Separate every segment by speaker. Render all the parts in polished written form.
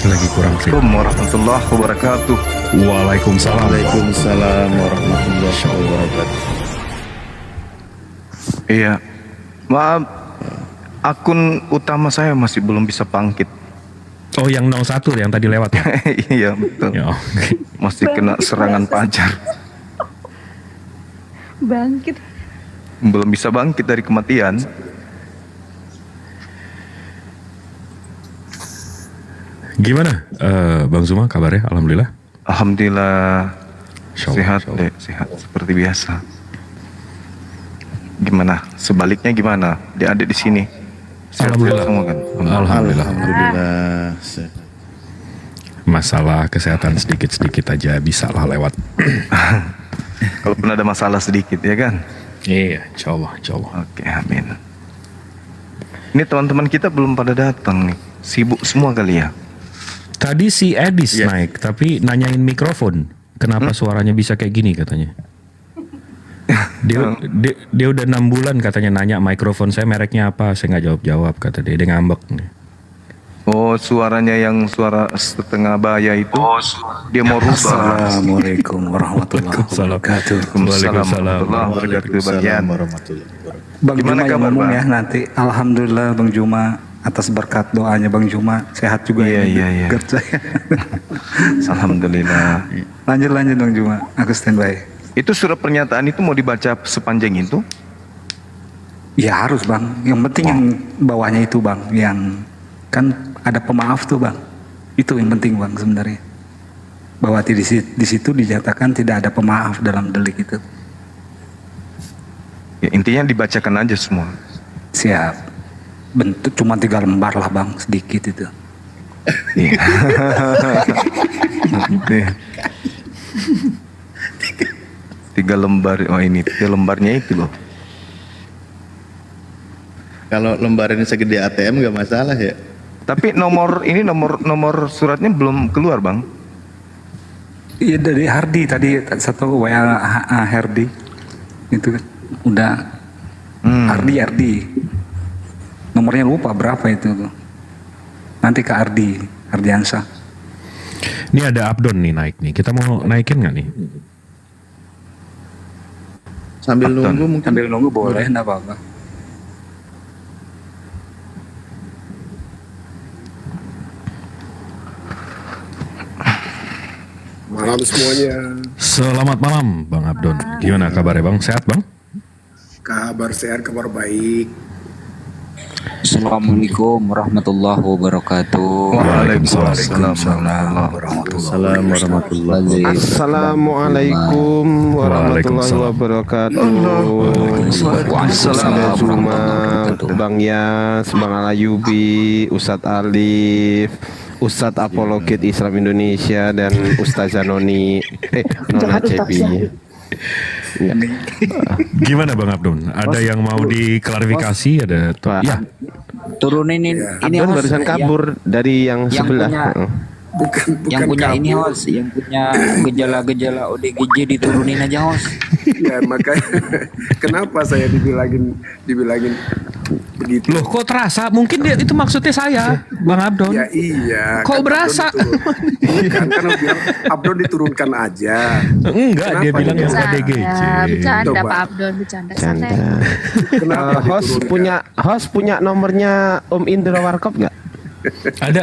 Speaker 1: Lagi kurang fit.
Speaker 2: Assalamualaikum warahmatullahi wabarakatuh.
Speaker 1: Waalaikumsalam.
Speaker 3: Waalaikumsalam warahmatullahi wabarakatuh.
Speaker 2: Iya, maaf, akun utama saya masih belum bisa bangkit.
Speaker 1: Oh, yang 01 yang tadi lewat ya?
Speaker 2: Iya betul.
Speaker 1: Ya, oke.
Speaker 2: Masih kena serangan pajar.
Speaker 4: Bangkit.
Speaker 2: Belum bisa bangkit dari kematian.
Speaker 1: Gimana, Bang Zuma kabarnya? Alhamdulillah.
Speaker 2: Alhamdulillah
Speaker 1: Insya Allah,
Speaker 2: sehat
Speaker 1: insya Allah.
Speaker 2: deh, sehat seperti biasa. Gimana? Sebaliknya gimana? Adik-adik di sini? Sehat
Speaker 1: Alhamdulillah.
Speaker 2: semua kan?
Speaker 1: Alhamdulillah.
Speaker 3: Alhamdulillah.
Speaker 1: Masalah kesehatan sedikit-sedikit aja bisa lah lewat.
Speaker 2: Kalaupun ada masalah sedikit ya kan?
Speaker 1: Iya, insya Allah, insya Allah.
Speaker 2: Oke, amin. Ini teman-teman kita belum pada datang nih. Sibuk semua kali ya?
Speaker 1: Tadi si Edis naik, tapi nanyain mikrofon. Kenapa suaranya bisa kayak gini katanya? Dia udah 6 bulan katanya nanya mikrofon saya mereknya apa, saya nggak jawab-jawab kata dia ngambek nih.
Speaker 2: Oh, suaranya yang suara setengah baya itu. Dia mau rubah.
Speaker 3: Assalamualaikum warahmatullahi wabarakatuh.
Speaker 1: Waalaikumsalam.
Speaker 2: Waalaikumsalam.
Speaker 5: Bang
Speaker 2: Gimana
Speaker 5: Juma yang
Speaker 2: kabar,
Speaker 5: ngomong
Speaker 2: Bang?
Speaker 5: ya nanti. Alhamdulillah Bang Juma atas berkat doanya Bang Juma sehat juga
Speaker 2: Iya,
Speaker 5: ini.
Speaker 2: iya, iya.
Speaker 5: GERD saya.
Speaker 2: Alhamdulillah.
Speaker 5: lanjut Bang Juma, aku standby.
Speaker 2: Itu surat pernyataan itu mau dibaca sepanjang itu?
Speaker 5: Ya harus Bang. Yang penting yang bawahnya itu Bang, yang kan ada pemaaf tuh Bang. Itu yang penting Bang sebenarnya. Bahwa di situ dinyatakan tidak ada pemaaf dalam delik itu.
Speaker 2: Ya, intinya dibacakan aja semua.
Speaker 5: Siap. Bentuk cuma 3 lembar lah Bang, sedikit itu.
Speaker 2: Iya. Nih. 3 lembar. Oh ini 3 lembarnya itu loh.
Speaker 3: Kalau lembarannya segede ATM nggak masalah ya.
Speaker 2: Tapi nomor suratnya belum keluar Bang.
Speaker 5: Iya dari Hardi tadi satu WA Hardi itu kan udah Hardi nomornya lupa berapa itu tuh. Nanti ke Ardiansa.
Speaker 1: Ini ada Abdon nih naik nih. Kita mau naikin nggak nih?
Speaker 3: Sambil
Speaker 2: Abdon.
Speaker 3: nunggu mungkin.
Speaker 5: Sambil nunggu boleh enggak apa-apa.
Speaker 6: Malam semuanya.
Speaker 1: Selamat malam Bang Abdon. Gimana kabarnya Bang? Sehat Bang?
Speaker 6: Kabar sehat, kabar baik.
Speaker 7: Assalamualaikum warahmatullahi wabarakatuh.
Speaker 2: Waalaikumsalam.
Speaker 3: Assalamualaikum.
Speaker 8: Assalamualaikum warahmatullahi wabarakatuh.
Speaker 7: Waalaikumsalam
Speaker 8: Juma,
Speaker 7: warahmatullahi wabarakatuh.
Speaker 8: Bang Yas, Bang Alayubi, Ustadz Alif, Ustadz Apologit Islam Indonesia dan Ustazah Noni, Nona Cepi. Ya.
Speaker 1: Gimana Bang Abdon? Ada yang mau diklarifikasi? Ada?
Speaker 8: Wah,
Speaker 1: Ya.
Speaker 7: Turunin ini
Speaker 8: Abdon
Speaker 7: host,
Speaker 8: barusan kabur dari yang
Speaker 7: yang
Speaker 8: sebelah.
Speaker 7: punya- yang punya
Speaker 6: kabur.
Speaker 7: ini host, yang punya gejala-gejala ODGJ diturunin aja host.
Speaker 6: Ya makanya kenapa saya dibilangin begitu?
Speaker 1: Loh kok terasa? Mungkin dia itu maksudnya saya, Bang Abdon.
Speaker 6: Ya iya.
Speaker 1: Kok
Speaker 6: kan
Speaker 1: berasa?
Speaker 6: Bukan kan bilang Abdon diturunkan aja.
Speaker 1: Enggak, dia
Speaker 6: Kenapa
Speaker 1: bilang yang
Speaker 6: dia-
Speaker 1: ODGJ.
Speaker 4: Bercanda
Speaker 6: Coba.
Speaker 4: Pak Abdon, bercanda
Speaker 8: Canda.
Speaker 4: santai.
Speaker 6: Kenapa
Speaker 8: Host punya nomornya Om Indra Warkop nggak?
Speaker 1: Ada.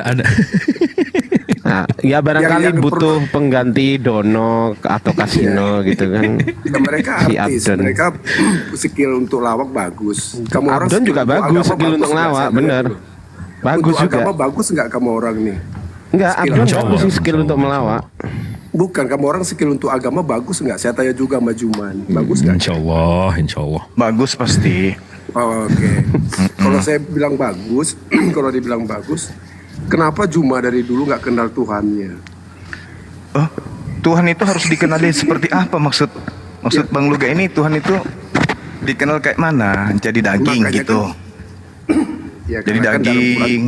Speaker 8: Nah, ya barangkali
Speaker 6: Yang
Speaker 8: butuh pengganti Dono atau Kasino gitu kan.
Speaker 6: Ya, mereka
Speaker 8: Si
Speaker 6: artis,
Speaker 8: Abdon.
Speaker 6: mereka skill untuk lawak bagus. Kamu orang
Speaker 8: Abdon juga
Speaker 6: skill untuk
Speaker 8: bagus,
Speaker 6: agama
Speaker 8: skill untuk
Speaker 6: nggak?
Speaker 8: ngelawak,
Speaker 6: Saya
Speaker 8: bener.
Speaker 6: tanya dulu.
Speaker 8: Bagus
Speaker 6: Untuk
Speaker 8: juga.
Speaker 6: agama bagus nggak kamu orang nih?
Speaker 8: Enggak,
Speaker 6: skill
Speaker 8: Abdon
Speaker 1: insya
Speaker 8: bagus sih
Speaker 1: Allah.
Speaker 8: skill untuk melawak.
Speaker 6: Bukan, kamu orang skill untuk agama bagus nggak? Saya tanya juga sama Juman, bagus nggak?
Speaker 1: Insya Allah.
Speaker 2: Bagus pasti.
Speaker 6: Oh, oke. Kalau saya bilang bagus, kalau dibilang bagus, kenapa Juma dari dulu nggak kenal Tuhannya?
Speaker 2: Oh, Tuhan itu harus dikenali seperti apa maksud Bang Luga ini? Tuhan itu dikenal kayak mana? Jadi daging
Speaker 6: Makanya
Speaker 2: gitu.
Speaker 6: Ya,
Speaker 2: Jadi
Speaker 6: karena kan
Speaker 2: daging.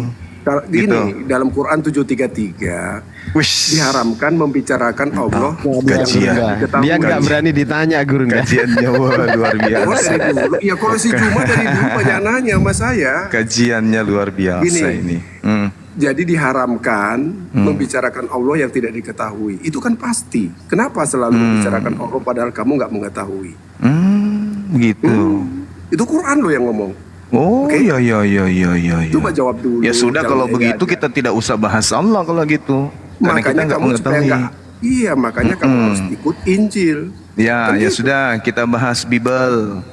Speaker 6: Gini,
Speaker 2: gitu.
Speaker 6: dalam Quran 733
Speaker 2: Wish.
Speaker 6: diharamkan membicarakan Allah.
Speaker 2: Gajian.
Speaker 8: Dia nggak berani ditanya guru nggak?
Speaker 2: Kajiannya wah, luar
Speaker 6: Oh,
Speaker 2: biasa.
Speaker 6: dari dulu. Ya kalau si Juma dari dulu banyak nanya sama saya.
Speaker 2: Kajiannya luar biasa
Speaker 6: Gini.
Speaker 2: ini.
Speaker 6: Jadi diharamkan membicarakan Allah yang tidak diketahui. Itu kan pasti. Kenapa selalu membicarakan Allah padahal kamu nggak mengetahui?
Speaker 2: Begitu.
Speaker 6: Itu Quran loh yang ngomong.
Speaker 2: Oh,
Speaker 6: Oke.
Speaker 2: iya.
Speaker 6: Coba jawab dulu.
Speaker 2: Ya sudah,
Speaker 6: jangan
Speaker 2: kalau
Speaker 6: lele
Speaker 2: begitu
Speaker 6: aja.
Speaker 2: kita tidak usah bahas Allah kalau gitu. Karena kita
Speaker 6: Makanya
Speaker 2: nggak
Speaker 6: kamu supaya
Speaker 2: mengetahui.
Speaker 6: nggak. Iya, makanya kamu harus ikut Injil.
Speaker 2: Ya,
Speaker 6: Kan
Speaker 2: ya
Speaker 6: gitu.
Speaker 2: sudah, kita bahas Bible.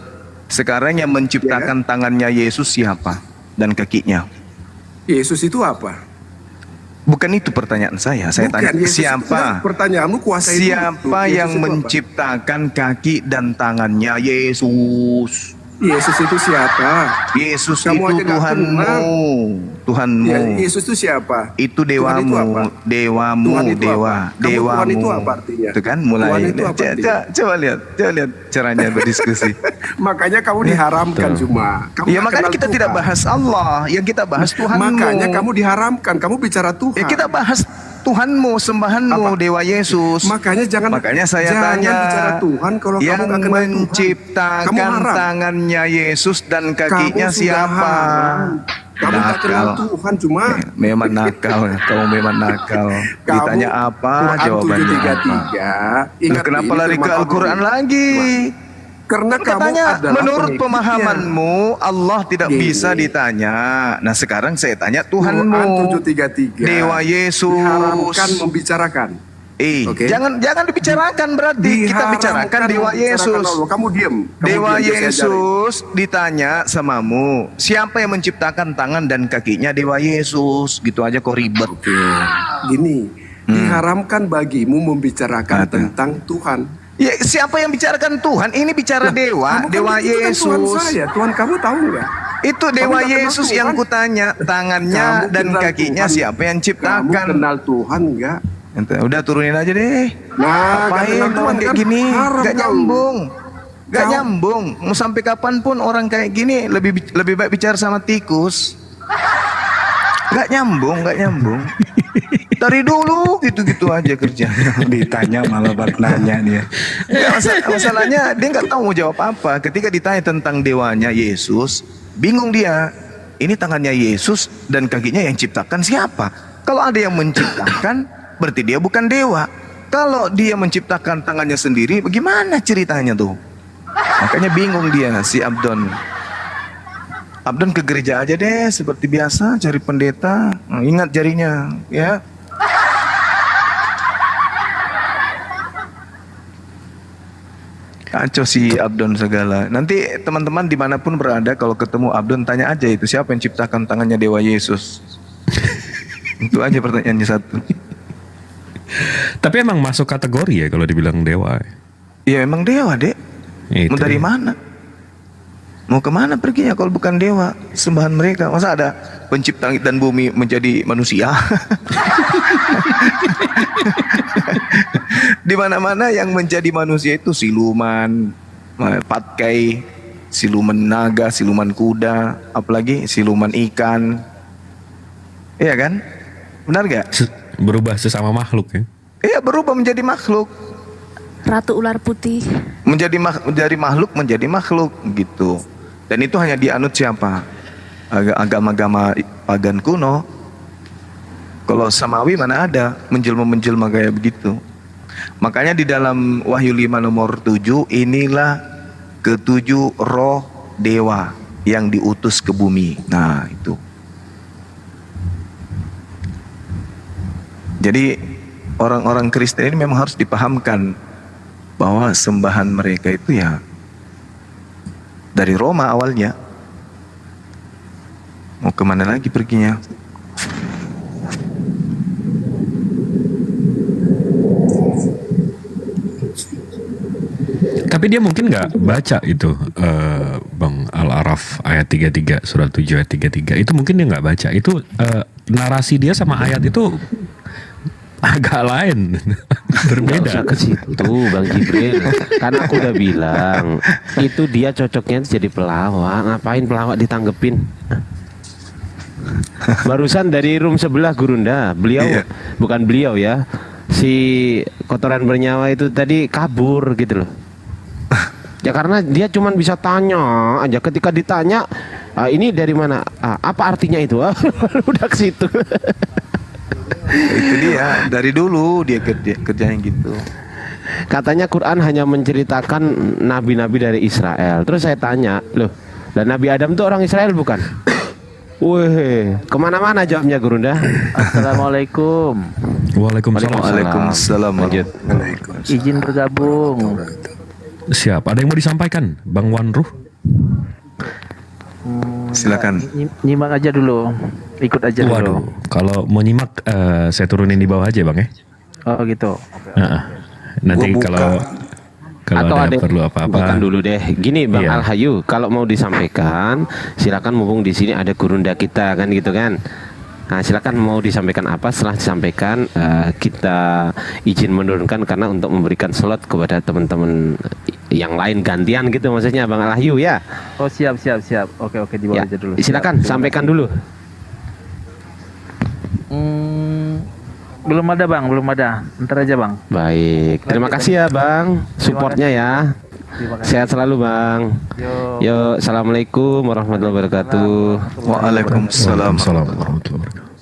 Speaker 2: Sekarang yang menciptakan tangannya Yesus siapa? Dan kakinya.
Speaker 6: Yesus itu apa?
Speaker 2: Bukan itu pertanyaan saya. Saya
Speaker 6: Bukan,
Speaker 2: tanya
Speaker 6: Yesus itu
Speaker 2: siapa?
Speaker 6: kan pertanyaanmu kuasa itu.
Speaker 2: Siapa
Speaker 6: Yesus
Speaker 2: yang
Speaker 6: itu apa?
Speaker 2: menciptakan kaki dan tangannya Yesus?
Speaker 6: Yesus itu siapa?
Speaker 2: Yesus
Speaker 6: Kamu
Speaker 2: itu
Speaker 6: aja nggak
Speaker 2: Tuhanmu.
Speaker 6: kenal.
Speaker 2: Tuhanmu.
Speaker 6: Ya, Yesus itu siapa?
Speaker 2: Itu
Speaker 6: Tuhan itu apa?
Speaker 2: dewamu,
Speaker 6: Tuhan itu
Speaker 2: dewa,
Speaker 6: apa? Kamu
Speaker 2: dewamu.
Speaker 6: Tuhan itu apa artinya?
Speaker 2: Itu kan mulai.
Speaker 6: Tuhan itu apa artinya?
Speaker 2: Coba lihat caranya berdiskusi.
Speaker 6: Makanya kamu diharamkan cuma. Kamu
Speaker 2: Ya
Speaker 6: nggak
Speaker 2: makanya
Speaker 6: kenal
Speaker 2: kita tidak
Speaker 6: Tuhan.
Speaker 2: bahas Allah, yang kita bahas Tuhanmu.
Speaker 6: Makanya kamu diharamkan. Kamu bicara Tuhan.
Speaker 2: Ya kita bahas Tuhanmu, sembahanmu,
Speaker 6: Apa?
Speaker 2: Dewa Yesus.
Speaker 6: Makanya
Speaker 2: Makanya saya
Speaker 6: jangan
Speaker 2: tanya,
Speaker 6: bicara Tuhan kalau kamu
Speaker 2: yang
Speaker 6: nggak kenal Tuhan.
Speaker 2: menciptakan
Speaker 6: Kamu haram.
Speaker 2: tangannya Yesus dan kakinya
Speaker 6: Kamu sudah
Speaker 2: siapa?
Speaker 6: haram. Kamu nggak kenal
Speaker 2: Nakal.
Speaker 6: Tuhan cuma.
Speaker 2: Memang nakal, kamu memang nakal.
Speaker 6: Kamu
Speaker 2: Ditanya apa,
Speaker 6: Quran
Speaker 2: jawabannya apa?
Speaker 6: 733.
Speaker 2: Loh, kenapa
Speaker 6: ini
Speaker 2: lari ke
Speaker 6: firman
Speaker 2: Al-Quran
Speaker 6: Allah.
Speaker 2: lagi?
Speaker 6: Karena kamu
Speaker 2: Katanya
Speaker 6: adalah
Speaker 2: menurut
Speaker 6: pengikutnya.
Speaker 2: pemahamanmu Allah tidak
Speaker 6: Gini.
Speaker 2: bisa ditanya. Nah sekarang saya tanya
Speaker 6: Quran
Speaker 2: Tuhanmu,
Speaker 6: 733.
Speaker 2: Dewa Yesus.
Speaker 6: Diharamkan membicarakan.
Speaker 2: Oke.
Speaker 6: Oke.
Speaker 2: Jangan dibicarakan berarti kita
Speaker 6: Diharamkan
Speaker 2: bicarakan Dewa
Speaker 6: membicarakan
Speaker 2: Yesus.
Speaker 6: Allah. Kamu diam. Kamu
Speaker 2: Dewa
Speaker 6: diam, saya ajarin.
Speaker 2: Yesus ditanya samamu, siapa yang menciptakan tangan dan kakinya Dewa Yesus? Gitu aja kok ribet.
Speaker 6: Gini, diharamkan bagimu membicarakan
Speaker 2: Ada.
Speaker 6: tentang Tuhan.
Speaker 2: Ya, siapa yang bicarakan Tuhan? Ini bicara Dewa,
Speaker 6: Kamu kan
Speaker 2: Dewa
Speaker 6: itu kan Tuhan
Speaker 2: Yesus.
Speaker 6: saya. Tuhan kamu tahu nggak?
Speaker 2: Itu
Speaker 6: Kamu
Speaker 2: Dewa
Speaker 6: nggak kenal
Speaker 2: Yesus
Speaker 6: Tuhan?
Speaker 2: yang kutanya, tangannya
Speaker 6: Kamu
Speaker 2: dan
Speaker 6: kenal
Speaker 2: kakinya
Speaker 6: Tuhan?
Speaker 2: siapa yang
Speaker 6: Kamu
Speaker 2: ciptakan?
Speaker 6: kenal Tuhan nggak?
Speaker 2: Ente, udah turunin aja deh.
Speaker 6: Nah,
Speaker 2: Apain
Speaker 6: kenal Tuhan
Speaker 2: orang kayak
Speaker 6: kan
Speaker 2: gini?
Speaker 6: haram
Speaker 2: Gak
Speaker 6: kau.
Speaker 2: nyambung. Gak
Speaker 6: Kau-
Speaker 2: nyambung. Mau sampai kapanpun orang kayak gini lebih baik bicara sama tikus. Gak nyambung. Dari dulu gitu-gitu aja kerjanya.
Speaker 5: Ditanya malah balik nanya dia.
Speaker 2: Ya, masalahnya dia nggak tahu mau jawab apa. Ketika ditanya tentang dewanya Yesus, bingung dia. Ini tangannya Yesus dan kakinya yang ciptakan siapa? Kalau ada yang menciptakan, berarti dia bukan dewa. Kalau dia menciptakan tangannya sendiri, bagaimana ceritanya tuh? Makanya bingung dia si Abdon. Abdon ke gereja aja deh seperti biasa, cari pendeta. Nah, ingat jarinya, ya. Kacau si Abdon segala. Nanti teman-teman dimanapun berada, kalau ketemu Abdon tanya aja itu siapa yang ciptakan tangannya Dewa Yesus. Itu aja pertanyaannya satu.
Speaker 1: Tapi emang masuk kategori ya kalau dibilang dewa.
Speaker 2: Ya emang dewa dek.
Speaker 1: Itu
Speaker 2: Mau dari
Speaker 1: ya.
Speaker 2: mana? Mau kemana perginya kalau bukan dewa? Sembahan mereka. Masa ada pencipta langit dan bumi menjadi manusia? Di mana-mana yang menjadi manusia itu siluman, patkai, siluman naga, siluman kuda, apalagi siluman ikan. Iya kan? Benar gak?
Speaker 1: Berubah sesama makhluk ya.
Speaker 2: Iya, berubah menjadi makhluk.
Speaker 4: Ratu ular putih.
Speaker 2: Dari makhluk menjadi makhluk gitu. Dan itu hanya dianut siapa? Agama-agama pagan kuno. Kalau samawi mana ada menjelma-menjelma kayak begitu. Makanya di dalam Wahyu 5 nomor 7, inilah ketujuh roh dewa yang diutus ke bumi. Nah, itu. Jadi orang-orang Kristen ini memang harus dipahamkan bahwa sembahan mereka itu ya dari Roma awalnya. Mau kemana lagi perginya?
Speaker 1: Tapi dia mungkin nggak baca itu Bang Al-Araf ayat 33 surat 7 ayat 33 itu mungkin dia nggak baca itu narasi dia sama ayat itu agak lain
Speaker 8: Nggak
Speaker 1: berbeda.
Speaker 8: usah ke situ Bang Jibril. Karena aku udah bilang itu dia cocoknya jadi pelawak. Ngapain pelawak ditanggepin? Barusan dari room sebelah Gurunda, beliau
Speaker 2: Iya.
Speaker 8: bukan beliau ya, si kotoran bernyawa itu tadi kabur gitu loh. Ya karena dia cuman bisa tanya aja, ketika ditanya Ini dari mana? Apa artinya itu? Udah ke situ.
Speaker 2: Itu dia, dari dulu dia kerjanya gitu.
Speaker 8: Katanya Quran hanya menceritakan nabi-nabi dari Israel. Terus saya tanya, loh, dan Nabi Adam tuh orang Israel bukan? Wih, kemana-mana jawabnya Gurunda.
Speaker 7: Assalamualaikum.
Speaker 1: Waalaikumsalam.
Speaker 2: Waalaikumsalam.
Speaker 8: Lanjut.
Speaker 7: Izin bergabung.
Speaker 1: Siap. Ada yang mau disampaikan, Bang Wanruh?
Speaker 2: Silakan.
Speaker 7: Nyimak aja dulu. Ikut aja dulu.
Speaker 1: Waduh, kalau mau nyimak saya turunin di bawah aja Bang ya.
Speaker 7: Oh gitu.
Speaker 1: Heeh. Nanti
Speaker 6: Gua buka.
Speaker 1: kalau
Speaker 8: Atau
Speaker 1: ada
Speaker 8: ada
Speaker 1: perlu apa-apa.
Speaker 8: bukan dulu deh. Gini Bang
Speaker 1: Iya.
Speaker 8: Al-Hayu, kalau mau disampaikan silakan, mumpung di sini ada Gurunda kita kan gitu kan. Nah, silakan mau disampaikan apa, setelah disampaikan kita izin menurunkan karena untuk memberikan slot kepada teman-teman yang lain gantian gitu maksudnya Bang Al-Hayu ya.
Speaker 7: Oh siap. Oke di bawah
Speaker 8: Ya,
Speaker 7: aja dulu.
Speaker 8: silakan
Speaker 7: Siap.
Speaker 8: sampaikan dulu.
Speaker 7: Belum ada bang, belum ada. Ntar aja bang.
Speaker 8: Baik, terima kasih ya Bang supportnya ya.
Speaker 7: Terima kasih.
Speaker 8: Sehat selalu Bang. Yo, assalamualaikum warahmatullahi wabarakatuh.
Speaker 2: Waalaikumsalam.
Speaker 1: Waalaikumsalam warahmatullahi wabarakatuh.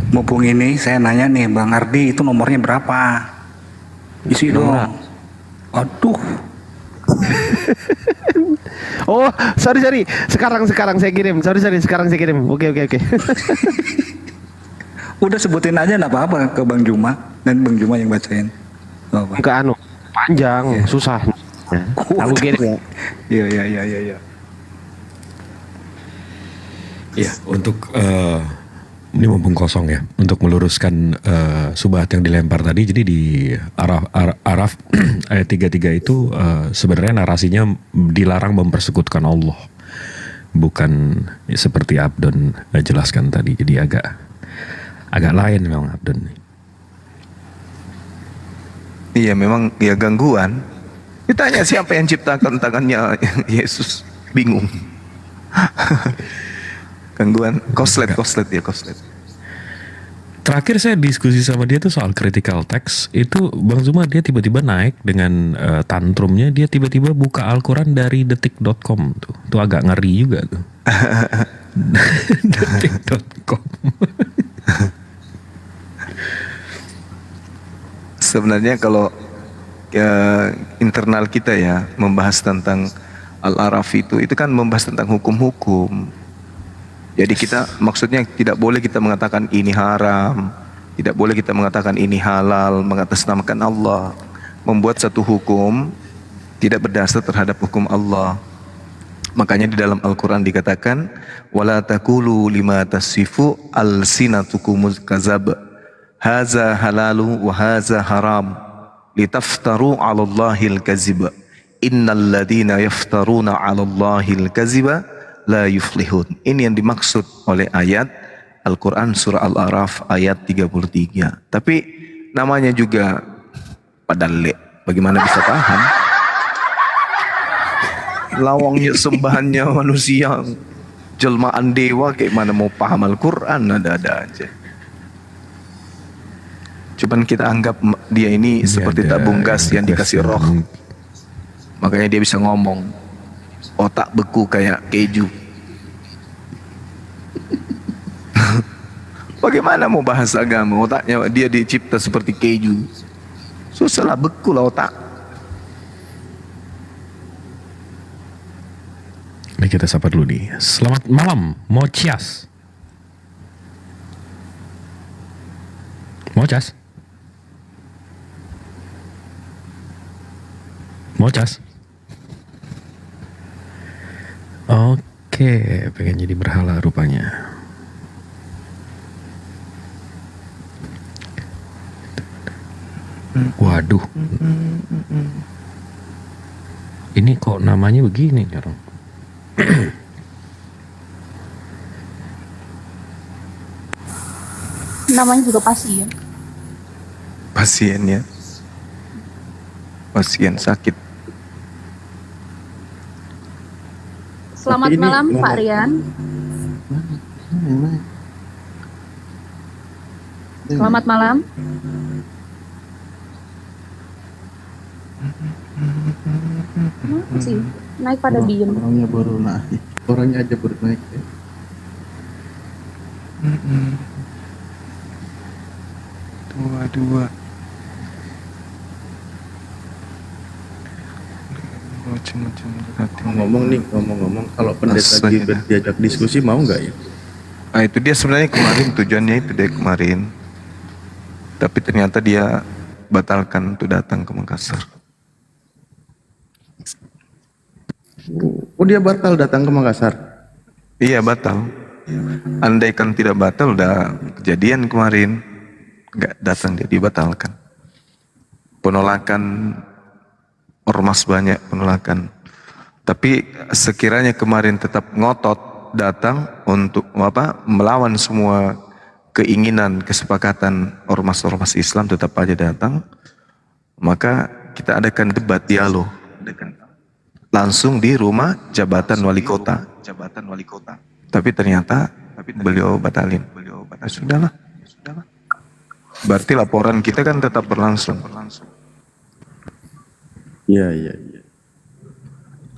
Speaker 5: Mumpung ini saya nanya nih Bang Ardi, itu nomornya berapa? Isi dong. Aduh.
Speaker 8: Oh, sorry. Sekarang saya kirim. Sorry, sekarang saya kirim. Oke.
Speaker 5: Udah sebutin aja nggak apa-apa ke Bang Juma, dan Bang Juma yang bacain. Nggak apa.
Speaker 8: Ke panjang, susah. Aku kirim ya.
Speaker 5: Iya.
Speaker 1: Ya, untuk ini mumpung kosong ya, untuk meluruskan subhat yang dilempar tadi. Jadi di Araf ayat 33 itu sebenarnya narasinya dilarang mempersekutukan Allah, bukan seperti Abdon jelaskan tadi. Jadi agak lain memang Abdon.
Speaker 2: Iya memang ya gangguan. Ditanya siapa yang ciptakan tangannya Yesus, bingung. Gangguan koslet.
Speaker 1: Terakhir saya diskusi sama dia tuh soal critical text itu, Bang Zuma, dia tiba-tiba naik dengan tantrumnya, dia tiba-tiba buka Al-Quran dari detik.com tuh agak ngeri juga tuh. Detik.com.
Speaker 2: Sebenarnya kalau internal kita ya membahas tentang Al-Araf itu kan membahas tentang hukum-hukum. Jadi kita maksudnya tidak boleh kita mengatakan ini haram, tidak boleh kita mengatakan ini halal, mengatasnamakan Allah, membuat satu hukum tidak berdasar terhadap hukum Allah. Makanya di dalam Al-Quran dikatakan wala taqulu lima tasifu alsinatukumul kazab haza halalu wa haza haram litaftaru 'ala Allahil kaziba innal ladina yaftaruna 'ala Allahil kaziba la yuflihun. Ini yang dimaksud oleh ayat Al-Quran surah Al-Araf ayat 33. Tapi namanya juga padale, bagaimana bisa paham? Lawangnya sembahannya manusia, jelmaan dewa, kayak mana mau paham Al-Quran, ada-ada aja. Cuman kita anggap dia ini seperti tabung gas yang dikasih roh, makanya dia bisa ngomong. Otak beku kayak keju. Bagaimana mau bahas agama? Otaknya dia dicipta seperti keju. Susah lah, beku lah otak.
Speaker 1: Ini kita sapa dulu nih. Selamat malam, Mocias. Mocas. Oke, pengen jadi berhala rupanya. Waduh. Ini kok namanya begini nih orang?
Speaker 4: Namanya juga pasien.
Speaker 2: Pasiennya, pasien sakit.
Speaker 4: Selamat malam Pak Rian. Selamat malam. Kenapa sih? Naik pada diem.
Speaker 3: Orangnya baru naik. Orangnya aja baru naik ya.
Speaker 7: Dua.
Speaker 3: Ngomong-ngomong, kalau pendeta
Speaker 2: Astaga.
Speaker 3: Gilbert diajak diskusi mau nggak ya?
Speaker 2: Nah itu dia sebenarnya kemarin, tujuannya itu dia kemarin. Tapi ternyata dia batalkan untuk datang ke Makassar.
Speaker 3: Oh dia batal datang ke Makassar.
Speaker 2: Iya batal. Andaikan tidak batal udah kejadian kemarin. Nggak datang, dia dibatalkan. Penolakan ormas banyak, penolakan. Tapi sekiranya kemarin tetap ngotot datang untuk melawan semua keinginan, kesepakatan ormas-ormas Islam, tetap aja datang, maka kita adakan debat dialog langsung di rumah jabatan wali kota. Tapi ternyata beliau batalin. Ya sudahlah. Berarti laporan kita kan tetap berlangsung.
Speaker 3: Iya.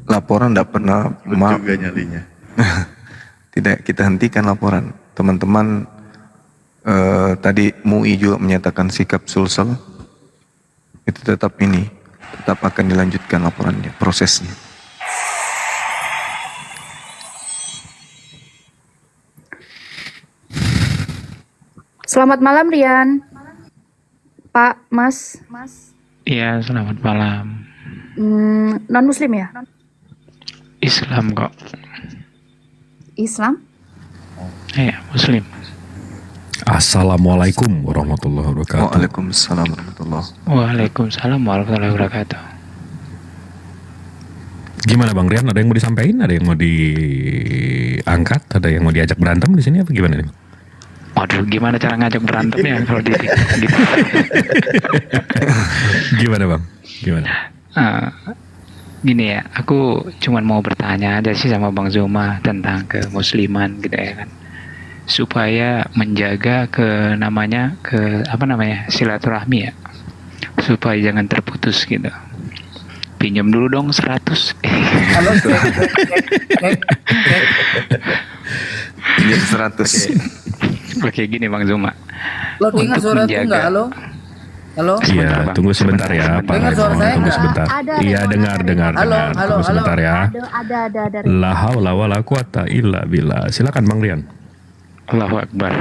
Speaker 2: Laporan tidak pernah
Speaker 3: Juga nyalinya.
Speaker 2: tidak kita hentikan laporan. Teman-teman tadi MUI juga menyatakan sikap Sulsel itu tetap akan dilanjutkan laporannya, prosesnya.
Speaker 4: Selamat malam Rian. Pak, Mas.
Speaker 7: Iya, selamat malam.
Speaker 4: Non Muslim ya?
Speaker 7: Islam kok.
Speaker 4: Islam?
Speaker 7: Iya, Muslim.
Speaker 1: Assalamualaikum warahmatullahi wabarakatuh.
Speaker 2: Waalaikumsalam warahmatullahi.
Speaker 7: Waalaikumsalam warahmatullahi wabarakatuh.
Speaker 1: Gimana Bang Rian? Ada yang mau disampaikan? Ada yang mau diangkat? Ada yang mau diajak berantem di sini apa gimana nih?
Speaker 7: Waduh, gimana cara ngajak berantem ya kalau di gitu.
Speaker 1: Gimana Bang? Gimana?
Speaker 7: Gini ya, aku cuman mau bertanya aja sih sama Bang Zuma tentang kemusliman gitu ya kan. Supaya menjaga silaturahmi ya. Supaya jangan terputus gitu. Pinjam dulu dong 100.
Speaker 9: Halo,
Speaker 2: Pinjam 100.
Speaker 7: Oke, gini Bang Zuma.
Speaker 9: lo dengar
Speaker 7: Untuk
Speaker 9: suara itu
Speaker 7: menjaga-
Speaker 9: enggak? Halo? Halo?
Speaker 1: Iya,
Speaker 7: Bang.
Speaker 1: tunggu sebentar ya Pak
Speaker 9: Dengar suara
Speaker 1: Raymond.
Speaker 9: saya
Speaker 1: Tunggu
Speaker 9: nggak?
Speaker 1: sebentar.
Speaker 4: Ada,
Speaker 1: Iya, dengar.
Speaker 9: Halo,
Speaker 1: Tunggu sebentar ya.
Speaker 4: Ada.
Speaker 1: La haula wala quwata illa billah. Silakan Bang Rian.
Speaker 7: Allahu Akbar.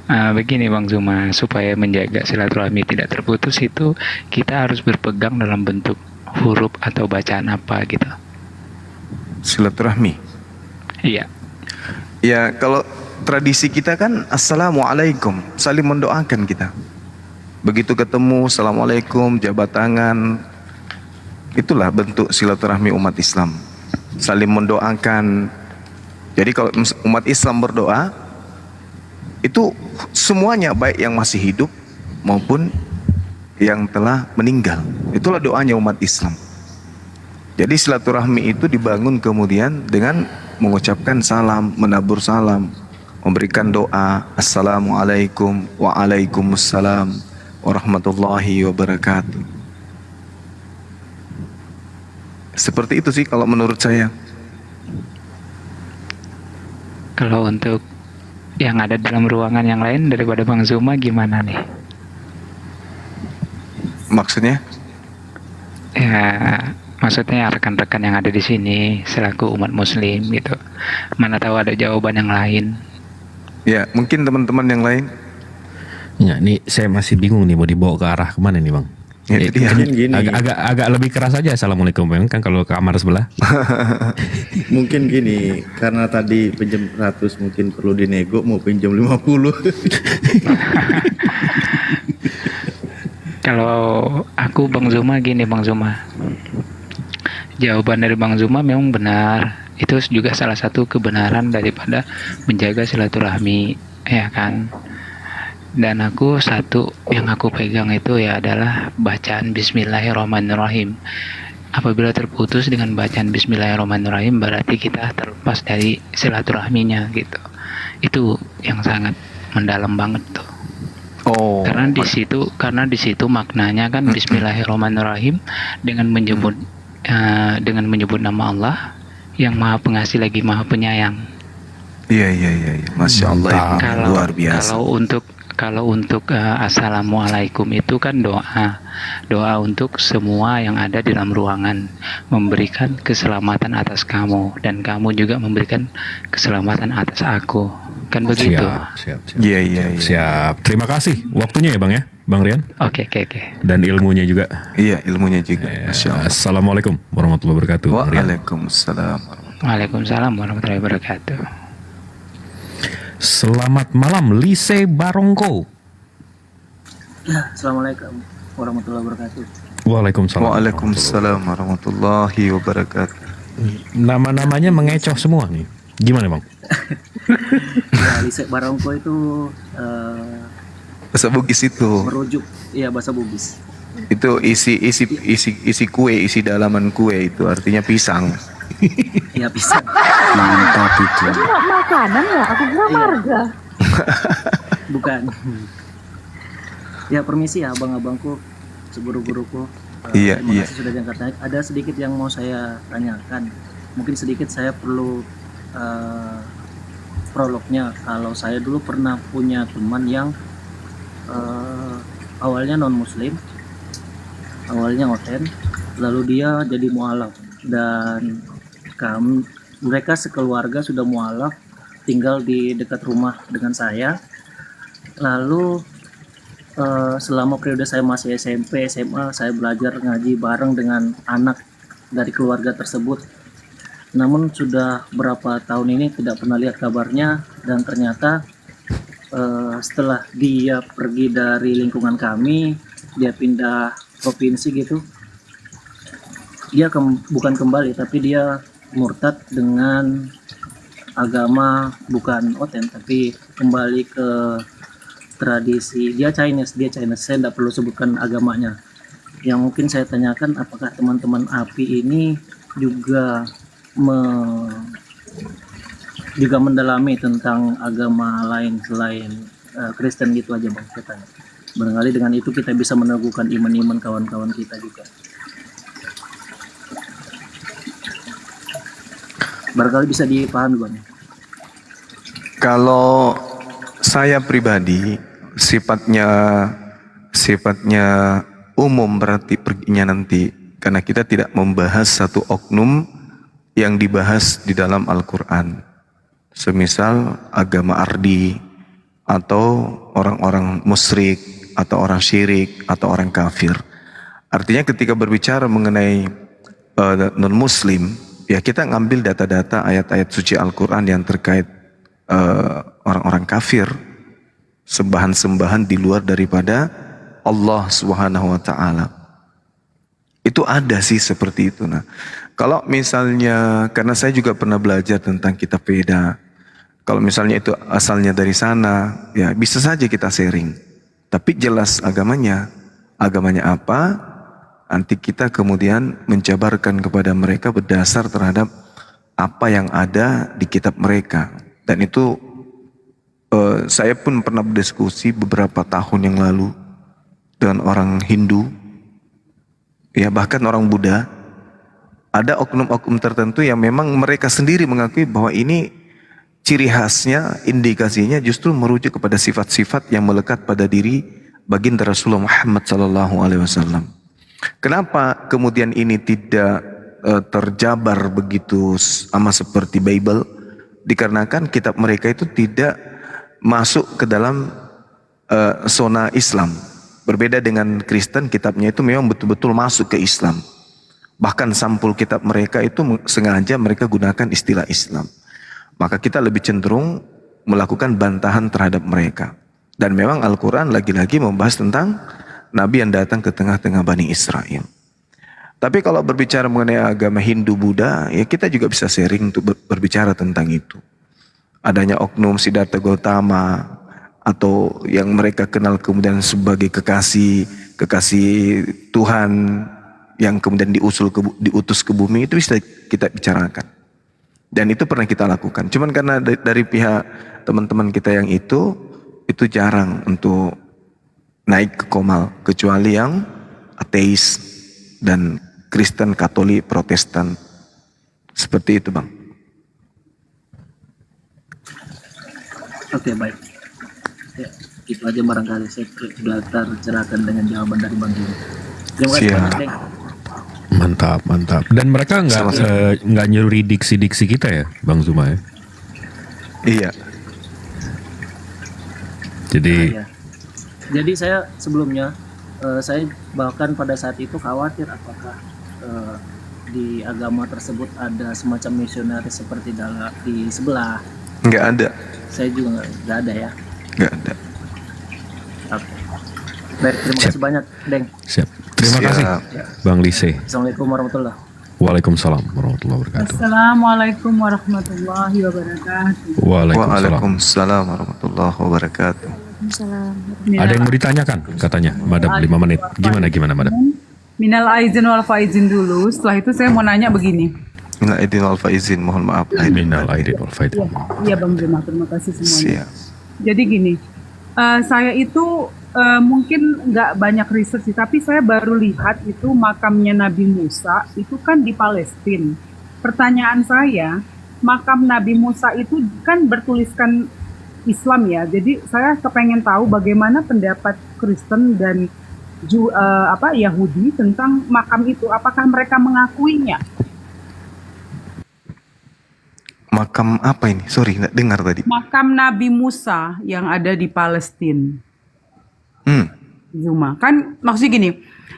Speaker 7: Begini Bang Zuma, supaya menjaga silaturahmi tidak terputus itu kita harus berpegang dalam bentuk huruf atau bacaan apa gitu.
Speaker 2: Silaturahmi.
Speaker 7: Iya.
Speaker 2: Ya kalau tradisi kita kan assalamualaikum, saling mendoakan kita. Begitu ketemu assalamualaikum, jabat tangan. Itulah bentuk silaturahmi umat Islam. Saling mendoakan. Jadi kalau umat Islam berdoa, itu semuanya baik yang masih hidup maupun yang telah meninggal. Itulah doanya umat Islam. Jadi silaturahmi itu dibangun kemudian dengan mengucapkan salam, menabur salam, memberikan doa, assalamualaikum waalaikumsalam warahmatullahi wabarakatuh. Seperti itu sih kalau menurut saya.
Speaker 7: Kalau untuk yang ada dalam ruangan yang lain daripada Bang Zuma gimana nih?
Speaker 2: Maksudnya?
Speaker 7: Ya, maksudnya rekan-rekan yang ada di sini selaku umat Muslim gitu. Mana tahu ada jawaban yang lain.
Speaker 2: Ya, mungkin teman-teman yang lain.
Speaker 1: Ya, nih saya masih bingung nih mau dibawa ke arah kemana nih Bang?
Speaker 2: Ya, itu dia.
Speaker 3: Mungkin gini,
Speaker 1: Agak lebih keras aja assalamualaikum Bang, kan kalau ke kamar sebelah.
Speaker 3: mungkin gini, karena tadi pinjam 100 mungkin perlu dinego, mau pinjam 50.
Speaker 7: Kalau aku Bang Zuma gini Bang Zuma. Jawaban dari Bang Zuma memang benar. Itu juga salah satu kebenaran daripada menjaga silaturahmi, ya kan? Dan aku satu yang aku pegang itu ya adalah bacaan Bismillahirrahmanirrahim. Apabila terputus dengan bacaan Bismillahirrahmanirrahim berarti kita terlepas dari silaturahminya gitu. Itu yang sangat mendalam banget tuh.
Speaker 2: Oh.
Speaker 7: Karena di situ maknanya kan Bismillahirrahmanirrahim dengan menyebut nama Allah yang Maha Pengasih lagi Maha Penyayang.
Speaker 2: Iya. Masya Allah, Ibu. Luar biasa.
Speaker 7: Kalau untuk Assalamualaikum itu kan doa untuk semua yang ada di dalam ruangan, memberikan keselamatan atas kamu dan kamu juga memberikan keselamatan atas aku, kan begitu.
Speaker 1: Siap.
Speaker 2: Iya.
Speaker 1: Siap. Terima kasih waktunya ya Bang ya, Bang Rian.
Speaker 7: Oke.
Speaker 1: Dan ilmunya juga.
Speaker 2: Iya, ilmunya juga. Masya Allah.
Speaker 1: Assalamualaikum warahmatullahi wabarakatuh. Bang Rian.
Speaker 2: Waalaikumsalam.
Speaker 7: Waalaikumsalam warahmatullahi wabarakatuh.
Speaker 1: Selamat malam Lise Barongko.
Speaker 9: Ya, Assalamualaikum warahmatullahi wabarakatuh.
Speaker 2: Waalaikumsalam warahmatullahi wabarakatuh.
Speaker 1: Nama-namanya mengecoh semua nih. Gimana Bang?
Speaker 9: Ya, Lisek Barongko itu
Speaker 2: Bahasa Bugis itu.
Speaker 9: merujuk bahasa Bugis.
Speaker 2: Itu isi kue, isi dalaman kue itu artinya pisang.
Speaker 9: Ya bisa.
Speaker 2: Mantap itu.
Speaker 4: Itu makanan ya? Aku kira marga.
Speaker 9: Bukan. Ya permisi ya abang-abangku, seguru-guruku.
Speaker 2: Iya.
Speaker 9: Terima kasih sudah diangkat naik. Ada sedikit yang mau saya tanyakan. Mungkin sedikit saya perlu prolognya. Kalau saya dulu pernah punya teman yang awalnya non muslim, awalnya oten, lalu dia jadi mualaf dan mereka sekeluarga sudah mualaf, tinggal di dekat rumah dengan saya. Lalu selama periode saya masih SMP, SMA, saya belajar ngaji bareng dengan anak dari keluarga tersebut. Namun sudah berapa tahun ini tidak pernah lihat kabarnya, dan ternyata setelah dia pergi dari lingkungan kami, dia pindah provinsi gitu. Dia bukan kembali, tapi dia murtad dengan agama bukan oten, tapi kembali ke tradisi. Dia Chinese. Saya tidak perlu sebutkan agamanya. Yang mungkin saya tanyakan, apakah teman-teman API ini juga mendalami tentang agama lain selain Kristen gitu aja Bang, saya tanya. Barangkali dengan itu kita bisa meneguhkan iman-iman kawan-kawan kita juga. Barangkali bisa dipahami Bang.
Speaker 2: Kalau saya pribadi sifatnya umum, berarti perginya nanti, karena kita tidak membahas satu oknum yang dibahas di dalam Al-Quran. Semisal agama Ardi, atau orang-orang musyrik, atau orang syirik, atau orang kafir. Artinya ketika berbicara mengenai non-muslim, ya kita ngambil data-data ayat-ayat suci Al-Quran yang terkait orang-orang kafir, sembahan-sembahan di luar daripada Allah Subhanahu wa Ta'ala. Itu ada sih seperti itu. Nah, kalau misalnya, karena saya juga pernah belajar tentang kitab Veda, kalau misalnya itu asalnya dari sana, ya bisa saja kita sharing. Tapi jelas agamanya apa, nanti kita kemudian menjabarkan kepada mereka berdasar terhadap apa yang ada di kitab mereka. Dan itu saya pun pernah berdiskusi beberapa tahun yang lalu dengan orang Hindu, ya bahkan orang Buddha. Ada oknum-oknum tertentu yang memang mereka sendiri mengakui bahwa ini ciri khasnya, indikasinya justru merujuk kepada sifat-sifat yang melekat pada diri baginda Rasulullah Muhammad SAW. Kenapa kemudian ini tidak terjabar begitu sama seperti Bible? Dikarenakan kitab mereka itu tidak masuk ke dalam zona Islam. Berbeda dengan Kristen, kitabnya itu memang betul-betul masuk ke Islam. Bahkan sampul kitab mereka itu sengaja mereka gunakan istilah Islam. Maka kita lebih cenderung melakukan bantahan terhadap mereka. Dan memang Al-Quran lagi-lagi membahas tentang Nabi yang datang ke tengah-tengah Bani Israel. Tapi kalau berbicara mengenai agama Hindu, Buddha, ya kita juga bisa sharing untuk berbicara tentang itu. Adanya oknum Siddhartha Gautama, atau yang mereka kenal kemudian sebagai kekasih Tuhan, yang kemudian diutus ke bumi, itu bisa kita bicarakan. Dan itu pernah kita lakukan. Cuman karena dari pihak teman-teman kita yang itu jarang untuk naik ke Komal, kecuali yang ateis dan Kristen, Katolik, Protestan. Seperti itu, Bang.
Speaker 9: Oke, baik. Ya, itu aja barangkali saya sudah tercerahkan dengan jawaban dari Bang Juma. Terima kasih
Speaker 2: Siap.
Speaker 9: banyak, Deng.
Speaker 1: Mantap, mantap. Dan mereka nggak nyuri diksi-diksi kita ya, Bang Zuma ya.
Speaker 2: Iya.
Speaker 1: Jadi
Speaker 9: Iya. Jadi saya sebelumnya saya bahkan pada saat itu khawatir apakah di agama tersebut ada semacam misionaris seperti di sebelah.
Speaker 2: Nggak ada.
Speaker 9: Saya juga nggak ada ya.
Speaker 2: Nggak ada.
Speaker 9: Oke. Baik, terima kasih banyak, Deng.
Speaker 1: siap. Terima kasih, Bang Lise.
Speaker 9: Assalamualaikum warahmatullahi.
Speaker 1: Waalaikumsalam warahmatullahi wabarakatuh.
Speaker 4: Assalamualaikum warahmatullahi wabarakatuh.
Speaker 1: Waalaikumsalam.
Speaker 2: Waalaikumsalam warahmatullahi wabarakatuh.
Speaker 1: Ada yang mau ditanyakan katanya, Madam, 5 menit. Gimana Madam?
Speaker 4: Minal aizin wal faizin dulu. Setelah itu saya mau nanya begini.
Speaker 2: Minal aidin wal faizin, mohon maaf.
Speaker 1: Minal aidin wal faizin.
Speaker 4: Iya Bang Juma, terima kasih semuanya.
Speaker 2: Siap.
Speaker 4: Jadi gini, saya itu mungkin nggak banyak riset sih, tapi saya baru lihat itu makamnya Nabi Musa itu kan di Palestina. Pertanyaan saya, makam Nabi Musa itu kan bertuliskan Islam ya, jadi saya kepengen tahu bagaimana pendapat Kristen dan Yahudi tentang makam itu, apakah mereka mengakuinya?
Speaker 2: Makam apa ini? Sorry, nggak dengar tadi.
Speaker 4: Makam Nabi Musa yang ada di Palestina. Zuma. Kan maksudnya gini,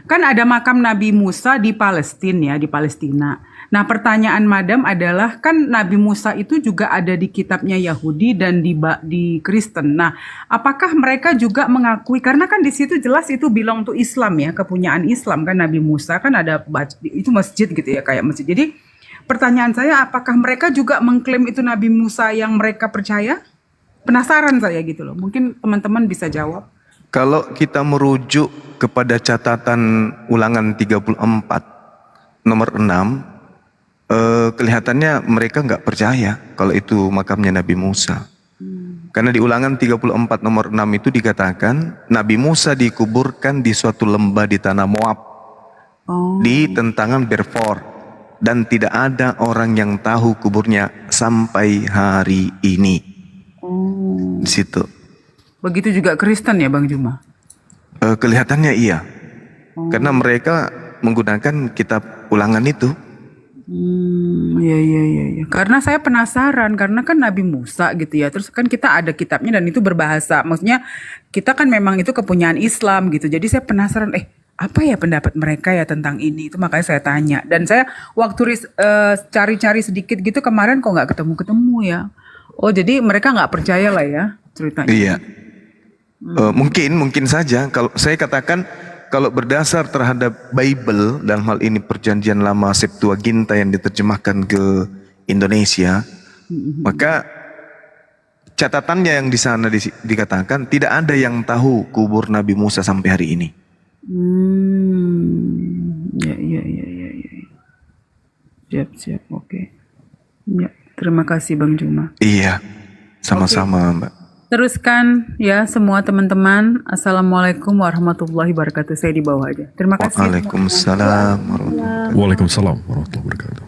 Speaker 4: kan ada makam Nabi Musa di Palestina ya, di Palestina. Nah, pertanyaan Madam adalah kan Nabi Musa itu juga ada di kitabnya Yahudi dan di Kristen. Nah, apakah mereka juga mengakui, karena kan di situ jelas itu belong to Islam ya, kepunyaan Islam kan Nabi Musa kan ada itu masjid gitu ya, kayak masjid. Jadi pertanyaan saya, apakah mereka juga mengklaim itu Nabi Musa yang mereka percaya? Penasaran saya gitu loh. Mungkin teman-teman bisa jawab.
Speaker 2: Kalau kita merujuk kepada catatan ulangan 34 nomor 6, kelihatannya mereka nggak percaya kalau itu makamnya Nabi Musa. Karena di ulangan 34 nomor 6 itu dikatakan Nabi Musa dikuburkan di suatu lembah di tanah Moab, di tentangan Berfor, dan tidak ada orang yang tahu kuburnya sampai hari ini. Di situ.
Speaker 4: Begitu juga Kristen ya Bang Juma?
Speaker 2: Kelihatannya iya. Karena mereka menggunakan kitab ulangan itu.
Speaker 4: Iya. Karena saya penasaran, karena kan Nabi Musa gitu ya. Terus kan kita ada kitabnya dan itu berbahasa. Maksudnya kita kan memang itu kepunyaan Islam gitu. Jadi saya penasaran, apa ya pendapat mereka ya tentang ini? Itu makanya saya tanya. Dan saya waktu cari-cari sedikit gitu kemarin kok nggak ketemu-ketemu ya. Oh, jadi mereka nggak percaya lah ya ceritanya.
Speaker 2: Iya. Mungkin saja. Kalau saya katakan, kalau berdasar terhadap Bible, dalam hal ini Perjanjian Lama Septuaginta yang diterjemahkan ke Indonesia, maka catatannya yang di sana dikatakan tidak ada yang tahu kubur Nabi Musa sampai hari ini.
Speaker 4: Ya. Siap. Oke. Ya, terima kasih Bang Juma.
Speaker 2: Iya, sama-sama Mbak.
Speaker 4: Teruskan ya semua teman-teman. Assalamualaikum warahmatullahi wabarakatuh. Saya di bawah aja. Terima kasih.
Speaker 2: Waalaikumsalam warahmatullahi
Speaker 1: Waalaikumsalam warahmatullahi wabarakatuh.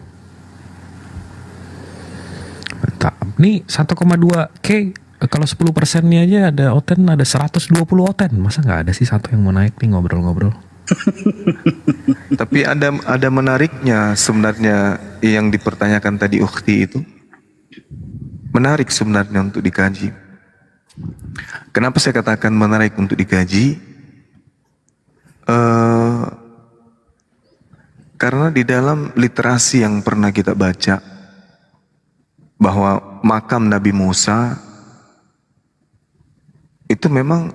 Speaker 1: Mantap. Nih 1,2K, kalau 10%-nya aja ada Oten, ada 120 Oten. Masa nggak ada sih satu yang mau naik nih ngobrol-ngobrol?
Speaker 2: Tapi ada menariknya sebenarnya yang dipertanyakan tadi Ukhti itu. Menarik sebenarnya untuk dikaji. Kenapa saya katakan menarik untuk dikaji? Karena di dalam literasi yang pernah kita baca bahwa makam Nabi Musa itu memang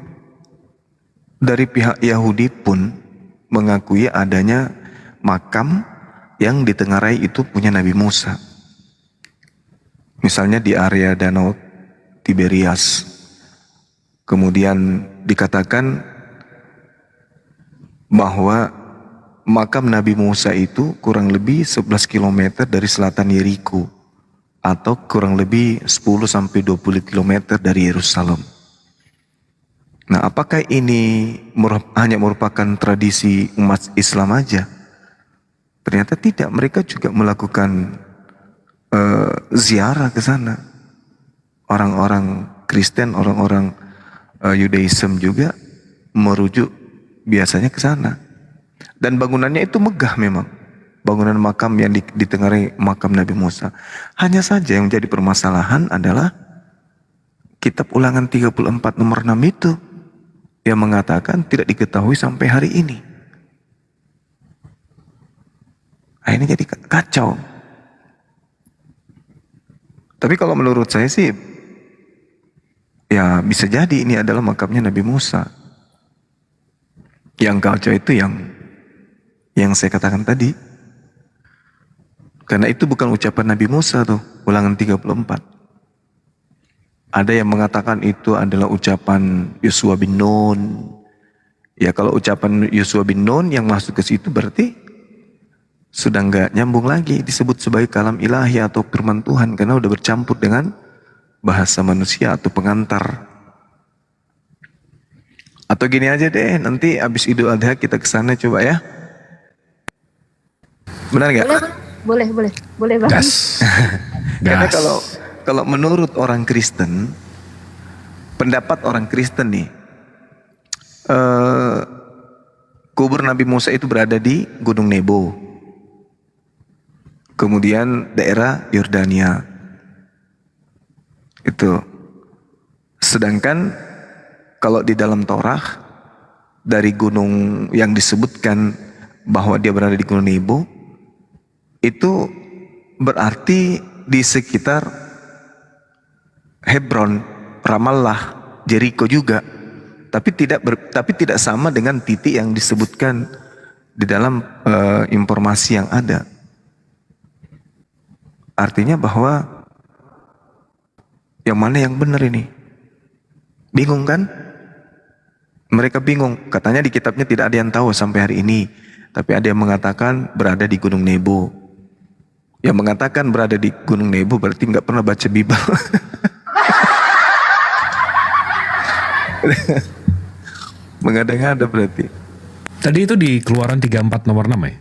Speaker 2: dari pihak Yahudi pun mengakui adanya makam yang ditengarai itu punya Nabi Musa. Misalnya di area Danau Tiberias. Kemudian dikatakan bahwa makam Nabi Musa itu kurang lebih 11 km dari selatan Yeriko, atau kurang lebih 10-20 km dari Yerusalem. Nah, apakah ini hanya merupakan tradisi umat Islam aja? Ternyata tidak, mereka juga melakukan ziarah ke sana. Orang-orang Kristen, orang-orang Yudaism juga merujuk biasanya ke sana. Dan bangunannya itu megah memang. Bangunan makam yang ditengarai makam Nabi Musa. Hanya saja yang menjadi permasalahan adalah kitab Ulangan 34 nomor 6 itu yang mengatakan tidak diketahui sampai hari ini. Nah, ini jadi kacau. Tapi kalau menurut saya sih, ya bisa jadi ini adalah makamnya Nabi Musa. Yang kacau itu yang saya katakan tadi. Karena itu bukan ucapan Nabi Musa tuh, Ulangan 34. Ada yang mengatakan itu adalah ucapan Yosua bin Nun. Ya kalau ucapan Yosua bin Nun yang masuk ke situ berarti sudah nggak nyambung lagi disebut sebagai kalam ilahi atau firman Tuhan karena udah bercampur dengan bahasa manusia atau pengantar. Atau gini aja deh, nanti abis Idul Adha kita ke sana coba ya. Benar nggak?
Speaker 10: Boleh Bang.
Speaker 1: Gas.
Speaker 2: Karena
Speaker 1: Gas.
Speaker 2: kalau menurut orang Kristen, pendapat orang Kristen nih, kubur Nabi Musa itu berada di Gunung Nebo, kemudian daerah Yordania. Itu. Sedangkan kalau di dalam Torah dari gunung yang disebutkan bahwa dia berada di Gunung Nebo, itu berarti di sekitar Hebron, Ramallah, Jericho juga, tapi tidak sama dengan titik yang disebutkan di dalam informasi yang ada. Artinya bahwa yang mana yang benar ini? Bingung kan? Mereka bingung. Katanya di kitabnya tidak ada yang tahu sampai hari ini, tapi ada yang mengatakan berada di Gunung Nebo. Yang mengatakan berada di Gunung Nebo berarti nggak pernah baca Bible. Mengada-ngada berarti.
Speaker 1: Tadi itu di Keluaran 34 nomor 6 ya?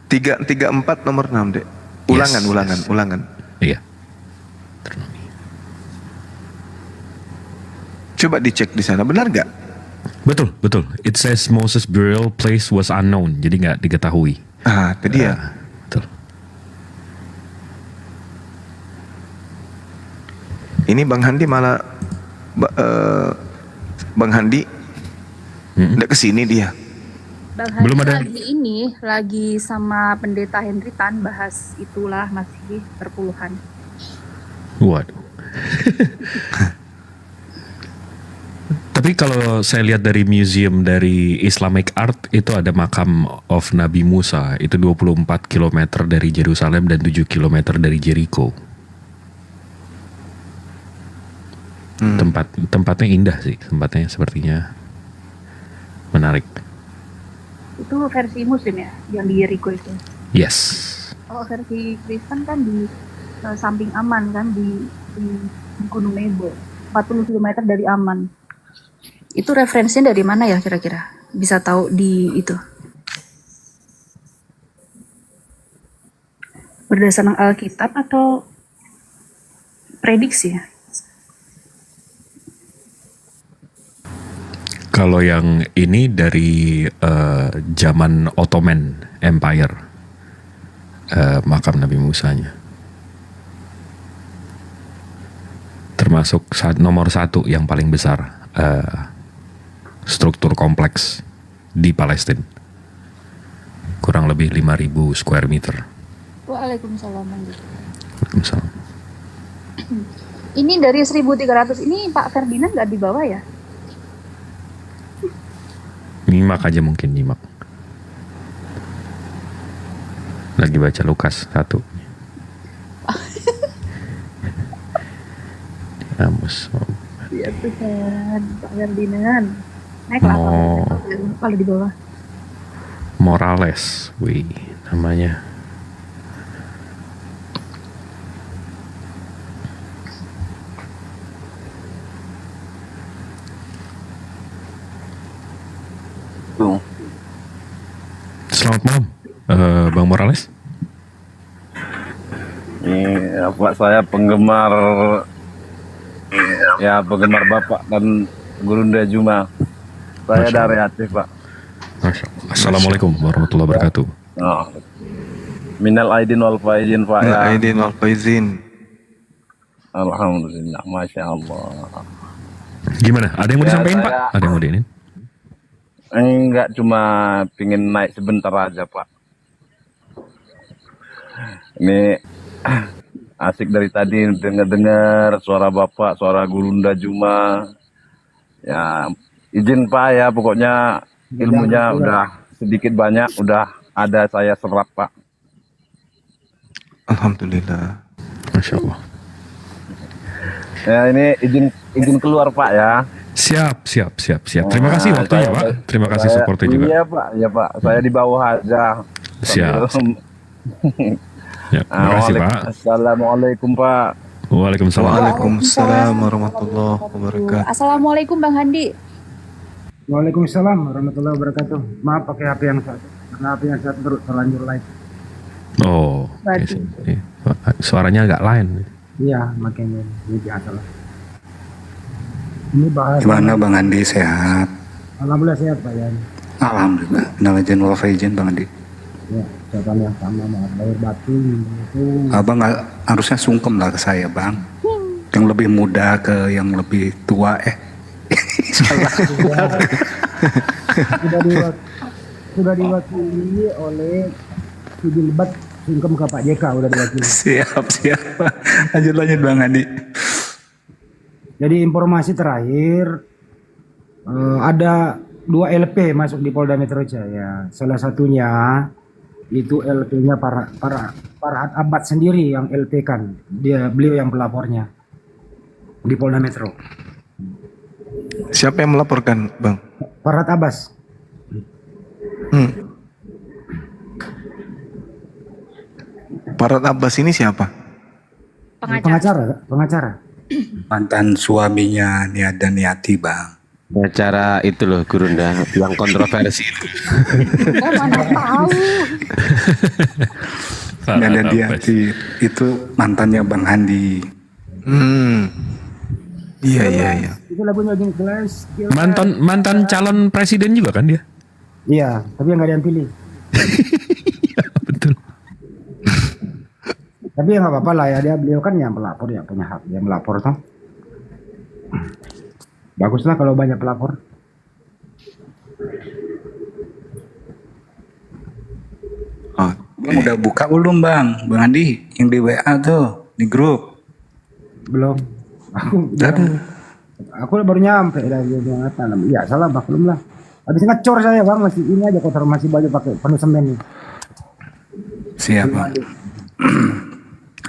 Speaker 2: 34 nomor 6 dek. Ulangan.
Speaker 1: Iya.
Speaker 2: Coba dicek di sana, benar nggak?
Speaker 1: Betul. It says Moses' burial place was unknown, jadi nggak diketahui.
Speaker 2: Ah, itu dia.
Speaker 1: Betul.
Speaker 2: Ini Bang Handi malah Bang Handi nggak kesini dia.
Speaker 10: Bang
Speaker 1: Belum
Speaker 10: Hadi
Speaker 1: ada.
Speaker 10: lagi sama Pendeta Henry Tan bahas itulah masih perpuluhan.
Speaker 1: Waduh. Tapi kalau saya lihat dari museum dari Islamic Art itu ada makam of Nabi Musa, itu 24 km dari Yerusalem dan 7 km dari Jericho. Tempatnya indah sih, tempatnya sepertinya menarik.
Speaker 10: Itu versi Muslim ya, yang di Jericho itu.
Speaker 1: Yes.
Speaker 10: Oh, versi Kristen kan di samping Aman kan di Gunung Nebo, 40 km dari Aman. Itu referensinya dari mana ya kira-kira? Bisa tahu di itu? Berdasarkan Alkitab atau prediksi ya?
Speaker 1: Kalau yang ini dari zaman Ottoman Empire, makam Nabi Musanya. Termasuk nomor 1 yang paling besar, struktur kompleks di Palestina. Kurang lebih 5.000 square meter.
Speaker 10: Waalaikumsalam.
Speaker 1: Waalaikumsalam.
Speaker 10: Ini dari 1.300 ini Pak Ferdinand nggak dibawa ya?
Speaker 1: Nyimak aja mungkin, nyimak. Lagi baca Lukas 1. Amos.
Speaker 10: Ya Tuhan, Pak Ferdinand. Naiklah kalau di bawah.
Speaker 1: Morales, wih namanya.
Speaker 11: wabarakatuh.
Speaker 1: Selamat malam, Bang Morales.
Speaker 11: Ini Pak, saya penggemar Bapak dan Gurunda Juma. Saya
Speaker 1: Masya
Speaker 11: dari Aceh, Pak.
Speaker 1: Masya Allah. Assalamualaikum warahmatullahi wabarakatuh.
Speaker 11: Oh. Minal aidin wal faizin, Pak.
Speaker 2: Minal
Speaker 11: Ya.
Speaker 2: aidin wal faizin.
Speaker 11: Alhamdulillah, Masya Allah.
Speaker 1: Gimana? Ada yang mau
Speaker 11: Ya,
Speaker 1: disampaikan Pak?
Speaker 11: saya-
Speaker 1: Ada yang mau diinin?
Speaker 11: Enggak, cuma pingin naik sebentar aja, Pak. Ini asik dari tadi dengar-dengar suara Bapak, suara Gurunda Juma. Ya, izin Pak ya, pokoknya ilmunya udah sedikit banyak, udah ada saya serap, Pak.
Speaker 2: Alhamdulillah.
Speaker 1: Masya Allah.
Speaker 11: Ya, ini izin keluar, Pak ya.
Speaker 1: Siap. Terima kasih waktunya
Speaker 11: Saya-
Speaker 1: Pak. Terima kasih
Speaker 11: saya-
Speaker 1: supportnya juga.
Speaker 11: Iya Pak. Saya di bawah aja.
Speaker 1: Siap.
Speaker 11: Sambil-
Speaker 1: Ya, terima kasih Pak.
Speaker 11: Assalamualaikum Pak.
Speaker 1: Waalaikumsalam.
Speaker 2: Waalaikumsalam warahmatullahi wabarakatuh.
Speaker 10: Assalamualaikum Bang Handi.
Speaker 12: Waalaikumsalam warahmatullahi wabarakatuh. Maaf pakai HP yang satu. Karena HP yang satu terlanjur live.
Speaker 1: Oh,
Speaker 10: Waduh.
Speaker 1: iya. Suaranya agak lain.
Speaker 12: Iya, makanya ini biasa lah. Ini bahas.
Speaker 5: Gimana Bang Andi, sehat?
Speaker 12: Alhamdulillah sehat Pak Yan.
Speaker 5: Alhamdulillah. Minal aidin wal faizin Bang Andi.
Speaker 12: Ya, catatan yang sama maaf lahir batin itu.
Speaker 5: Abang harusnya sungkem lah ke saya Bang. Yang lebih muda ke yang lebih tua
Speaker 12: Sudah diwakili oleh Sudilbat sungkem ke Pak JK udah diwakili.
Speaker 5: Siap. Lanjut Bang Andi.
Speaker 12: Jadi informasi terakhir ada 2 LP masuk di Polda Metro Jaya. Salah satunya itu LP-nya Farhat Abad sendiri yang LP kan. Beliau yang pelapornya di Polda Metro.
Speaker 2: Siapa yang melaporkan, Bang?
Speaker 12: Farhat Abbas.
Speaker 2: Farhat Abbas ini siapa?
Speaker 12: Pengacara.
Speaker 5: Mantan suaminya Niada Niati Bang.
Speaker 8: Acara itu loh Gurunda yang kontroversi itu.
Speaker 10: Oh, mana tahu.
Speaker 5: Niada Niati itu mantannya Bang Handi.
Speaker 2: Iya.
Speaker 12: Itu lagunya Jing Class.
Speaker 1: Mantan calon presiden juga kan dia?
Speaker 12: Iya, tapi nggak ada yang pilih.
Speaker 1: Betul.
Speaker 12: Tapi ya nggak apa-apa lah ya, beliau kan yang pelapor, ya punya hak dia melapor toh. Baguslah kalau banyak pelapor.
Speaker 5: Bang udah buka belum Bang Andi yang di WA tuh di grup?
Speaker 12: Belum. Aku baru nyampe dari Jakarta. Iya salah Bang, belum lah. Habis ngecor saya Bang, masih ini aja kotor, masih baju pakai penuh semen nih.
Speaker 5: Siap Bang.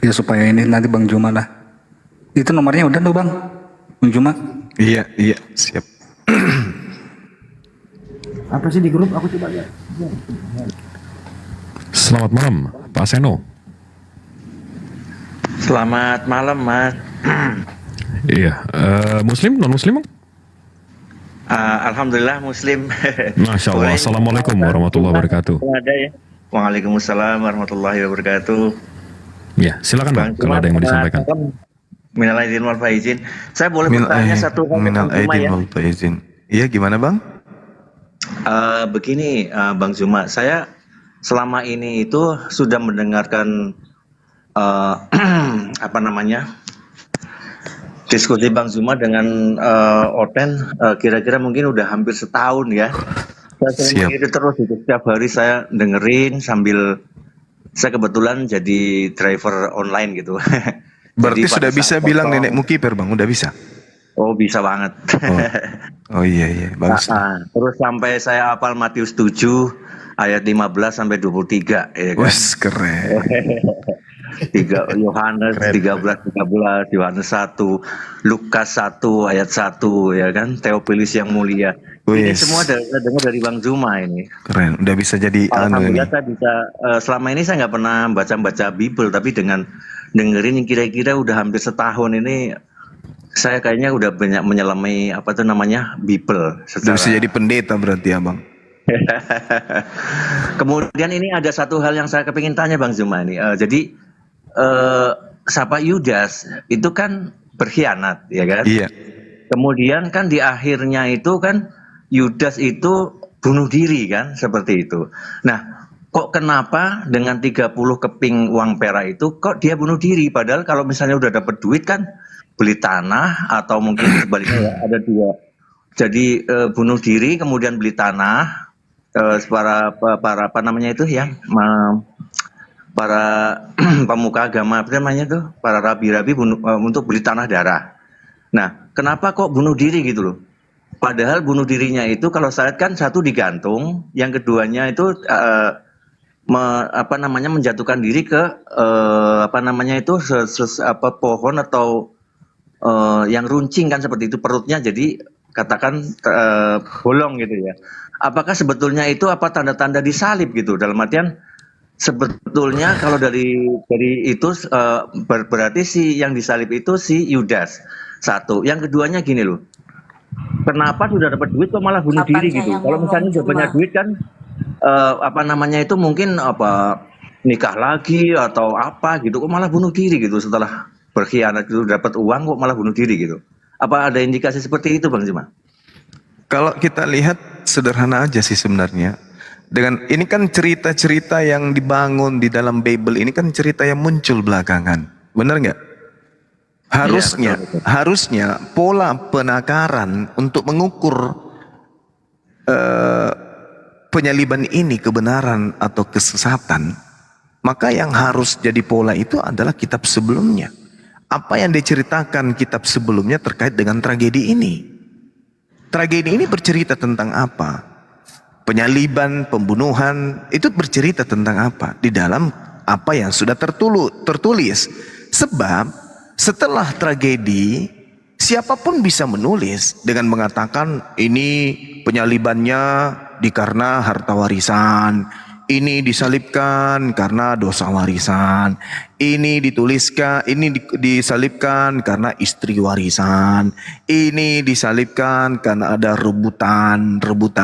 Speaker 5: Ya supaya ini nanti Bang Juma lah. Itu nomornya udah tuh Bang Juma.
Speaker 2: Iya, siap.
Speaker 12: Apa sih di grup? Aku coba lihat.
Speaker 1: Selamat malam, Pak Seno.
Speaker 13: Selamat malam, Mas.
Speaker 1: Iya, Muslim, non-Muslim? Bang?
Speaker 13: Alhamdulillah Muslim.
Speaker 1: Masya Allah. Assalamualaikum warahmatullahi wabarakatuh.
Speaker 13: Ada ya. Waalaikumsalam warahmatullahi wabarakatuh.
Speaker 1: Ya, silakan Bang, kalau ada yang mau disampaikan.
Speaker 13: Minal aidin wal faizin. Saya boleh bertanya satu hal
Speaker 2: Minal
Speaker 13: Bang Zuma
Speaker 2: aidin
Speaker 13: ya?
Speaker 2: wal faizin. Iya, gimana Bang?
Speaker 13: Begini Bang Zuma, saya selama ini itu sudah mendengarkan apa namanya diskusi Bang Zuma dengan Oten, kira-kira mungkin udah hampir setahun ya. Saya itu terus itu setiap hari saya dengerin sambil saya kebetulan jadi driver online gitu.
Speaker 2: Berarti
Speaker 13: Jadi
Speaker 2: sudah
Speaker 13: pada
Speaker 2: bisa
Speaker 13: saat
Speaker 2: bilang
Speaker 13: potong-
Speaker 2: nenekmu kiper Bang, udah bisa?
Speaker 13: Oh bisa banget.
Speaker 2: Oh iya, bagus.
Speaker 13: Terus sampai saya hafal Matius 7 ayat 15 sampai 23 ya kan.
Speaker 2: Wes keren.
Speaker 13: 3 Yohanes 13 Yohanes 1 Lukas 1 ayat 1 ya kan, Theophilus yang mulia. Ini
Speaker 2: Wes.
Speaker 13: semua saya dengar dari Bang Zuma ini.
Speaker 2: Keren, udah bisa jadi anu ini.
Speaker 13: Alhamdulillah saya bisa selama ini saya nggak pernah baca Bible, tapi dengan dengerin yang kira-kira udah hampir setahun ini saya kayaknya udah banyak menyelami apa tuh namanya Bible
Speaker 2: Udah bisa jadi pendeta berarti ya Bang.
Speaker 13: Kemudian ini ada satu hal yang saya kepingin tanya Bang Zuma ini. Jadi siapa Yudas itu kan berkhianat, ya kan?
Speaker 2: Iya.
Speaker 13: Kemudian kan di akhirnya itu kan Yudas itu bunuh diri kan, seperti itu. Nah, kok kenapa dengan 30 keping uang perak itu kok dia bunuh diri? Padahal kalau misalnya udah dapat duit kan beli tanah atau mungkin sebaliknya ya, ada dua. Jadi bunuh diri kemudian beli tanah, para apa namanya itu ya, para pemuka agama apa namanya tuh, para rabi-rabi untuk beli tanah darah. Nah, kenapa kok bunuh diri gitu loh? Padahal bunuh dirinya itu kalau saya lihat kan satu digantung, yang keduanya itu menjatuhkan diri ke pohon atau yang runcing kan, seperti itu, perutnya jadi katakan bolong gitu ya. Apakah sebetulnya itu apa tanda-tanda disalib gitu? Dalam artian sebetulnya kalau dari itu berarti si yang disalib itu si Yudas. Satu, yang keduanya gini loh. Kenapa sudah dapat duit kok malah bunuh diri gitu? Kalau misalnya udah banyak duit kan itu mungkin nikah lagi atau apa gitu, kok malah bunuh diri gitu setelah berkhianat gitu, dapat uang kok malah bunuh diri gitu. Apa ada indikasi seperti itu Bang Zuma?
Speaker 2: Kalau kita lihat sederhana aja sih sebenarnya. Dengan ini kan cerita-cerita yang dibangun di dalam Bible ini kan cerita yang muncul belakangan. Benar nggak? Harusnya pola penakaran untuk mengukur penyaliban ini kebenaran atau kesesatan, maka yang harus jadi pola itu adalah kitab sebelumnya. Apa yang diceritakan kitab sebelumnya terkait dengan tragedi ini? Tragedi ini bercerita tentang apa? Penyaliban, pembunuhan, itu bercerita tentang apa? Di dalam apa yang sudah tertulis. Sebab setelah tragedi, siapapun bisa menulis dengan mengatakan ini penyalibannya dikarena harta warisan, ini disalibkan karena dosa warisan, ini disalibkan karena istri warisan, ini disalibkan karena ada rebutan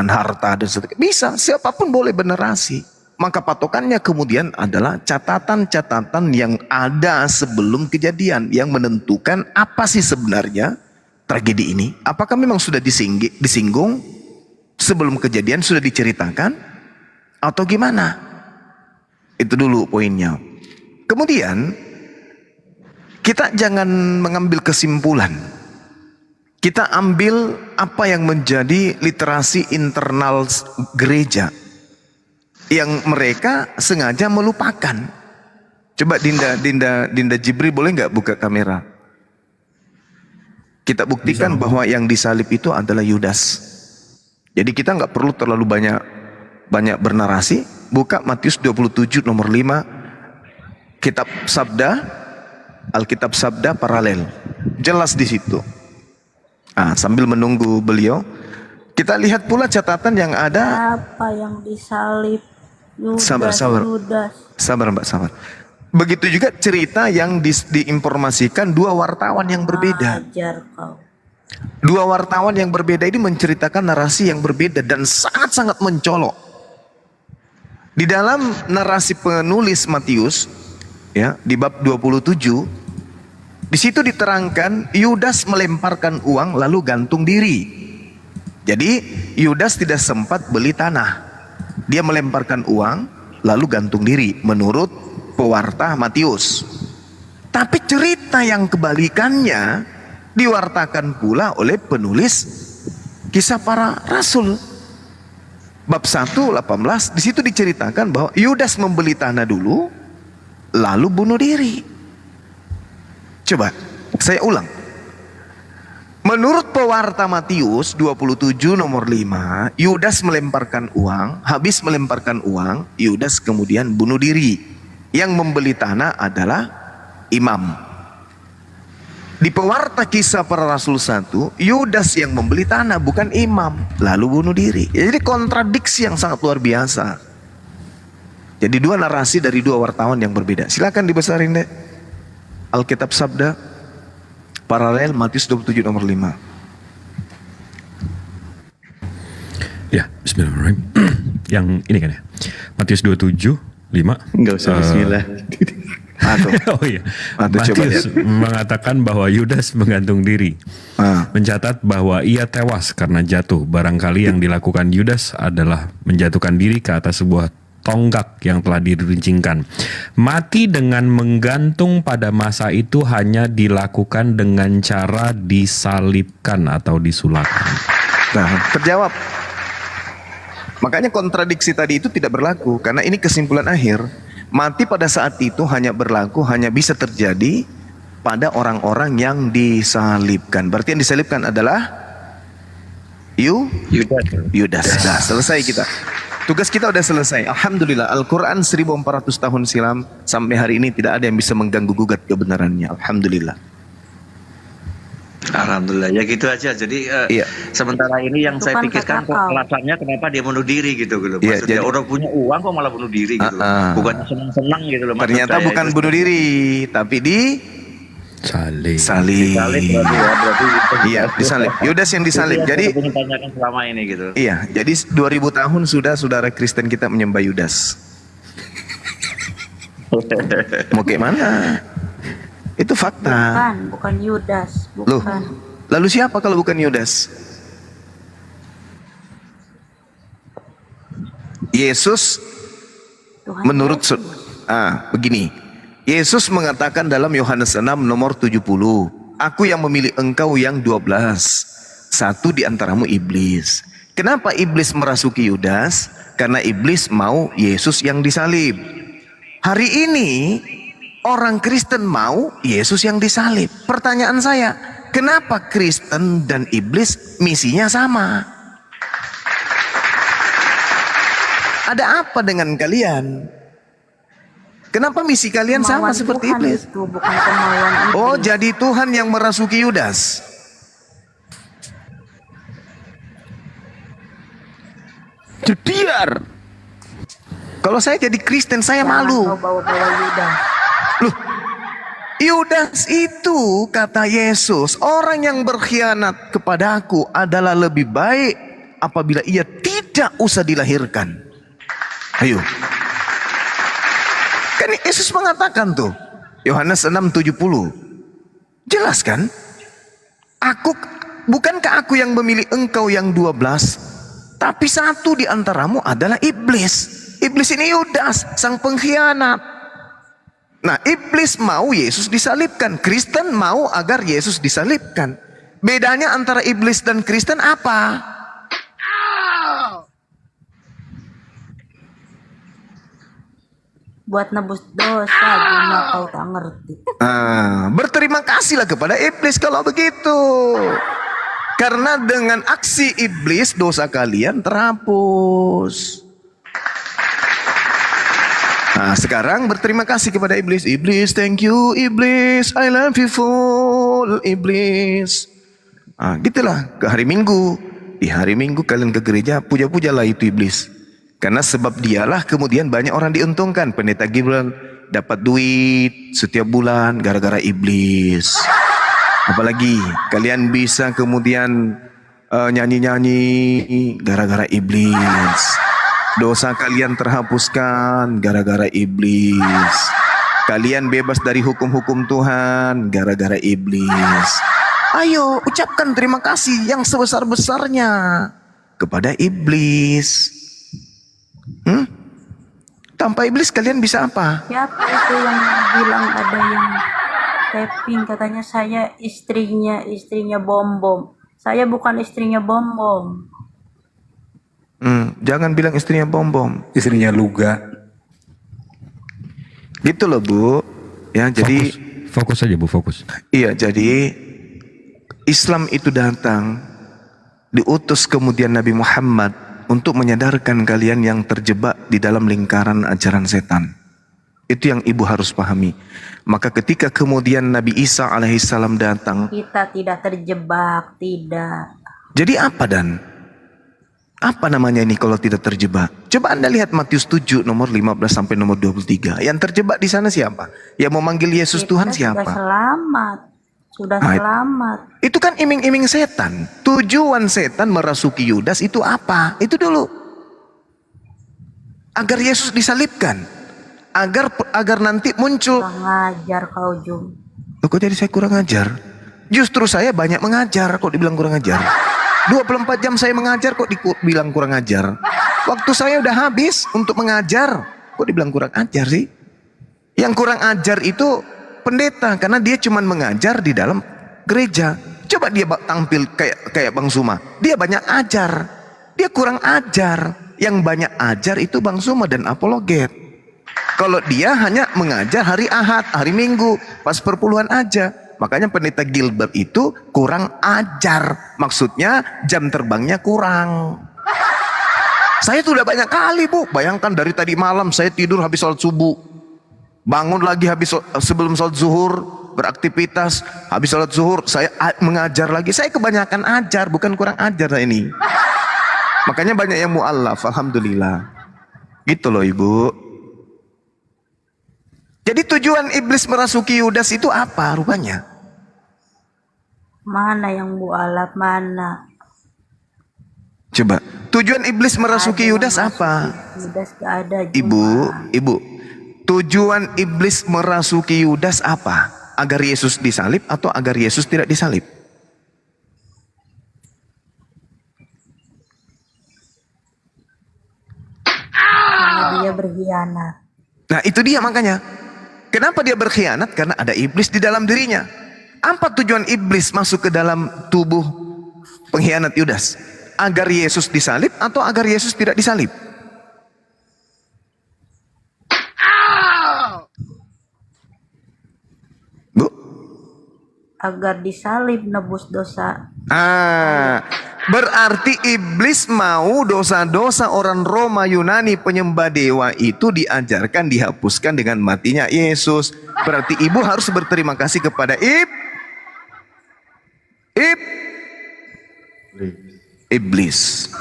Speaker 2: harta dan sebagainya. Bisa, siapapun boleh bernarasi. Maka patokannya kemudian adalah catatan-catatan yang ada sebelum kejadian yang menentukan apa sih sebenarnya tragedi ini. Apakah memang sudah disinggung sebelum kejadian, sudah diceritakan atau gimana? Itu dulu poinnya. Kemudian kita jangan mengambil kesimpulan. Kita ambil apa yang menjadi literasi internal gereja yang mereka sengaja melupakan. Coba Dinda Jibri boleh nggak buka kamera? Kita buktikan bahwa yang disalib itu adalah Yudas. Jadi kita nggak perlu terlalu banyak bernarasi. Buka Matius 27 nomor 5, kitab Sabda, Alkitab Sabda paralel. Jelas di situ. Sambil menunggu beliau, kita lihat pula catatan yang ada.
Speaker 10: Apa yang disalib? Yudas,
Speaker 2: Sabar Mbak, sabar. Begitu juga cerita yang diinformasikan dua wartawan yang berbeda.
Speaker 10: Ajar kau.
Speaker 2: Dua wartawan yang berbeda ini menceritakan narasi yang berbeda dan sangat-sangat mencolok. Di dalam narasi penulis Matius, ya, di bab 27, di situ diterangkan Yudas melemparkan uang lalu gantung diri. Jadi Yudas tidak sempat beli tanah. Dia melemparkan uang lalu gantung diri menurut pewarta Matius. Tapi cerita yang kebalikannya diwartakan pula oleh penulis Kisah Para Rasul. Bab 1:18 di situ diceritakan bahwa Yudas membeli tanah dulu lalu bunuh diri. Coba saya ulang. Menurut pewarta Matius 27 nomor 5, Yudas melemparkan uang, habis melemparkan uang, Yudas kemudian bunuh diri. Yang membeli tanah adalah imam. Di pewarta Kisah Para Rasul 1, Yudas yang membeli tanah bukan imam, lalu bunuh diri. Jadi kontradiksi yang sangat luar biasa. Jadi dua narasi dari dua wartawan yang berbeda. Silakan dibesarin deh. Alkitab Sabda paralel Matius 27 nomor 5.
Speaker 1: Ya, bismillahirrahmanirrahim. Yang ini kan ya. Matius 27, 5.
Speaker 3: Enggak usah bismillah.
Speaker 1: Oh iya.
Speaker 2: Coba
Speaker 1: Matius mengatakan bahwa Yudas menggantung diri. Mencatat bahwa ia tewas karena jatuh. Barangkali yang dilakukan Yudas adalah menjatuhkan diri ke atas sebuah tonggak yang telah diruncingkan. Mati dengan menggantung pada masa itu hanya dilakukan dengan cara disalibkan atau disulapkan.
Speaker 2: Nah, terjawab. Makanya kontradiksi tadi itu tidak berlaku, karena ini kesimpulan akhir. Mati pada saat itu hanya berlaku, hanya bisa terjadi pada orang-orang yang disalibkan. Berarti yang disalibkan adalah Yudas. Nah, selesai kita. Tugas kita udah selesai. Alhamdulillah, Al-Quran 1400 tahun silam sampai hari ini tidak ada yang bisa mengganggu gugat kebenarannya. Alhamdulillah.
Speaker 13: Alhamdulillah, ya gitu aja. Jadi sementara ini yang saya pikirkan kok alasannya kenapa dia bunuh diri gitu loh. Maksudnya orang punya uang kok malah bunuh diri gitu loh. Bukannya senang-senang gitu loh.
Speaker 2: Ternyata bukan bunuh diri, tapi
Speaker 1: salib.
Speaker 2: Iya, disalib. Yudas yang disalib. Jadi
Speaker 13: tanyakan selama ini gitu.
Speaker 2: Iya, jadi 2000 tahun sudah saudara Kristen kita menyembah Yudas. Mau kayak mana? Itu fakta.
Speaker 10: Bukan Yudas,
Speaker 2: Loh, lalu siapa kalau bukan Yudas? Yesus menurut begini. Yesus mengatakan dalam Yohanes 6 nomor 70, aku yang memilih engkau yang 12, satu di antaramu iblis. Kenapa iblis merasuki Yudas? Karena iblis mau Yesus yang disalib. Hari ini orang Kristen mau Yesus yang disalib. Pertanyaan saya, kenapa Kristen dan iblis misinya sama? Ada apa dengan kalian? Kenapa misi kalian sama seperti iblis?
Speaker 10: Itu bukan kemauan iblis.
Speaker 2: Oh, jadi Tuhan yang merasuki Yudas.
Speaker 8: Jediar.
Speaker 2: Kalau saya jadi Kristen, saya malu.
Speaker 10: Bawa-bawa Yudas.
Speaker 2: Loh, Yudas itu kata Yesus, orang yang berkhianat kepadaku adalah lebih baik apabila ia tidak usah dilahirkan. Ayo. Kan Yesus mengatakan tuh, Yohanes 6:70. Jelas kan? Bukankah aku yang memilih engkau yang 12, tapi satu di antaramu adalah iblis. Iblis ini Yudas, sang pengkhianat. Nah, iblis mau Yesus disalibkan, Kristen mau agar Yesus disalibkan. Bedanya antara iblis dan Kristen apa?
Speaker 10: Buat nebus dosa, cuma kau tak ngerti.
Speaker 2: Berterima kasihlah kepada iblis kalau begitu. Karena dengan aksi iblis dosa kalian terhapus. Nah, sekarang berterima kasih kepada iblis. Iblis, thank you iblis, I love you full iblis. Gitulah ke hari Minggu. Di hari Minggu kalian ke gereja, puja-pujalah itu iblis. Karena sebab dialah kemudian banyak orang diuntungkan. Pendeta Gabriel dapat duit setiap bulan gara-gara iblis. Apalagi kalian bisa kemudian nyanyi-nyanyi gara-gara iblis. Dosa kalian terhapuskan gara-gara iblis. Kalian bebas dari hukum-hukum Tuhan gara-gara iblis. Ayo ucapkan terima kasih yang sebesar-besarnya kepada iblis. Tanpa iblis kalian bisa apa?
Speaker 10: Siapa itu yang bilang ada yang tapping katanya saya istrinya bom-bom. Saya bukan istrinya bom-bom.
Speaker 2: Jangan bilang istrinya bom-bom.
Speaker 5: Istrinya Luga.
Speaker 2: Gitu loh Bu. Ya, jadi
Speaker 1: fokus aja Bu, fokus.
Speaker 2: Iya, jadi Islam itu datang diutus kemudian Nabi Muhammad untuk menyadarkan kalian yang terjebak di dalam lingkaran ajaran setan. Itu yang ibu harus pahami. Maka ketika kemudian Nabi Isa alaihissalam datang,
Speaker 10: Kita tidak terjebak, tidak.
Speaker 2: jadi apa dan? Apa namanya ini kalau tidak terjebak? Coba Anda lihat Matius 7 nomor 15 sampai nomor 23. Yang terjebak di sana siapa? Yang mau manggil Yesus Tuhan siapa?
Speaker 10: Sudah selamat. Sudah selamat.
Speaker 2: Itu kan iming-iming setan. Tujuan setan merasuki Yudas itu apa? Itu dulu. agar Yesus disalibkan, agar nanti muncul.
Speaker 10: Ngajar kau Jum.
Speaker 2: Loh, kok jadi saya kurang ajar? Justru saya banyak mengajar kok dibilang kurang ajar. 24 jam saya mengajar kok dibilang kurang ajar. Waktu saya udah habis untuk mengajar, kok dibilang kurang ajar sih? Yang kurang ajar itu pendeta, karena dia cuma mengajar di dalam gereja. Coba dia tampil kayak Bang Zuma, dia banyak ajar, dia kurang ajar. Yang banyak ajar itu Bang Zuma dan apologet. Kalau dia hanya mengajar hari Ahad, hari Minggu, pas perpuluhan aja. Makanya pendeta Gilbert itu kurang ajar. Maksudnya jam terbangnya kurang. Saya tuh udah banyak kali, Bu. Bayangkan dari tadi malam saya tidur habis sholat subuh. Bangun lagi sebelum sholat zuhur, beraktivitas. Habis sholat zuhur saya mengajar lagi. Saya kebanyakan ajar, bukan kurang ajar ini. Makanya banyak yang mu'allaf, alhamdulillah. Gitu loh Ibu. Jadi tujuan iblis merasuki Yudas itu apa rupanya?
Speaker 10: Mana yang mu'alaf mana?
Speaker 2: Coba, tujuan iblis merasuki Yudas apa?
Speaker 10: Yudas gak ada.
Speaker 2: Ibu, tujuan iblis merasuki Yudas apa? Agar Yesus disalib atau agar Yesus tidak disalib?
Speaker 10: Karena dia berkhianat.
Speaker 2: Nah itu dia makanya. Kenapa dia berkhianat? Karena ada iblis di dalam dirinya. Apa tujuan iblis masuk ke dalam tubuh pengkhianat Yudas? Agar Yesus disalib atau agar Yesus tidak disalib? Bu?
Speaker 10: Agar disalib nebus dosa.
Speaker 2: Berarti iblis mau dosa-dosa orang Roma, Yunani, penyembah dewa itu diajarkan, dihapuskan dengan matinya Yesus. Berarti ibu harus berterima kasih kepada iblis.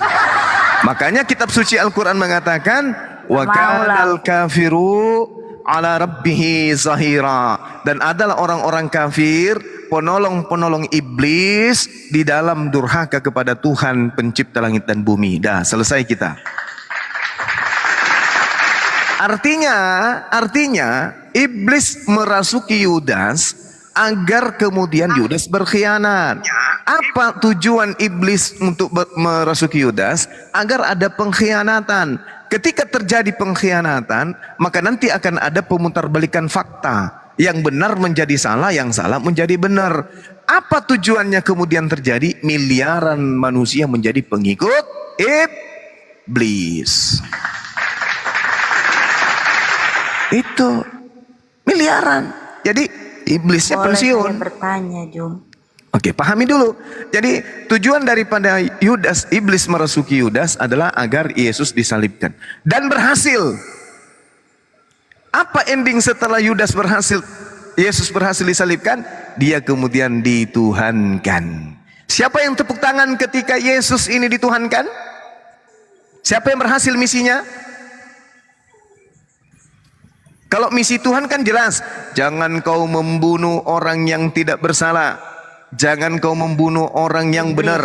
Speaker 2: Makanya kitab suci Al-Quran mengatakan wa kanal kafiru ala rabbihi zahira, dan adalah orang-orang kafir penolong-penolong iblis di dalam durhaka kepada Tuhan pencipta langit dan bumi. Dah selesai kita. Artinya iblis merasuki Yudas agar kemudian Yudas berkhianat. Apa tujuan iblis untuk merasuki Yudas? Agar ada pengkhianatan. Ketika terjadi pengkhianatan, maka nanti akan ada pemutarbalikan fakta. Yang benar menjadi salah, yang salah menjadi benar. Apa tujuannya kemudian terjadi? Miliaran manusia menjadi pengikut iblis. Itu miliaran. Jadi iblisnya pensiun.
Speaker 10: Saya bertanya, Jum.
Speaker 2: Oke, pahami dulu. Jadi tujuan daripada Yudas, iblis merasuki Yudas adalah agar Yesus disalibkan. Dan berhasil. Apa ending setelah Yudas berhasil, Yesus berhasil disalibkan? Dia kemudian dituhankan. Siapa yang tepuk tangan ketika Yesus ini dituhankan? Siapa yang berhasil misinya? Kalau misi Tuhan kan jelas. Jangan kau membunuh orang yang tidak bersalah. Jangan kau membunuh orang yang benar.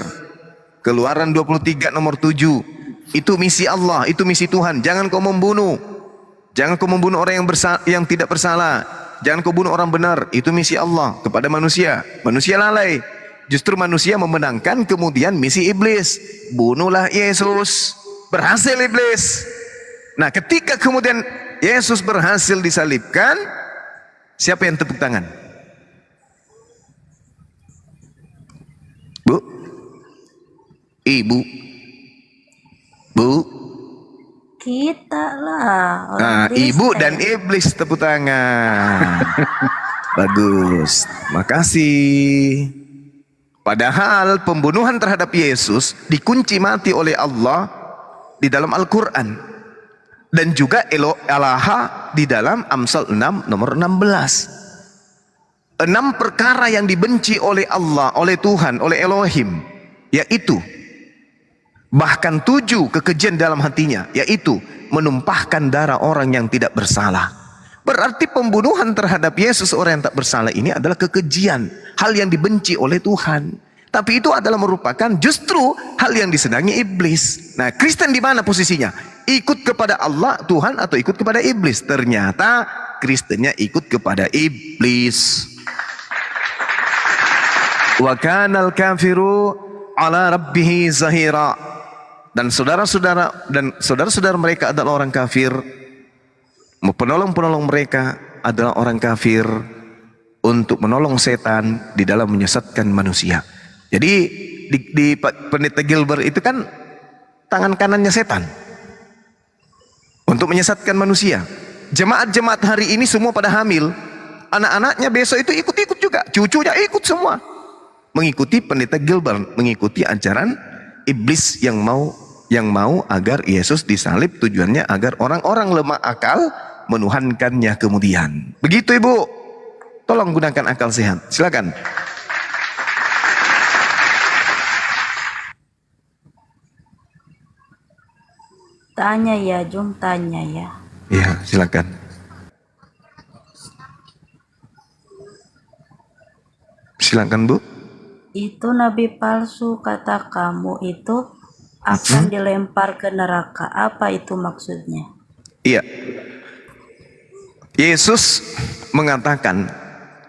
Speaker 2: Keluaran 23 nomor 7. Itu misi Allah, itu misi Tuhan. Jangan kau membunuh. Jangan kau membunuh orang yang tidak bersalah. Jangan kau bunuh orang benar. Itu misi Allah kepada manusia. Manusia lalai. Justru manusia memenangkan kemudian misi iblis. Bunuhlah Yesus. Berhasil iblis. Nah, ketika kemudian Yesus berhasil disalibkan, siapa yang tepuk tangan? Bu? Ibu? Bu?
Speaker 10: Kita lah.
Speaker 2: Nah, ibu dan iblis tepuk tangan. Bagus. Makasih. Padahal pembunuhan terhadap Yesus dikunci mati oleh Allah di dalam Al-Quran. Dan juga Elaha di dalam Amsal 6 nomor 16. 6 perkara yang dibenci oleh Allah, oleh Tuhan, oleh Elohim. Yaitu bahkan 7 kekejian dalam hatinya, yaitu menumpahkan darah orang yang tidak bersalah. Berarti pembunuhan terhadap Yesus, orang yang tak bersalah, ini adalah kekejian, hal yang dibenci oleh Tuhan. Tapi itu adalah merupakan justru hal yang disenangi iblis. Nah, Kristen di mana posisinya? Ikut kepada Allah, Tuhan, atau ikut kepada iblis? Ternyata Kristennya ikut kepada iblis. Wa kanal kafiru ala rabbihi zahira. Dan saudara-saudara mereka adalah orang kafir. Penolong-penolong mereka adalah orang kafir untuk menolong setan di dalam menyesatkan manusia. Jadi di Pendeta Gilbert itu kan tangan kanannya setan untuk menyesatkan manusia. Jemaat-jemaat hari ini semua pada hamil, anak-anaknya besok itu ikut-ikut juga, cucunya ikut semua mengikuti Pendeta Gilbert, mengikuti ajaran iblis yang mau agar Yesus disalib, tujuannya agar orang-orang lemah akal menuhankannya kemudian. Begitu Ibu, tolong gunakan akal sehat, silakan.
Speaker 14: Tanya ya, Jom, tanya ya.
Speaker 2: Iya, silakan. Silakan Bu.
Speaker 14: Itu nabi palsu kata kamu itu akan dilempar ke neraka. Apa itu maksudnya?
Speaker 2: Iya. Yesus mengatakan,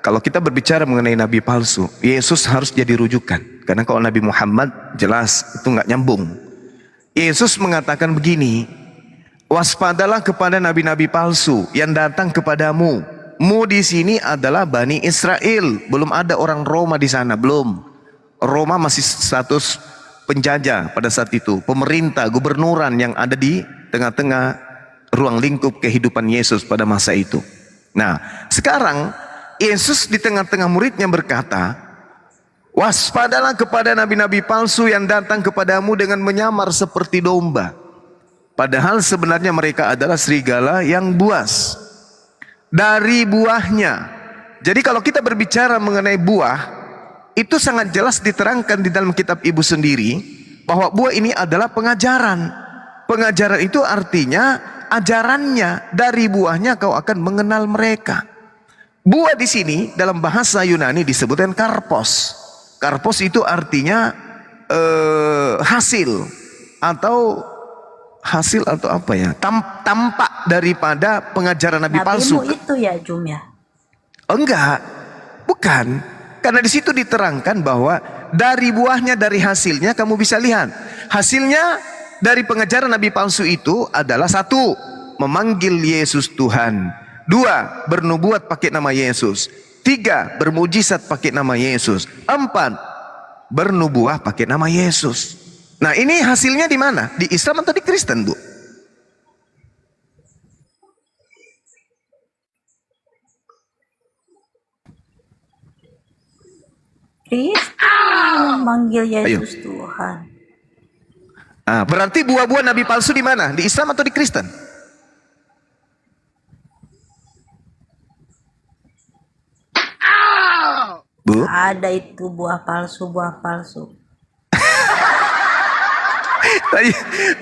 Speaker 2: kalau kita berbicara mengenai nabi palsu, Yesus harus jadi rujukan. Karena kalau Nabi Muhammad jelas itu nggak nyambung. Yesus mengatakan begini, waspadalah kepada nabi-nabi palsu yang datang kepadamu. Mu di sini adalah Bani Israel, belum ada orang Roma di sana, belum. Roma masih status penjajah pada saat itu, pemerintah, gubernuran yang ada di tengah-tengah ruang lingkup kehidupan Yesus pada masa itu. Nah, sekarang Yesus di tengah-tengah muridnya berkata, waspadalah kepada nabi-nabi palsu yang datang kepadamu dengan menyamar seperti domba, padahal sebenarnya mereka adalah serigala yang buas. Dari buahnya. Jadi kalau kita berbicara mengenai buah, itu sangat jelas diterangkan di dalam kitab Ibu sendiri, bahwa buah ini adalah pengajaran. Pengajaran itu artinya ajarannya, dari buahnya kau akan mengenal mereka. Buah di sini dalam bahasa Yunani disebutkan karpos. Karpos itu artinya hasil atau apa ya? Tampak daripada pengajaran nabi palsu.
Speaker 14: Nabimu itu ya, Jum ya?
Speaker 2: Enggak, bukan. Karena di situ diterangkan bahwa dari buahnya, dari hasilnya kamu bisa lihat. Hasilnya dari pengajaran nabi palsu itu adalah satu, memanggil Yesus Tuhan. Dua, bernubuat pakai nama Yesus. Tiga, bermujizat pakai nama Yesus. Empat, bernubuah pakai nama Yesus. Nah, ini hasilnya di mana? Di Islam atau di Kristen, Bu?
Speaker 14: Kristen manggil Yesus Tuhan.
Speaker 2: Ah, berarti buah-buah nabi palsu di mana? Di Islam atau di Kristen? Bu?
Speaker 14: Ada itu buah palsu.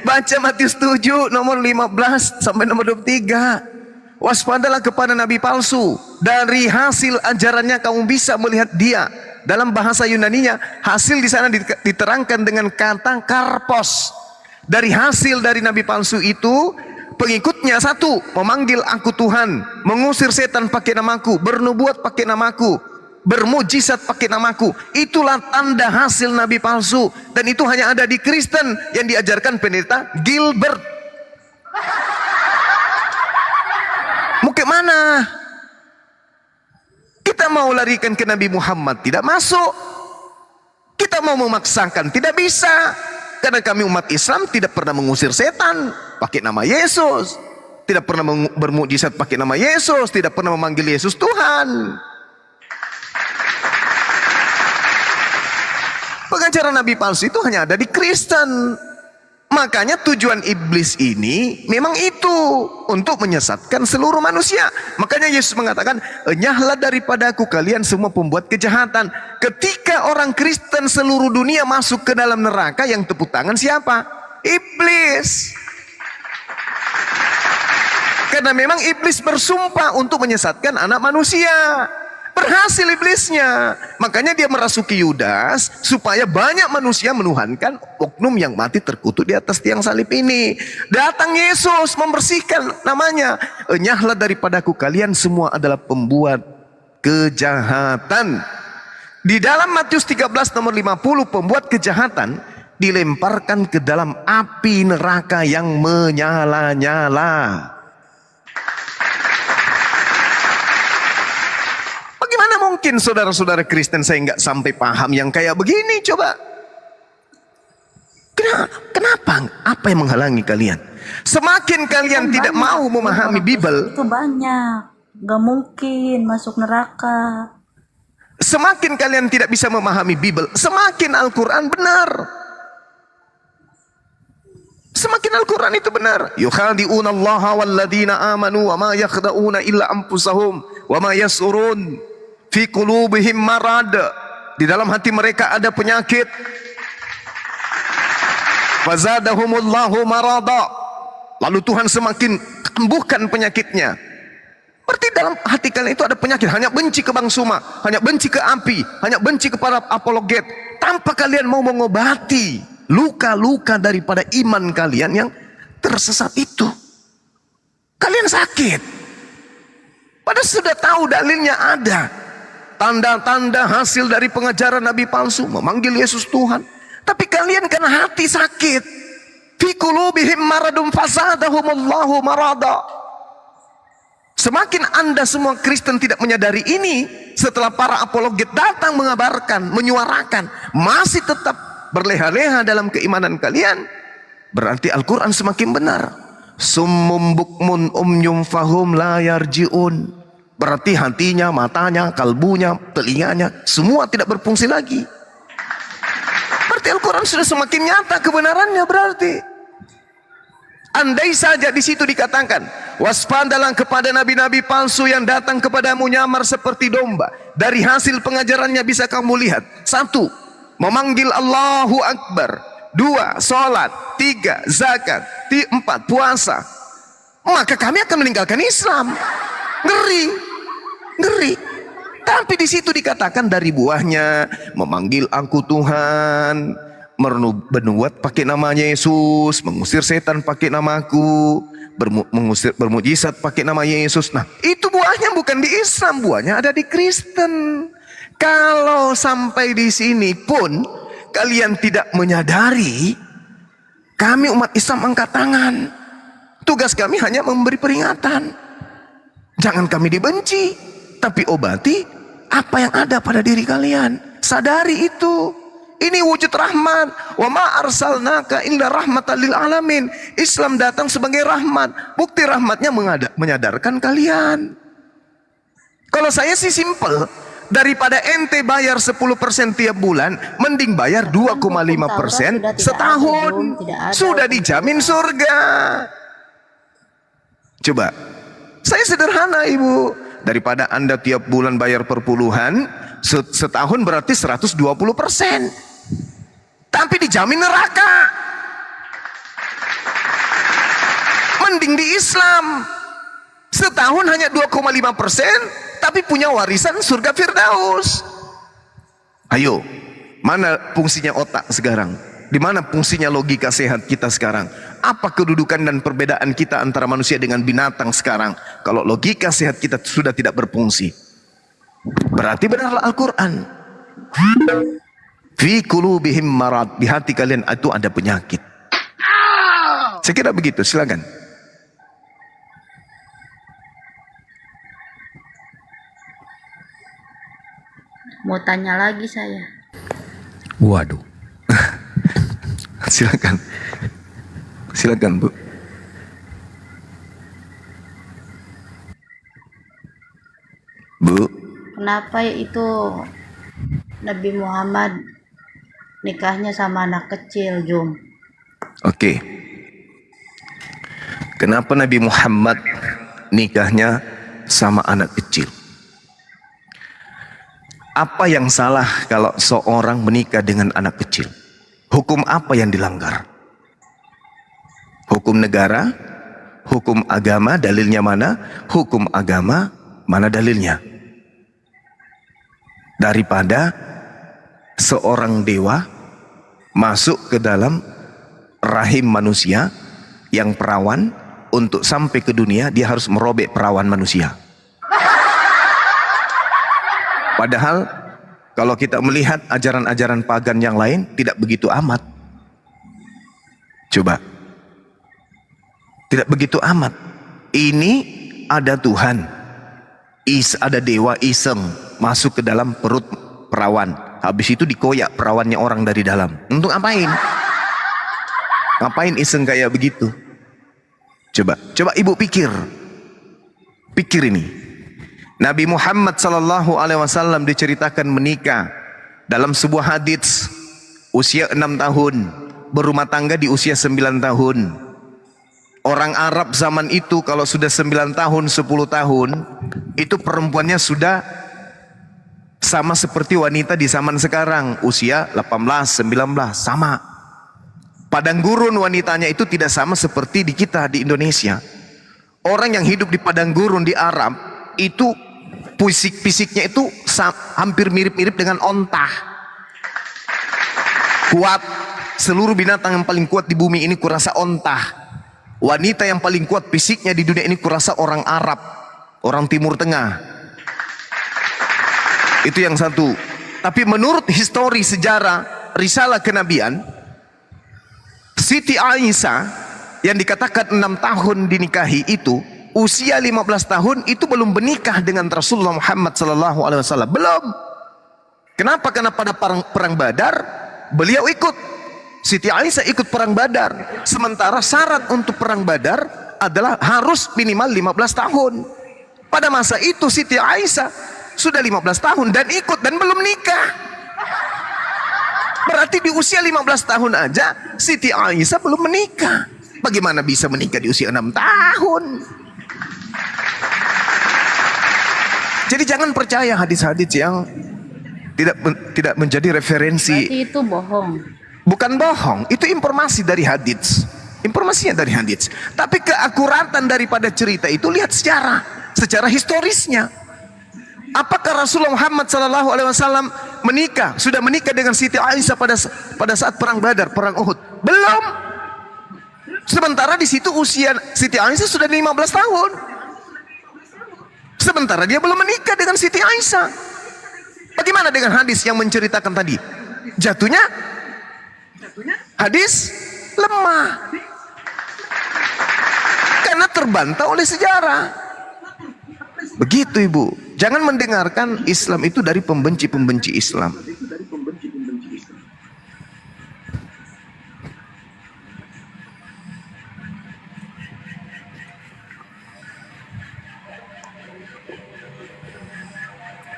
Speaker 2: Baca Matius 7 nomor 15 sampai nomor 23. Waspadalah kepada nabi palsu, dari hasil ajarannya kamu bisa melihat dia. Dalam bahasa Yunaninya, hasil di sana diterangkan dengan kata karpos. Dari hasil dari nabi palsu itu, pengikutnya satu, memanggil aku Tuhan, mengusir setan pakai namaku, bernubuat pakai namaku, bermujizat pakai namaku. Itulah tanda hasil nabi palsu, dan itu hanya ada di Kristen yang diajarkan Pendeta Gilbert. Mau ke mana? Kita mau larikan ke Nabi Muhammad, tidak masuk. Kita mau memaksakan, tidak bisa. Karena kami umat Islam tidak pernah mengusir setan pakai nama Yesus, tidak pernah bermukjizat pakai nama Yesus, tidak pernah memanggil Yesus Tuhan. Pengajaran nabi palsu itu hanya ada di Kristen. Makanya tujuan iblis ini memang itu, untuk menyesatkan seluruh manusia. Makanya Yesus mengatakan, enyahlah daripadaku kalian semua pembuat kejahatan. Ketika orang Kristen seluruh dunia masuk ke dalam neraka, yang tepuk tangan siapa? Iblis. Karena memang iblis bersumpah untuk menyesatkan anak manusia. Berhasil iblisnya. Makanya dia merasuki Yudas supaya banyak manusia menuhankan oknum yang mati terkutuk di atas tiang salib ini. Datang Yesus membersihkan namanya. Enyahlah daripadaku, kalian semua adalah pembuat kejahatan. Di dalam Matius 13 nomor 50, pembuat kejahatan dilemparkan ke dalam api neraka yang menyala-nyala. Bagaimana mungkin saudara-saudara Kristen saya nggak sampai paham yang kayak begini? Coba. Kenapa? Apa yang menghalangi kalian? Semakin kalian tidak mau memahami Bible,
Speaker 14: Itu banyak. Gak mungkin masuk neraka.
Speaker 2: semakin kalian tidak bisa memahami Bible, semakin Al-Quran benar. Semakin Al-Quran itu benar. Yukhadi'una Allah walladzina amanu wa ma yakhda'una illa anfusahum wa ma yasurun. Fi qulubihim marad. Di dalam hati mereka ada penyakit. Fazadahumullahu marada. Lalu Tuhan semakin kambuhkan penyakitnya. Berarti dalam hati kalian itu ada penyakit. Hanya benci ke Bang Suma, hanya benci ke api, hanya benci kepada apologet, tanpa kalian mau mengobati luka-luka daripada iman kalian yang tersesat itu. Kalian sakit. Padahal sudah tahu dalilnya ada. Tanda-tanda hasil dari pengajaran nabi palsu, memanggil Yesus Tuhan. Tapi kalian karena hati sakit. Fi qulubihim maradun fasadahumullahu marada. Semakin Anda semua Kristen tidak menyadari ini, setelah para apologet datang mengabarkan, menyuarakan, masih tetap berleha-leha dalam keimanan kalian, berarti Al-Quran semakin benar. Summum bukmun umyum fahum la yarji'un. Berarti hatinya, matanya, kalbunya, telinganya, semua tidak berfungsi lagi. Berarti Al-Quran sudah semakin nyata kebenarannya berarti. Andai saja di situ dikatakan, waspadalah kepada nabi-nabi palsu yang datang kepadamu nyamar seperti domba. Dari hasil pengajarannya bisa kamu lihat. 1. Memanggil Allahu Akbar. 2. Sholat. 3. Zakat. 4. Puasa. Maka kami akan meninggalkan Islam. Ngeri. Ngeri. Tapi di situ dikatakan dari buahnya, memanggil aku Tuhan, bernubuat pakai nama Yesus, mengusir setan pakai namaku, bermujizat pakai nama Yesus. Nah, itu buahnya bukan di Islam, buahnya ada di Kristen. Kalau sampai di sini pun kalian tidak menyadari, kami umat Islam angkat tangan. Tugas kami hanya memberi peringatan. Jangan kami dibenci, tapi obati apa yang ada pada diri kalian. Sadari itu. Ini wujud rahmat. Wa ma arsalnaka illa rahmatan lil alamin. Islam datang sebagai rahmat. Bukti rahmatnya menyadarkan kalian. Kalau saya sih simple. Daripada ente bayar 10% tiap bulan, mending bayar 2,5% setahun. Sudah dijamin surga. Coba. Saya sederhana ibu. Daripada anda tiap bulan bayar perpuluhan, setahun berarti 120%. Tapi dijamin neraka. Mending di Islam. Setahun hanya 2,5%, tapi punya warisan surga Firdaus. Ayo, mana fungsinya otak sekarang? Di mana fungsinya logika sehat kita sekarang? Apa kedudukan dan perbedaan kita antara manusia dengan binatang sekarang? Kalau logika sehat kita sudah tidak berfungsi, berarti benarlah Al-Quran. Fi qulubihim marad, di hati kalian itu ada penyakit. Saya kira begitu, silakan.
Speaker 14: Mau tanya lagi saya.
Speaker 1: Waduh.
Speaker 2: Silakan. Silakan, Bu. Bu.
Speaker 14: Kenapa itu Nabi Muhammad nikahnya sama anak kecil, Jum?
Speaker 2: Oke. Kenapa Nabi Muhammad nikahnya sama anak kecil? Apa yang salah kalau seorang menikah dengan anak kecil? Hukum apa yang dilanggar? Hukum negara? Hukum agama? Dalilnya mana? Hukum agama? Mana dalilnya? daripada seorang dewa masuk ke dalam rahim manusia yang perawan. Untuk sampai ke dunia dia harus merobek perawan manusia. Padahal kalau kita melihat ajaran-ajaran pagan yang lain tidak begitu amat. Coba, tidak begitu amat. Ini ada Tuhan, ada dewa iseng masuk ke dalam perut perawan. Habis itu dikoyak perawannya orang dari dalam. Untuk ngapain? Ngapain iseng kayak begitu? Coba ibu pikir ini. Nabi Muhammad sallallahu alaihi wasallam diceritakan menikah dalam sebuah hadits usia 6 tahun, berumah tangga di usia 9 tahun. Orang Arab zaman itu kalau sudah 9 tahun, 10 tahun, itu perempuannya sudah sama seperti wanita di zaman sekarang, usia 18, 19, sama. Padang gurun wanitanya itu tidak sama seperti di kita di Indonesia. Orang yang hidup di padang gurun di Arab itu fisiknya itu hampir mirip-mirip dengan onta. Kuat. Seluruh binatang yang paling kuat di bumi ini kurasa onta. Wanita yang paling kuat fisiknya di dunia ini kurasa orang Arab, orang Timur Tengah. Itu yang satu. Tapi menurut histori sejarah risalah kenabian, Siti Aisyah yang dikatakan 6 tahun dinikahi itu, usia 15 tahun itu belum menikah dengan Rasulullah Muhammad SAW. Belum. Kenapa? Karena pada perang Badar beliau ikut. Siti Aisyah ikut perang Badar. Sementara syarat untuk perang Badar adalah harus minimal 15 tahun. Pada masa itu Siti Aisyah sudah 15 tahun dan ikut dan belum nikah. Berarti di usia 15 tahun aja Siti Aisyah belum menikah. Bagaimana bisa menikah di usia 6 tahun? Jadi jangan percaya hadis-hadis yang tidak menjadi referensi.
Speaker 14: Berarti itu bohong.
Speaker 2: Bukan bohong, itu informasi dari hadis. Informasinya dari hadis. Tapi keakuratan daripada cerita itu lihat secara historisnya. Apakah Rasulullah Muhammad SAW sudah menikah dengan Siti Aisyah pada saat perang Badar, perang Uhud? Belum. Sementara di situ usia Siti Aisyah sudah 15 tahun. Sementara dia belum menikah dengan Siti Aisyah. Bagaimana dengan hadis yang menceritakan tadi? Jatuhnya hadis lemah. Karena terbantah oleh sejarah. Begitu ibu. Jangan mendengarkan Islam itu dari pembenci-pembenci Islam.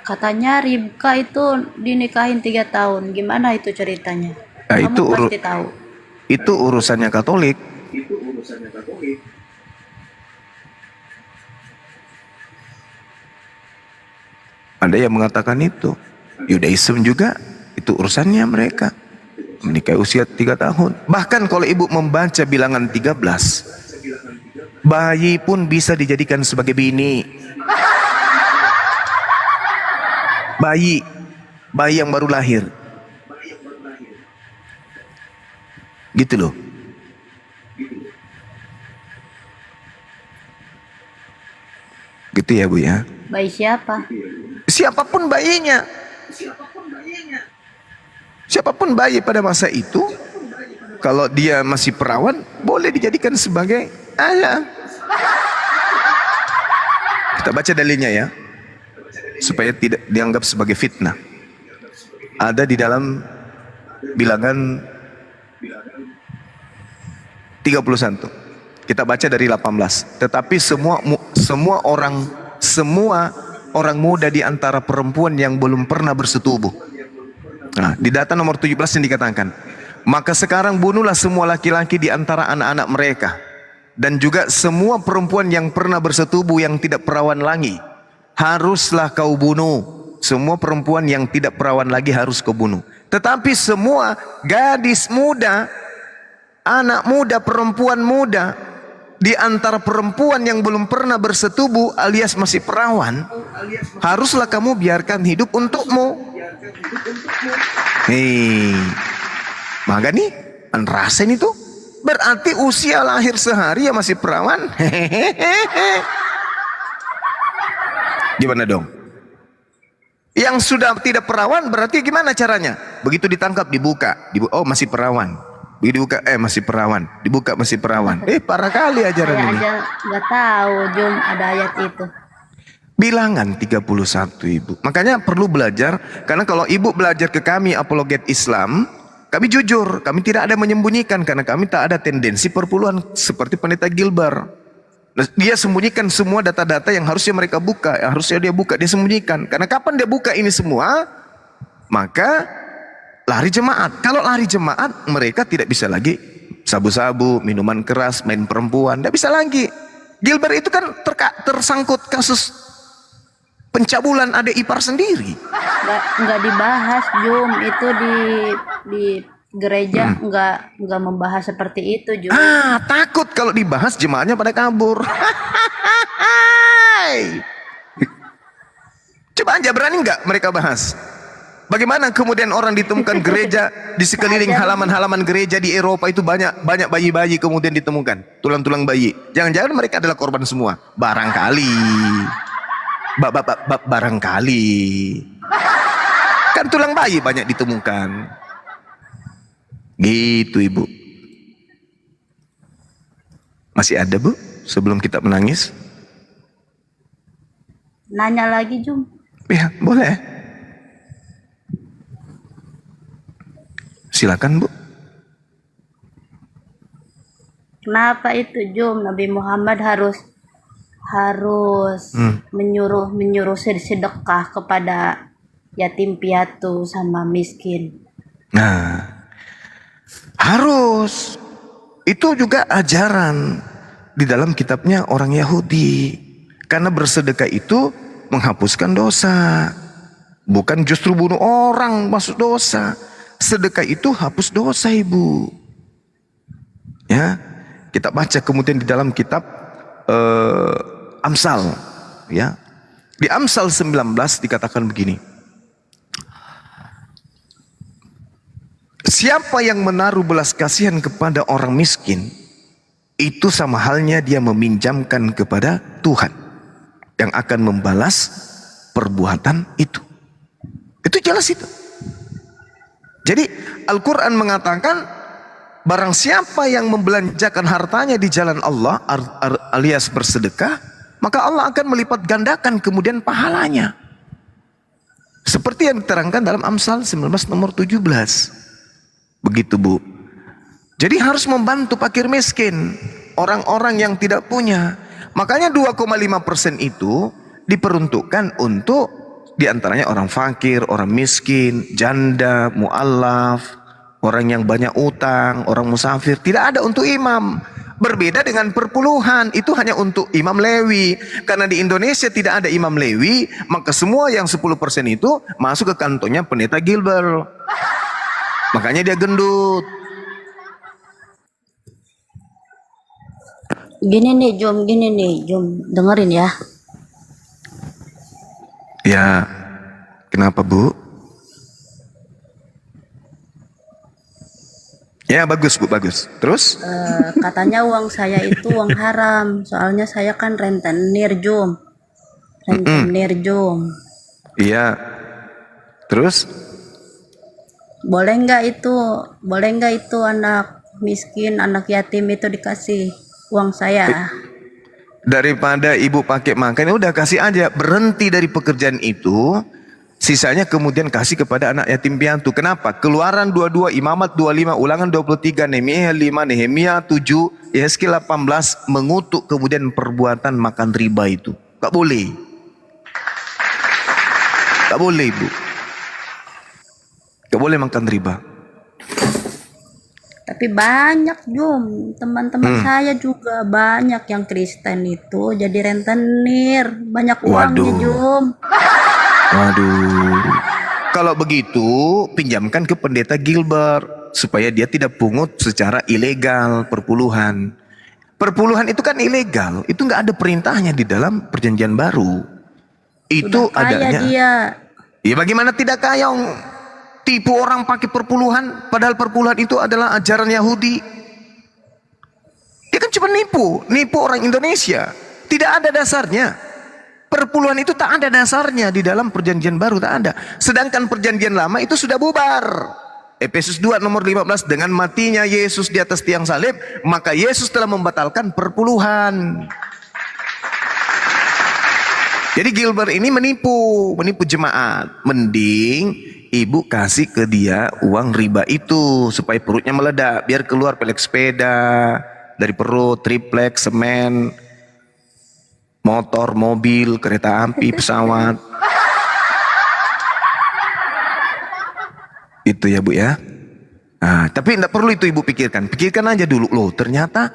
Speaker 14: Katanya Ribka itu dinikahin 3 tahun. Gimana itu ceritanya?
Speaker 2: Nah,
Speaker 14: Kamu pasti tahu.
Speaker 2: Itu urusannya Katolik. Ada yang mengatakan itu. Yudaism juga itu urusannya mereka. Menikah usia 3 tahun. Bahkan kalau ibu membaca bilangan 13, bayi pun bisa dijadikan sebagai bini. Bayi yang baru lahir. Gitu loh. Gitu ya Bu ya.
Speaker 14: Bayi siapa?
Speaker 2: Siapapun bayinya. Siapapun bayi pada masa itu, kalau dia masih perawan, boleh dijadikan sebagai ayah. Kita baca dalilnya ya, supaya tidak dianggap sebagai fitnah. Ada di dalam bilangan 31. Kita baca dari 18. Tetapi semua orang muda di antara perempuan yang belum pernah bersetubuh. Nah, di data nomor 17 yang dikatakan, maka sekarang bunuhlah semua laki-laki di antara anak-anak mereka, dan juga semua perempuan yang pernah bersetubuh yang tidak perawan lagi, haruslah kau bunuh. Semua perempuan yang tidak perawan lagi harus kau bunuh. Tetapi semua gadis muda, anak muda, perempuan muda di antara perempuan yang belum pernah bersetubuh alias masih perawan, haruslah kamu biarkan hidup untukmu. Nih, maka nih, rasain itu. Berarti usia lahir sehari ya masih perawan. Hehehe. Gimana dong? Yang sudah tidak perawan berarti gimana caranya? Begitu ditangkap dibuka, oh masih perawan. Begitu dibuka, masih perawan. Dibuka masih perawan. Parah kali ajaran
Speaker 14: Saya
Speaker 2: ini.
Speaker 14: aja nggak tahu Jum ada ayat itu.
Speaker 2: Bilangan 31 ibu. Makanya perlu belajar. Karena kalau ibu belajar ke kami apologet Islam, kami jujur, kami tidak ada menyembunyikan. Karena kami tak ada tendensi perpuluhan seperti pendeta Gilbert. Nah, dia sembunyikan semua data-data yang harusnya mereka buka, yang harusnya dia buka, dia sembunyikan. Karena kapan dia buka ini semua, maka lari jemaat. Kalau lari jemaat, mereka tidak bisa lagi sabu-sabu, minuman keras, main perempuan, tidak bisa lagi. Gilbert itu kan tersangkut kasus pencabulan adik ipar sendiri.
Speaker 14: Nggak dibahas Jum itu di gereja nggak membahas seperti itu Jum.
Speaker 2: Takut kalau dibahas jemaatnya pada kabur. Coba aja, berani nggak mereka bahas? Bagaimana kemudian orang ditemukan gereja di sekeliling halaman-halaman gereja di Eropa itu banyak bayi-bayi kemudian ditemukan, tulang-tulang bayi. Jangan-jangan mereka adalah korban semua? Barangkali. Barangkali. Kan tulang bayi banyak ditemukan. Gitu ibu. Masih ada bu? Sebelum kita menangis?
Speaker 14: Nanya lagi Jum.
Speaker 2: Ya boleh. Silakan bu.
Speaker 14: Kenapa itu Jum Nabi Muhammad harus menyuruh sedekah kepada yatim piatu sama miskin?
Speaker 2: Nah, harus. Itu juga ajaran di dalam kitabnya orang Yahudi. Karena bersedekah itu menghapuskan dosa. Bukan justru bunuh orang masuk dosa. Sedekah itu hapus dosa ibu. Ya, kita baca kemudian di dalam kitab Amsal, ya. Di Amsal 19 dikatakan begini. Siapa yang menaruh belas kasihan kepada orang miskin, itu sama halnya dia meminjamkan kepada Tuhan yang akan membalas perbuatan itu. Itu jelas itu. Jadi Al-Quran mengatakan barang siapa yang membelanjakan hartanya di jalan Allah alias bersedekah, maka Allah akan melipat gandakan kemudian pahalanya. Seperti yang diterangkan dalam Amsal 19 nomor 17. Begitu bu. Jadi harus membantu fakir miskin, orang-orang yang tidak punya. Makanya 2,5% itu diperuntukkan untuk diantaranya orang fakir, orang miskin, janda, mu'allaf, orang yang banyak utang, orang musafir. Tidak ada untuk imam. Berbeda dengan perpuluhan, itu hanya untuk imam Lewi. Karena di Indonesia tidak ada imam Lewi, maka semua yang 10% itu masuk ke kantongnya pendeta Gilbert. Makanya dia gendut.
Speaker 14: Gini nih Jum, dengerin ya.
Speaker 2: Ya, kenapa bu? Ya bagus bu, bagus. Terus?
Speaker 14: Katanya uang saya itu uang haram, soalnya saya kan rentenir Jum.
Speaker 2: Iya. Terus?
Speaker 14: Boleh nggak itu anak miskin, anak yatim itu dikasih uang saya?
Speaker 2: Daripada ibu pakai makan, udah kasih aja. Berhenti dari pekerjaan itu. Sisanya kemudian kasih kepada anak yatim piatu. Kenapa? Keluaran 22, Imamat 25, Ulangan 23, Nehemia 5, Nehemia 7, Yehezkiel 18 mengutuk kemudian perbuatan makan riba itu. Gak boleh. Gak boleh ibu. Gak boleh makan riba.
Speaker 14: Tapi banyak Jum, teman-teman saya juga banyak yang Kristen itu jadi rentenir, banyak uangnya Jum.
Speaker 2: Waduh. Kalau begitu pinjamkan ke pendeta Gilbert supaya dia tidak pungut secara ilegal perpuluhan. Perpuluhan itu kan ilegal, itu nggak ada perintahnya di dalam perjanjian baru. Itu
Speaker 14: Sudah kaya
Speaker 2: adanya.
Speaker 14: dia.
Speaker 2: Ya bagaimana tidak kayong tipu orang pakai perpuluhan, padahal perpuluhan itu adalah ajaran Yahudi. Dia kan cuma nipu orang Indonesia. Tidak ada dasarnya. Perpuluhan itu tak ada dasarnya di dalam perjanjian baru, tak ada. Sedangkan perjanjian lama itu sudah bubar. Efesus 2 nomor 15, dengan matinya Yesus di atas tiang salib, maka Yesus telah membatalkan perpuluhan. Jadi Gilbert ini menipu jemaat. Mending ibu kasih ke dia uang riba itu supaya perutnya meledak, biar keluar pelek sepeda dari perut, triplek, semen, motor, mobil, kereta api, pesawat. Itu ya Bu ya. Nah, tapi tidak perlu itu ibu pikirkan. Pikirkan aja dulu, loh ternyata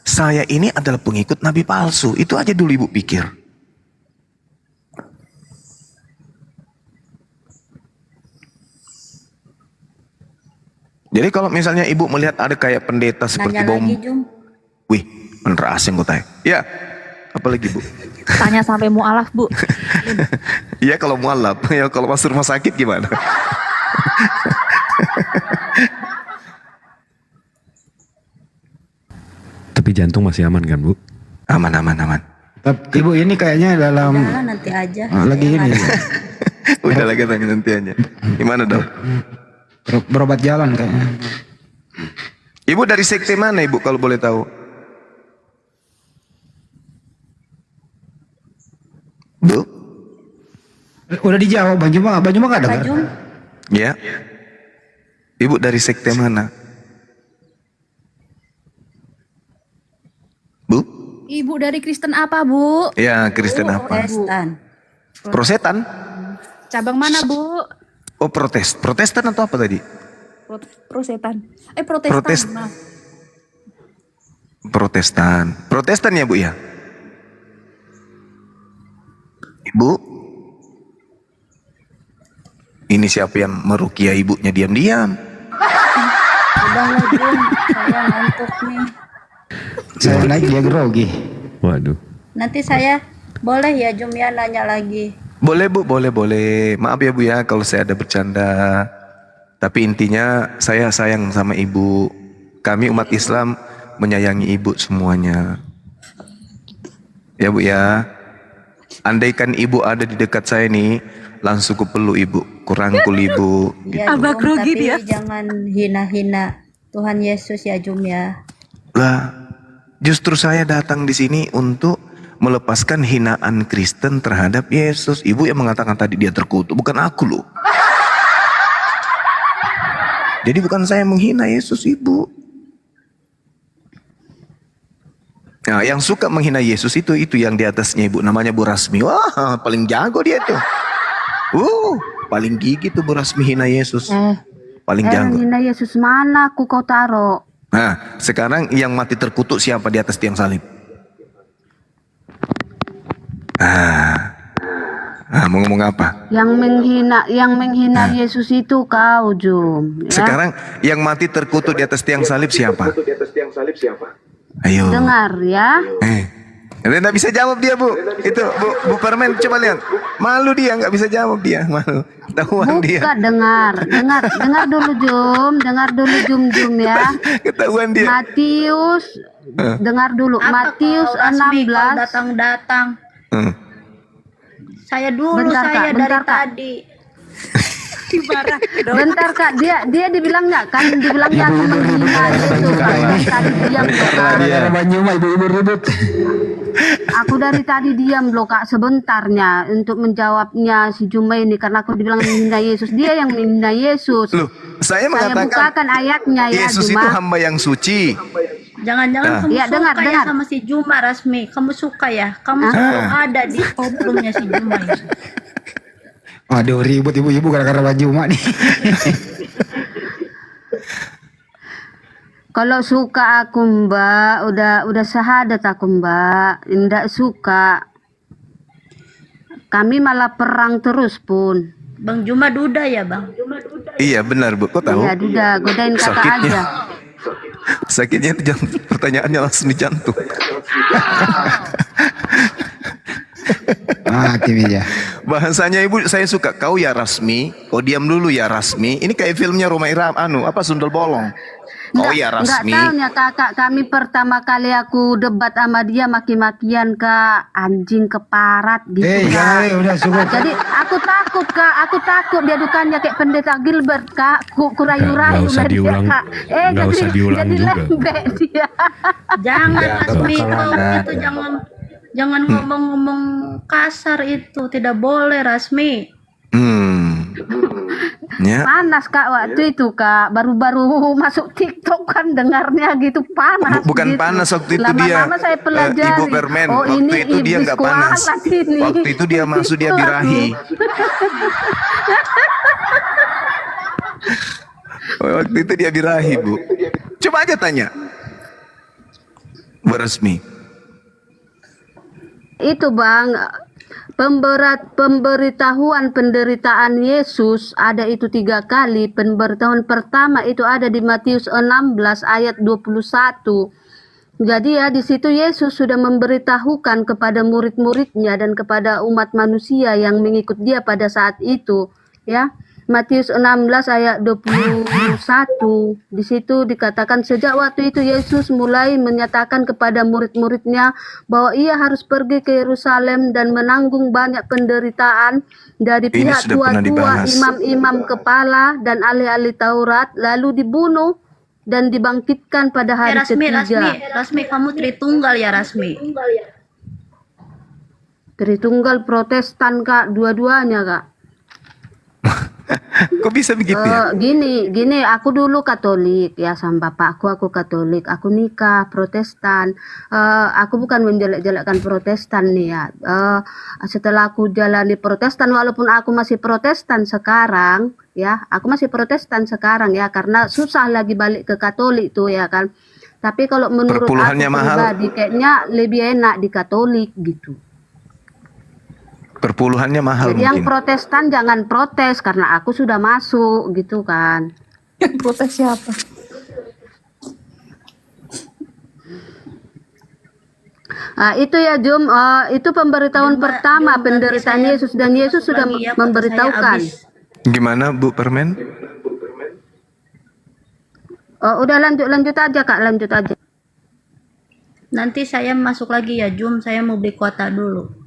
Speaker 2: saya ini adalah pengikut nabi palsu. Itu aja dulu ibu pikir. Jadi kalau misalnya ibu melihat ada kayak pendeta seperti
Speaker 14: Nanya lagi, Jum.
Speaker 2: Wih, bener asing gue tanya. Ya, apalagi Bu?
Speaker 10: Tanya sampai mualaf, Bu.
Speaker 2: Iya kalau mualaf, ya kalau masuk rumah sakit gimana?
Speaker 1: Tapi jantung masih aman kan Bu?
Speaker 2: Aman.
Speaker 12: Tapi Ibu ini kayaknya dalam
Speaker 14: Udah nanti aja.
Speaker 12: lagi
Speaker 14: Saya
Speaker 12: ini
Speaker 14: nggak-
Speaker 2: Udah lagi tanya nantiannya. Gimana dong?
Speaker 12: berobat jalan kayaknya.
Speaker 2: Ibu dari sekte mana ibu kalau boleh tahu? Bu?
Speaker 12: Udah dijawab Bang Juma nggak ada
Speaker 14: Pak
Speaker 12: kan?
Speaker 14: Jum,
Speaker 2: Ya. Ibu dari sekte mana? Bu?
Speaker 10: Ibu dari Kristen apa, Bu?
Speaker 2: Ya, Kristen apa?
Speaker 14: Protestan.
Speaker 2: Prosetan?
Speaker 10: Cabang mana, Bu?
Speaker 2: Oh, Protestan atau apa tadi?
Speaker 10: Prosetan. Protestan. Maaf.
Speaker 2: Protestan ya Bu ya? Ibu? Ini siapa yang merukia ibunya diam-diam?
Speaker 14: Udah lah Jum, saya ngantuk nih.
Speaker 12: Saya naik dia grogi.
Speaker 1: Waduh.
Speaker 14: Nanti saya boleh ya Jum ya nanya lagi.
Speaker 2: Boleh Bu, boleh. Maaf ya Bu ya kalau saya ada bercanda. Tapi intinya saya sayang sama ibu. Kami umat Islam menyayangi ibu semuanya. Ya Bu ya. Andaikan ibu ada di dekat saya nih, langsung ku peluk ibu, kurangkul ibu.
Speaker 14: Ya Jum, tapi jangan hina-hina Tuhan Yesus ya Jum ya.
Speaker 2: Lah, justru saya datang di sini untuk melepaskan hinaan Kristen terhadap Yesus. Ibu yang mengatakan tadi dia terkutuk, bukan aku loh. Jadi bukan saya menghina Yesus, Ibu. Nah, yang suka menghina Yesus itu yang di atasnya Ibu, namanya Bu Rasmi. Wah, paling jago dia tuh. Paling gigi tuh Bu Rasmi hina Yesus. Paling jago.
Speaker 14: Hina Yesus mana aku kau taruh?
Speaker 2: Nah, sekarang yang mati terkutuk siapa di atas tiang salib? Mau ngomong apa?
Speaker 14: Yang menghina Yesus itu kau Jum. Ya?
Speaker 2: Sekarang yang mati terkutuk di atas tiang salib siapa? Ayo.
Speaker 14: Dengar ya.
Speaker 2: Nggak bisa jawab dia Bu. Itu Bu Permen coba lihat. Malu dia nggak bisa jawab dia. Malu. Ketahuan dia.
Speaker 14: Buka dengar dulu Jum ya.
Speaker 2: Ketahuan dia.
Speaker 14: Matius, dengar dulu. Matius 16. Datang. Saya dulu,
Speaker 10: Bentar,
Speaker 14: dari
Speaker 10: Kak.
Speaker 14: tadi.
Speaker 10: Dimarah dong.
Speaker 14: Bentar Kak, dia dibilangnya kan dibilangnya aku menghina Yesus. Tadi diam loh, Kak.
Speaker 12: Ibu ribut.
Speaker 14: Aku dari tadi diam loh Kak sebentarnya untuk menjawabnya si Juma ini karena aku dibilang menghina Yesus. Dia yang menghina Yesus.
Speaker 2: Loh, saya
Speaker 14: bukakan
Speaker 2: mengatakan
Speaker 14: ayatnya ya
Speaker 2: Yesus
Speaker 14: Juma.
Speaker 2: itu hamba yang suci.
Speaker 14: Jangan-jangan kamu suka ya sama si Juma Rasmi. Kamu suka ya? Kamu selalu ada di obrolnya si Juma ya.
Speaker 12: Waduh ribut ibu-ibu gara-gara baju mak nih.
Speaker 14: Kalau suka aku Mbak, udah syahadat aku Mbak. Tidak suka. Kami malah perang terus pun. Bang Juma duda ya Bang?
Speaker 2: Iya benar Bu, kok tahu?
Speaker 14: Iya duda, godain kakak
Speaker 2: Sakitnya.
Speaker 14: aja.
Speaker 2: Sakitnya itu pertanyaannya langsung di jantung.
Speaker 12: Mati meja.
Speaker 2: Bahasanya ibu saya suka. Kau ya Rasmi, kau diam dulu ya Rasmi. Ini kayak filmnya Roma Irama, Sundel Bolong. Kau ya
Speaker 14: Enggak
Speaker 2: Rasmi.
Speaker 14: tahu ya kakak, kami pertama kali aku debat sama dia maki-makian kak, anjing keparat gitu kak.
Speaker 12: udah cukup.
Speaker 14: Jadi aku takut dia dukanya kayak pendeta Gilbert kak, kurayu-rayu
Speaker 1: Nggak usah
Speaker 14: lah dia
Speaker 1: diulang.
Speaker 14: kak.
Speaker 1: Nggak usah diulang
Speaker 14: jadi
Speaker 1: juga.
Speaker 14: lembek dia.
Speaker 9: Jangan Rasmi,
Speaker 3: bakalan
Speaker 9: kau
Speaker 3: ada.
Speaker 9: itu jangan ngomong-ngomong kasar itu, tidak boleh Rasmi.
Speaker 2: Ya.
Speaker 14: Panas kak waktu itu kak, baru-baru masuk TikTok kan dengarnya gitu panas.
Speaker 2: Bukan
Speaker 14: gitu.
Speaker 2: panas waktu itu dia.
Speaker 14: Lama-lama saya pelajari.
Speaker 2: Ibu Permen.
Speaker 14: Oh,
Speaker 2: Waktu
Speaker 14: ini
Speaker 2: itu dia
Speaker 14: iblis
Speaker 2: nggak panas.
Speaker 14: kualat ini.
Speaker 2: Waktu itu dia masuk dia birahi. Waktu itu dia birahi, Bu. Coba aja tanya. Bu Resmi.
Speaker 14: Itu bang, pemberitahuan penderitaan Yesus ada itu 3 kali. Pemberitahuan pertama itu ada di Matius 16 ayat 21. Jadi ya di situ Yesus sudah memberitahukan kepada murid-muridnya dan kepada umat manusia yang mengikut dia pada saat itu, ya. Matius 16 ayat 21. Di situ dikatakan sejak waktu itu Yesus mulai menyatakan kepada murid-muridnya bahwa ia harus pergi ke Yerusalem dan menanggung banyak penderitaan dari
Speaker 2: Ini
Speaker 14: pihak
Speaker 2: sudah pernah
Speaker 14: tua-tua,
Speaker 2: dibahas.
Speaker 14: imam-imam kepala dan ahli-ahli Taurat, lalu dibunuh dan dibangkitkan pada hari ketiga.
Speaker 9: Rasmi, kamu Tritunggal ya Rasmi.
Speaker 14: Tritunggal Protestan kak, dua-duanya kak.
Speaker 2: Kok bisa begitu ya?
Speaker 14: Gini, aku dulu Katolik ya sama bapakku, aku Katolik, aku nikah Protestan. Aku bukan menjelek-jelekkan Protestan nih ya. Setelah aku jalani Protestan, walaupun aku masih Protestan sekarang, ya, aku masih Protestan sekarang ya, karena susah lagi balik ke Katolik tuh ya kan. Tapi kalau menurut aku
Speaker 2: Perpuluhannya mahal.
Speaker 14: pribadi, kayaknya lebih enak di Katolik gitu.
Speaker 2: Perpuluhannya mahal
Speaker 14: Jadi yang
Speaker 2: mungkin.
Speaker 14: Protestan jangan protes karena aku sudah masuk gitu kan.
Speaker 10: Yang protes siapa?
Speaker 14: Itu ya Jum, itu pemberitahuan pertama penderitaan Yesus dan Yesus sudah
Speaker 9: lagi ya, kota saya
Speaker 14: memberitahukan.
Speaker 9: habis.
Speaker 2: Gimana Bu Permen?
Speaker 14: Udah lanjut aja kak, lanjut aja.
Speaker 9: Nanti saya masuk lagi ya Jum, saya mau beli kuota dulu.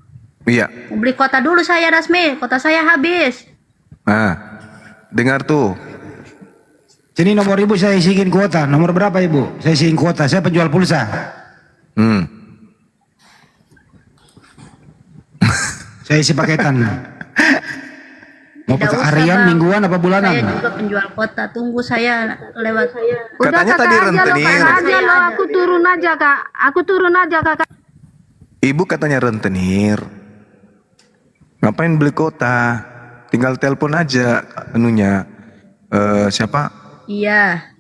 Speaker 2: Iya.
Speaker 9: Mau beli kuota dulu saya Rasmi, kuota saya habis.
Speaker 2: Nah, dengar tuh.
Speaker 12: Sini nomor ibu saya isiin kuota. Nomor berapa ibu? Saya isiin kuota. Saya penjual pulsa. Saya isi paketan. Mau
Speaker 9: Tidak
Speaker 12: pakai
Speaker 9: usah,
Speaker 12: harian,
Speaker 9: Bang.
Speaker 12: mingguan, apa bulanan?
Speaker 9: Saya juga penjual kuota, tunggu saya lewat saya.
Speaker 2: Katanya
Speaker 14: Udah,
Speaker 2: tadi
Speaker 14: kakak aja lo,
Speaker 2: rentenir.
Speaker 14: kakak aja lo, aku turun aja kak. Aku turun aja kakak.
Speaker 2: Ibu katanya rentenir. Ngapain beli kota? Tinggal telepon aja anunya. Siapa?
Speaker 9: Iya.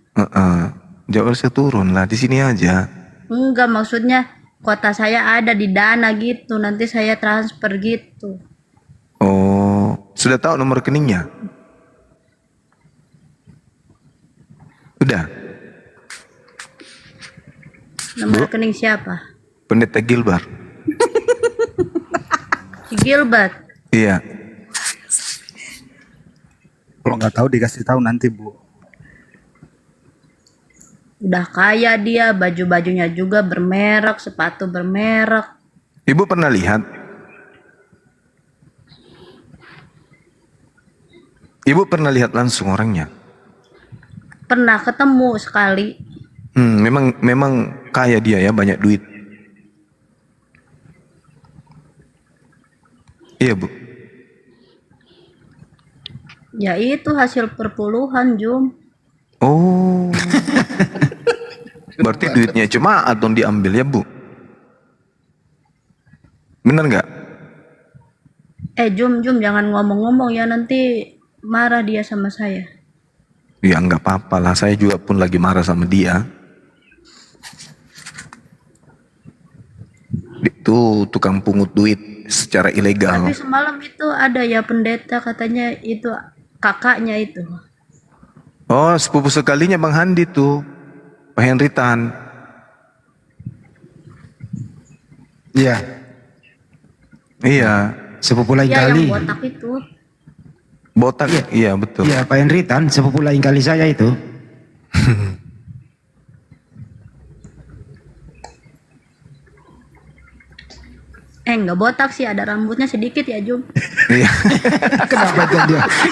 Speaker 2: Jauh saya turun lah di sini aja.
Speaker 9: Enggak, maksudnya kuota saya ada di Dana gitu, nanti saya transfer gitu.
Speaker 2: Oh, sudah tahu nomor rekeningnya? Udah.
Speaker 9: Nomor rekening siapa?
Speaker 2: Pendeta Gilbert.
Speaker 9: Si Gilbert.
Speaker 2: Iya.
Speaker 5: Kalau nggak tahu dikasih tahu nanti Bu.
Speaker 9: Udah kaya dia, baju-bajunya juga bermerek, sepatu bermerek.
Speaker 2: Ibu pernah lihat? Ibu pernah lihat langsung orangnya?
Speaker 9: Pernah ketemu sekali.
Speaker 2: Memang kaya dia ya, banyak duit. Iya Bu.
Speaker 9: Ya itu hasil perpuluhan Jum.
Speaker 2: Oh. Berarti duitnya cuma atau diambil ya Bu? Bener nggak?
Speaker 9: Jum jangan ngomong-ngomong ya, nanti marah dia sama saya.
Speaker 2: Ya nggak apa-apa lah, saya juga pun lagi marah sama dia. Itu tukang pungut duit secara ilegal.
Speaker 9: Tapi semalam itu ada ya pendeta katanya itu kakaknya itu.
Speaker 2: Oh, sepupu sekalinya Bang Handi tuh, Pak Henry Tan.
Speaker 12: Iya.
Speaker 2: Iya,
Speaker 12: sepupu lain
Speaker 14: Ya,
Speaker 12: kali.
Speaker 14: yang botak itu.
Speaker 2: Botak, iya betul.
Speaker 12: Iya, Pak Henritan, sepupu lain kali saya itu.
Speaker 14: Enggak botak sih, ada rambutnya sedikit ya, Jum.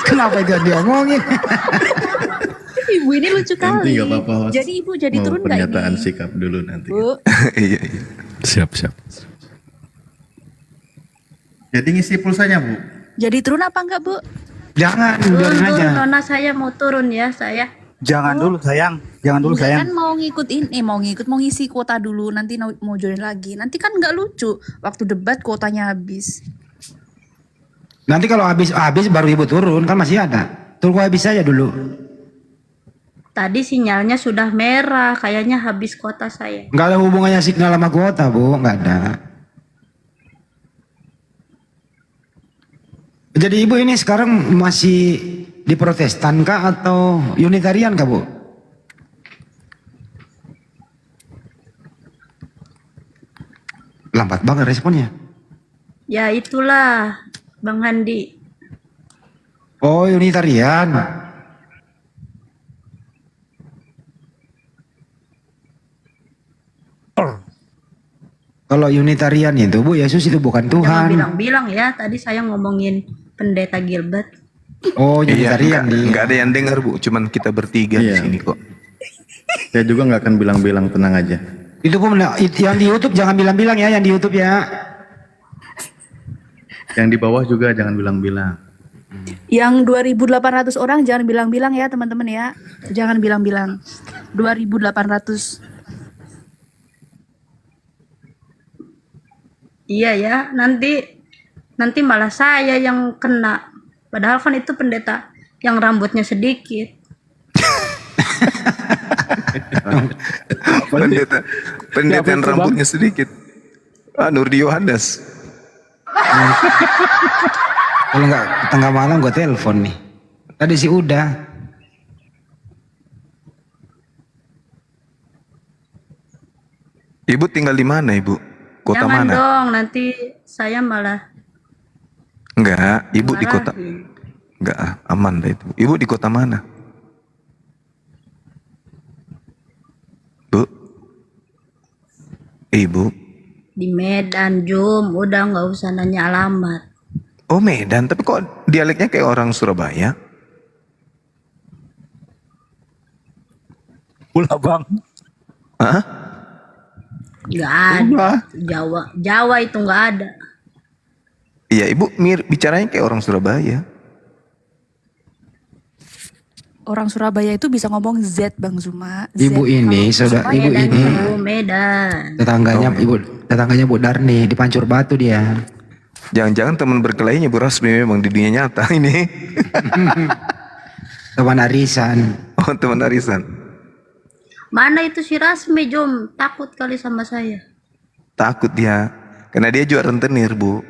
Speaker 12: Kenapa itu dia ngomongin?
Speaker 10: Ibu ini lucu
Speaker 3: Nanti
Speaker 10: kali.
Speaker 3: nggak apa-apa, host.
Speaker 10: Jadi ibu jadi
Speaker 3: Mau
Speaker 10: turun nggak
Speaker 3: pernyataan
Speaker 10: ini?
Speaker 3: sikap dulu nanti.
Speaker 10: Bu,
Speaker 2: Iya.
Speaker 1: Siap.
Speaker 3: Jadi ngisi pulsanya, Bu?
Speaker 10: jadi turun apa enggak, Bu?
Speaker 12: Jangan,
Speaker 14: Turun,
Speaker 12: biarin aja.
Speaker 14: Nona, saya mau turun ya, saya.
Speaker 5: Jangan dulu sayang, jangan dulu
Speaker 10: Enggak
Speaker 5: sayang.
Speaker 10: kan mau ngikut ini, mau ngisi kuota dulu, nanti mau join lagi. Nanti kan nggak lucu waktu debat kuotanya habis.
Speaker 12: Nanti kalau habis baru ibu turun, kan masih ada. Tunggu habis saja dulu.
Speaker 14: Tadi sinyalnya sudah merah, kayaknya habis kuota saya.
Speaker 12: Nggak ada hubungannya signal sama kuota, Bu. Nggak ada. Jadi ibu ini sekarang masih di Protestan kah atau Unitarian kah, Bu? Lambat banget responnya.
Speaker 14: Ya itulah, Bang Handi.
Speaker 12: Oh, Unitarian. Kalau Unitarian itu, Bu, Yesus itu bukan
Speaker 14: Jangan
Speaker 12: Tuhan.
Speaker 14: bilang-bilang ya, tadi saya ngomongin Pendeta Gilbert.
Speaker 12: Oh,
Speaker 2: Iya,
Speaker 12: Unitarian dia.
Speaker 2: nggak ada yang dengar, Bu. Cuman kita bertiga di
Speaker 3: Iya.
Speaker 2: sini kok.
Speaker 3: Saya juga nggak akan bilang-bilang, tenang aja.
Speaker 12: Itu pun yang di YouTube jangan bilang-bilang ya, yang di YouTube ya.
Speaker 3: Yang di bawah juga jangan bilang-bilang.
Speaker 10: Yang 2.800 orang jangan bilang-bilang ya, teman-teman ya. Jangan bilang-bilang. 2.800.
Speaker 14: Iya ya, nanti malah saya yang kena. Padahal kan itu pendeta yang rambutnya sedikit.
Speaker 2: Pendeta yang rambutnya sedikit. Nurdi Yohanes.
Speaker 12: Kalau nggak tengah malam gue telepon nih. Tadi sih udah.
Speaker 2: Ibu tinggal di mana, Ibu? Kota
Speaker 14: Jangan
Speaker 2: mana?
Speaker 14: dong, nanti saya malah
Speaker 2: Enggak, Ibu di kota.
Speaker 14: marahin.
Speaker 2: Enggak, aman dah itu. Ibu di kota mana? Bu? Ibu?
Speaker 14: Di Medan, Jum. Udah nggak usah nanya alamat.
Speaker 2: Oh, Medan, tapi kok dialeknya kayak orang Surabaya?
Speaker 5: Pula bang.
Speaker 2: Hah?
Speaker 14: Nggak ada. Jawa itu nggak ada.
Speaker 2: Iya, Ibu bicaranya kayak orang Surabaya.
Speaker 10: Orang Surabaya itu bisa ngomong Z, Bang Zuma. Z.
Speaker 12: Ibu ini, saudara ibu
Speaker 14: Medan,
Speaker 12: ini
Speaker 14: itu Medan.
Speaker 12: tetangganya Bu Darni di Pancur Batu dia.
Speaker 2: Jangan-jangan teman berkelainya Bu Rasmi memang di dunia nyata ini.
Speaker 12: Teman arisan.
Speaker 2: Oh, teman arisan.
Speaker 14: Mana itu si Rasmi, Jum? Takut kali sama saya.
Speaker 2: Takut dia. Karena dia juga rentenir, Bu.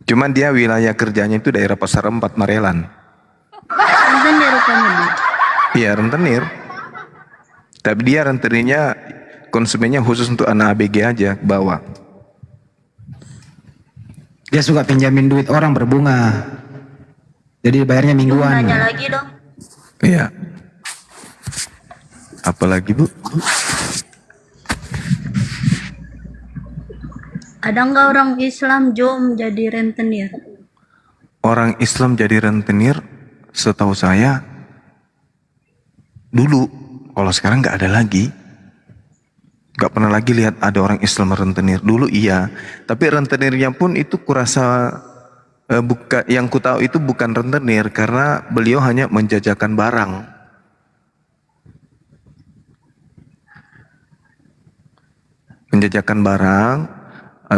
Speaker 2: Cuman dia wilayah kerjanya itu daerah Pasar 4 Marelan.
Speaker 14: Rentenir rupanya, Bu.
Speaker 2: Iya, rentenir. Tapi dia rentenirnya konsumennya khusus untuk anak ABG aja, bawa.
Speaker 12: Dia suka pinjamin duit orang berbunga. Jadi bayarnya
Speaker 14: Jum,
Speaker 12: mingguan.
Speaker 14: nanya lagi dong.
Speaker 2: Iya. Apalagi, Bu?
Speaker 14: Ada nggak orang Islam, Jum, jadi rentenir?
Speaker 2: Orang Islam jadi rentenir, setahu saya dulu. Kalau sekarang nggak ada lagi. Nggak pernah lagi lihat ada orang Islam rentenir. Dulu iya, tapi rentenirnya pun itu kurasa bukan, yang ku tahu itu bukan rentenir karena beliau hanya menjajakan barang. Menjajakan barang,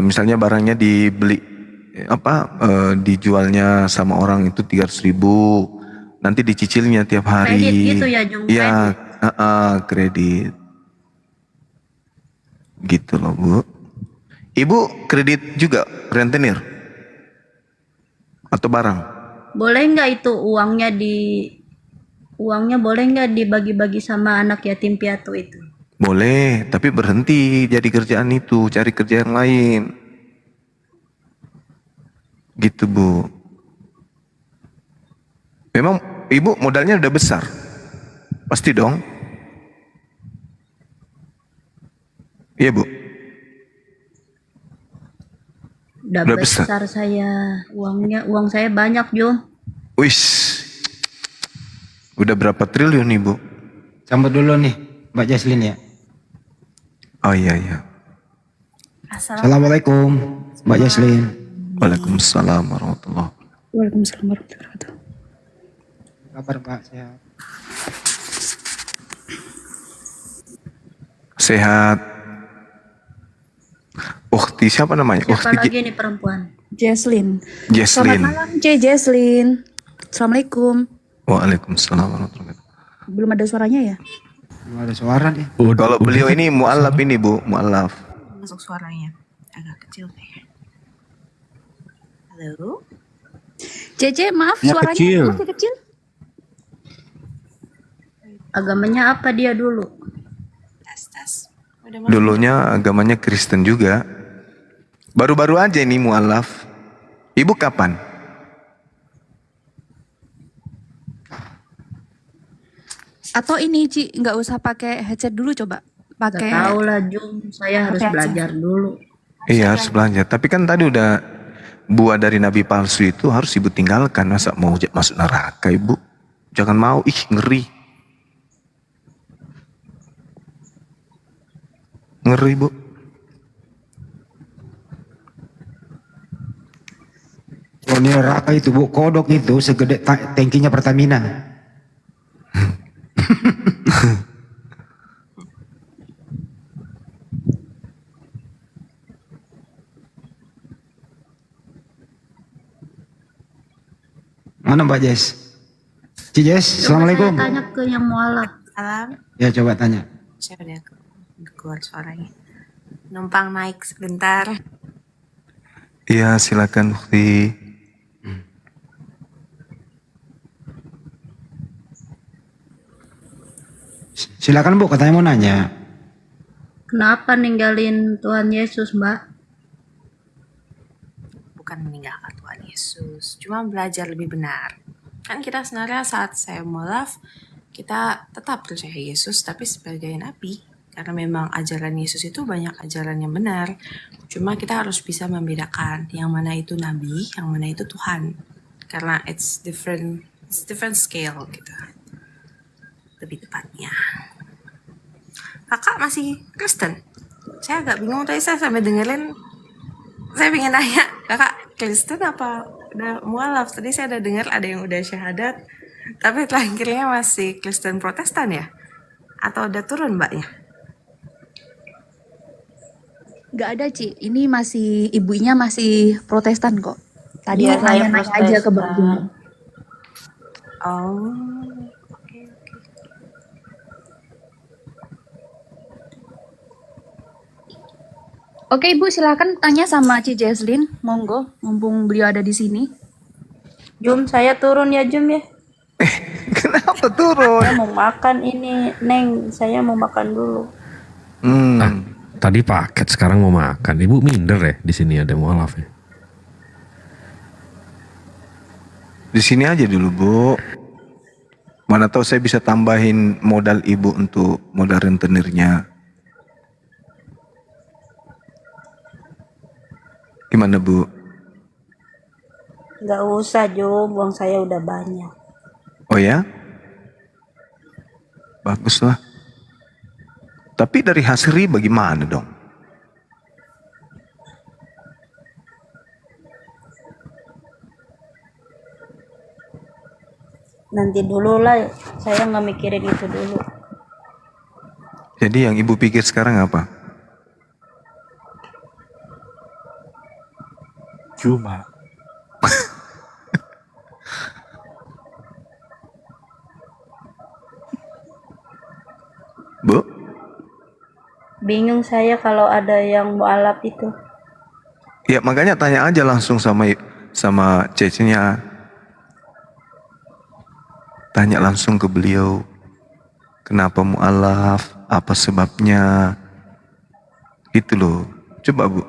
Speaker 2: misalnya barangnya dibeli dijualnya sama orang itu 300.000, nanti dicicilnya tiap hari.
Speaker 14: Kredit gitu ya, Jum?
Speaker 2: Iya, kredit. Gitu loh, Bu. Ibu kredit juga rentenir? Atau barang?
Speaker 14: Boleh nggak itu uangnya boleh nggak dibagi-bagi sama anak yatim piatu itu?
Speaker 2: Boleh, tapi berhenti jadi kerjaan itu, cari kerjaan lain. Gitu Bu. Memang Ibu modalnya udah besar? Pasti dong? Iya Bu?
Speaker 14: Udah
Speaker 2: Udah
Speaker 14: besar
Speaker 2: besar.
Speaker 14: saya, uang saya banyak Jum.
Speaker 2: Wis, udah berapa triliun nih Bu?
Speaker 12: Sambut dulu nih Mbak Jaslin ya.
Speaker 2: Oh iya iya.
Speaker 12: Assalamualaikum Mbak Jaslin.
Speaker 2: Waalaikumsalam warahmatullahi wabarakatuh.
Speaker 10: Waalaikumsalam warahmatullahi wabarakatuh.
Speaker 12: Kabar Mbak sehat?
Speaker 2: Sehat. Ukhti siapa namanya?
Speaker 14: Siapa
Speaker 2: Ukhti
Speaker 14: lagi nih perempuan?
Speaker 10: Jesslyn. Selamat
Speaker 2: Jesslyn.
Speaker 10: malam, Jesslyn. Assalamualaikum.
Speaker 2: Waalaikumsalam warahmatullahi wabarakatuh.
Speaker 10: Belum ada suaranya ya?
Speaker 12: Belum ada suara nih.
Speaker 2: Kalau beliau ini mu'alaf ini Bu, mu'alaf.
Speaker 15: Masuk suaranya agak kecil deh. Halo.
Speaker 10: JJ, maaf
Speaker 12: Ya,
Speaker 10: suaranya
Speaker 12: kecil.
Speaker 10: masih kecil.
Speaker 14: Agamanya apa dia dulu?
Speaker 15: Tes.
Speaker 2: Dulunya agamanya Kristen juga. Baru-baru aja ini mu'alaf. Ibu kapan?
Speaker 10: Atau ini Ci, nggak usah pakai headset dulu coba.
Speaker 14: Gak
Speaker 10: Pakai
Speaker 14: tahu lah Jum, saya harus
Speaker 10: Pakai
Speaker 14: belajar dulu.
Speaker 2: Iya harus belajar. Tapi kan tadi udah buah dari nabi palsu itu harus ibu tinggalkan. Masa mau masuk neraka ibu? Jangan mau, ih ngeri. Ngeri Bu.
Speaker 12: Oh, ini neraka itu Bu, kodok itu segede tangkinya Pertamina. Mana Mbak Jess? Ci Jess,
Speaker 14: Coba
Speaker 12: Assalamualaikum.
Speaker 14: saya tanya ke yang mualaf.
Speaker 15: Salam.
Speaker 12: Ya coba tanya.
Speaker 15: Saya udah keluar suaranya. Numpang naik sebentar.
Speaker 2: Iya silakan Ukhti.
Speaker 12: Silakan Bu, katanya mau nanya.
Speaker 14: Kenapa ninggalin Tuhan Yesus, Mbak?
Speaker 15: Bukan meninggalkan Tuhan Yesus, cuma belajar lebih benar. Kan kita sebenarnya saat saya mualaf, kita tetap percaya Yesus tapi sebagai nabi. Karena memang ajaran Yesus itu banyak ajaran yang benar. Cuma kita harus bisa membedakan yang mana itu nabi, yang mana itu Tuhan. Karena it's different scale gitu. Lebih tepatnya. Kakak masih Kristen? Saya agak bingung tadi saya sampai dengerin. Saya pengen nanya, kakak Kristen apa udah mualaf? Tadi saya udah dengar ada yang udah syahadat, tapi terakhirnya masih Kristen Protestan ya? Atau udah turun mbaknya?
Speaker 10: nggak ada Ci. Ini masih ibunya masih Protestan kok. Tadi
Speaker 14: Iya, saya
Speaker 10: nanya-nanya aja ke Bang Jum.
Speaker 15: Oh.
Speaker 10: Oke Ibu, silakan tanya sama Ci Jesslyn. Monggo, mumpung beliau ada di sini.
Speaker 14: Jum, saya turun ya Jum ya.
Speaker 2: Kenapa turun?
Speaker 14: Saya mau makan ini, Neng. Saya mau makan dulu.
Speaker 1: Tadi paket, sekarang mau makan. Ibu minder ya, di sini ada mualaf ya.
Speaker 2: Di sini aja dulu Bu. Mana tahu saya bisa tambahin modal ibu untuk modal rentenirnya. Gimana Bu?
Speaker 14: Nggak usah Jum, uang saya udah banyak.
Speaker 2: Oh ya? Baguslah. Tapi dari hasil riba bagaimana dong?
Speaker 14: Nanti dulu lah, saya nggak mikirin itu dulu.
Speaker 2: Jadi yang ibu pikir sekarang apa?
Speaker 1: Cuma.
Speaker 2: Bu?
Speaker 14: Bingung saya kalau ada yang mualaf itu.
Speaker 2: Ya makanya tanya aja langsung sama cecenya. Tanya langsung ke beliau. Kenapa mu'alaf? Apa sebabnya? Itu loh. Coba Bu.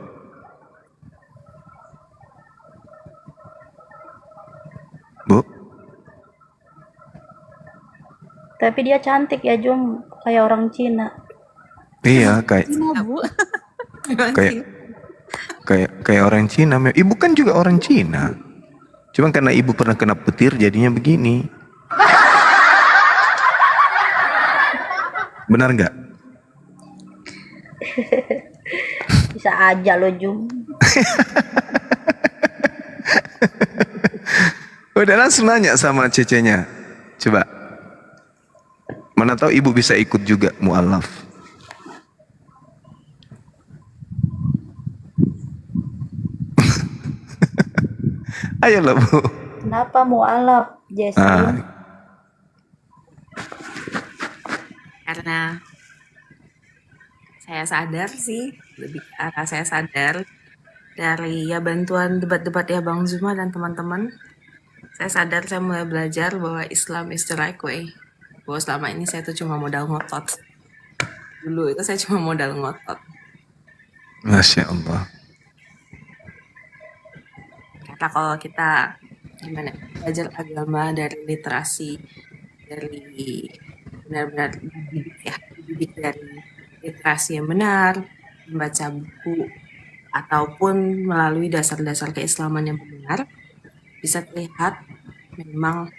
Speaker 14: Tapi dia cantik ya Jum, kayak orang Cina.
Speaker 2: Iya, kayak
Speaker 10: Cina, Bu.
Speaker 2: kayak orang Cina. Ibu kan juga orang Cina. Cuma karena ibu pernah kena petir jadinya begini. Benar nggak?
Speaker 14: Bisa aja lo Jum.
Speaker 2: Udah langsung nanya sama cecenya. Coba. Mana tahu ibu bisa ikut juga mu'alaf. Ayolah Bu.
Speaker 14: Kenapa mu'alaf, Jesslyn?
Speaker 15: Karena saya sadar sih, lebih ke arah saya sadar dari ya bantuan debat-debat ya Bang Zuma dan teman-teman. Saya sadar, saya mulai belajar bahwa Islam is the right way. Bahwa selama ini saya tuh cuma modal ngotot. Dulu itu saya cuma modal ngotot.
Speaker 2: Masya Allah.
Speaker 15: Karena kalau kita gimana belajar agama dari literasi, dari benar-benar dididik dari literasi yang benar, membaca buku, ataupun melalui dasar-dasar keislaman yang benar, bisa terlihat memang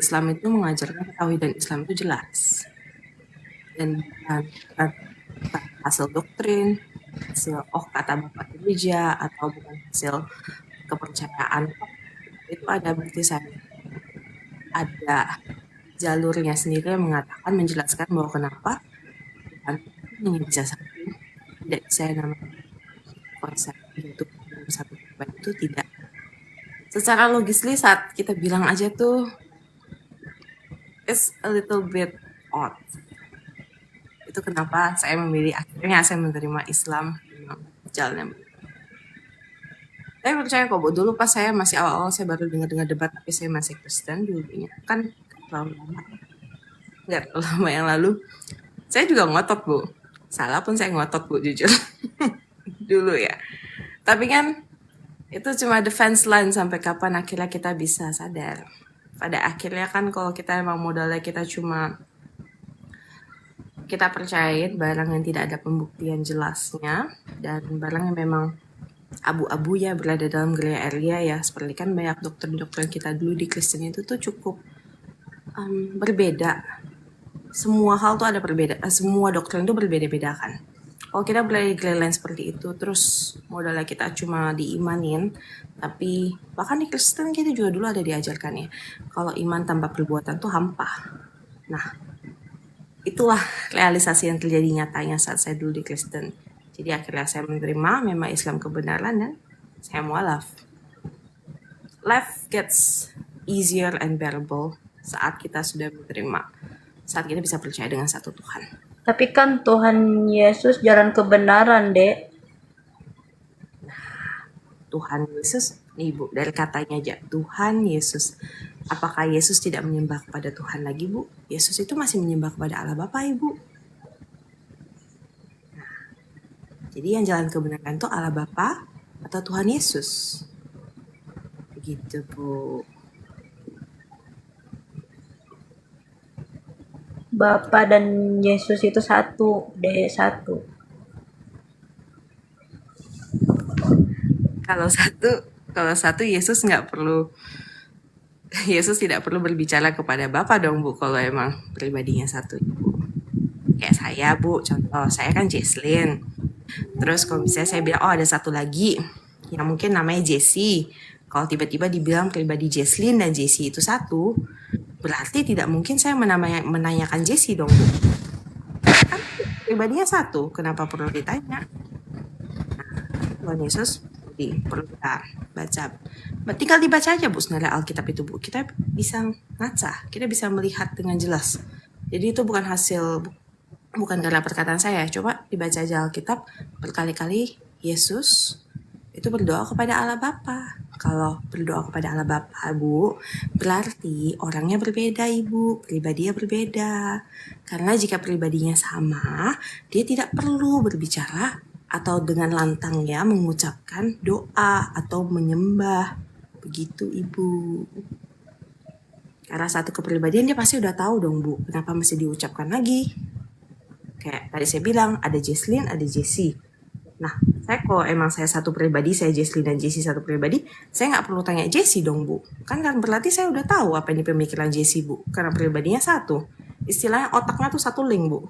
Speaker 15: Islam itu mengajarkan tauhid dan Islam itu jelas. Dan bukan hasil doktrin, hasil kata bapak gereja, atau bukan hasil kepercayaan. Itu ada bukti saya. Ada jalurnya sendiri yang mengatakan, menjelaskan bahwa kenapa Tuhan hanya bisa satu, tidak bisa namanya kuasa itu satu itu tidak. Secara logisly saat kita bilang aja tuh it's a little bit odd. Itu kenapa saya memilih, akhirnya saya menerima Islam memang jalan. Saya percaya kok Bu, dulu pas saya masih awal-awal saya baru dengar debat tapi saya masih Kristen dulunya kan nggak terlalu lama yang lalu. Saya juga ngotot Bu, salah pun saya ngotot Bu jujur dulu ya. Tapi kan itu cuma defense line sampai kapan akhirnya kita bisa sadar. Pada akhirnya kan kalau kita emang modalnya kita cuma kita percayain barang yang tidak ada pembuktian jelasnya dan barang yang memang abu-abu ya berada dalam gray area ya, seperti kan banyak dokter-dokter kita dulu di Kristen itu tuh cukup berbeda. Semua hal tuh ada perbedaan, semua dokter itu berbeda-beda kan. Kalau kita berada di gray line seperti itu, terus modalnya kita cuma diimanin, tapi bahkan di Kristen kita juga dulu ada diajarkan ya, kalau iman tanpa perbuatan tuh hampa. Nah, itulah realisasi yang terjadi nyatanya saat saya dulu di Kristen. Jadi akhirnya saya menerima memang Islam kebenaran dan saya mualaf. Life gets easier and bearable saat kita sudah menerima, saat kita bisa percaya dengan satu Tuhan.
Speaker 14: Tapi kan Tuhan Yesus jalan kebenaran, Dek.
Speaker 15: Tuhan Yesus, Ibu, dari katanya aja, Tuhan Yesus. Apakah Yesus tidak menyembah kepada Tuhan lagi, Bu? Yesus itu masih menyembah kepada Allah Bapa, Ibu. Nah, jadi yang jalan kebenaran itu Allah Bapa atau Tuhan Yesus. Begitu, Bu.
Speaker 14: Bapa dan Yesus itu satu, Dek, satu.
Speaker 15: Kalau satu Yesus nggak perlu, Yesus tidak perlu berbicara kepada Bapa dong Bu, kalau emang pribadinya satu. Kayak saya Bu, contoh saya kan Jesslyn. Terus kalau misalnya saya bilang ada satu lagi yang mungkin namanya Jessie. Kalau tiba-tiba dibilang pribadi Jesslyn dan Jessie itu satu, berarti tidak mungkin saya menanyakan Jessie dong Bu. Kan pribadinya satu, kenapa perlu ditanya? Nah, Tuhan Yesus perlu kita baca. Tinggal dibaca aja Bu sebenarnya Alkitab itu Bu. Kita bisa ngaca, kita bisa melihat dengan jelas. Jadi itu bukan karena perkataan saya. Coba dibaca aja Alkitab, berkali-kali Yesus itu berdoa kepada Allah Bapa. Kalau berdoa kepada Allah Bapa Bu, berarti orangnya berbeda Ibu, pribadinya berbeda. Karena jika pribadinya sama, dia tidak perlu berbicara atau dengan lantangnya mengucapkan doa atau menyembah. Begitu Ibu. Karena satu kepribadian dia pasti udah tahu dong Bu, kenapa mesti diucapkan lagi. Kayak tadi saya bilang, ada Jesslyn, ada Jessie. Nah, saya kalau emang saya satu pribadi, saya Jesslyn dan Jessie satu pribadi, saya nggak perlu tanya Jessie dong Bu. Kan berarti saya udah tahu apa ini pemikiran Jessie Bu, karena pribadinya satu. Istilahnya otaknya tuh satu link Bu.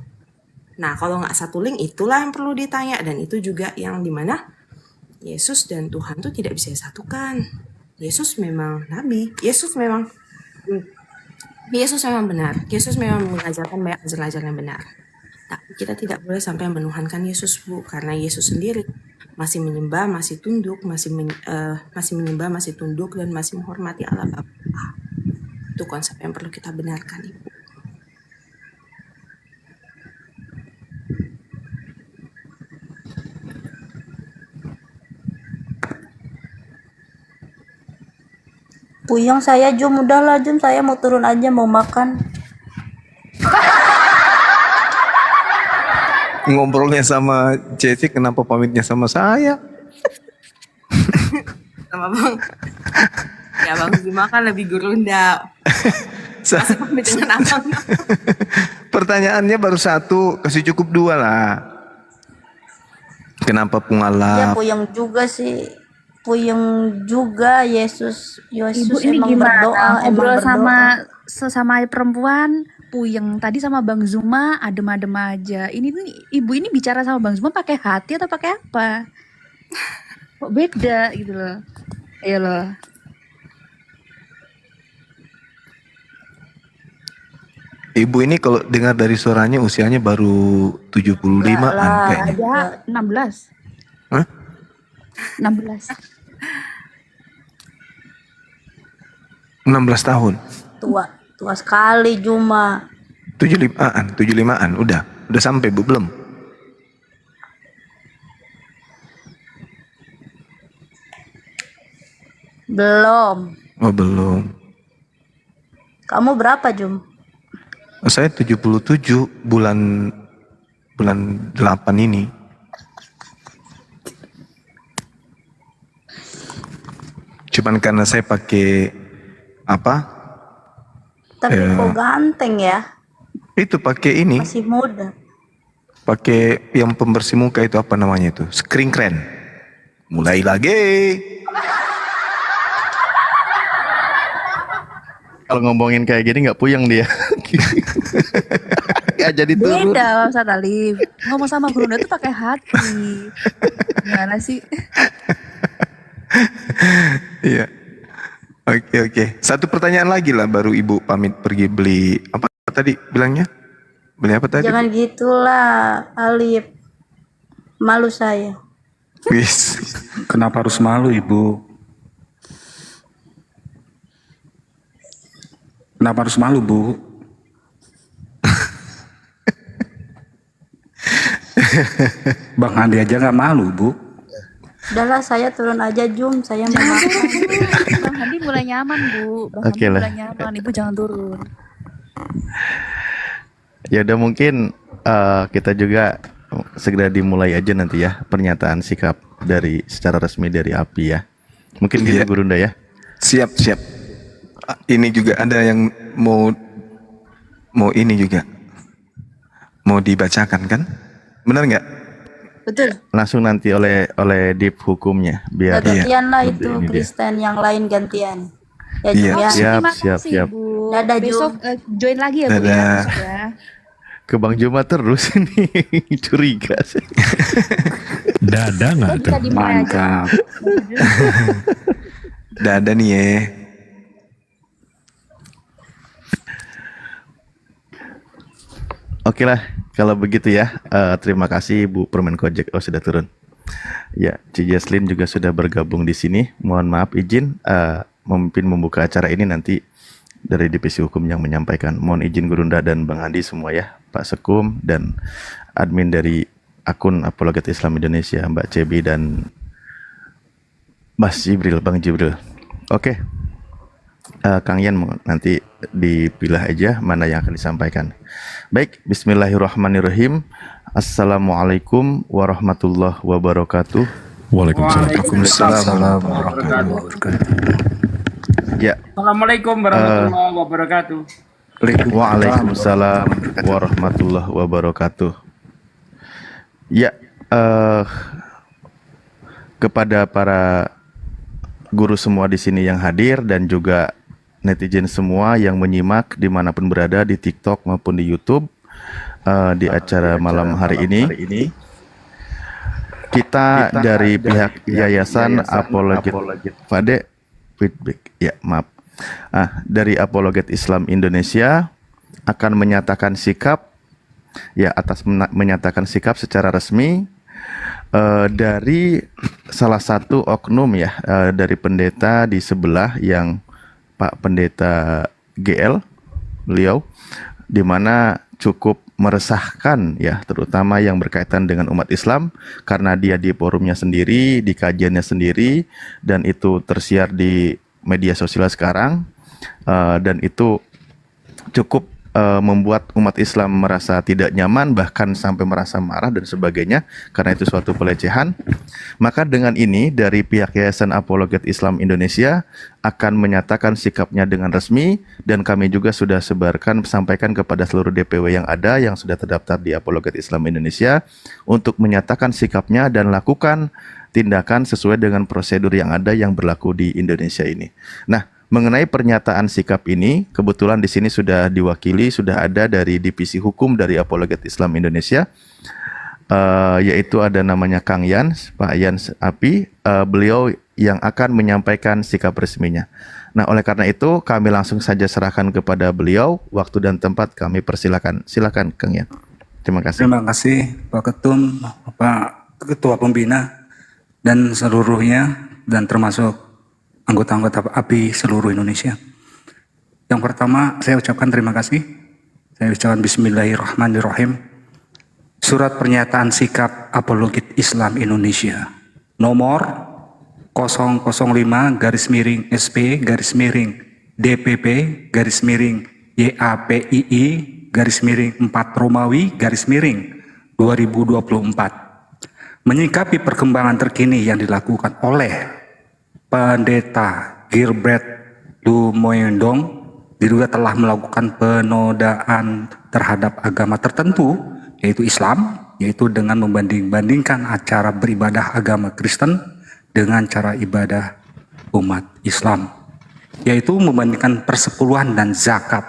Speaker 15: Nah, kalau nggak satu link, itulah yang perlu ditanya. Dan itu juga yang dimana Yesus dan Tuhan tuh tidak bisa disatukan. Yesus memang nabi, Yesus memang benar. Yesus memang mengajarkan banyak ajaran-ajaran yang benar. Tapi kita tidak boleh sampai menuhankan Yesus Bu, karena Yesus sendiri masih menyembah, masih tunduk, masih menyembah, masih tunduk dan masih menghormati Allah Bapa. Itu konsep yang perlu kita benarkan Ibu.
Speaker 10: Puyeng saya Jum, udahlah Jum, saya mau turun aja mau makan.
Speaker 2: Ngobrolnya sama Ceci, kenapa pamitnya sama saya?
Speaker 15: Sama Bang. Ya Bang Zuma kan lebih gurunda. Masih pamit dengan Abang.
Speaker 2: Pertanyaannya baru satu, kasih cukup dua lah. Kenapa
Speaker 10: Ya
Speaker 2: pungalap?
Speaker 10: puyeng juga sih. Puyeng juga Yesus
Speaker 16: Ibu ini
Speaker 10: emang
Speaker 16: gimana
Speaker 10: berdoa, emang
Speaker 16: ngobrol
Speaker 10: berdoa.
Speaker 16: sama sesama perempuan puyeng, tadi sama Bang Zuma adem-adem aja. Ini nih ibu ini bicara sama Bang Zuma pakai hati atau pakai apa? Kok beda gitu loh. Ayo loh.
Speaker 2: Ibu ini kalau dengar dari suaranya usianya baru 75-an kayaknya.
Speaker 16: Ada 16.
Speaker 2: Hah?
Speaker 16: 16.
Speaker 2: 16 tahun.
Speaker 10: Tua sekali Juma.
Speaker 2: 75-an, udah sampai Bu belum?
Speaker 10: Belum.
Speaker 2: Oh belum.
Speaker 10: Kamu berapa Jum?
Speaker 2: Saya 77 bulan 8 ini. Cuman karena saya pakai apa?
Speaker 10: Tapi kok ganteng ya?
Speaker 2: Itu pakai ini,
Speaker 10: Masih muda.
Speaker 2: pakai yang pembersih muka itu apa namanya itu? Screen keren. Mulai lagi.
Speaker 3: Kalau ngomongin kayak gini nggak puyeng dia. Nggak jadi turun.
Speaker 16: Beda Ustaz Alif. Ngomong sama Gurunda tuh pakai hati. Gimana sih?
Speaker 2: Iya. Oke. Satu pertanyaan lagi lah baru Ibu pamit pergi beli apa tadi bilangnya? Beli apa tadi?
Speaker 10: Jangan gitulah Alif. Malu saya.
Speaker 2: Wis.
Speaker 5: Kenapa harus malu Ibu? Kenapa harus malu Bu? Bang Andi aja nggak malu Bu.
Speaker 10: Udahlah saya turun aja Jum, saya mau makan.
Speaker 16: Bang Handi mulai nyaman Bu. Bang
Speaker 3: Oke
Speaker 16: Handi
Speaker 3: lah.
Speaker 16: mulai nyaman. Ibu jangan turun.
Speaker 3: Ya udah mungkin kita juga segera dimulai aja nanti ya pernyataan sikap dari secara resmi dari API ya. Mungkin gitu Gurunda ya.
Speaker 2: Siap. Ini juga ada yang mau ini juga. Mau dibacakan kan? Benar nggak?
Speaker 10: Betul.
Speaker 3: Langsung nanti oleh Dip hukumnya biar
Speaker 10: Gantian lah itu
Speaker 3: ini dia.
Speaker 10: Kristen yang lain gantian. Ya
Speaker 3: Iya,
Speaker 10: Jum ya.
Speaker 3: siap.
Speaker 16: Bu.
Speaker 10: Dadah, Jum.
Speaker 16: Besok join lagi ya Bu ya.
Speaker 3: Dadah.
Speaker 16: Besok ya.
Speaker 3: Ke Bang Juma terus ini curiga sih.
Speaker 1: Dada nggak
Speaker 16: Bisa
Speaker 1: tuh?
Speaker 16: dimulai aja.
Speaker 2: Dadah nih ya.
Speaker 3: Oke lah, kalau begitu ya. Terima kasih Bu Permenkojek. Oh sudah turun. Ya, Ci Jesslyn juga sudah bergabung di sini. Mohon maaf izin memimpin membuka acara ini nanti dari divisi hukum yang menyampaikan. Mohon izin Gurunda dan Bang Andi semua ya, Pak Sekum dan admin dari akun Apologet Islam Indonesia, Mbak Cebi dan Mas Jibril, Bang Jibril. Oke. Kang Yan nanti dipilah aja mana yang akan disampaikan. Baik, bismillahirrahmanirrahim. Assalamualaikum warahmatullahi wabarakatuh.
Speaker 1: Waalaikumsalam.
Speaker 2: Waalaikumsalam warahmatullahi wabarakatuh.
Speaker 3: Ya.
Speaker 17: Assalamualaikum warahmatullahi wabarakatuh.
Speaker 3: Waalaikumsalam warahmatullahi wabarakatuh. Ya, kepada para guru semua di sini yang hadir dan juga netizen semua yang menyimak dimanapun berada di TikTok maupun di YouTube di acara malam hari ini. Kita dari pihak Yayasan Apologet Fade feedback ya maaf dari Apologet Islam Indonesia akan menyatakan sikap ya menyatakan sikap secara resmi dari salah satu oknum ya dari pendeta di sebelah yang Pak Pendeta GL beliau di mana cukup meresahkan ya terutama yang berkaitan dengan umat Islam karena dia di forumnya sendiri, di kajiannya sendiri dan itu tersiar di media sosial sekarang dan itu cukup membuat umat Islam merasa tidak nyaman bahkan sampai merasa marah dan sebagainya karena itu suatu pelecehan. Maka dengan ini dari pihak Yayasan Apologet Islam Indonesia akan menyatakan sikapnya dengan resmi dan kami juga sudah sampaikan kepada seluruh DPW yang ada yang sudah terdaftar di Apologet Islam Indonesia untuk menyatakan sikapnya dan lakukan tindakan sesuai dengan prosedur yang ada yang berlaku di Indonesia ini. Nah, mengenai pernyataan sikap ini, kebetulan di sini sudah diwakili, sudah ada dari Divisi Hukum dari Apologet Islam Indonesia, yaitu ada namanya Kang Yans, Pak Yans Api, beliau yang akan menyampaikan sikap resminya. Nah, oleh karena itu kami langsung saja serahkan kepada beliau, waktu dan tempat kami persilakan. Silakan Kang Yan. Terima kasih.
Speaker 5: Terima kasih Pak Ketum, Pak Ketua Pembina, dan seluruhnya, dan termasuk anggota-anggota API seluruh Indonesia. Yang pertama, saya ucapkan terima kasih. Saya ucapkan Bismillahirrahmanirrahim. Surat pernyataan sikap Apologet Islam Indonesia nomor 005-DPP-YAPII-4 menyikapi perkembangan terkini yang dilakukan oleh Pendeta Gilbert Lumoyondong diduga telah melakukan penodaan terhadap agama tertentu yaitu Islam, yaitu dengan membanding-bandingkan acara beribadah agama Kristen dengan cara ibadah umat Islam, yaitu membandingkan persepuluhan dan zakat,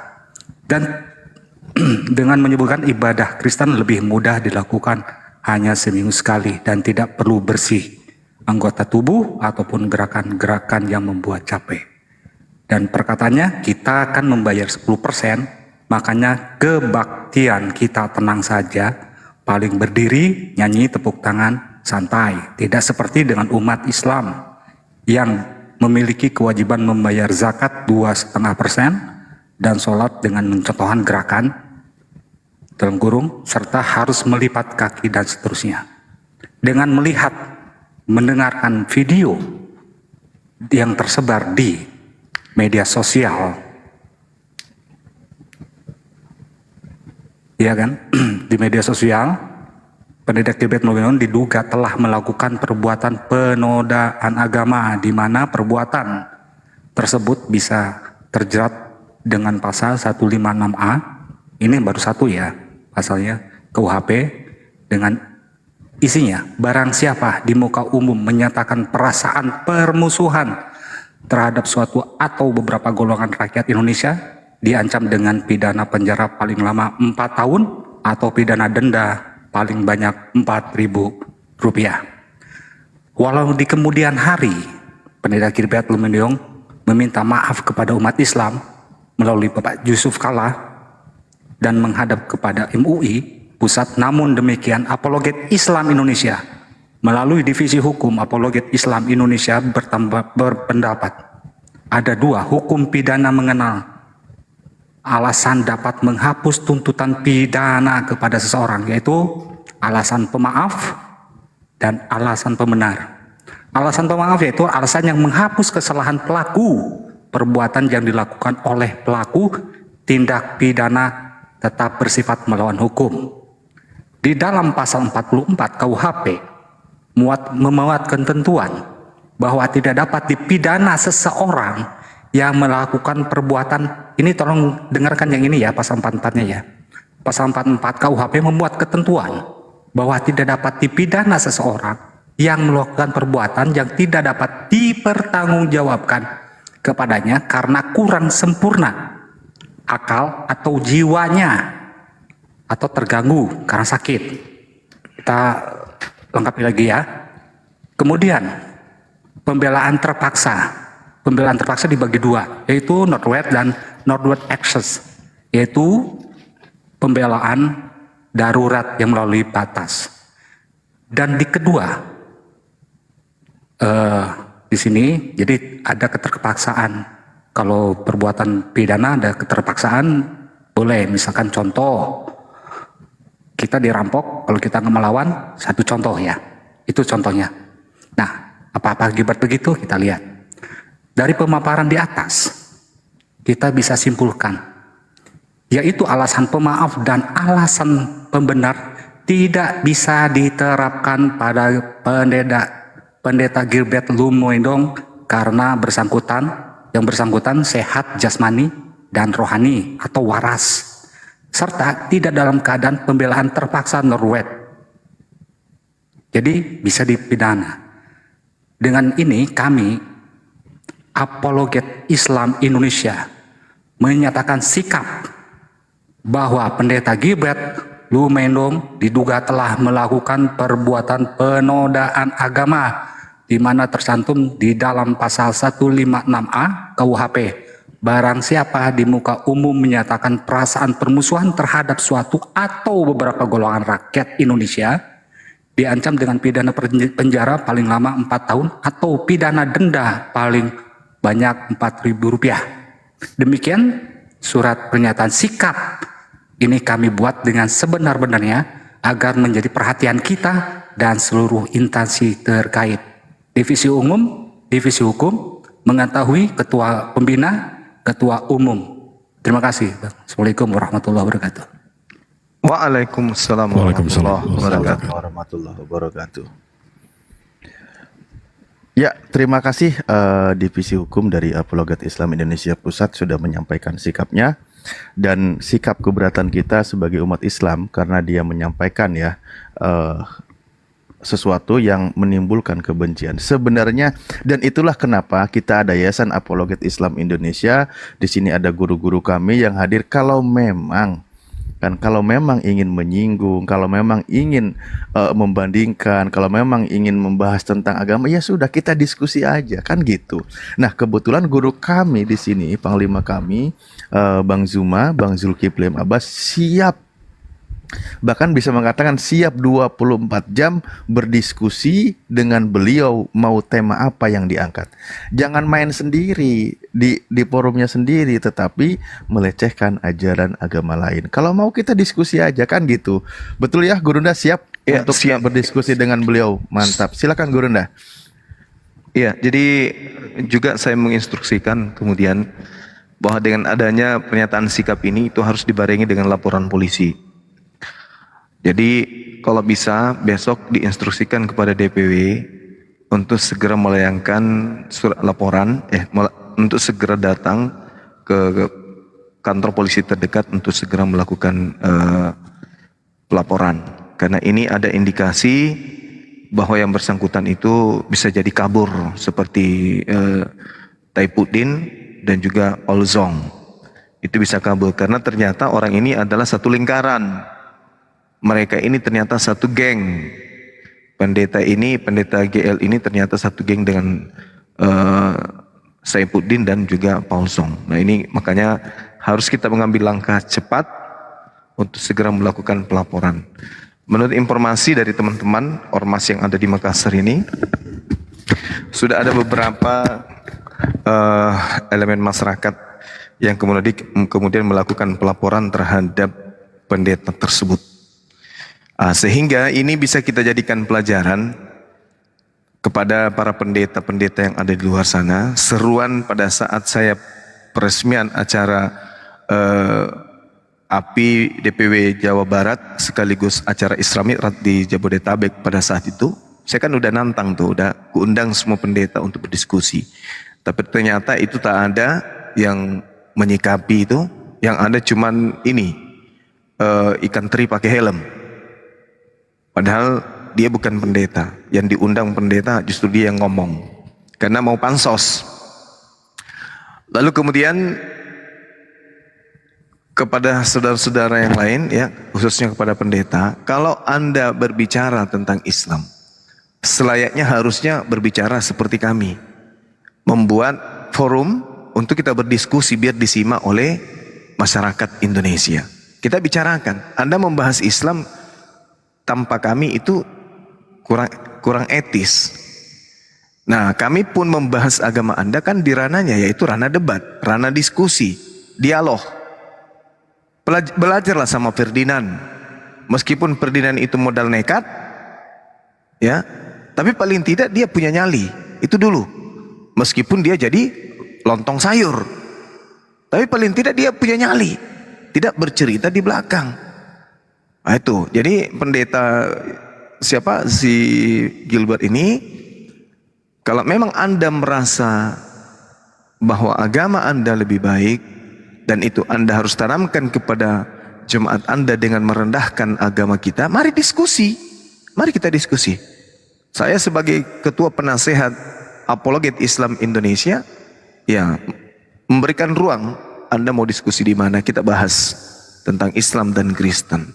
Speaker 5: dan dengan menyebutkan ibadah Kristen lebih mudah dilakukan hanya seminggu sekali dan tidak perlu bersih anggota tubuh ataupun gerakan-gerakan yang membuat capek. Dan perkataannya kita akan membayar 10%, makanya kebaktian kita tenang saja, paling berdiri, nyanyi, tepuk tangan, santai. Tidak seperti dengan umat Islam yang memiliki kewajiban membayar zakat 2,5% dan sholat dengan mencontohkan gerakan dalam kurung serta harus melipat kaki dan seterusnya. Dengan mendengarkan video yang tersebar di media sosial, ya kan, di media sosial, Pendeta Gilbert Lumoyondong diduga telah melakukan perbuatan penodaan agama, di mana perbuatan tersebut bisa terjerat dengan pasal 156A, ini baru satu ya, pasalnya KUHP, dengan isinya, barang siapa di muka umum menyatakan perasaan permusuhan terhadap suatu atau beberapa golongan rakyat Indonesia diancam dengan pidana penjara paling lama 4 tahun atau pidana denda paling banyak Rp4.000. Walau di kemudian hari Pendeta Gilbert Lumoyondong meminta maaf kepada umat Islam melalui Bapak Yusuf Kalla dan menghadap kepada MUI Pusat, namun demikian Apologet Islam Indonesia melalui Divisi Hukum Apologet Islam Indonesia berpendapat ada 2 hukum pidana mengenal alasan dapat menghapus tuntutan pidana kepada seseorang, yaitu alasan pemaaf dan alasan pembenar. Alasan pemaaf yaitu alasan yang menghapus kesalahan pelaku perbuatan yang dilakukan oleh pelaku tindak pidana tetap bersifat melawan hukum. Di dalam pasal 44 KUHP memuat ketentuan bahwa tidak dapat dipidana seseorang yang melakukan perbuatan, ini tolong dengarkan yang ini ya, pasal 44-nya ya. Pasal 44 KUHP membuat ketentuan bahwa tidak dapat dipidana seseorang yang melakukan perbuatan yang tidak dapat dipertanggungjawabkan kepadanya karena kurang sempurna akal atau jiwanya atau terganggu karena sakit. Kita lengkapi lagi ya. Kemudian pembelaan terpaksa. Pembelaan terpaksa dibagi dua, yaitu northward dan northward access, yaitu pembelaan darurat yang melalui batas. Dan di kedua, di sini jadi ada keterpaksaan. Kalau perbuatan pidana ada keterpaksaan, boleh. Misalkan contoh, kita dirampok, kalau kita nggak melawan, satu contoh ya, itu contohnya. Nah, apa-apa akibat begitu kita lihat dari pemaparan di atas, kita bisa simpulkan, yaitu alasan pemaaf dan alasan pembenar tidak bisa diterapkan pada pendeta Gilbert Lumoindong karena yang bersangkutan sehat jasmani dan rohani atau waras, serta tidak dalam keadaan pembelaan terpaksa norwed. Jadi bisa dipidana. Dengan ini kami, Apologet Islam Indonesia, menyatakan sikap bahwa pendeta Gilbert Lumoindong diduga telah melakukan perbuatan penodaan agama di mana tercantum di dalam pasal 156A KUHP. Barang siapa di muka umum menyatakan perasaan permusuhan terhadap suatu atau beberapa golongan rakyat Indonesia diancam dengan pidana penjara paling lama 4 tahun atau pidana denda paling banyak Rp4.000. Demikian surat pernyataan sikap ini kami buat dengan sebenar-benarnya agar menjadi perhatian kita dan seluruh instansi terkait. Divisi Hukum mengetahui ketua pembina, ketua umum. Terima kasih. Assalamualaikum warahmatullahi wabarakatuh.
Speaker 2: Waalaikumsalam
Speaker 3: warahmatullahi wabarakatuh. Ya, terima kasih Divisi Hukum dari Apologet Islam Indonesia Pusat sudah menyampaikan sikapnya dan sikap keberatan kita sebagai umat Islam karena dia menyampaikan ya sesuatu yang menimbulkan kebencian sebenarnya, dan itulah kenapa kita ada Yayasan Apologet Islam Indonesia. Di sini ada guru-guru kami yang hadir. Kalau memang ingin menyinggung, kalau memang ingin membandingkan, kalau memang ingin membahas tentang agama, ya sudah kita diskusi aja kan gitu. Nah, kebetulan guru kami di sini, panglima kami, Bang Zuma, Bang Zulkifli Abbas siap, bahkan bisa mengatakan siap 24 jam berdiskusi dengan beliau mau tema apa yang diangkat. Jangan main sendiri di forumnya sendiri tetapi melecehkan ajaran agama lain. Kalau mau kita diskusi aja kan gitu. Betul ya Gurunda, siap
Speaker 2: Ya,
Speaker 3: untuk
Speaker 2: siap
Speaker 3: berdiskusi dengan beliau. Mantap. Silakan Gurunda.
Speaker 2: Iya, jadi juga saya menginstruksikan kemudian bahwa dengan adanya pernyataan sikap ini itu harus dibarengi dengan laporan polisi. Jadi kalau bisa besok diinstruksikan kepada DPW untuk segera melayangkan surat laporan, untuk segera datang ke kantor polisi terdekat untuk segera melakukan pelaporan. Karena ini ada indikasi bahwa yang bersangkutan itu bisa jadi kabur seperti Taipudin dan juga Olzong. Itu bisa kabur karena ternyata orang ini adalah satu lingkaran. Mereka ini ternyata satu geng. Pendeta GL ini ternyata satu geng dengan Saifuddin dan juga Paul Zong. Nah ini makanya harus kita mengambil langkah cepat untuk segera melakukan pelaporan. Menurut informasi dari teman-teman ormas yang ada di Makassar ini, sudah ada beberapa elemen masyarakat yang kemudian melakukan pelaporan terhadap pendeta tersebut. Sehingga ini bisa kita jadikan pelajaran kepada para pendeta-pendeta yang ada di luar sana. Seruan pada saat saya peresmian acara API DPW Jawa Barat sekaligus acara Isra Mi'raj di Jabodetabek pada saat itu, saya kan udah nantang tuh, udah undang semua pendeta untuk berdiskusi. Tapi ternyata itu tak ada yang menyikapi itu, yang ada cuman ini ikan teri pakai helm. Padahal dia bukan pendeta, yang diundang pendeta justru dia yang ngomong karena mau pansos. Lalu kemudian kepada saudara-saudara yang lain ya, khususnya kepada pendeta, kalau Anda berbicara tentang Islam, selayaknya harusnya berbicara seperti kami, membuat forum untuk kita berdiskusi biar disimak oleh masyarakat Indonesia. Kita bicarakan, Anda membahas Islam tanpa kami itu kurang etis. Nah, kami pun membahas agama Anda kan di ranahnya, yaitu ranah debat, ranah diskusi, dialog. Belajarlah sama Ferdinand. Meskipun Ferdinand itu modal nekat, ya, tapi paling tidak dia punya nyali. Itu dulu. Meskipun dia jadi lontong sayur, tapi paling tidak dia punya nyali. Tidak bercerita di belakang. Nah itu. Jadi pendeta siapa si Gilbert ini, kalau memang Anda merasa bahwa agama Anda lebih baik, dan itu Anda harus tanamkan kepada jemaat Anda dengan merendahkan agama kita, mari diskusi. Mari kita diskusi. Saya sebagai ketua penasehat Apologet Islam Indonesia, ya, memberikan ruang. Anda mau diskusi di mana, kita bahas tentang Islam dan Kristen.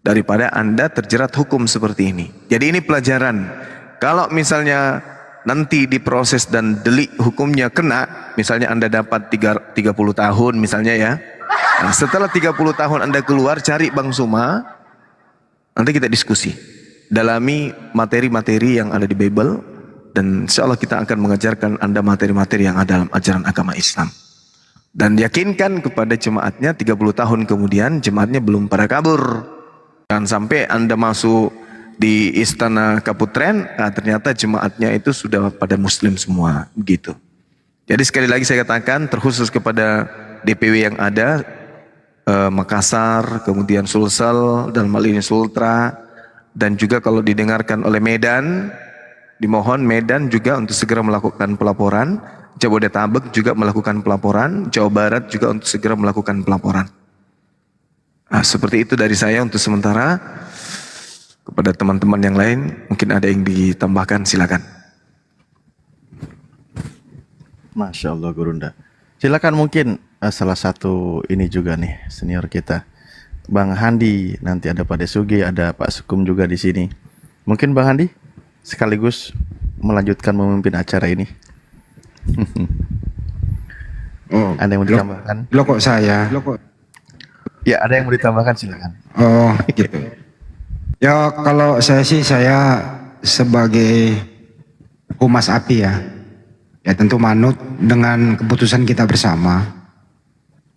Speaker 2: Daripada Anda terjerat hukum seperti ini. Jadi ini pelajaran. Kalau misalnya nanti diproses dan delik hukumnya kena, misalnya Anda dapat 30 tahun misalnya ya. Nah, setelah 30 tahun Anda keluar, cari Bang Zuma, nanti kita diskusi. Dalami materi-materi yang ada di Bible, dan insya Allah kita akan mengajarkan Anda materi-materi yang ada dalam ajaran agama Islam. Dan yakinkan kepada jemaatnya 30 tahun kemudian jemaatnya belum pada kabur. Jangan sampai Anda masuk di Istana Kaputren, nah ternyata jemaatnya itu sudah pada muslim semua, begitu. Jadi sekali lagi saya katakan, terkhusus kepada DPW yang ada, Makassar, kemudian Sulsel, dan hal ini Sultra, dan juga kalau didengarkan oleh Medan, dimohon Medan juga untuk segera melakukan pelaporan, Jabodetabek juga melakukan pelaporan, Jawa Barat juga untuk segera melakukan pelaporan. Nah, seperti itu dari saya untuk sementara. Kepada teman-teman yang lain, mungkin ada yang ditambahkan, silakan.
Speaker 3: Masya Allah Gurunda. Silakan mungkin salah satu ini juga nih senior kita, Bang Handi. Nanti ada Pak Desugi, ada Pak Sukum juga di sini. Mungkin Bang Handi sekaligus melanjutkan memimpin acara ini.
Speaker 12: Oh,
Speaker 3: ada yang mau ditambahkan?
Speaker 12: Lo kok saya?
Speaker 3: Ya, ada yang mau ditambahkan, silakan.
Speaker 12: Oh, gitu. Ya, kalau saya sih, saya sebagai humas API ya tentu manut dengan keputusan kita bersama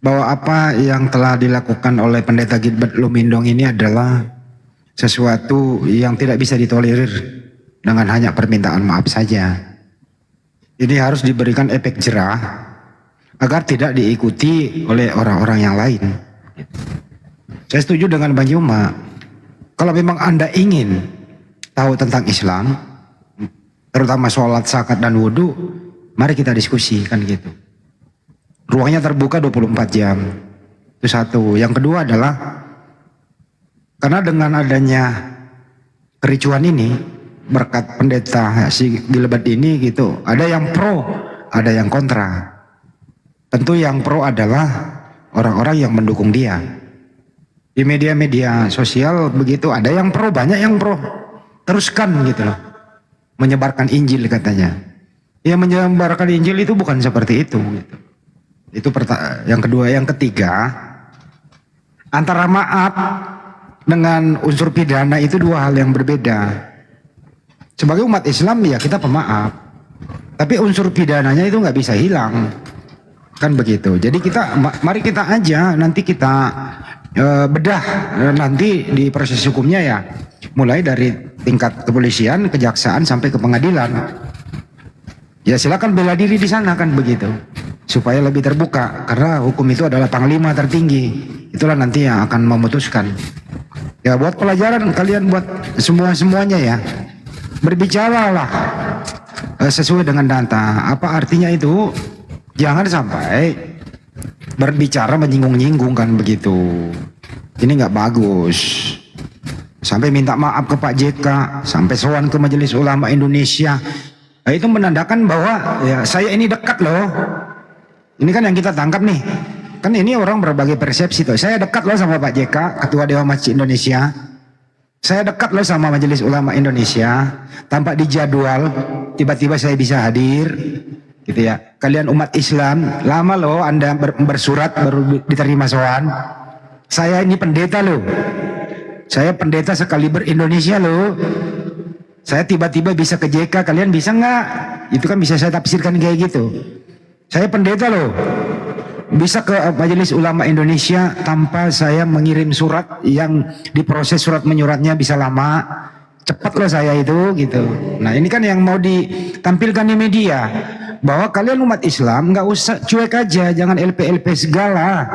Speaker 12: bahwa apa yang telah dilakukan oleh Pendeta Gilbert Lumindong ini adalah sesuatu yang tidak bisa ditolerir dengan hanya permintaan maaf saja. Ini harus diberikan efek jerah agar tidak diikuti oleh orang-orang yang lain. Saya setuju dengan Bang Yuma. Kalau memang Anda ingin tahu tentang Islam, terutama sholat, zakat, dan wudhu, mari kita diskusi, kan gitu. Ruangnya terbuka 24 jam. Itu satu. Yang kedua adalah, karena dengan adanya kericuan ini, berkat pendeta si Gilbert ini gitu, ada yang pro, ada yang kontra. Tentu yang pro adalah orang-orang yang mendukung dia. Di media-media sosial begitu, ada yang pro, banyak yang pro. Teruskan gitu loh, menyebarkan Injil katanya. Ya, menyebarkan Injil itu bukan seperti itu gitu. Itu yang kedua. Yang ketiga, antara maaf dengan unsur pidana itu dua hal yang berbeda. Sebagai umat Islam ya kita pemaaf, tapi unsur pidananya itu nggak bisa hilang, kan begitu. Jadi mari kita aja nanti kita bedah nanti di proses hukumnya ya, mulai dari tingkat kepolisian, kejaksaan sampai ke pengadilan. Ya silakan bela diri di sana, kan begitu, supaya lebih terbuka, karena hukum itu adalah panglima tertinggi, itulah nanti yang akan memutuskan. Ya buat pelajaran kalian, buat semuanya ya. Berbicaralah sesuai dengan data. Apa artinya itu? Jangan sampai berbicara menyinggung-nyinggung kan begitu. Ini nggak bagus. Sampai minta maaf ke Pak JK, sampai sowan ke Majelis Ulama Indonesia. Nah, itu menandakan bahwa ya saya ini dekat loh. Ini kan yang kita tangkap nih. Kan ini orang berbagai persepsi tuh. Saya dekat loh sama Pak JK, Ketua Dewan Masjid Indonesia. Saya dekat loh sama Majelis Ulama Indonesia. Tanpa dijadwal, tiba-tiba saya bisa hadir. Gitu ya. Kalian umat Islam, lama loh Anda bersurat baru diterima sowan. Saya ini pendeta loh. Saya pendeta sekaliber Indonesia loh. Saya tiba-tiba bisa ke JK, kalian bisa nggak? Itu kan bisa saya tafsirkan kayak gitu. Saya pendeta loh. Bisa ke Majelis Ulama Indonesia tanpa saya mengirim surat yang diproses surat menyuratnya bisa lama. Cepat loh saya itu gitu. Nah ini kan yang mau ditampilkan di media. Bahwa kalian umat Islam nggak usah cuek aja, jangan LP-LP segala.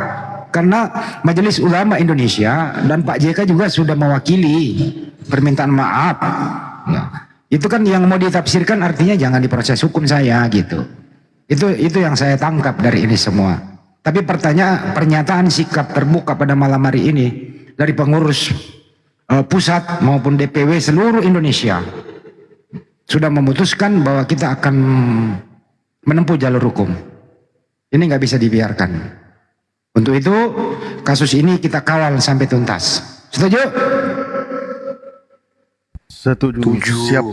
Speaker 12: Karena Majelis Ulama Indonesia dan Pak JK juga sudah mewakili permintaan maaf. Ya. Itu kan yang mau ditafsirkan artinya jangan diproses hukum saya gitu. Itu yang saya tangkap dari ini semua. Tapi pernyataan sikap terbuka pada malam hari ini dari pengurus pusat maupun DPW seluruh Indonesia sudah memutuskan bahwa kita akan menempuh jalur hukum. Ini nggak bisa dibiarkan. Untuk itu kasus ini kita kawal sampai tuntas. Setuju?
Speaker 3: Setuju. Siap.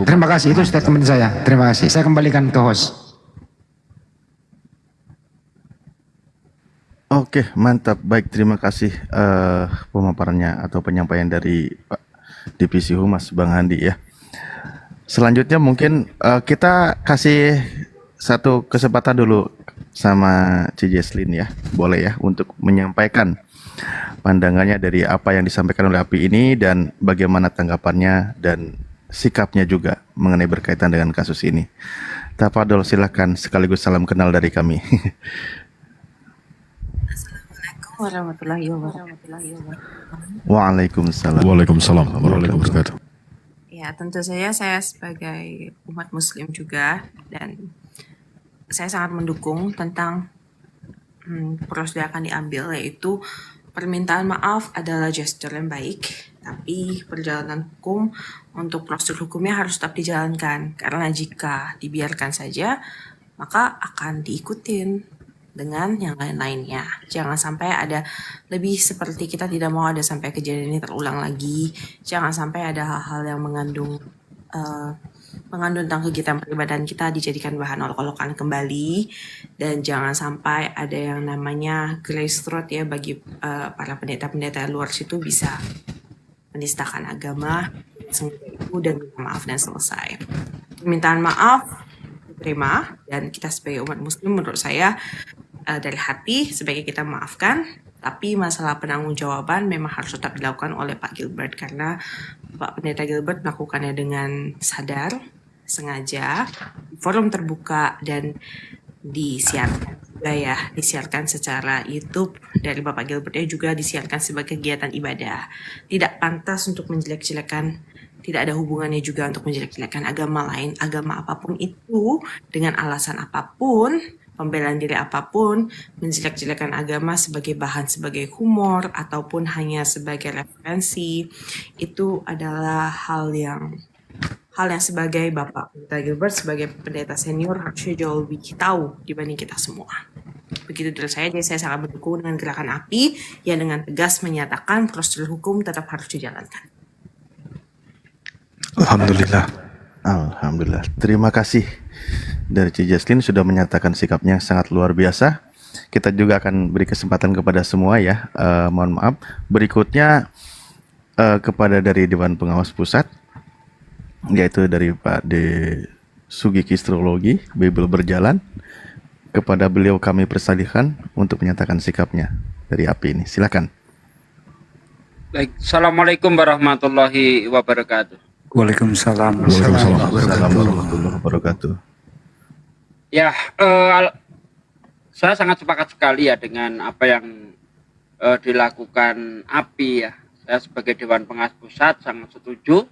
Speaker 12: Terima kasih, itu statement saya. Terima kasih. Saya kembalikan ke host.
Speaker 3: Oke, mantap. Baik, terima kasih pemaparannya atau penyampaian dari Pak Divisi Humas Bang Handi ya. Selanjutnya mungkin kita kasih satu kesempatan dulu sama Ci Jesslyn ya, boleh ya, untuk menyampaikan pandangannya dari apa yang disampaikan oleh API ini dan bagaimana tanggapannya dan sikapnya juga mengenai berkaitan dengan kasus ini. Tafadhol, silakan, sekaligus salam kenal dari kami.
Speaker 15: Assalamualaikum warahmatullahi wabarakatuh.
Speaker 3: Waalaikumsalam.
Speaker 1: Waalaikumsalam warahmatullahi wabarakatuh.
Speaker 15: Ya, tentu saja saya sebagai umat muslim juga dan saya sangat mendukung tentang prosedur yang akan diambil, yaitu permintaan maaf adalah gesture yang baik, tapi perjalanan hukum untuk prosedur hukumnya harus tetap dijalankan, karena jika dibiarkan saja maka akan diikutin dengan yang lain-lainnya. Jangan sampai ada lebih seperti kita tidak mau ada sampai kejadian ini terulang lagi. Jangan sampai ada hal-hal yang mengandung tentang kegiatan peribadahan kita dijadikan bahan olok-olokan kembali, dan jangan sampai ada yang namanya grace throat ya bagi para pendeta-pendeta luar situ bisa menistakan agama dan minta maaf dan selesai. Permintaan maaf diterima dan kita sebagai umat muslim menurut saya dari hati sebaiknya kita maafkan, tapi masalah penanggung-jawaban memang harus tetap dilakukan oleh Pak Gilbert karena Pak Pendeta Gilbert melakukannya dengan sadar, sengaja, forum terbuka dan disiarkan juga ya, disiarkan secara YouTube dari Bapak Gilbert juga disiarkan sebagai kegiatan ibadah. Tidak pantas untuk menjelek-jelekan, tidak ada hubungannya juga untuk menjelek-jelekan agama lain, agama apapun itu dengan alasan apapun, pembelaan diri apapun, menjelek-jelekan agama sebagai bahan, sebagai humor, ataupun hanya sebagai referensi, itu adalah hal yang sebagai Bapak Pendeta Gilbert, sebagai pendeta senior harusnya jauh lebih tahu dibanding kita semua. Begitu dari saya, jadi saya sangat mendukung dengan gerakan API yang dengan tegas menyatakan prosedur hukum tetap harus dijalankan.
Speaker 3: Alhamdulillah. Alhamdulillah. Terima kasih dari Ci Jesslyn sudah menyatakan sikapnya sangat luar biasa. Kita juga akan beri kesempatan kepada semua ya. Mohon maaf. Berikutnya kepada dari Dewan Pengawas Pusat, yaitu dari Pak D. Sugi Kistrologi, Bible Berjalan. Kepada beliau kami persilahkan untuk menyatakan sikapnya dari API ini. Silakan.
Speaker 17: Baik, Assalamualaikum warahmatullahi wabarakatuh.
Speaker 5: Waalaikumsalam.
Speaker 3: Waalaikumsalam warahmatullahi wabarakatuh.
Speaker 17: Ya, saya sangat sepakat sekali ya dengan apa yang dilakukan API ya. Saya sebagai Dewan Pengawas Pusat sangat setuju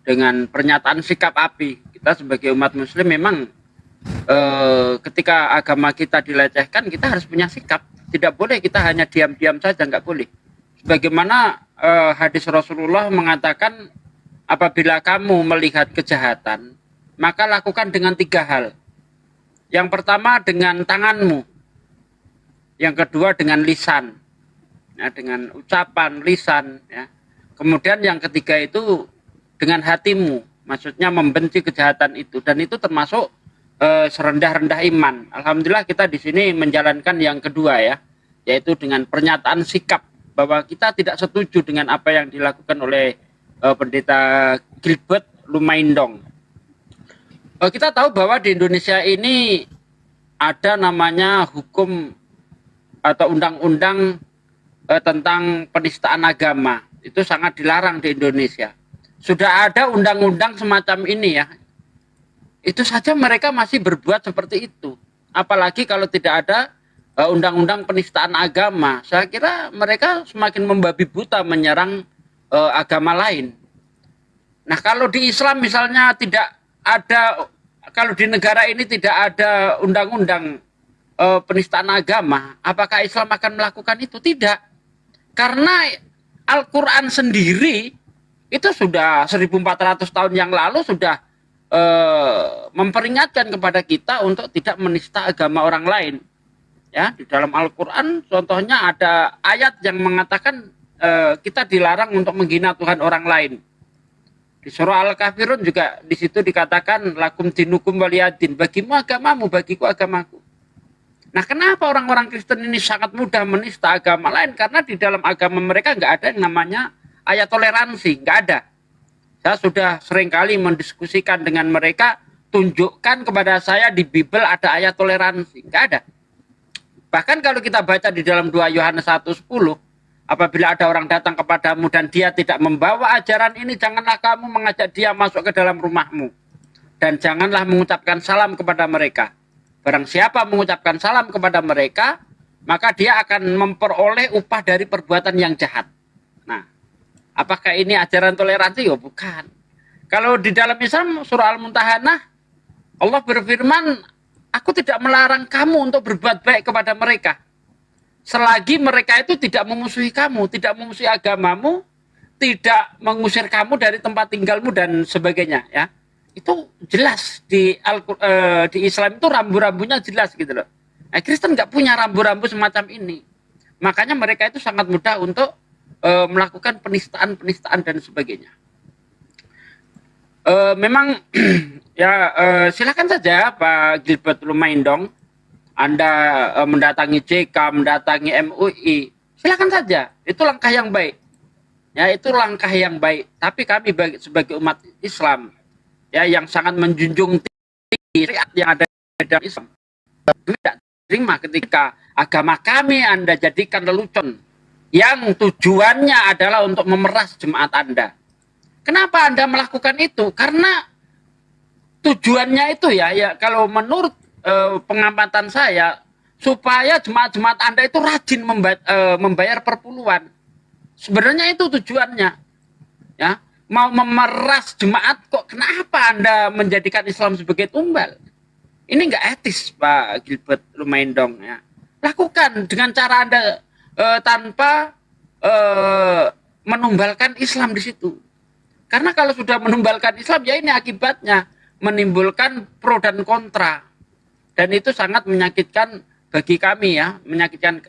Speaker 17: dengan pernyataan sikap API. Kita sebagai umat muslim memang ketika agama kita dilecehkan, kita harus punya sikap. Tidak boleh kita hanya diam-diam saja, nggak boleh. Sebagaimana hadis Rasulullah mengatakan, apabila kamu melihat kejahatan, maka lakukan dengan 3 hal. Yang pertama dengan tanganmu, yang kedua dengan lisan, ya, dengan ucapan lisan, ya. Kemudian yang ketiga itu dengan hatimu, maksudnya membenci kejahatan itu, dan itu termasuk serendah-rendah iman. Alhamdulillah kita di sini menjalankan yang kedua, ya, yaitu dengan pernyataan sikap bahwa kita tidak setuju dengan apa yang dilakukan oleh pendeta Gilbert Lumaindong. Kita tahu bahwa di Indonesia ini ada namanya hukum atau undang-undang tentang penistaan agama. Itu sangat dilarang di Indonesia. Sudah ada undang-undang semacam ini, ya. Itu saja mereka masih berbuat seperti itu. Apalagi kalau tidak ada undang-undang penistaan agama. Saya kira mereka semakin membabi buta menyerang agama lain. Nah, kalau di Islam misalnya tidak ada, kalau di negara ini tidak ada undang-undang penistaan agama, apakah Islam akan melakukan itu? Tidak. Karena Al-Quran sendiri itu sudah 1400 tahun yang lalu sudah memperingatkan kepada kita untuk tidak menista agama orang lain. Ya, di dalam Al-Quran contohnya ada ayat yang mengatakan kita dilarang untuk menghina Tuhan orang lain. Di surah Al-Kafirun juga di situ dikatakan lakum dinukum waliyadin, bagimu agamamu, bagiku agamaku. Nah, kenapa orang-orang Kristen ini sangat mudah menista agama lain? Karena di dalam agama mereka nggak ada yang namanya ayat toleransi, nggak ada. Saya sudah seringkali mendiskusikan dengan mereka, tunjukkan kepada saya di Bible ada ayat toleransi, nggak ada. Bahkan kalau kita baca di dalam 2 Yohanes 1:10, apabila ada orang datang kepadamu dan dia tidak membawa ajaran ini, janganlah kamu mengajak dia masuk ke dalam rumahmu. Dan janganlah mengucapkan salam kepada mereka. Barang siapa mengucapkan salam kepada mereka, maka dia akan memperoleh upah dari perbuatan yang jahat. Nah, apakah ini ajaran toleransi? Ya bukan. Kalau di dalam Islam, surah Al-Mumtahanah, Allah berfirman, aku tidak melarang kamu untuk berbuat baik kepada mereka. Selagi mereka itu tidak memusuhi kamu, tidak memusuhi agamamu, tidak mengusir kamu dari tempat tinggalmu dan sebagainya, ya. Itu jelas di Islam itu rambu-rambunya jelas gitu loh. Nah, Kristen nggak punya rambu-rambu semacam ini. Makanya mereka itu sangat mudah untuk melakukan penistaan dan sebagainya. Memang ya silakan saja Pak Gilbert Lumaindong, Anda mendatangi JK, mendatangi MUI, silakan saja. Itu langkah yang baik. Ya, itu langkah yang baik. Tapi kami sebagai umat Islam, ya, yang sangat menjunjung tinggi syariat yang ada dalam Islam, tidak terima ketika agama kami Anda jadikan lelucon yang tujuannya adalah untuk memeras jemaat Anda. Kenapa Anda melakukan itu? Karena tujuannya itu ya kalau menurut pengamatan saya, supaya jemaat-jemaat Anda itu rajin membayar perpuluhan. Sebenarnya itu tujuannya. Ya, mau memeras jemaat, kok kenapa Anda menjadikan Islam sebagai tumbal? Ini nggak etis, Pak Gilbert Lumaindong, ya. Lakukan dengan cara Anda tanpa menumbalkan Islam di situ. Karena kalau sudah menumbalkan Islam, ya ini akibatnya menimbulkan pro dan kontra. Dan itu sangat menyakitkan bagi kami, ya, menyakitkan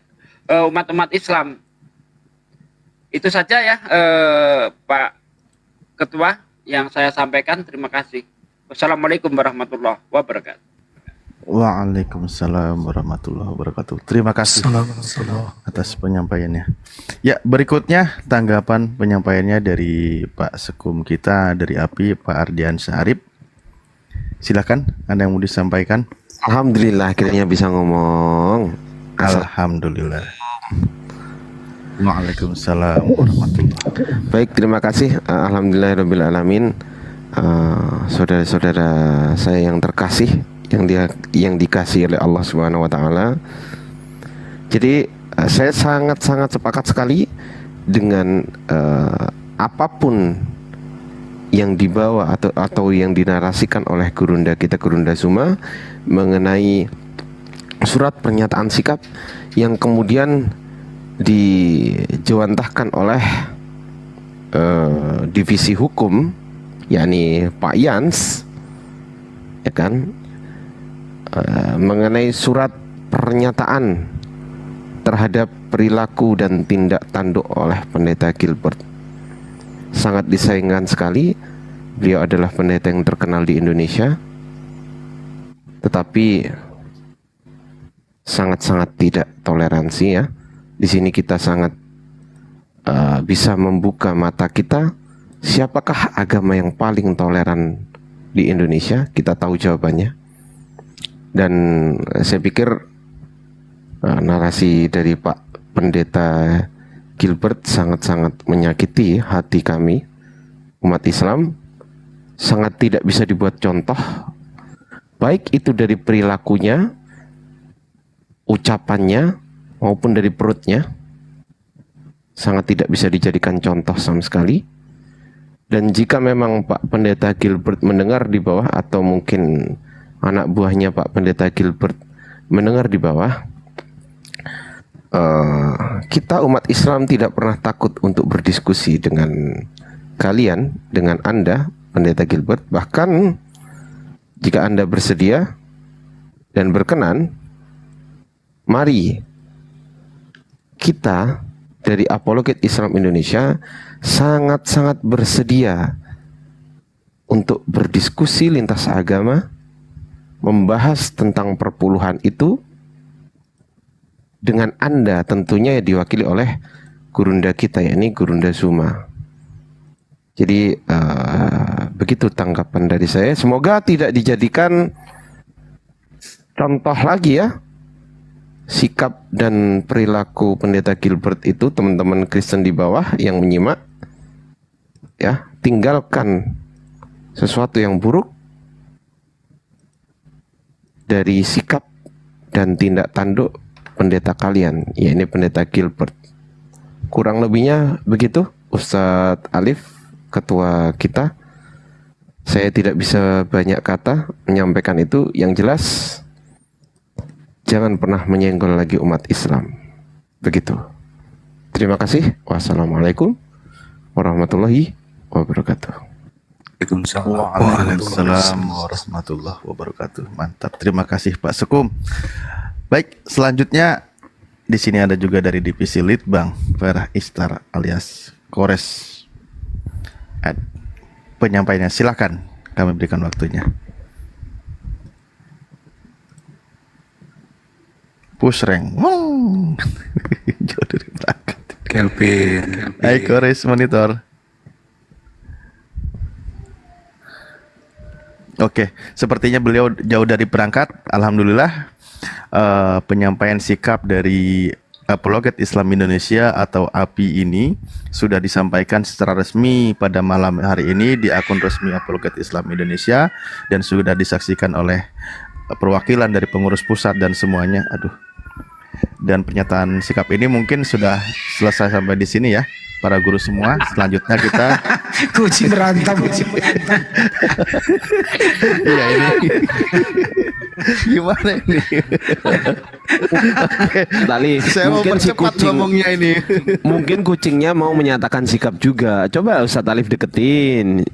Speaker 17: umat-umat Islam. Itu saja ya Pak Ketua yang saya sampaikan. Terima kasih. Wassalamualaikum warahmatullahi wabarakatuh.
Speaker 3: Waalaikumsalam warahmatullahi wabarakatuh. Terima kasih atas penyampaiannya. Ya, berikutnya tanggapan penyampaiannya dari Pak Sekum kita dari API, Pak Ardian Syarif. Silakan, Anda yang mau disampaikan.
Speaker 8: Alhamdulillah akhirnya bisa ngomong.
Speaker 3: Alhamdulillah. Waalaikumsalam warahmatullahi wabarakatuh.
Speaker 8: Baik, terima kasih. Alhamdulillahirabbil alamin. Saudara-saudara saya yang terkasih, yang dikasihi oleh Allah Subhanahu wa taala. Jadi saya sangat-sangat sepakat sekali dengan apapun yang dibawa atau yang dinarasikan oleh Gurunda kita, Gurunda Zuma, mengenai surat pernyataan sikap yang kemudian dijawantahkan oleh divisi hukum, yakni Pak Yans, ya kan, mengenai surat pernyataan terhadap perilaku dan tindak tanduk oleh Pendeta Gilbert. Sangat disayangkan sekali, beliau adalah pendeta yang terkenal di Indonesia, tetapi sangat-sangat tidak toleransi ya. Di sini kita sangat bisa membuka mata kita, siapakah agama yang paling toleran di Indonesia? Kita tahu jawabannya. Dan saya pikir narasi dari Pak Pendeta Gilbert sangat-sangat menyakiti hati kami umat Islam, sangat tidak bisa dibuat contoh, baik itu dari perilakunya, ucapannya, maupun dari perutnya, sangat tidak bisa dijadikan contoh sama sekali. Dan jika memang Pak Pendeta Gilbert mendengar di bawah, atau mungkin anak buahnya Pak Pendeta Gilbert mendengar di bawah, kita umat Islam tidak pernah takut untuk berdiskusi dengan kalian, dengan Anda, Pendeta Gilbert. Bahkan jika Anda bersedia dan berkenan, mari kita dari Apologet Islam Indonesia sangat-sangat bersedia untuk berdiskusi lintas agama, membahas tentang perpuluhan itu dengan Anda, tentunya diwakili oleh Gurunda kita, yakni Gurunda Zuma. Jadi begitu tanggapan dari saya. Semoga tidak dijadikan contoh lagi ya sikap dan perilaku Pendeta Gilbert itu, teman-teman Kristen di bawah yang menyimak ya. Tinggalkan sesuatu yang buruk dari sikap dan tindak tanduk pendeta kalian, ya ini Pendeta Gilbert. Kurang lebihnya begitu, Ustadz Alif, ketua kita. Saya tidak bisa banyak kata menyampaikan itu. Yang jelas, jangan pernah menyenggol lagi umat Islam. Begitu. Terima kasih. Wassalamualaikum warahmatullahi wabarakatuh.
Speaker 3: Waalaikumsalam warahmatullahi wabarakatuh. Mantap. Terima kasih Pak Sekum. Baik, selanjutnya di sini ada juga dari divisi Litbang Farah Istar alias Kores. Penyampaiannya silakan, kami berikan waktunya. Pusreng. Jauh dari belakang.
Speaker 5: Kelvin.
Speaker 3: Hai Kores monitor. Oke, sepertinya beliau jauh dari perangkat. Alhamdulillah. Penyampaian sikap dari Apologet Islam Indonesia atau API ini sudah disampaikan secara resmi pada malam hari ini di akun resmi Apologet Islam Indonesia dan sudah disaksikan oleh perwakilan dari pengurus pusat dan semuanya. Dan pernyataan sikap ini mungkin sudah selesai sampai di sini ya, para guru semua. Selanjutnya kita
Speaker 12: kucing berantem.
Speaker 3: Iya ini. Gimana ini?
Speaker 8: Tali,
Speaker 3: saya mau percepat ngomongnya ini.
Speaker 8: Mungkin kucingnya mau menyatakan sikap juga. Coba Ustadz Alif deketin.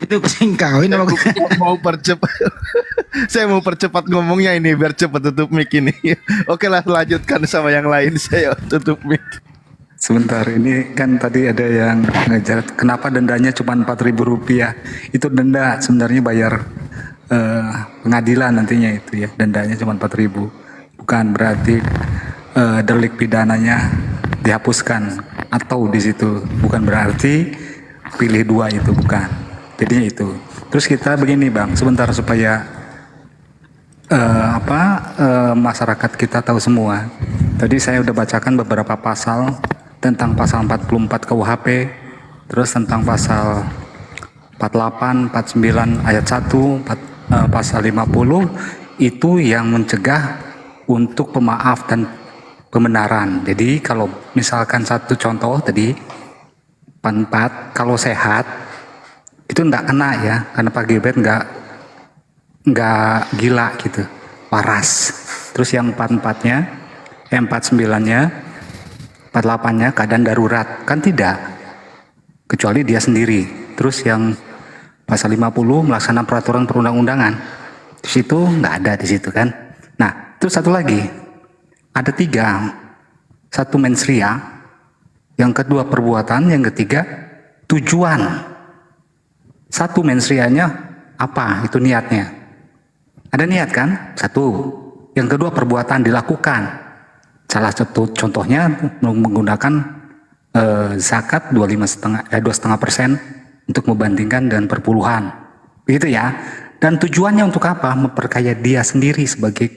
Speaker 12: Itu kucing kawin apa?
Speaker 3: Mau percepat. Saya mau percepat ngomongnya ini biar cepat tutup mic ini. Oke lah, lanjutkan sama yang lain. Saya tutup mic.
Speaker 5: Sebentar, ini kan tadi ada yang ngejar kenapa dendanya cuma Rp4.000. Itu denda, sebenarnya bayar pengadilan nantinya itu ya. Dendanya cuma 4.000. Bukan berarti delik pidananya dihapuskan atau di situ. Bukan berarti pilih dua itu, bukan. Jadinya itu. Terus kita begini Bang, sebentar supaya masyarakat kita tahu semua. Tadi saya udah bacakan beberapa pasal tentang pasal 44 KUHP, terus tentang pasal 48, 49 ayat 1, pasal 50 itu yang mencegah untuk pemaaf dan pembenaran. Jadi kalau misalkan satu contoh tadi 44 kalau sehat itu enggak kena ya, karena Pak Gilbert enggak gila gitu, waras. Terus yang 44-nya, 49-nya, 48-nya keadaan darurat, kan tidak, kecuali dia sendiri. Terus yang pasal 50 melaksanakan peraturan perundang-undangan, di situ nggak ada di situ kan. Nah, terus satu lagi, ada 3, satu mens rea, yang kedua perbuatan, yang ketiga tujuan. Satu mens rea-nya apa? Itu niatnya. Ada niat kan? Satu. Yang kedua perbuatan dilakukan. Salah satu contohnya menggunakan zakat 2,5% untuk membandingkan dengan perpuluhan. Begitu ya. Dan tujuannya untuk apa? Memperkaya dia sendiri sebagai,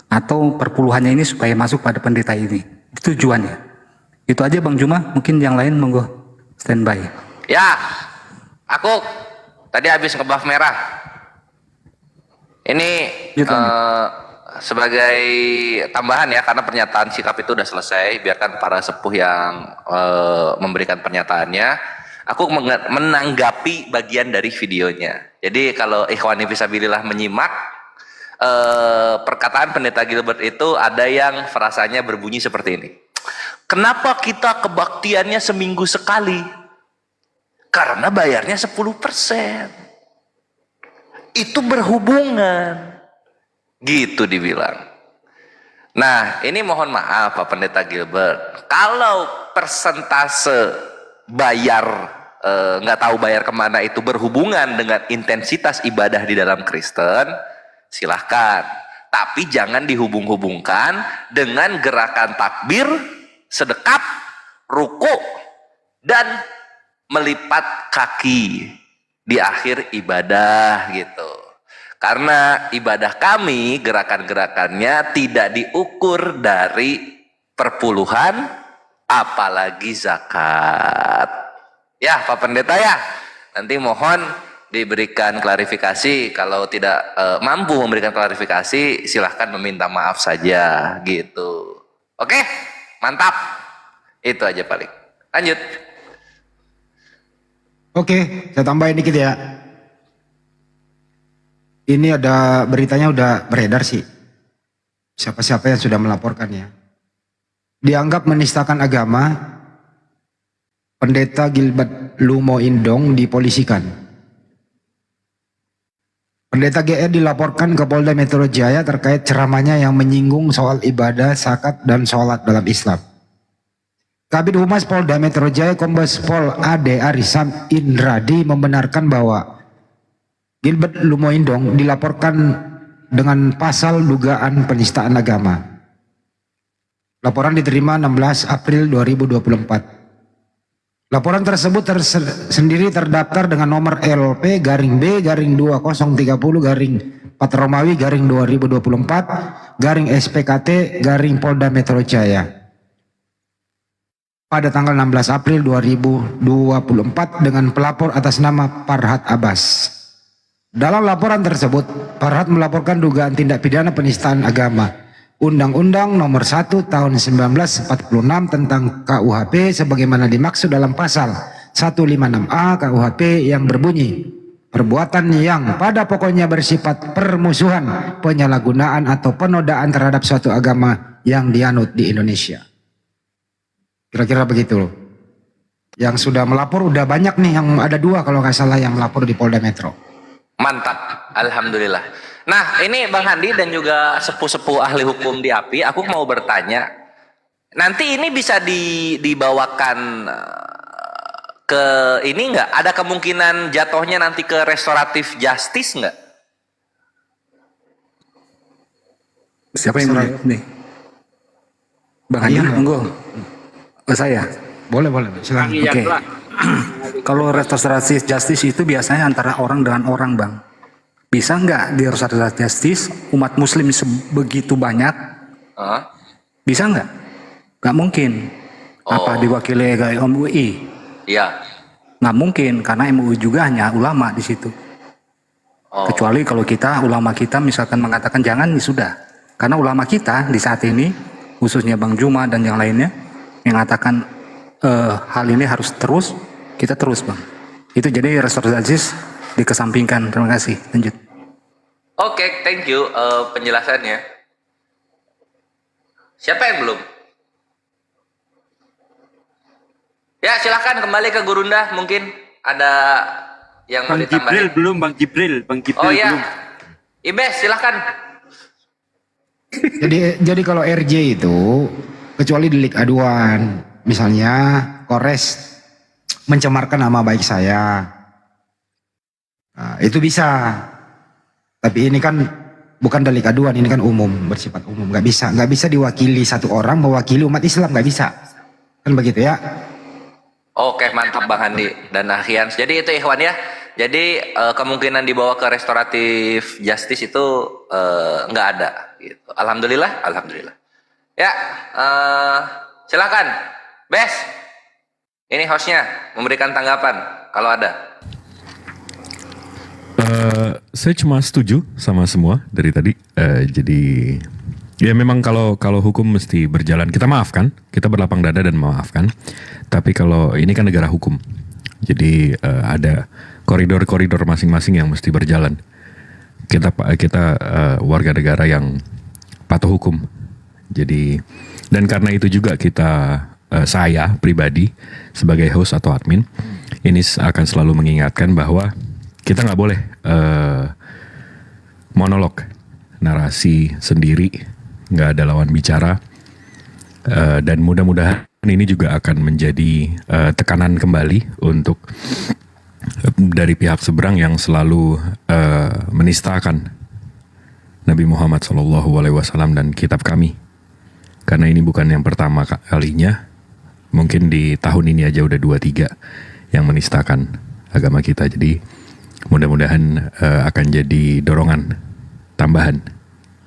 Speaker 5: atau perpuluhannya ini supaya masuk pada pendeta ini. Itu tujuannya. Itu aja Bang Juma, mungkin yang lain monggo standby.
Speaker 18: Ya, aku tadi habis ngebuff merah. Ini sebagai tambahan ya, karena pernyataan sikap itu udah selesai, biarkan para sepuh yang memberikan pernyataannya. Aku menanggapi bagian dari videonya. Jadi kalau ikhwani fisabilillah menyimak, perkataan pendeta Gilbert itu ada yang frasanya berbunyi seperti ini. Kenapa kita kebaktiannya seminggu sekali? Karena bayarnya 10%. Itu berhubungan. Gitu dibilang. Nah, ini mohon maaf Pak Pendeta Gilbert. Kalau persentase bayar, nggak tahu bayar kemana, itu berhubungan dengan intensitas ibadah di dalam Kristen, silahkan. Tapi jangan dihubung-hubungkan dengan gerakan takbir, sedekap, ruku, dan melipat kaki di akhir ibadah gitu. Karena ibadah kami, gerakan-gerakannya tidak diukur dari perpuluhan, apalagi zakat. Ya Pak Pendeta ya, nanti mohon diberikan klarifikasi. Kalau tidak mampu memberikan klarifikasi, silahkan meminta maaf saja gitu. Oke, mantap. Itu aja paling. Lanjut.
Speaker 12: Oke, saya tambahin dikit ya. Ini ada beritanya udah beredar sih. Siapa-siapa yang sudah melaporkannya. Dianggap menistakan agama, Pendeta Gilbert Lumoindong dipolisikan. Pendeta GR dilaporkan ke Polda Metro Jaya terkait ceramahnya yang menyinggung soal ibadah, zakat, dan sholat dalam Islam. Kabid Humas Polda Metro Jaya Kombes Pol Ade Arisam Indradi membenarkan bahwa Gilbert Lumoindong dilaporkan dengan pasal dugaan penistaan agama. Laporan diterima 16 April 2024. Laporan tersebut sendiri terdaftar dengan nomor LP-B-2030-4 Romawi /2024-SPKT-Polda Metro Jaya pada tanggal 16 April 2024 dengan pelapor atas nama Farhat Abbas. Dalam laporan tersebut, Farhat melaporkan dugaan tindak pidana penistaan agama Undang-Undang Nomor 1 Tahun 1946 tentang KUHP sebagaimana dimaksud dalam pasal 156A KUHP yang berbunyi perbuatan yang pada pokoknya bersifat permusuhan, penyalahgunaan atau penodaan terhadap suatu agama yang dianut di Indonesia. Kira-kira begitu loh. Yang sudah melapor udah banyak nih, yang ada 2 kalau nggak salah yang melapor di Polda Metro.
Speaker 18: Mantap, alhamdulillah. Nah, ini Bang Handi dan juga sepuh-sepuh ahli hukum di API, aku mau bertanya. Nanti ini bisa dibawakan ke ini nggak? Ada kemungkinan jatuhnya nanti ke restoratif justice nggak?
Speaker 5: Siapa yang mulai nih? Bang Handi, monggo. Saya.
Speaker 12: Boleh, silakan.
Speaker 5: Oke. Kalau restoratif justice itu biasanya antara orang dengan orang, Bang. Bisa nggak di restoratif justice umat muslim begitu banyak? Bisa nggak? Nggak mungkin. Apa diwakili kayak MUI?
Speaker 18: Iya.
Speaker 5: Nggak mungkin, karena MUI juga hanya ulama di situ. Kecuali kalau ulama kita misalkan mengatakan jangan, ya sudah. Karena ulama kita di saat ini, khususnya Bang Juma dan yang lainnya, mengatakan hal ini harus terus, kita terus bang. Itu jadi restoratif justice dikesampingkan. Terima kasih. Lanjut.
Speaker 18: Oke, thank you penjelasannya. Siapa yang belum? Ya, silakan kembali ke Gurunda. Mungkin ada yang mau
Speaker 17: Bang Jibril
Speaker 18: ditambahin.
Speaker 17: belum, Bang Jibril
Speaker 18: Oh
Speaker 17: belum.
Speaker 18: ya, Ibes silakan.
Speaker 12: Jadi kalau RJ itu kecuali delik aduan, misalnya Kores mencemarkan nama baik saya, nah, itu bisa. Tapi ini kan bukan delik aduan, ini kan umum, bersifat umum, nggak bisa diwakili satu orang mewakili umat Islam, nggak bisa, kan begitu ya?
Speaker 18: Oke, mantap Bang Handi dan Ahian. Jadi itu Ikhwan ya. Jadi kemungkinan dibawa ke restoratif justice itu nggak ada. Gitu. Alhamdulillah, alhamdulillah. Ya, silakan, Bes. Ini hostnya memberikan tanggapan kalau ada.
Speaker 1: Saya cuma setuju sama semua dari tadi. Jadi ya memang kalau hukum mesti berjalan, kita maafkan, kita berlapang dada dan memaafkan. Tapi kalau ini kan negara hukum, jadi ada koridor-koridor masing-masing yang mesti berjalan. Kita warga negara yang patuh hukum. Jadi dan karena itu juga saya pribadi sebagai host atau admin ini akan selalu mengingatkan bahwa kita nggak boleh monolog, narasi sendiri, nggak ada lawan bicara, dan mudah-mudahan ini juga akan menjadi tekanan kembali untuk dari pihak seberang yang selalu menistakan Nabi Muhammad SAW dan kitab kami, karena ini bukan yang pertama kalinya, mungkin di tahun ini aja udah 2-3 yang menistakan agama kita. Jadi mudah-mudahan akan jadi dorongan tambahan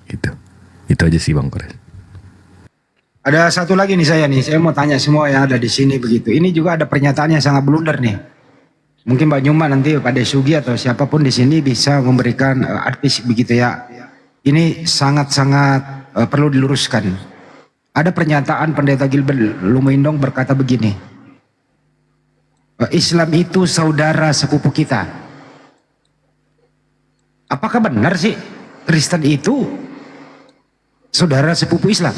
Speaker 1: gitu. Itu aja sih Bang Kores.
Speaker 12: Ada satu lagi nih saya mau tanya semua yang ada di sini begitu. Ini juga ada pernyataan yang sangat blunder nih. Mungkin Mbak Nyuma nanti Pak Desugi atau siapapun di sini bisa memberikan artis begitu ya. Ini sangat-sangat perlu diluruskan. Ada pernyataan Pendeta Gilbert Lumindong berkata begini. Islam itu saudara sepupu kita. Apakah benar sih Kristen itu saudara sepupu Islam?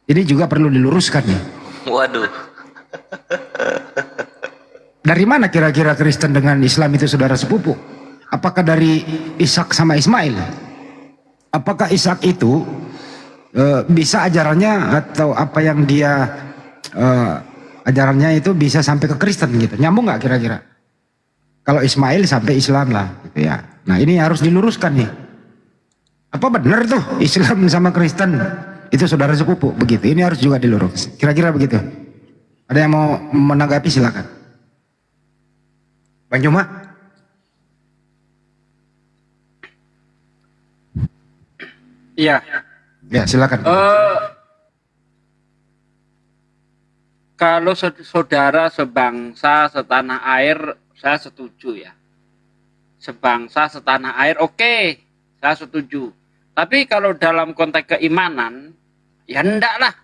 Speaker 12: Ini juga perlu diluruskan nih.
Speaker 18: Waduh.
Speaker 12: Dari mana kira-kira Kristen dengan Islam itu saudara sepupu? Apakah dari Ishak sama Ismail? Apakah Ishak itu bisa ajarannya atau apa yang dia ajarannya itu bisa sampai ke Kristen gitu? Nyambung nggak kira-kira? Kalau Ismail sampai Islam lah gitu ya. Nah ini harus diluruskan nih. Apa benar tuh Islam sama Kristen itu saudara sepupu begitu? Ini harus juga dilurus. Kira-kira begitu. Ada yang mau menanggapi silakan. Bang Juma.
Speaker 17: Iya.
Speaker 12: Ya silakan.
Speaker 17: Kalau saudara sebangsa setanah air, saya setuju ya. Sebangsa setanah air, oke, saya setuju. Tapi kalau dalam konteks keimanan, ya enggak lah.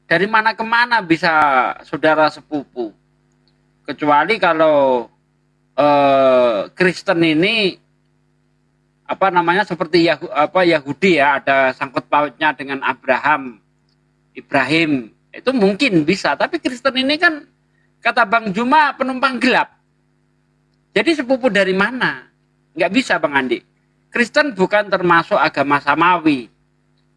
Speaker 17: Dari mana ke mana bisa saudara sepupu? Kecuali kalau Kristen ini apa namanya seperti Yahudi ya, ada sangkut pautnya dengan Ibrahim, itu mungkin bisa. Tapi Kristen ini kan kata Bang Juma penumpang gelap. Jadi sepupu dari mana? Nggak bisa Bang Andi. Kristen bukan termasuk agama samawi.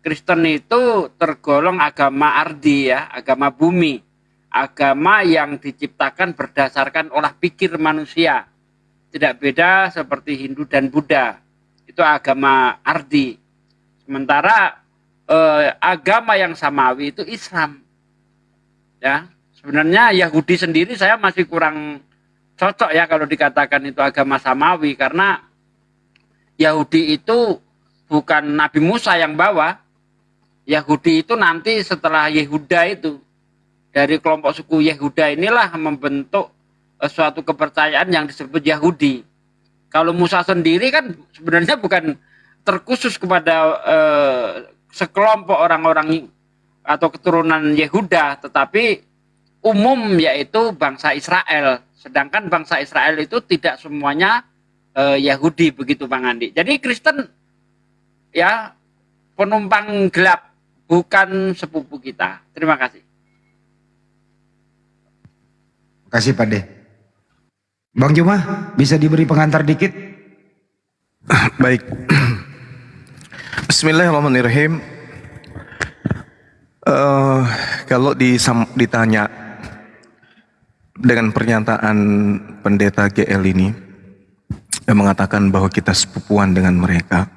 Speaker 17: Kristen itu tergolong agama ardi ya, agama bumi. Agama yang diciptakan berdasarkan olah pikir manusia. Tidak beda seperti Hindu dan Buddha. Itu agama ardi. Sementara agama yang samawi itu Islam. Ya, sebenarnya Yahudi sendiri saya masih kurang cocok ya kalau dikatakan itu agama samawi, karena Yahudi itu bukan Nabi Musa yang bawa. Yahudi itu nanti setelah Yehuda itu, dari kelompok suku Yehuda inilah membentuk suatu kepercayaan yang disebut Yahudi. Kalau Musa sendiri kan sebenarnya bukan terkhusus kepada sekelompok orang-orang atau keturunan Yehuda, tetapi umum yaitu bangsa Israel. Sedangkan bangsa Israel itu tidak semuanya Yahudi begitu Bang Andi. Jadi Kristen ya penumpang gelap, bukan sepupu kita. Terima kasih.
Speaker 12: Terima kasih Pak De. Bang Juma, bisa diberi pengantar dikit?
Speaker 2: Baik. Bismillahirrahmanirrahim. Kalau ditanya dengan pernyataan pendeta GL ini yang mengatakan bahwa kita sepupuan dengan mereka,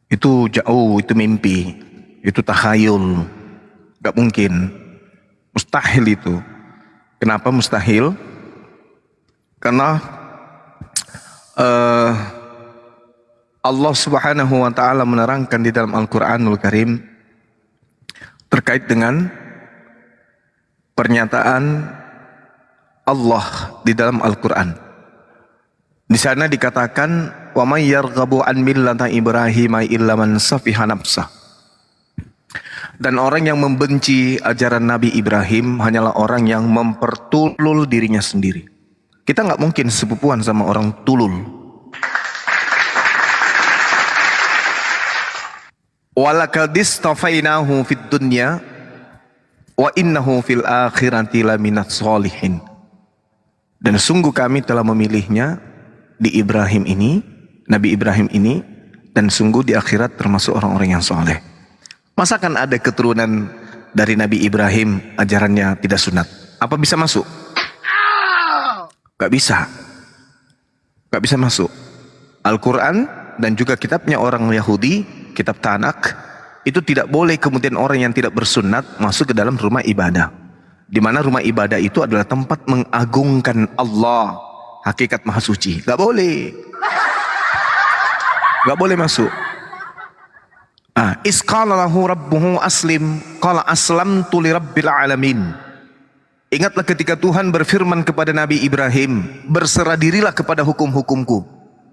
Speaker 2: itu jauh, itu mimpi, itu takhayul, gak mungkin, mustahil itu. Kenapa mustahil? Karena Allah Subhanahu wa taala menerangkan di dalam Al-Qur'anul Karim terkait dengan pernyataan Allah di dalam Al-Qur'an. Di sana dikatakan wa may yarghabu an millati Ibrahim illa man safiha nafsah. Dan orang yang membenci ajaran Nabi Ibrahim hanyalah orang yang mempertulul dirinya sendiri. Kita nggak mungkin sepupuan sama orang tulul. Walaqad istafainahu fid dunya wa innahu fil akhirati laminats sholihin. Dan sungguh kami telah memilihnya di Ibrahim ini, Nabi Ibrahim ini, dan sungguh di akhirat termasuk orang-orang yang soleh. Masa kan ada keturunan dari Nabi Ibrahim ajarannya tidak sunat? Apa bisa masuk? Gak bisa. Gak bisa masuk. Al-Quran dan juga kitabnya orang Yahudi, kitab Tanak, itu tidak boleh kemudian orang yang tidak bersunat masuk ke dalam rumah ibadah. Di mana rumah ibadah itu adalah tempat mengagungkan Allah, hakikat maha suci. Gak boleh. Gak boleh masuk. Isqala lahu rabbuhu aslim, qala aslamtu li rabbil alamin. Ingatlah ketika Tuhan berfirman kepada Nabi Ibrahim, berserah dirilah kepada hukum-hukumku.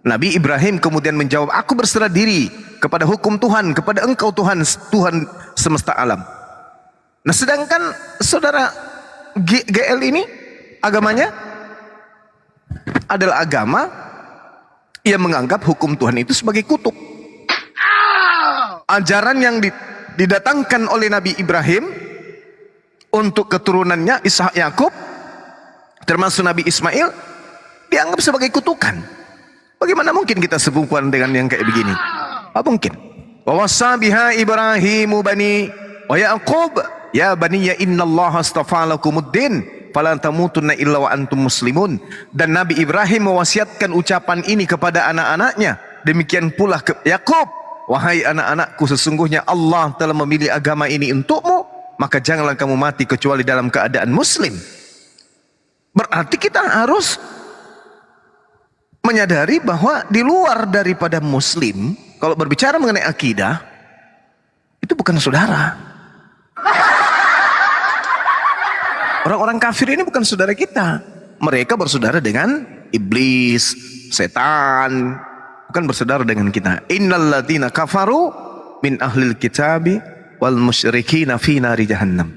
Speaker 2: Nabi Ibrahim kemudian menjawab, aku berserah diri kepada hukum Tuhan, kepada engkau Tuhan, Tuhan semesta alam. Nah sedangkan saudara GL ini agamanya adalah agama yang menganggap hukum Tuhan itu sebagai kutub. Ajaran yang didatangkan oleh Nabi Ibrahim untuk keturunannya Ishak Yakub, termasuk Nabi Ismail, dianggap sebagai kutukan. Bagaimana mungkin kita sepupuan dengan yang kayak begini? Apa mungkin? Wa wassa biha Ibrahimu bani wa Yaqub ya baniya innallaha astafa lakumuddin fala tamutunna illa wa antum muslimun. Dan Nabi Ibrahim mewasiatkan ucapan ini kepada anak-anaknya. Demikian pula ke Yakub, wahai anak-anakku, sesungguhnya Allah telah memilih agama ini untukmu, maka janganlah kamu mati kecuali dalam keadaan muslim. Berarti kita harus menyadari bahwa di luar daripada muslim, kalau berbicara mengenai akidah, itu bukan saudara. Orang-orang kafir ini bukan saudara kita. Mereka bersaudara dengan iblis, setan, bukan bersaudara dengan kita. Innal ladzina kafaru min ahlil kitabi wal musyrikina fi nari jahannam.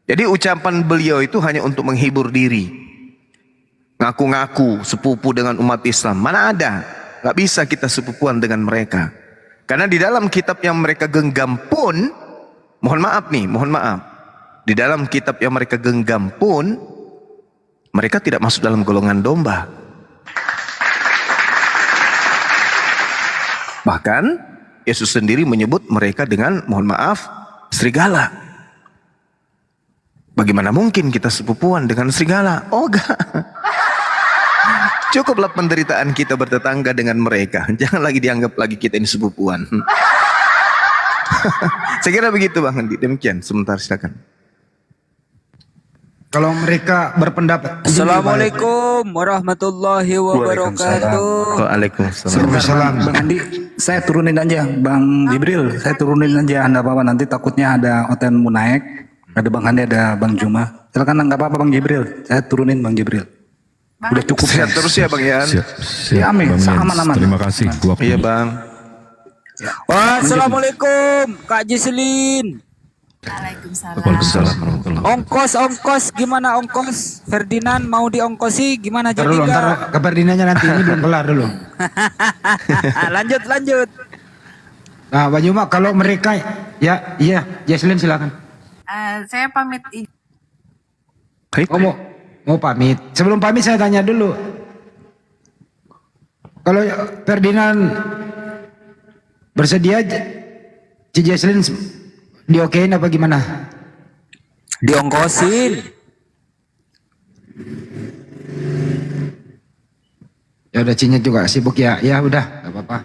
Speaker 2: Jadi ucapan beliau itu hanya untuk menghibur diri. Ngaku-ngaku sepupu dengan umat Islam. Mana ada? Gak bisa kita sepupuan dengan mereka. Karena di dalam kitab yang mereka genggam pun, mohon maaf, di dalam kitab yang mereka genggam pun, mereka tidak masuk dalam golongan domba. Bahkan Yesus sendiri menyebut mereka dengan, mohon maaf, serigala. Bagaimana mungkin kita sepupuan dengan serigala? Oh enggak. Cukuplah penderitaan kita bertetangga dengan mereka. Jangan lagi dianggap lagi kita ini sepupuan. Saya kira begitu Bang Andi. Demikian, sebentar silakan.
Speaker 12: Kalau mereka berpendapat.
Speaker 19: Assalamualaikum warahmatullahi wabarakatuh.
Speaker 2: Waalaikumsalam.
Speaker 5: Bang Andi, saya turunin aja, Bang Jibril, saya turunin aja, anda apa-apa, nanti takutnya ada Oten mau naik, ada Bang Andi, ada Bang Juma. Silakan, nggak apa-apa Bang Jibril, saya turunin Bang Jibril. Udah cukup.
Speaker 2: Sehat terus ya Bang Yan.
Speaker 5: Ya, amin, aman-aman.
Speaker 1: Terima kasih.
Speaker 2: Iya Bang.
Speaker 19: Wassalamualaikum Kak Jiselin.
Speaker 1: Waalaikumsalam warahmatullahi wabarakatuh.
Speaker 19: Ongkos gimana ongkos? Ferdinand mau diongkosi gimana jadi
Speaker 12: Ntar dulu, ntar
Speaker 19: nggak?
Speaker 12: ke Ferdinandnya nanti ini belum kelar dulu.
Speaker 19: lanjut.
Speaker 12: Nah, Pak Juma, kalau mereka ya, iya, Jesslyn silakan.
Speaker 15: Saya pamit.
Speaker 12: Oh, mau pamit. Sebelum pamit saya tanya dulu. Kalau Ferdinand bersedia, Jesslyn diokein apa gimana?
Speaker 19: Diongkosin.
Speaker 12: Ya udah, Cinya juga sibuk ya. Ya udah, gak apa-apa.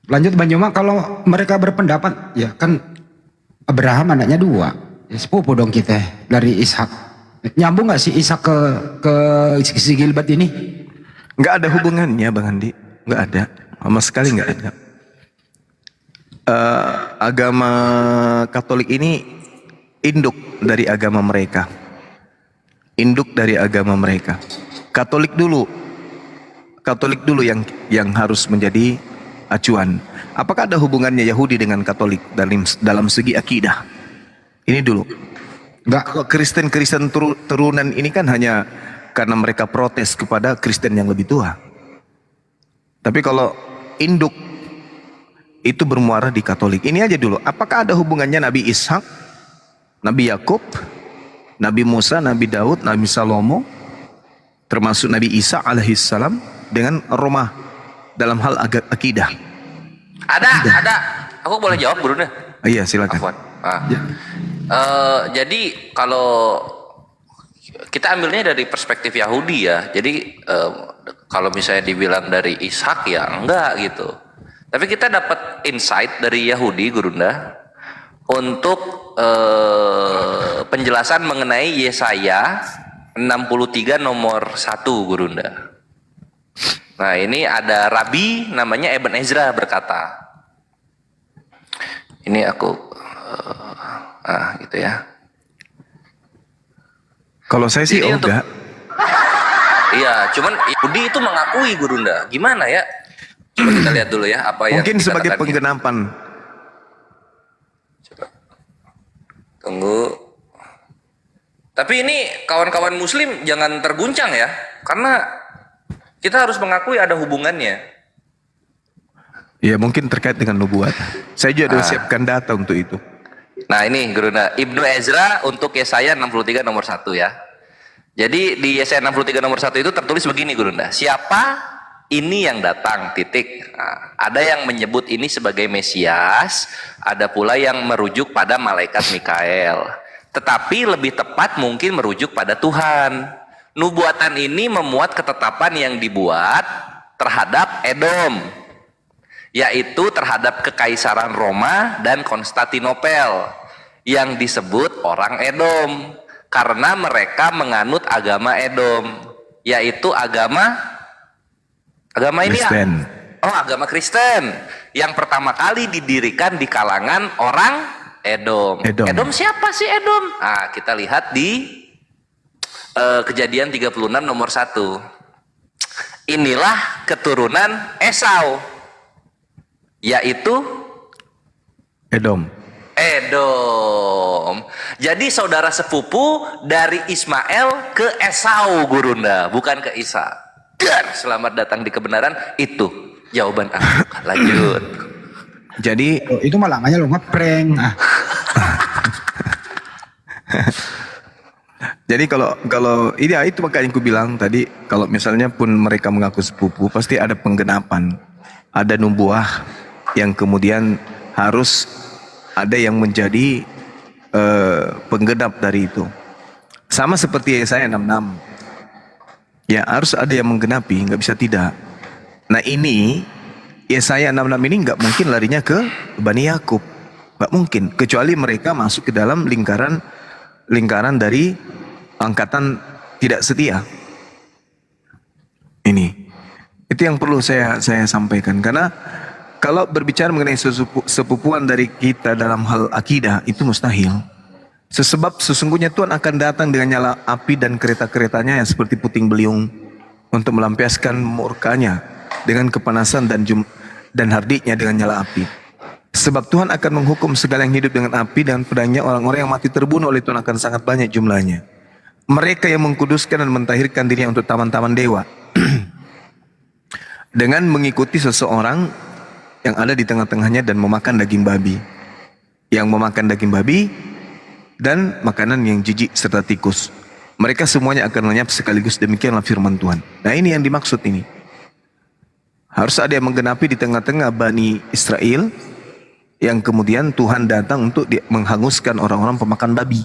Speaker 12: Lanjut Bang Juma, kalau mereka berpendapat, ya kan Abraham anaknya 2. Ya, sepupu dong kita dari Ishak. Nyambung gak sih Ishak ke si Gilbert ini?
Speaker 2: Nggak ada hubungannya Bang Andi, nggak ada, sama sekali nggak ada. Agama Katolik ini induk dari agama mereka, Katolik dulu yang harus menjadi acuan. Apakah ada hubungannya Yahudi dengan Katolik dalam segi akidah? Ini dulu. Nggak, kalau Kristen turunan ini kan hanya karena mereka protes kepada Kristen yang lebih tua. Tapi kalau induk itu bermuara di Katolik. Ini aja dulu. Apakah ada hubungannya Nabi Ishak, Nabi Yakub, Nabi Musa, Nabi Daud, Nabi Salomo, termasuk Nabi Isa alaihissalam dengan Roma dalam hal akidah?
Speaker 18: Ada. Aku boleh jawab, Bruna?
Speaker 2: Iya, silakan.
Speaker 18: Jadi kalau kita ambilnya dari perspektif Yahudi ya. Jadi kalau misalnya dibilang dari Ishak ya enggak gitu. Tapi kita dapat insight dari Yahudi, Gurunda, untuk penjelasan mengenai Yesaya 63 nomor 1, Gurunda. Nah, ini ada rabi namanya Eben Ezra berkata. Ini aku gitu ya.
Speaker 2: Kalau saya sih enggak.
Speaker 18: Iya, cuman Yahudi itu mengakui, Gurunda. Gimana ya? Coba kita lihat dulu ya apa yang
Speaker 2: mungkin sebagai
Speaker 18: dikatakan
Speaker 2: penggenapan.
Speaker 18: Coba. Tunggu. Tapi ini kawan-kawan muslim jangan terguncang ya, karena kita harus mengakui ada hubungannya.
Speaker 2: Ya, mungkin terkait dengan nubuat. Saya juga sudah siapkan data untuk itu.
Speaker 18: Nah, ini Gurunda, Ibnu Ezra untuk Yesaya 63 nomor 1 ya. Jadi di Yesaya 63 nomor 1 itu tertulis begini, Gurunda. Siapa ini yang datang, titik. Nah, ada yang menyebut ini sebagai Mesias, ada pula yang merujuk pada malaikat Mikael. Tetapi lebih tepat mungkin merujuk pada Tuhan. Nubuatan ini memuat ketetapan yang dibuat terhadap Edom, yaitu terhadap Kekaisaran Roma dan Konstantinopel yang disebut orang Edom karena mereka menganut agama Edom, yaitu agama ini
Speaker 2: Kristen.
Speaker 18: Agama Kristen yang pertama kali didirikan di kalangan orang Edom. Edom siapa sih Edom? Nah, kita lihat di Kejadian 36 nomor 1. Inilah keturunan Esau, yaitu
Speaker 2: Edom.
Speaker 18: Jadi saudara sepupu dari Ismail ke Esau, Gurunda, bukan ke Isa. Dan selamat datang di kebenaran, itu jawaban aku. Lanjut.
Speaker 2: Jadi
Speaker 12: itu malah namanya lo ngeprank.
Speaker 2: Jadi kalau ini itu makanya aku bilang tadi, kalau misalnya pun mereka mengaku sepupu, pasti ada penggenapan, ada nubuah yang kemudian harus ada yang menjadi penggenap dari itu. Sama seperti Yesaya 66. Ya, harus ada yang menggenapi, nggak bisa tidak. Nah, ini Yesaya 66 ini nggak mungkin larinya ke Bani Yakub, nggak mungkin, kecuali mereka masuk ke dalam lingkaran dari angkatan tidak setia. Ini itu yang perlu saya sampaikan, karena kalau berbicara mengenai sepupuan dari kita dalam hal akidah itu mustahil. Sebab sesungguhnya Tuhan akan datang dengan nyala api dan kereta-keretanya yang seperti puting beliung untuk melampiaskan murkanya dengan kepanasan dan hardiknya dengan nyala api. Sebab Tuhan akan menghukum segala yang hidup dengan api, dan padanya orang-orang yang mati terbunuh oleh Tuhan akan sangat banyak jumlahnya. Mereka yang mengkuduskan dan mentahirkan dirinya untuk taman-taman dewa dengan mengikuti seseorang yang ada di tengah-tengahnya dan memakan daging babi. Yang memakan daging babi dan makanan yang jijik serta tikus. Mereka semuanya akan lenyap sekaligus, demikianlah firman Tuhan. Nah, ini yang dimaksud ini. Harus ada yang menggenapi di tengah-tengah Bani Israel, yang kemudian Tuhan datang untuk menghanguskan orang-orang pemakan babi.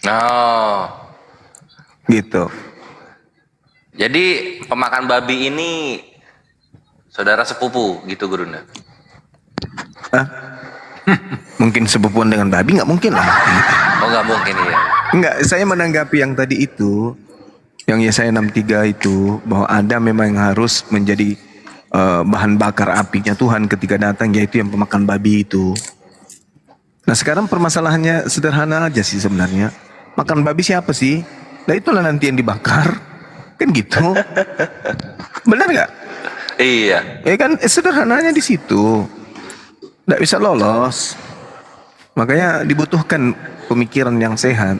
Speaker 18: Oh,
Speaker 2: gitu.
Speaker 18: Jadi pemakan babi ini saudara sepupu gitu, Gurunda?
Speaker 2: Mungkin sepupuan dengan babi? Nggak mungkin lah.
Speaker 18: Oh, nggak mungkin ya.
Speaker 2: Enggak, saya menanggapi yang tadi itu, yang Yesaya 63 itu, bahwa ada memang yang harus menjadi bahan bakar apinya Tuhan ketika datang, yaitu yang pemakan babi itu. Nah, sekarang permasalahannya sederhana aja sih sebenarnya. Makan babi siapa sih? Nah, itulah nanti yang dibakar. Kan gitu. Benar nggak?
Speaker 18: Iya.
Speaker 2: Ya kan, sederhananya di situ. Nggak bisa lolos. Makanya dibutuhkan pemikiran yang sehat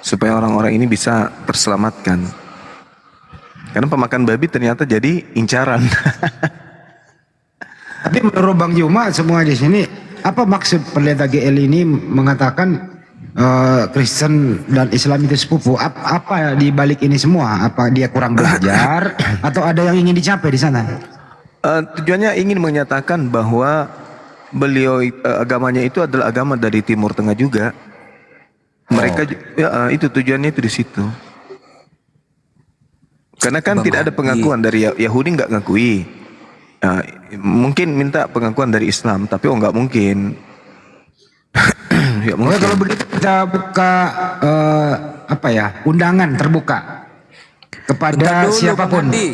Speaker 2: supaya orang-orang ini bisa terselamatkan. Karena pemakan babi ternyata jadi incaran.
Speaker 12: Tapi menurut Bang Juma semua di sini, apa maksud pendeta GL ini mengatakan Kristen dan Islam itu sepupu? Apa di balik ini semua? Apa dia kurang belajar atau ada yang ingin dicapai di sana?
Speaker 2: Tujuannya ingin menyatakan bahwa beliau agamanya itu adalah agama dari Timur Tengah juga. Mereka itu tujuannya itu di situ. Karena kan tidak ada pengakuan dari Yahudi, nggak ngakui. Mungkin minta pengakuan dari Islam, tapi nggak mungkin. Ya, mungkin.
Speaker 12: Kalau begitu kita buka undangan terbuka kepada siapapun.
Speaker 19: Bang Handi.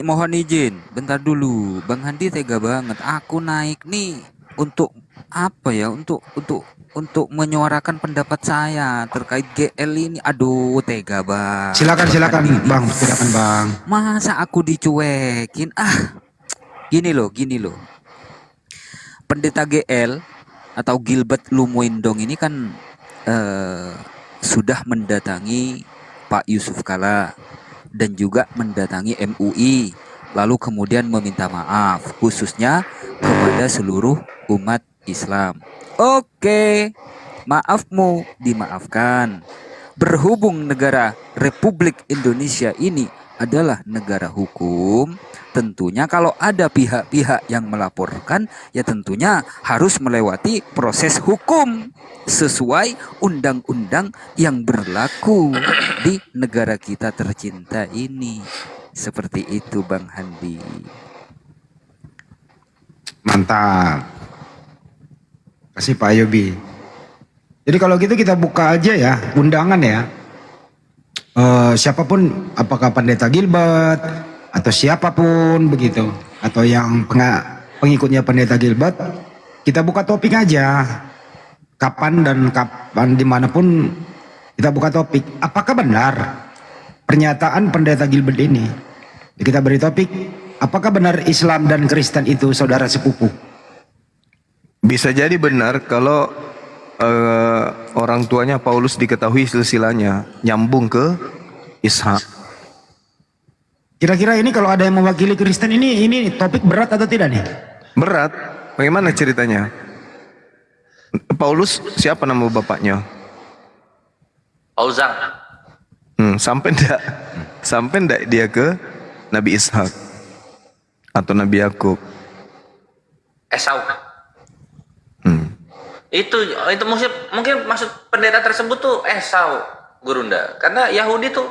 Speaker 19: Mohon izin, bentar dulu. Bang Handi tega banget. Aku naik nih untuk apa ya? Untuk menyuarakan pendapat saya terkait GL ini. Aduh, tega bang.
Speaker 12: Silakan Bang, silakan Bang.
Speaker 19: Masa aku dicuekin? Gini loh. Pendeta GL atau Gilbert Lumuindong ini kan sudah mendatangi Pak Yusuf Kalla dan juga mendatangi MUI, lalu kemudian meminta maaf khususnya kepada seluruh umat Islam. Oke, maafmu dimaafkan. Berhubung negara Republik Indonesia ini adalah negara hukum, tentunya kalau ada pihak-pihak yang melaporkan, ya tentunya harus melewati proses hukum sesuai undang-undang yang berlaku di negara kita tercinta ini. Seperti itu Bang Handi.
Speaker 12: Mantap. Kasih Pak Yobi. Jadi kalau gitu kita buka aja ya undangan ya. Siapapun, apakah pendeta Gilbert atau siapapun begitu, atau yang pengikutnya pendeta Gilbert, kita buka topik aja. Kapan dimanapun kita buka topik. Apakah benar pernyataan pendeta Gilbert ini? Kita beri topik. Apakah benar Islam dan Kristen itu saudara sepupu?
Speaker 2: Bisa jadi benar kalau orang tuanya Paulus diketahui silsilahnya nyambung ke Ishak.
Speaker 12: Kira-kira ini kalau ada yang mewakili Kristen ini topik berat atau tidak nih?
Speaker 2: Berat. Bagaimana ceritanya? Paulus siapa nama bapaknya?
Speaker 18: Pauzang.
Speaker 2: Sampai ndak dia ke Nabi Ishak atau Nabi Yakub?
Speaker 18: Esau. Itu mungkin maksud pendeta tersebut tuh Esau, Gurunda. Karena Yahudi tuh,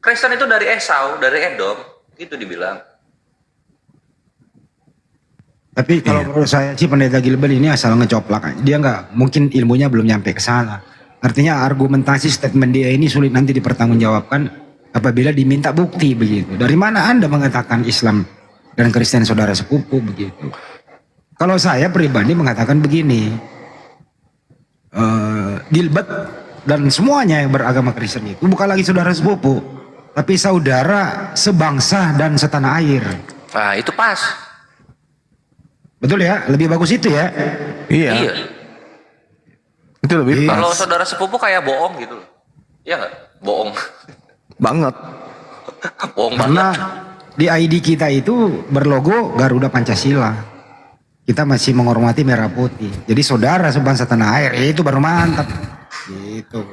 Speaker 18: Kristen itu dari Esau, dari Edom, gitu dibilang.
Speaker 12: Tapi kalau menurut saya sih pendeta Gilbert ini asal ngecoplak. Dia nggak, mungkin ilmunya belum nyampe ke sana. Artinya argumentasi statement dia ini sulit nanti dipertanggungjawabkan apabila diminta bukti begitu. Dari mana Anda mengatakan Islam dan Kristen saudara sepupu begitu? Kalau saya pribadi mengatakan begini. Gilbert dan semuanya yang beragama Kristen itu bukan lagi saudara sepupu. tapi saudara sebangsa dan setanah air.
Speaker 18: Nah, itu pas.
Speaker 12: Betul ya? Lebih bagus itu ya?
Speaker 18: Iya.
Speaker 2: Itu lebih pas.
Speaker 18: Kalau saudara sepupu kayak bohong gitu loh. Iya nggak? Bohong.
Speaker 2: Banget.
Speaker 18: Bohong
Speaker 12: Karena
Speaker 18: banget.
Speaker 12: di ID kita itu berlogo Garuda Pancasila. Kita masih menghormati merah putih. Jadi saudara sebangsa tanah air, itu baru mantap. Gitu.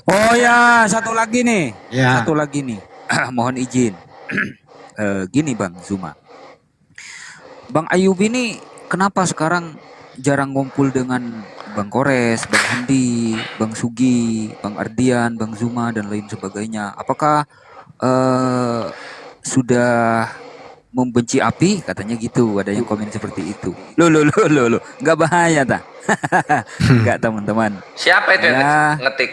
Speaker 19: Oh ya, satu lagi nih.
Speaker 12: Ya.
Speaker 19: Satu lagi nih. Mohon izin. Gini Bang Zuma. Bang Ayub ini kenapa sekarang jarang ngumpul dengan Bang Kores, Bang Handi, Bang Sugi, Bang Ardian, Bang Zuma dan lain sebagainya? Apakah sudah membenci api? Katanya gitu, ada yang komen seperti itu. Loh, nggak bahaya tak? Nggak teman-teman.
Speaker 18: Siapa itu yang
Speaker 19: Ya.
Speaker 18: ngetik?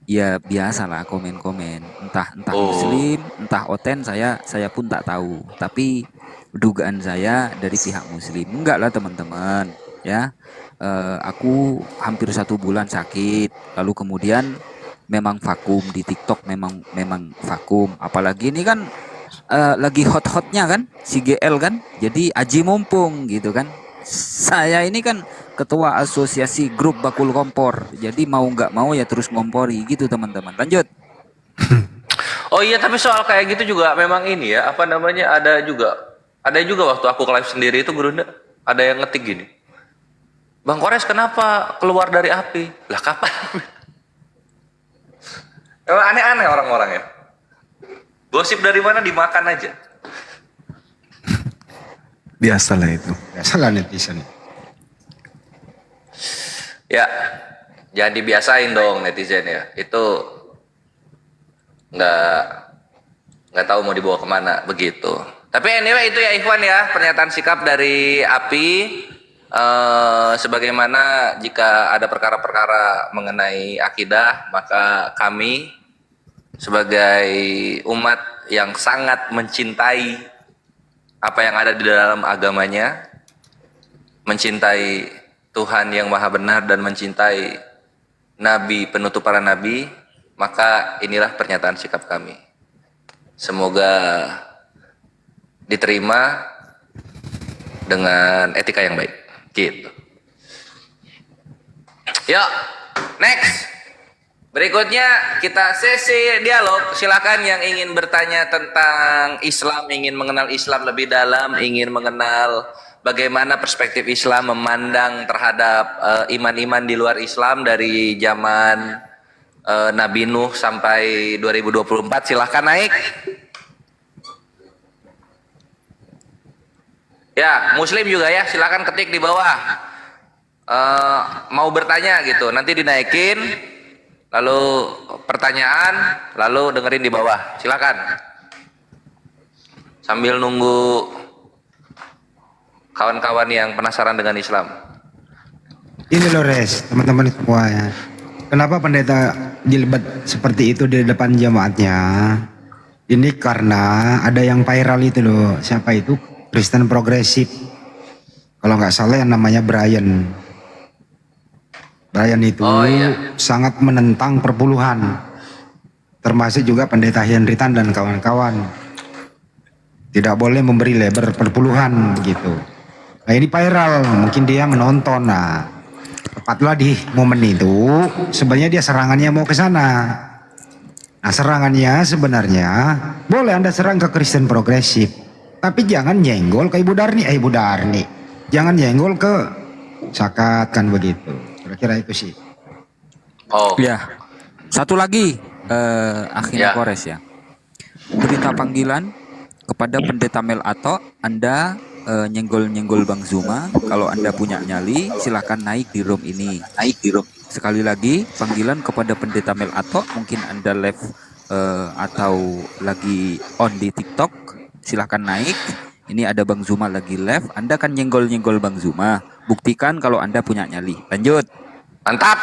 Speaker 19: Ya biasalah komen-komen, entah Muslim, entah Oten, saya pun tak tahu. Tapi dugaan saya dari pihak Muslim. Enggak lah teman-teman, ya. Aku hampir 1 bulan sakit, lalu kemudian memang vakum di TikTok, memang vakum. Apalagi ini kan lagi hot-hotnya kan, si GL kan, jadi aji mumpung gitu kan. Saya ini kan ketua asosiasi grup bakul kompor, jadi mau nggak mau ya terus ngompori gitu teman-teman. Lanjut.
Speaker 18: Oh iya, tapi soal kayak gitu juga memang ini ya, apa namanya, ada juga waktu aku live sendiri itu Gurunda, ada yang ngetik gini, Bang Kores kenapa keluar dari api? Lah kapan? Emang aneh-aneh orang-orang ya. Gosip dari mana dimakan aja.
Speaker 2: Biasalah itu.
Speaker 12: Biasalah netizen.
Speaker 18: Ya, jangan dibiasain dong netizen ya. Itu nggak tahu mau dibawa kemana begitu. Tapi anyway itu ya Ikhwan ya, pernyataan sikap dari API. Sebagaimana jika ada perkara-perkara mengenai akidah, maka kami sebagai umat yang sangat mencintai apa yang ada di dalam agamanya, mencintai Tuhan yang maha benar dan mencintai Nabi penutup para Nabi, maka inilah pernyataan sikap kami. Semoga diterima dengan etika yang baik. Gitu. Yuk, next. Berikutnya kita sesi dialog. Silakan yang ingin bertanya tentang Islam, ingin mengenal Islam lebih dalam, ingin mengenal bagaimana perspektif Islam memandang terhadap iman-iman di luar Islam dari zaman Nabi Nuh sampai 2024, silahkan naik. Ya, Muslim juga ya, silakan ketik di bawah. Mau bertanya gitu, nanti dinaikin, lalu pertanyaan, lalu dengerin di bawah. Silakan. Sambil nunggu kawan-kawan yang penasaran dengan Islam.
Speaker 12: Ini loh Res, teman-teman semua ya. Kenapa pendeta jilbab seperti itu di depan jemaatnya? Ini karena ada yang viral itu loh. Siapa itu? Kristen progresif. Kalau nggak salah yang namanya Brian. Brian itu sangat menentang perpuluhan. Termasuk juga pendeta Henry Tan dan kawan-kawan. Tidak boleh memberi label perpuluhan begitu. Nah ini viral, mungkin dia menonton. Nah, tepatlah di momen itu sebenarnya dia serangannya mau ke sana. Nah serangannya sebenarnya boleh Anda serang ke Kristen progresif, tapi jangan nyenggol ke Ibu Darni. Jangan nyenggol ke Sakat kan begitu. Kira-kira itu sih.
Speaker 18: Oh.
Speaker 19: Ya. Satu lagi akhirnya Kores ya. Berita panggilan kepada Pendeta Mel Ato, Anda nyenggol-nyenggol Bang Zuma. Kalau Anda punya nyali, silahkan naik di room ini. Sekali lagi, panggilan kepada Pendeta Mel Ato. Mungkin Anda live atau lagi on di TikTok, silahkan naik. Ini ada Bang Zuma lagi live. Anda kan nyenggol-nyenggol Bang Zuma. Buktikan kalau Anda punya nyali. Lanjut.
Speaker 18: Mantap.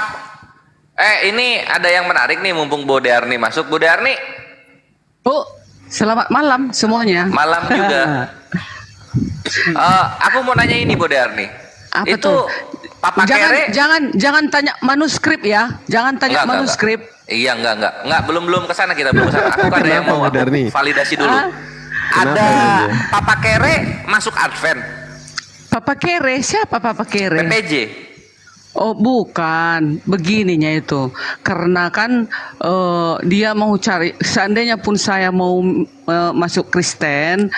Speaker 18: Ini ada yang menarik nih, mumpung Bu Darni masuk. Bu Darni.
Speaker 20: Oh, selamat malam semuanya.
Speaker 18: Malam juga. Aku mau nanya ini Bu Darni.
Speaker 20: Apa
Speaker 18: itu
Speaker 20: tuh?
Speaker 18: Papa Kere
Speaker 20: Jangan tanya manuskrip ya. Jangan tanya manuskrip.
Speaker 18: Iya enggak belum kesana kita belum kesana. Aku ada yang mau aku validasi dulu. Ada Papa Kere masuk Advent.
Speaker 20: Papa Kere siapa Papa Kere?
Speaker 18: PPJ.
Speaker 20: Oh bukan, begininya itu. Karena kan dia mau cari, seandainya pun saya mau masuk Kristen,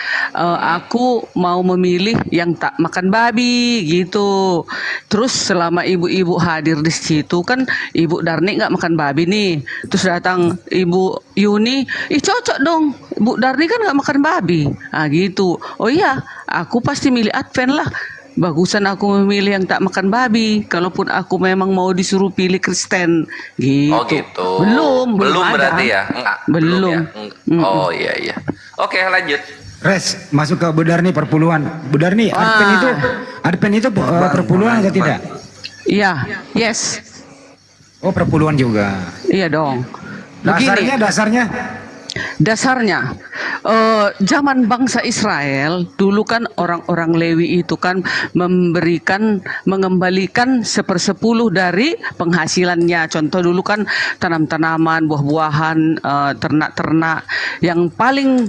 Speaker 20: aku mau memilih yang tak makan babi gitu. Terus selama ibu-ibu hadir di situ kan Ibu Darni nggak makan babi nih. Terus datang Ibu Yuni, cocok dong. Ibu Darni kan nggak makan babi. Ah gitu. Oh iya, aku pasti milih Advent lah. Bagusan aku memilih yang tak makan babi. Kalaupun aku memang mau disuruh pilih Kristen, gitu.
Speaker 18: Oh gitu.
Speaker 20: Belum
Speaker 18: berarti ya? Enggak.
Speaker 20: Belum.
Speaker 18: Ya? Oh iya. Oke lanjut.
Speaker 12: Res, masuk ke Bu Darni perpuluhan. Bu Darni, Advent itu perpuluhan atau tidak?
Speaker 20: Iya, yes.
Speaker 12: Oh perpuluhan juga.
Speaker 20: Iya dong. Dasarnya zaman bangsa Israel dulu kan orang-orang Lewi itu kan mengembalikan 1/10 dari penghasilannya. Contoh dulu kan tanam-tanaman, buah-buahan, ternak-ternak yang paling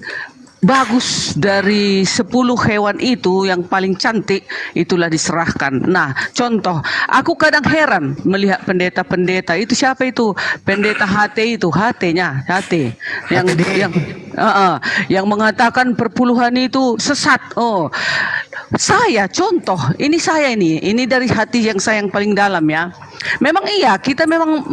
Speaker 20: bagus dari 10 hewan itu yang paling cantik itulah diserahkan. Nah, contoh, aku kadang heran melihat pendeta-pendeta itu siapa itu? Pendeta HT itu, HT-nya, HT. Yang mengatakan perpuluhan itu sesat. Oh. Saya contoh, ini dari hati yang saya yang paling dalam ya. Memang iya, kita memang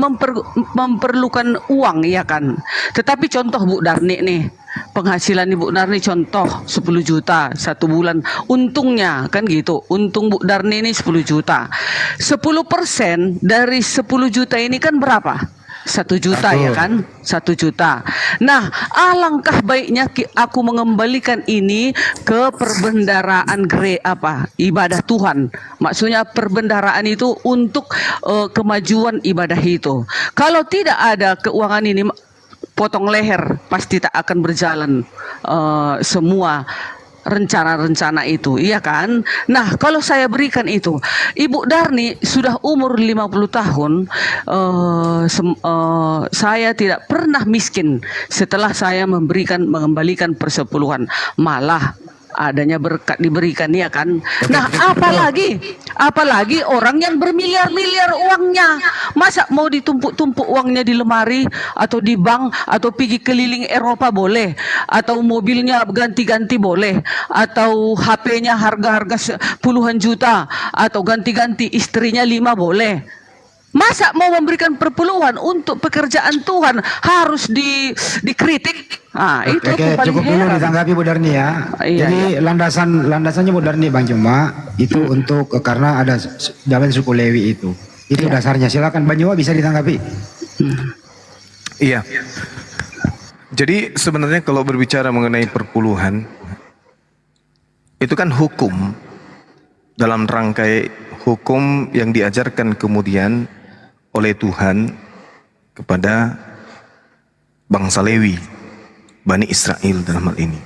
Speaker 20: memerlukan uang ya kan. Tetapi contoh Bu Darni nih, penghasilan Ibu Darni contoh 10 juta 1 bulan. Untungnya kan gitu. Untung Bu Darni ini 10 juta. 10% dari 10 juta ini kan berapa? 1 juta ya kan? 1 juta. Nah, alangkah baiknya aku mengembalikan ini ke perbendaraan ibadah Tuhan. Maksudnya perbendaraan itu untuk kemajuan ibadah itu. Kalau tidak ada keuangan ini, potong leher, pasti tak akan berjalan semua rencana-rencana itu, iya kan? Nah, kalau saya berikan itu, Ibu Darni sudah umur 50 tahun, saya tidak pernah miskin setelah saya mengembalikan persepuluhan, malah adanya berkat diberikan ya kan. Nah, apalagi orang yang bermiliar-miliar uangnya, masa mau ditumpuk-tumpuk uangnya di lemari atau di bank atau pergi keliling Eropa boleh, atau mobilnya ganti-ganti boleh, atau HP-nya harga-harga puluhan juta, atau ganti-ganti istrinya 5 boleh. Masa mau memberikan perpuluhan untuk pekerjaan Tuhan harus dikritik? Ah, itu
Speaker 12: Oke, cukup dulu ditanggapi Bu Darni ya. Jadi landasannya Bu Darni Bang Juma itu untuk karena ada jalan suku Lewi itu. Itu dasarnya. Silakan Bang Juma bisa ditanggapi.
Speaker 2: Iya. Jadi sebenarnya kalau berbicara mengenai perpuluhan itu kan hukum dalam rangkai hukum yang diajarkan kemudian oleh Tuhan kepada bangsa Lewi, Bani Israel dalam hal ini.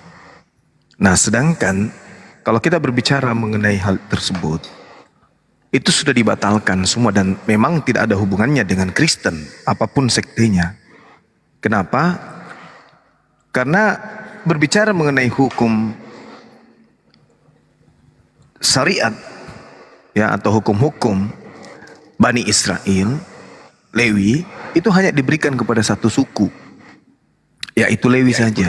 Speaker 2: Nah, sedangkan kalau kita berbicara mengenai hal tersebut, itu sudah dibatalkan semua dan memang tidak ada hubungannya dengan Kristen, apapun sektenya. Kenapa? Karena berbicara mengenai hukum syariat, ya, atau hukum-hukum Bani Israel, Lewi, itu hanya diberikan kepada satu suku, yaitu Lewi saja.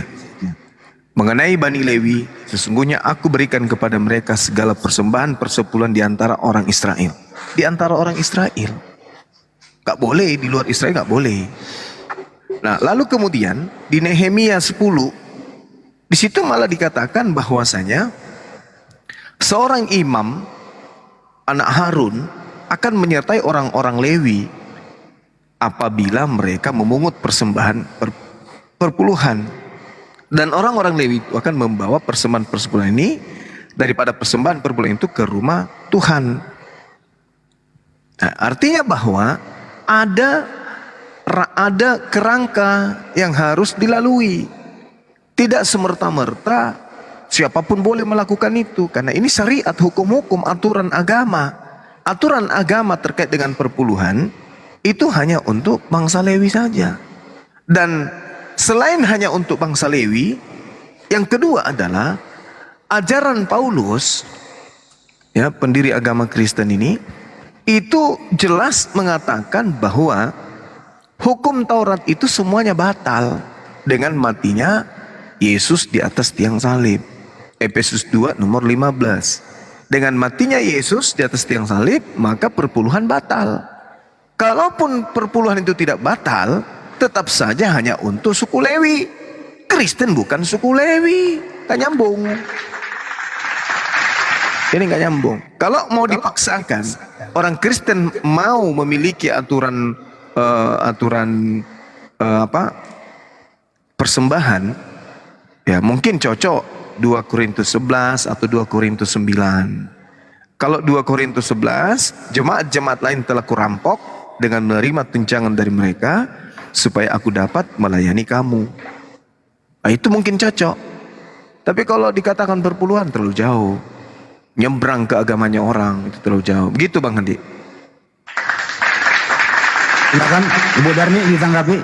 Speaker 2: Mengenai Bani Lewi, sesungguhnya aku berikan kepada mereka segala persembahan persepuluhan di antara orang Israel. Di antara orang Israel. Gak boleh, di luar Israel gak boleh. Nah, lalu kemudian di Nehemia 10, di situ malah dikatakan bahwasanya seorang imam, anak Harun, akan menyertai orang-orang Lewi apabila mereka memungut persembahan perpuluhan. Dan orang-orang Lewi itu akan membawa persembahan persepuluhan ini daripada persembahan perpuluhan itu ke rumah Tuhan. Nah, artinya bahwa ada kerangka yang harus dilalui. Tidak semerta-merta siapapun boleh melakukan itu, karena ini syariat, hukum-hukum, aturan agama. aturan agama terkait dengan perpuluhan itu hanya untuk bangsa Lewi saja. Dan selain hanya untuk bangsa Lewi, yang kedua adalah ajaran Paulus, ya, pendiri agama Kristen ini, itu jelas mengatakan bahwa hukum Taurat itu semuanya batal dengan matinya Yesus di atas tiang salib. Efesus 2 nomor 15. Dengan matinya Yesus di atas tiang salib, maka perpuluhan batal. Kalaupun perpuluhan itu tidak batal, tetap saja hanya untuk suku Lewi. Kristen bukan suku Lewi. Gak nyambung. Ini gak nyambung. Kalau mau dipaksakan, orang Kristen mau memiliki aturan persembahan, ya mungkin cocok 2 Korintus 11 atau 2 Korintus 9. Kalau 2 Korintus 11, jemaat-jemaat lain telah kurampok dengan menerima tunjangan dari mereka supaya aku dapat melayani kamu. Nah, itu mungkin cocok. Tapi kalau dikatakan perpuluhan terlalu jauh, nyebrang ke agamanya orang, itu terlalu jauh. Begitu Bang Handi.
Speaker 12: Silakan Ibu Darni ditanggapi.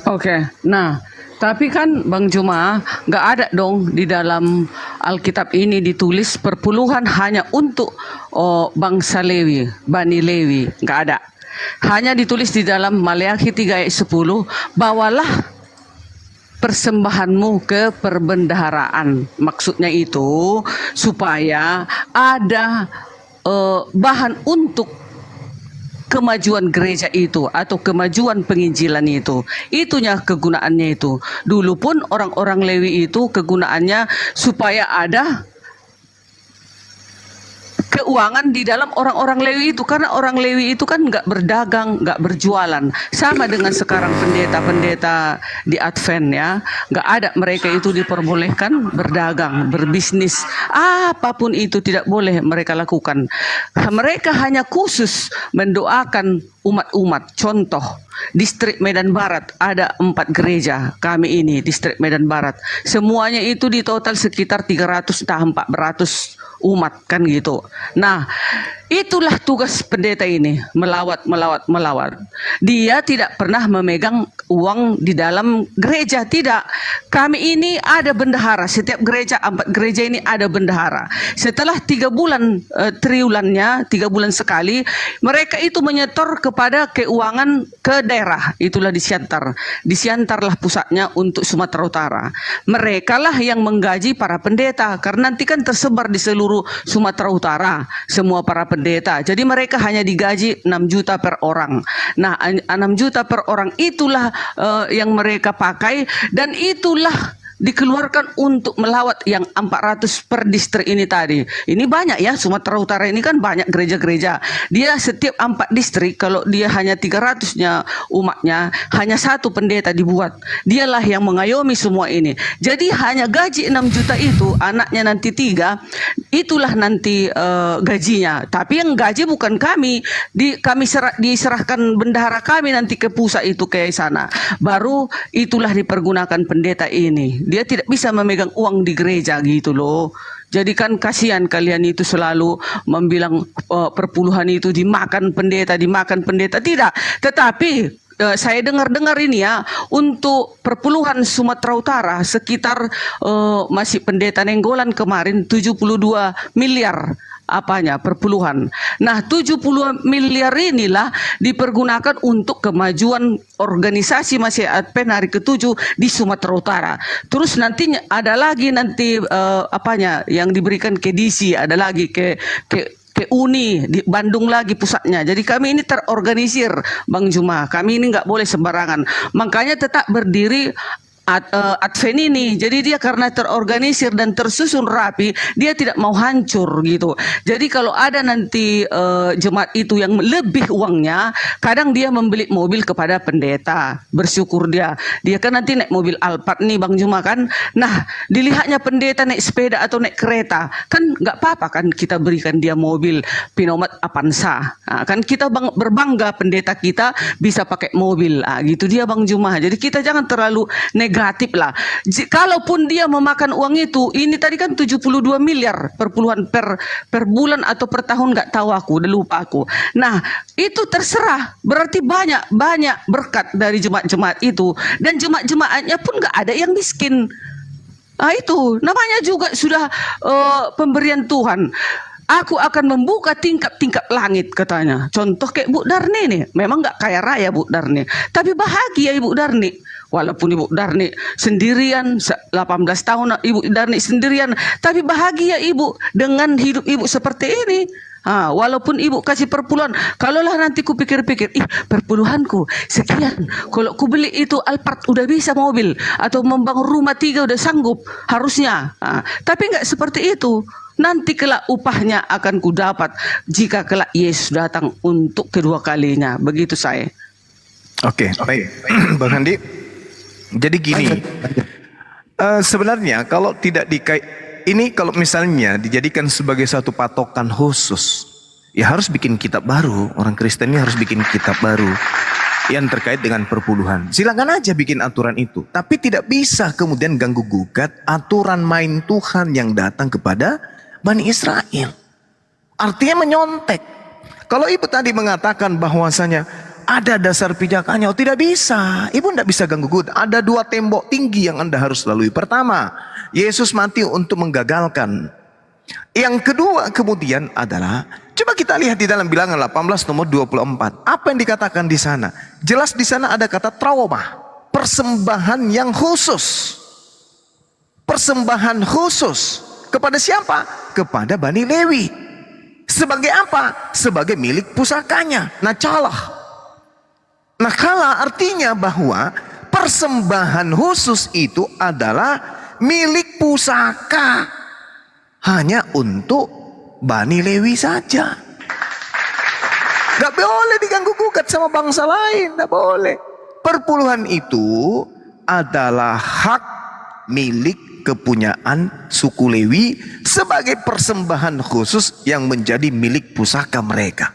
Speaker 20: Oke, nah tapi kan Bang Juma, nggak ada dong di dalam Alkitab ini ditulis perpuluhan hanya untuk bangsa Lewi, Bani Lewi, nggak ada. Hanya ditulis di dalam Maleakhi 3 ayat 10, bawalah persembahanmu ke perbendaharaan. Maksudnya itu supaya ada bahan untuk kemajuan gereja itu atau kemajuan penginjilan itu. Itunya kegunaannya itu. Dulu pun orang-orang Lewi itu kegunaannya supaya ada keuangan di dalam orang-orang Lewi itu, karena orang Lewi itu kan nggak berdagang, nggak berjualan, sama dengan sekarang pendeta-pendeta di Advent ya, nggak ada, mereka itu diperbolehkan berdagang, berbisnis, apapun itu tidak boleh mereka lakukan. Mereka hanya khusus mendoakan umat-umat. Contoh, distrik Medan Barat ada 4 gereja kami ini, distrik Medan Barat, semuanya itu di total sekitar 300 atau 400 umat kan gitu. Nah, itulah tugas pendeta ini, melawat. Dia tidak pernah memegang uang di dalam gereja, tidak. Kami ini ada bendahara, setiap gereja, 4 gereja ini ada bendahara. Setelah 3 bulan triwulannya, 3 bulan sekali, mereka itu menyetor kepada keuangan ke daerah, itulah di Siantar. Di Siantarlah pusatnya untuk Sumatera Utara. Mereka lah yang menggaji para pendeta, karena nanti kan tersebar di seluruh Sumatera Utara semua para pendeta. Jadi mereka hanya digaji 6 juta per orang. Nah, 6 juta per orang itulah yang mereka pakai, dan itulah dikeluarkan untuk melawat yang 400 per distrik ini tadi. Ini banyak ya, Sumatera Utara ini kan banyak gereja-gereja. Dia setiap 4 distrik, kalau dia hanya 300-nya umatnya, hanya 1 pendeta dibuat. Dialah yang mengayomi semua ini. Jadi hanya gaji 6 juta itu, anaknya nanti 3, itulah nanti gajinya. Tapi yang gaji bukan kami, diserahkan bendahara kami nanti ke pusat itu, ke sana. Baru itulah dipergunakan pendeta ini. Dia tidak bisa memegang uang di gereja gitu loh. Jadi kan kasihan kalian itu selalu membilang perpuluhan itu dimakan pendeta. Tidak. Tetapi saya dengar ini ya, untuk perpuluhan Sumatera Utara sekitar masih pendeta Nenggolan kemarin 72 miliar perpuluhan. Nah, 70 miliar inilah dipergunakan untuk kemajuan organisasi Masyarakat Advent hari ke-7 di Sumatera Utara. Terus nantinya ada lagi yang diberikan ke DC, ada lagi ke Uni di Bandung lagi pusatnya. Jadi kami ini terorganisir, Bang Juma. Kami ini nggak boleh sembarangan. Makanya tetap berdiri Advent ini. Jadi dia karena terorganisir dan tersusun rapi, dia tidak mau hancur gitu. Jadi kalau ada nanti jemaat itu yang lebih uangnya, kadang dia membeli mobil kepada pendeta. Bersyukur dia kan nanti naik mobil Alphard nih Bang Juma kan. Nah, dilihatnya pendeta naik sepeda atau naik kereta, kan nggak apa-apa kan kita berikan dia mobil Pinomat Avanza. Nah, kan kita berbangga pendeta kita bisa pakai mobil. Gitu dia Bang Juma. Jadi kita jangan terlalu negatif negatif lah. Kalaupun dia memakan uang itu, ini tadi kan 72 miliar per bulan atau per tahun, nggak tahu aku, udah lupa aku. Nah, itu terserah, berarti banyak berkat dari jemaat-jemaat itu, dan jemaat-jemaatnya pun nggak ada yang miskin. Nah, itu namanya juga sudah pemberian Tuhan. Aku akan membuka tingkap-tingkap langit, katanya. Contoh kayak Bu Darni nih, memang nggak kaya raya Bu Darni, tapi bahagia Ibu Darni. Walaupun Ibu Darni sendirian, 18 tahun Ibu Darni sendirian, tapi bahagia Ibu dengan hidup Ibu seperti ini. Walaupun Ibu kasih perpuluhan, kalaulah nanti ku pikir-pikir, perpuluhanku sekian, kalau ku beli itu Alphard udah bisa mobil, atau membangun rumah 3 udah sanggup harusnya. Tapi nggak seperti itu. Nanti kelak upahnya akan ku dapat jika kelak Yesus datang untuk kedua kalinya. Begitu saya.
Speaker 2: Oke, baik. Bang Handi, jadi gini, sebenarnya kalau tidak ini kalau misalnya dijadikan sebagai satu patokan khusus, ya harus bikin kitab baru. Orang Kristen ini harus bikin kitab baru yang terkait dengan perpuluhan. Silakan aja bikin aturan itu, tapi tidak bisa kemudian ganggu gugat aturan main Tuhan yang datang kepada Bani Israel. Artinya menyontek. Kalau ibu tadi mengatakan bahwasanya ada dasar pijakannya, tidak bisa. Ibu tidak bisa ganggu gugat. Ada 2 tembok tinggi yang Anda harus lalui. Pertama, Yesus mati untuk menggagalkan. Yang kedua kemudian adalah, coba kita lihat di dalam Bilangan 18 nomor 24. Apa yang dikatakan di sana? Jelas di sana ada kata trauma, persembahan yang khusus. Persembahan khusus kepada siapa? Kepada Bani Lewi. Sebagai apa? Sebagai milik pusakanya. Nakala artinya bahwa persembahan khusus itu adalah milik pusaka, hanya untuk Bani Lewi saja. Gak boleh diganggu gugat sama bangsa lain, gak boleh. Perpuluhan itu adalah hak milik kepunyaan suku Lewi sebagai persembahan khusus yang menjadi milik pusaka mereka.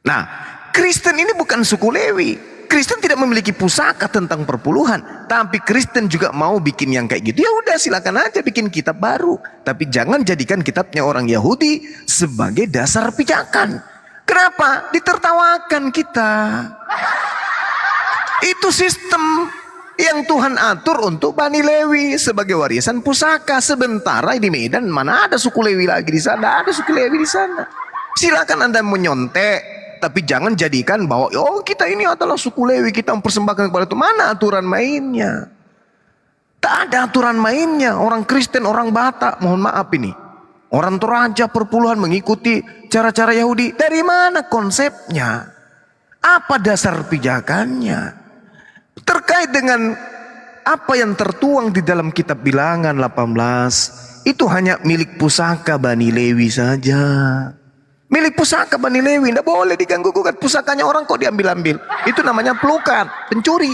Speaker 2: Nah, Kristen ini bukan suku Lewi. Kristen tidak memiliki pusaka tentang perpuluhan, tapi Kristen juga mau bikin yang kayak gitu. Ya udah, silakan aja bikin kitab baru, tapi jangan jadikan kitabnya orang Yahudi sebagai dasar pijakan. Kenapa? Ditertawakan kita. Itu sistem yang Tuhan atur untuk Bani Lewi sebagai warisan pusaka. Sementara di Medan mana ada suku Lewi lagi di sana? Ada suku Lewi di sana. Silakan Anda menyontek, tapi jangan jadikan bahwa kita ini adalah suku Lewi, kita mempersembahkan kepada itu. Mana aturan mainnya? Tak ada aturan mainnya. Orang Kristen, orang Batak, mohon maaf ini, orang Toraja perpuluhan mengikuti cara-cara Yahudi. Dari mana konsepnya? Apa dasar pijakannya? Terkait dengan apa yang tertuang di dalam kitab Bilangan 18, itu hanya milik pusaka Bani Lewi saja. Milik pusaka Bani Lewi, tidak boleh diganggu gugat. Pusakanya orang kok diambil-ambil. Itu namanya pelukan, pencuri.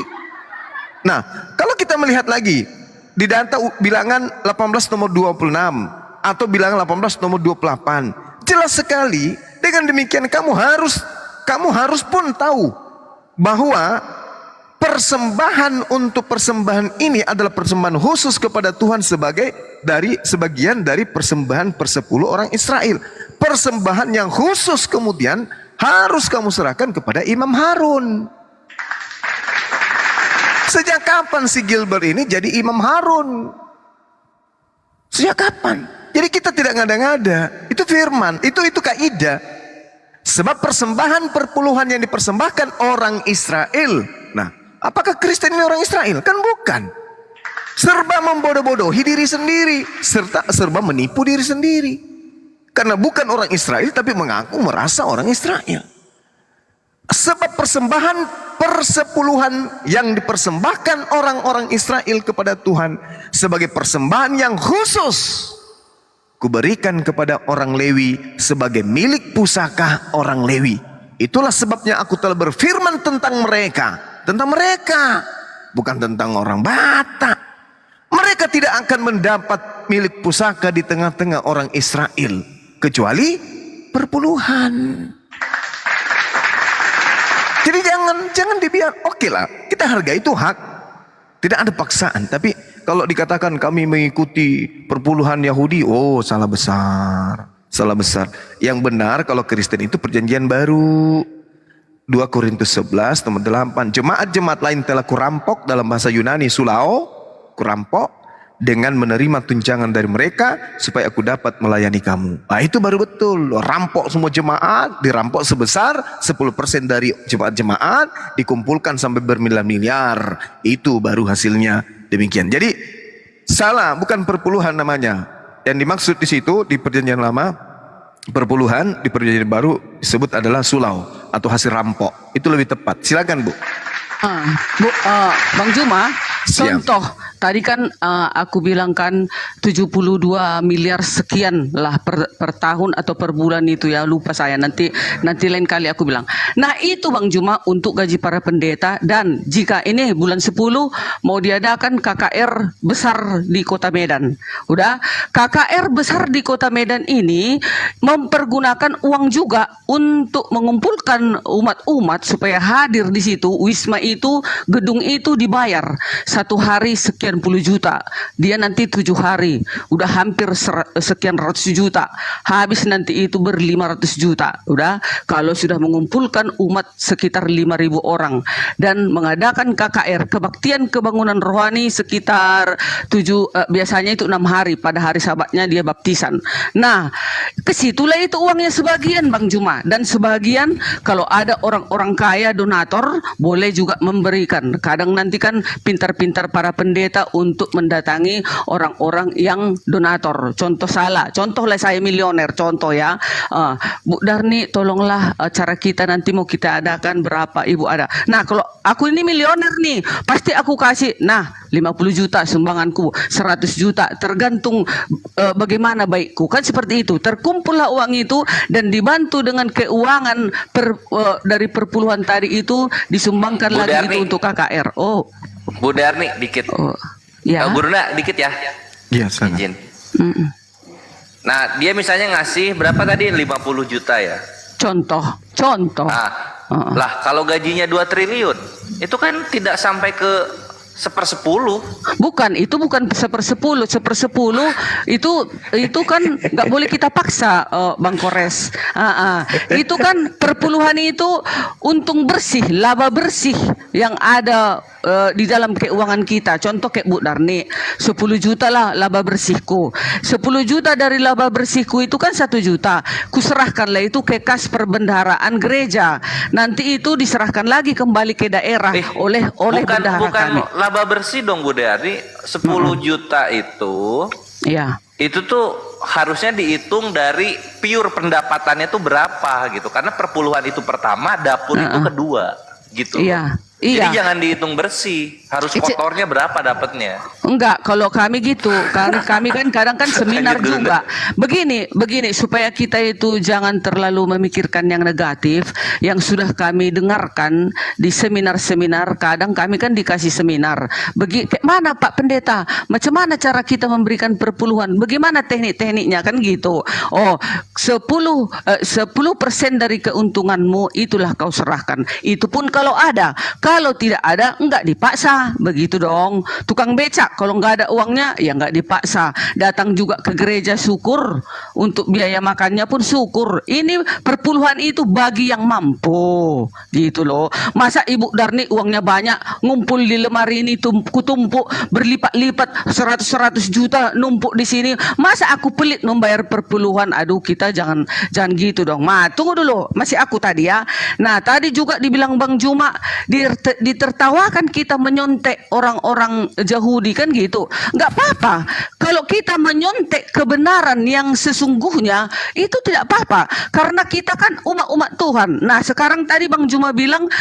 Speaker 2: Nah, kalau kita melihat lagi di data Bilangan 18 nomor 26 atau Bilangan 18 nomor 28, jelas sekali. Dengan demikian kamu harus pun tahu bahwa persembahan untuk persembahan ini adalah persembahan khusus kepada Tuhan sebagian dari persembahan persepuluh orang Israel. Persembahan yang khusus kemudian harus kamu serahkan kepada Imam Harun. Sejak kapan si Gilbert ini jadi Imam Harun? Sejak kapan? Jadi kita tidak ngada-ngada. Itu firman, itu kaidah. Sebab persembahan perpuluhan yang dipersembahkan orang Israel. Nah, apakah Kristen ini orang Israel? Kan bukan. Serba membodoh-bodohi diri sendiri, serta serba menipu diri sendiri. Karena bukan orang Israel tapi mengaku merasa orang Israel. Sebab persembahan persepuluhan yang dipersembahkan orang-orang Israel kepada Tuhan sebagai persembahan yang khusus, kuberikan kepada orang Lewi sebagai milik pusaka orang Lewi. Itulah sebabnya aku telah berfirman tentang mereka. Tentang mereka, bukan tentang orang Batak. Mereka tidak akan mendapat milik pusaka di tengah-tengah orang Israel kecuali perpuluhan. Jadi jangan dibiar. Oke lah, kita hargai itu hak. Tidak ada paksaan. Tapi kalau dikatakan kami mengikuti perpuluhan Yahudi, oh salah besar. Salah besar. Yang benar kalau Kristen itu perjanjian baru. 2 Korintus 11 nomor 8. Jemaat-jemaat lain telah kurampok, dalam bahasa Yunani sulao, kurampok, dengan menerima tunjangan dari mereka supaya aku dapat melayani kamu. Nah, itu baru betul. Rampok semua jemaat, dirampok sebesar 10% dari jemaat-jemaat, dikumpulkan sampai bermiliar-miliar. Itu baru hasilnya demikian. Jadi salah, bukan perpuluhan namanya. Yang dimaksud di situ di perjanjian lama, perpuluhan, di perjanjian baru disebut adalah sulau atau hasil rampok. Itu lebih tepat. Silakan Bu.
Speaker 20: Bang Juma,
Speaker 2: Siap.
Speaker 20: contoh tadi kan aku bilang kan 72 miliar sekian lah per tahun atau per bulan itu ya, lupa saya, nanti lain kali aku bilang. Nah itu Bang Juma untuk gaji para pendeta, dan jika ini bulan 10 mau diadakan KKR besar di Kota Medan. Udah, KKR besar di Kota Medan ini mempergunakan uang juga untuk mengumpulkan umat-umat supaya hadir di situ. Wisma itu, gedung itu dibayar 1 hari sekian puluh juta. Dia nanti 7 hari udah hampir sekian ratus juta. Habis nanti itu ber-500 juta. Udah, kalau sudah mengumpulkan umat sekitar 5.000 orang dan mengadakan KKR, kebaktian kebangunan rohani, sekitar biasanya itu 6 hari. Pada hari Sabatnya dia baptisan. Nah, kesitulah itu uangnya sebagian Bang Juma, dan sebagian kalau ada orang-orang kaya donator boleh juga memberikan. Kadang nanti kan pintar-pintar para pendeta untuk mendatangi orang-orang yang donator. Contohlah saya milioner, contoh ya. Bu Darni, tolonglah acara kita nanti mau kita adakan, berapa Ibu ada. Nah kalau aku ini milioner nih, pasti aku kasih, nah 50 juta sumbanganku, 100 juta, tergantung bagaimana baikku. Kan seperti itu. Terkumpullah uang itu dan dibantu dengan keuangan dari perpuluhan tadi itu, disumbangkan
Speaker 18: Bu
Speaker 20: lagi
Speaker 18: Darni.
Speaker 20: itu untuk KKR. Oh,
Speaker 18: Bu Darni dikit.
Speaker 20: ya.
Speaker 18: Bu Runa dikit ya.
Speaker 2: Iya, sangat.
Speaker 18: Izin. Nah, dia misalnya ngasih berapa tadi? 50 juta ya.
Speaker 20: Contoh.
Speaker 18: Nah, lah kalau gajinya 2 triliun, itu kan tidak sampai ke 1/10.
Speaker 20: Bukan, itu bukan 1/10. 1/10 itu kan nggak boleh kita paksa, Bang Kores. Itu kan perpuluhan itu untung bersih, laba bersih yang ada di dalam keuangan kita. Contoh kayak Bu Darni, 10 juta lah laba bersihku. 10 juta dari laba bersihku itu kan 1 juta. Kuserahkanlah itu ke kas perbendaharaan gereja. Nanti itu diserahkan lagi kembali ke daerah oleh bendahara
Speaker 18: Bukan
Speaker 20: kami.
Speaker 18: laba bersih dong Bu Darni. 10 juta itu,
Speaker 20: Iya.
Speaker 18: itu tuh harusnya dihitung dari pure pendapatannya tuh berapa gitu. Karena perpuluhan itu pertama, dapur itu kedua gitu.
Speaker 20: Iya.
Speaker 18: Jadi
Speaker 20: Iya.
Speaker 18: jangan dihitung bersih, harus kotornya berapa dapatnya.
Speaker 20: Enggak, kalau kami gitu, kami kan kadang kan seminar juga. Begini, supaya kita itu jangan terlalu memikirkan yang negatif, yang sudah kami dengarkan di seminar-seminar. Kadang kami kan dikasih seminar. Mana Pak Pendeta? Macam mana cara kita memberikan perpuluhan? Bagaimana teknik-tekniknya kan gitu? Oh, 10% dari keuntunganmu itulah kau serahkan. Itu pun kalau ada. Kalau tidak ada, enggak dipaksa. Begitu dong. Tukang becak, kalau enggak ada uangnya, ya enggak dipaksa. Datang juga ke gereja, syukur. Untuk biaya makannya pun syukur. Ini perpuluhan itu bagi yang mampu. Gitu loh. Masa Ibu Darni uangnya banyak, ngumpul di lemari ini, tumpuk berlipat-lipat, 100 juta numpuk di sini. Masa aku pelit membayar perpuluhan? Aduh, kita jangan gitu dong. Tunggu dulu. Masih aku tadi ya. Nah, tadi juga dibilang Bang Juma, ditertawakan kita menyontek orang-orang Yahudi kan gitu. Nggak apa-apa. Kalau kita menyontek kebenaran yang sesungguhnya itu tidak apa-apa. Karena kita kan umat-umat Tuhan. Nah sekarang tadi Bang Juma bilang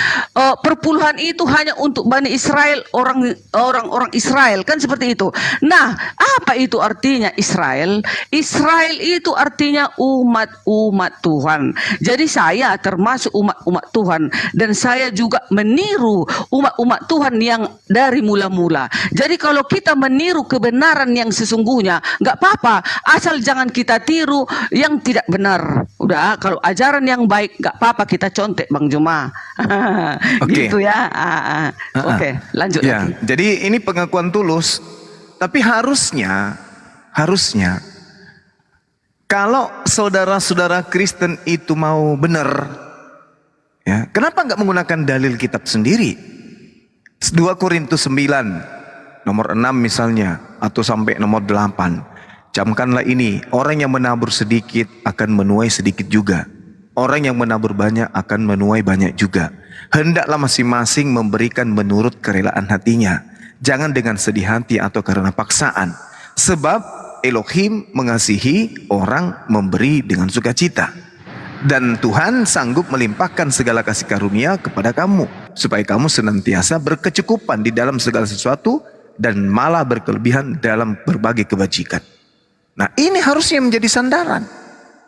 Speaker 20: perpuluhan itu hanya untuk Bani Israel, orang-orang Israel kan seperti itu. Nah apa itu artinya Israel? Israel itu artinya umat-umat Tuhan. Jadi saya termasuk umat-umat Tuhan. Dan saya juga meniru umat-umat Tuhan yang dari mula-mula. Jadi kalau kita meniru kebenaran yang sesungguhnya, nggak apa-apa, asal jangan kita tiru yang tidak benar. Udah, kalau ajaran yang baik nggak apa-apa kita contek, Bang Juma.
Speaker 2: Oke.
Speaker 20: Gitu ya. Oke, lanjut
Speaker 2: Ya,
Speaker 20: lagi.
Speaker 2: jadi ini pengakuan tulus, tapi harusnya kalau saudara-saudara Kristen itu mau benar, ya, kenapa nggak menggunakan dalil kitab sendiri? 2 Korintus 9 nomor 6 misalnya, atau sampai nomor 8. Camkanlah ini, orang yang menabur sedikit akan menuai sedikit juga. Orang yang menabur banyak akan menuai banyak juga. Hendaklah masing-masing memberikan menurut kerelaan hatinya, jangan dengan sedih hati atau karena paksaan. Sebab Elohim mengasihi orang memberi dengan sukacita. Dan Tuhan sanggup melimpahkan segala kasih karunia kepada kamu, supaya kamu senantiasa berkecukupan di dalam segala sesuatu dan malah berkelebihan dalam berbagai kebajikan. Nah, ini harusnya menjadi sandaran,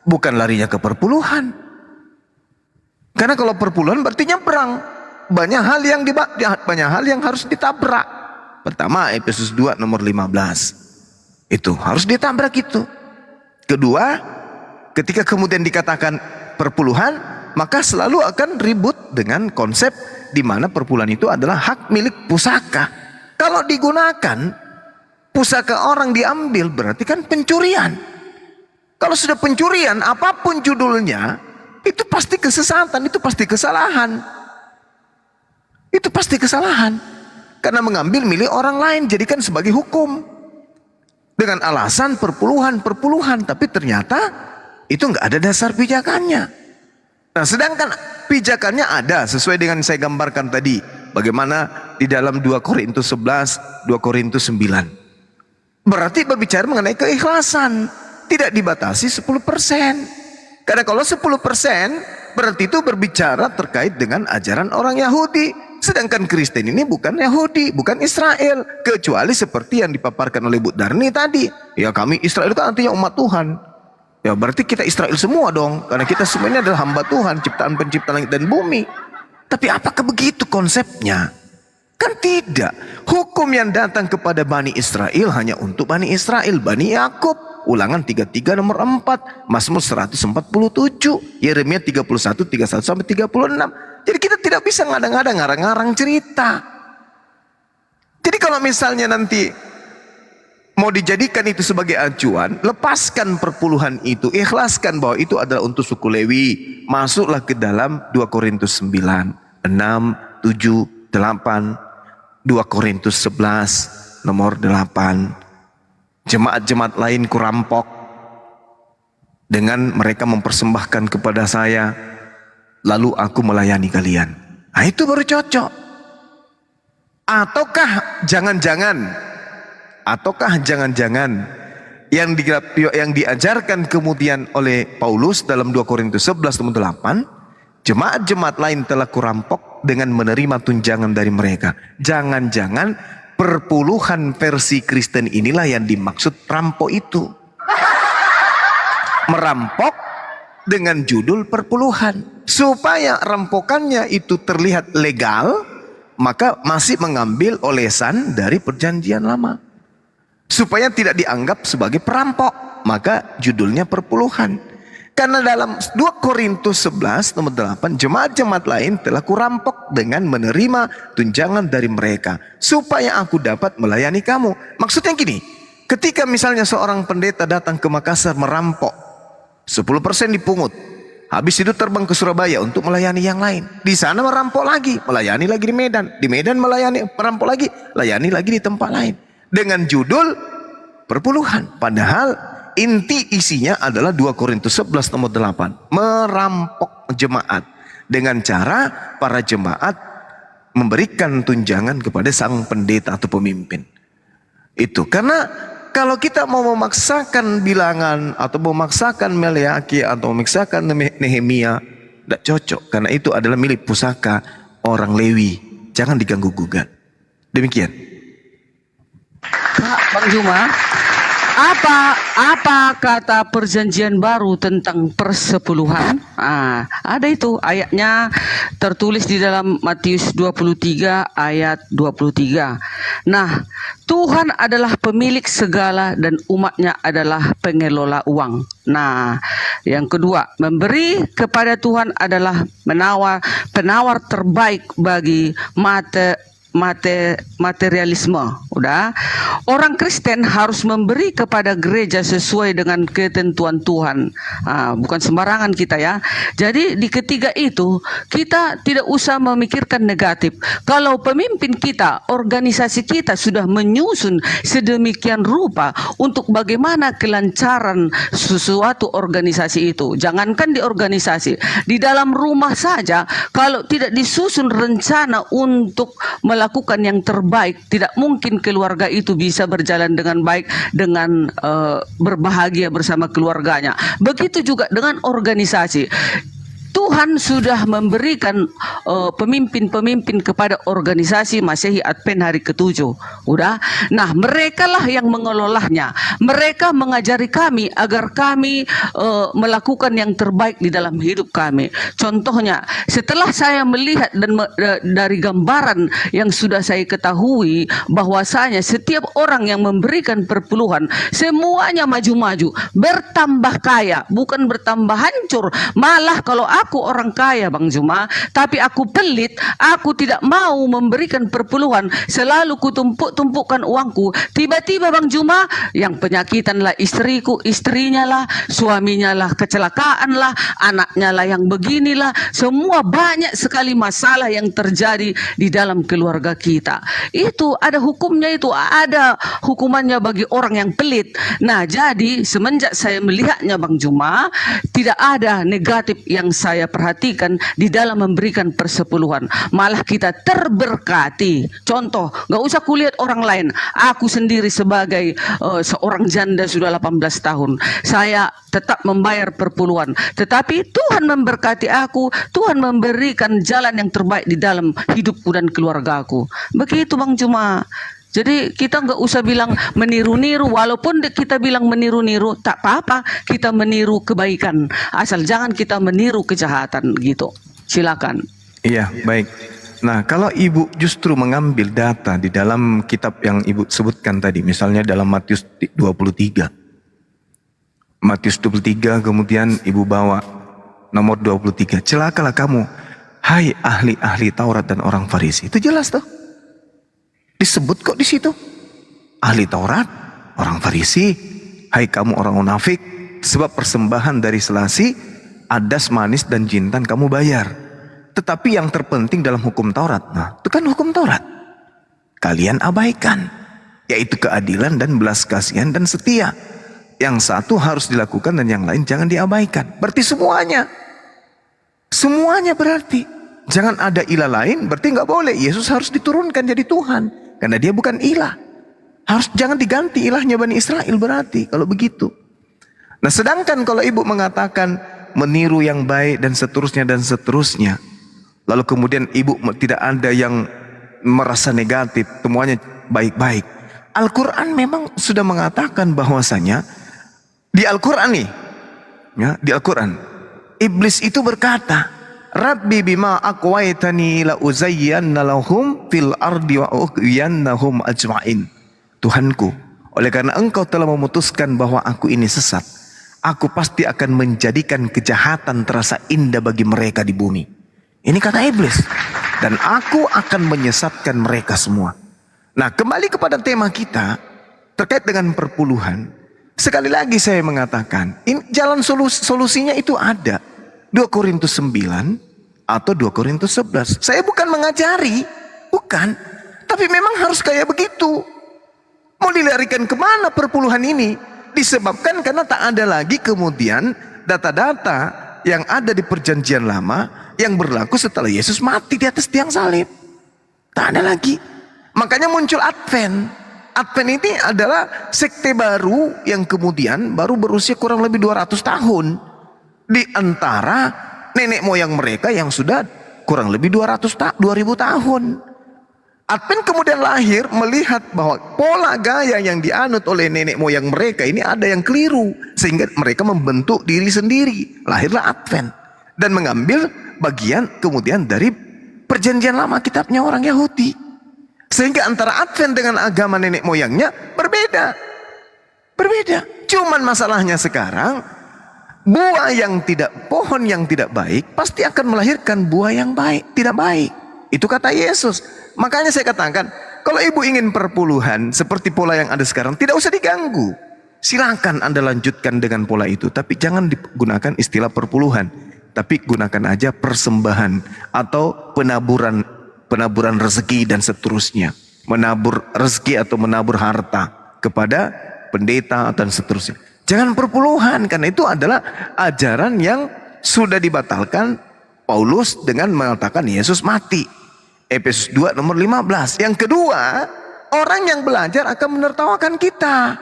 Speaker 2: bukan larinya ke perpuluhan. Karena kalau perpuluhan berarti nyebrang. Banyak hal yang harus ditabrak. Pertama, Efesus 2 nomor 15. Itu harus ditabrak itu. Kedua, ketika kemudian dikatakan perpuluhan, maka selalu akan ribut dengan konsep di mana perpuluhan itu adalah hak milik pusaka. Kalau digunakan, pusaka orang diambil, berarti kan pencurian. Kalau sudah pencurian, apapun judulnya, itu pasti kesesatan, itu pasti kesalahan. Itu pasti kesalahan. Karena mengambil milik orang lain, jadikan sebagai hukum. Dengan alasan perpuluhan, tapi ternyata itu nggak ada dasar pijakannya. Nah, sedangkan pijakannya ada sesuai dengan saya gambarkan tadi. Bagaimana di dalam 2 Korintus 11, 2 Korintus 9. Berarti berbicara mengenai keikhlasan. Tidak dibatasi 10%. Karena kalau 10% berarti itu berbicara terkait dengan ajaran orang Yahudi. Sedangkan Kristen ini bukan Yahudi, bukan Israel. Kecuali seperti yang dipaparkan oleh Bu Darni tadi. Ya, kami Israel itu artinya umat Tuhan. Ya, berarti kita Israel semua dong. Karena kita semuanya adalah hamba Tuhan, ciptaan pencipta langit dan bumi. Tapi apakah begitu konsepnya? Kan tidak. Hukum yang datang kepada Bani Israel hanya untuk Bani Israel, Bani Yakub. Ulangan 33 nomor 4, Mazmur 147, Yeremia 31, 31 sampai 36. Jadi kita tidak bisa ngadang-ngadang, ngarang-ngarang cerita. Jadi kalau misalnya nanti mau dijadikan itu sebagai acuan, lepaskan perpuluhan itu, ikhlaskan bahwa itu adalah untuk suku Lewi. Masuklah ke dalam 2 Korintus 9, 6, 7, 8, 2 Korintus 11, nomor 8. Jemaat-jemaat lain kurampok dengan mereka mempersembahkan kepada saya, lalu aku melayani kalian. Nah, itu baru cocok. Ataukah jangan-jangan yang diajarkan kemudian oleh Paulus dalam 2 Korintus 11 nomor 8, jemaat-jemaat lain telah kurampok dengan menerima tunjangan dari mereka. Jangan-jangan perpuluhan versi Kristen inilah yang dimaksud rampok itu. Merampok dengan judul perpuluhan. Supaya rampokannya itu terlihat legal, maka masih mengambil olesan dari perjanjian lama. Supaya tidak dianggap sebagai perampok, maka judulnya perpuluhan. Karena dalam 2 Korintus 11 nomor 8, jemaat-jemaat lain telah kurampok dengan menerima tunjangan dari mereka, supaya aku dapat melayani kamu. Maksudnya gini, ketika misalnya seorang pendeta datang ke Makassar merampok, 10% dipungut, habis itu terbang ke Surabaya untuk melayani yang lain. Di sana merampok lagi, melayani lagi di Medan melayani, merampok lagi, layani lagi di tempat lain. Dengan judul perpuluhan. Padahal inti isinya adalah 2 Korintus 11 nomor 8. Merampok jemaat. Dengan cara para jemaat memberikan tunjangan kepada sang pendeta atau pemimpin. Itu karena kalau kita mau memaksakan bilangan atau memaksakan Meleaki atau memaksakan Nehemia, tidak cocok. Karena itu adalah milik pusaka orang Lewi. Jangan diganggu gugat. Demikian.
Speaker 20: Bang Juma, Apa kata perjanjian baru tentang persepuluhan? Ada itu ayatnya tertulis di dalam Matius 23 ayat 23. Nah, Tuhan adalah pemilik segala dan umatnya adalah pengelola uang. Nah, yang kedua, memberi kepada Tuhan adalah penawar terbaik bagi materialisme. Udah, orang Kristen harus memberi kepada gereja sesuai dengan ketentuan Tuhan. Bukan sembarangan kita ya. Jadi di ketiga itu kita tidak usah memikirkan negatif. Kalau pemimpin kita, organisasi kita sudah menyusun sedemikian rupa untuk bagaimana kelancaran sesuatu organisasi itu. Jangankan di organisasi, di dalam rumah saja kalau tidak disusun rencana untuk melakukan yang terbaik, tidak mungkin keluarga itu bisa berjalan dengan baik, dengan berbahagia bersama keluarganya. Begitu juga dengan organisasi. Tuhan sudah memberikan pemimpin-pemimpin kepada organisasi Masehi Advent hari ke-7. Udah. Nah, merekalah yang mengelolanya. Mereka mengajari kami agar kami melakukan yang terbaik di dalam hidup kami. Contohnya, setelah saya melihat dan dari gambaran yang sudah saya ketahui bahwasanya setiap orang yang memberikan perpuluhan semuanya maju-maju, bertambah kaya, bukan bertambah hancur. Malah kalau aku orang kaya Bang Zuma, tapi aku pelit, aku tidak mau memberikan perpuluhan, selalu kutumpuk-tumpukkan uangku. Tiba-tiba Bang Zuma, yang penyakitan lah istriku, istrinya lah, suaminya lah kecelakaan lah, anaknya lah yang beginilah, semua banyak sekali masalah yang terjadi di dalam keluarga kita. Itu ada hukumnya, itu ada hukumannya bagi orang yang pelit. Nah, jadi semenjak saya melihatnya Bang Zuma, tidak ada negatif yang saya perhatikan di dalam memberikan persepuluhan. Malah kita terberkati. Contoh, gak usah kulihat orang lain. Aku sendiri sebagai seorang janda sudah 18 tahun. Saya tetap membayar perpuluhan. Tetapi Tuhan memberkati aku. Tuhan memberikan jalan yang terbaik di dalam hidupku dan keluargaku. Begitu Bang Zuma. Jadi kita nggak usah bilang meniru-niru, walaupun kita bilang meniru-niru, tak apa-apa, kita meniru kebaikan, asal jangan kita meniru kejahatan gitu. Silakan.
Speaker 2: Iya, baik. Nah, kalau Ibu justru mengambil data di dalam kitab yang Ibu sebutkan tadi, misalnya dalam Matius 23. Matius 23 kemudian Ibu bawa nomor 23. Celakalah kamu, hai ahli-ahli Taurat dan orang Farisi. Itu jelas tuh. Disebut kok di situ. Ahli Taurat, orang Farisi, hai kamu orang munafik, sebab persembahan dari selasi, adas manis dan jintan kamu bayar. Tetapi yang terpenting dalam hukum Taurat, nah itu kan hukum Taurat, kalian abaikan, yaitu keadilan dan belas kasihan dan setia. Yang satu harus dilakukan dan yang lain jangan diabaikan. Berarti semuanya. Semuanya berarti. Jangan ada ilah lain, berarti nggak boleh. Yesus harus diturunkan jadi Tuhan. Karena dia bukan ilah. Harus jangan diganti ilahnya Bani Israel berarti kalau begitu. Nah, sedangkan kalau Ibu mengatakan meniru yang baik dan seterusnya, lalu kemudian Ibu tidak ada yang merasa negatif, semuanya baik-baik. Al-Quran memang sudah mengatakan bahwasanya di Al-Quran nih, ya, di Al-Quran iblis itu berkata, Rabbi bima aqwaitani la uzayyanna lahum fil ardi wa ughwiyannahum ajma'in. Tuhanku, oleh karena engkau telah memutuskan bahwa aku ini sesat, aku pasti akan menjadikan kejahatan terasa indah bagi mereka di bumi. Ini kata iblis. Dan aku akan menyesatkan mereka semua. Nah, kembali kepada tema kita terkait dengan perpuluhan. Sekali lagi saya mengatakan, jalan solusinya itu ada. 2 Korintus 9 atau 2 Korintus 11. Saya bukan mengajari, bukan. Tapi memang harus kayak begitu. Mau dilarikan kemana perpuluhan ini? Disebabkan karena tak ada lagi kemudian data-data yang ada di perjanjian lama yang berlaku setelah Yesus mati di atas tiang salib. Tak ada lagi. Makanya muncul Advent. Advent ini adalah sekte baru yang kemudian baru berusia kurang lebih 200 tahun. Di antara nenek moyang mereka yang sudah kurang lebih 2000 tahun. Advent kemudian lahir melihat bahwa pola gaya yang dianut oleh nenek moyang mereka ini ada yang keliru. Sehingga mereka membentuk diri sendiri. Lahirlah Advent. Dan mengambil bagian kemudian dari perjanjian lama kitabnya orang Yahudi. Sehingga antara Advent dengan agama nenek moyangnya berbeda. Berbeda. Cuman masalahnya sekarang, pohon yang tidak baik pasti akan melahirkan buah yang baik, tidak baik. Itu kata Yesus. Makanya saya katakan, kalau ibu ingin perpuluhan seperti pola yang ada sekarang, tidak usah diganggu. Silakan Anda lanjutkan dengan pola itu, tapi jangan digunakan istilah perpuluhan, tapi gunakan aja persembahan atau penaburan rezeki dan seterusnya. Menabur rezeki atau menabur harta kepada pendeta dan seterusnya. Jangan perpuluhan, karena itu adalah ajaran yang sudah dibatalkan Paulus dengan mengatakan Yesus mati. Efesus 2 nomor 15. Yang kedua, orang yang belajar akan menertawakan kita.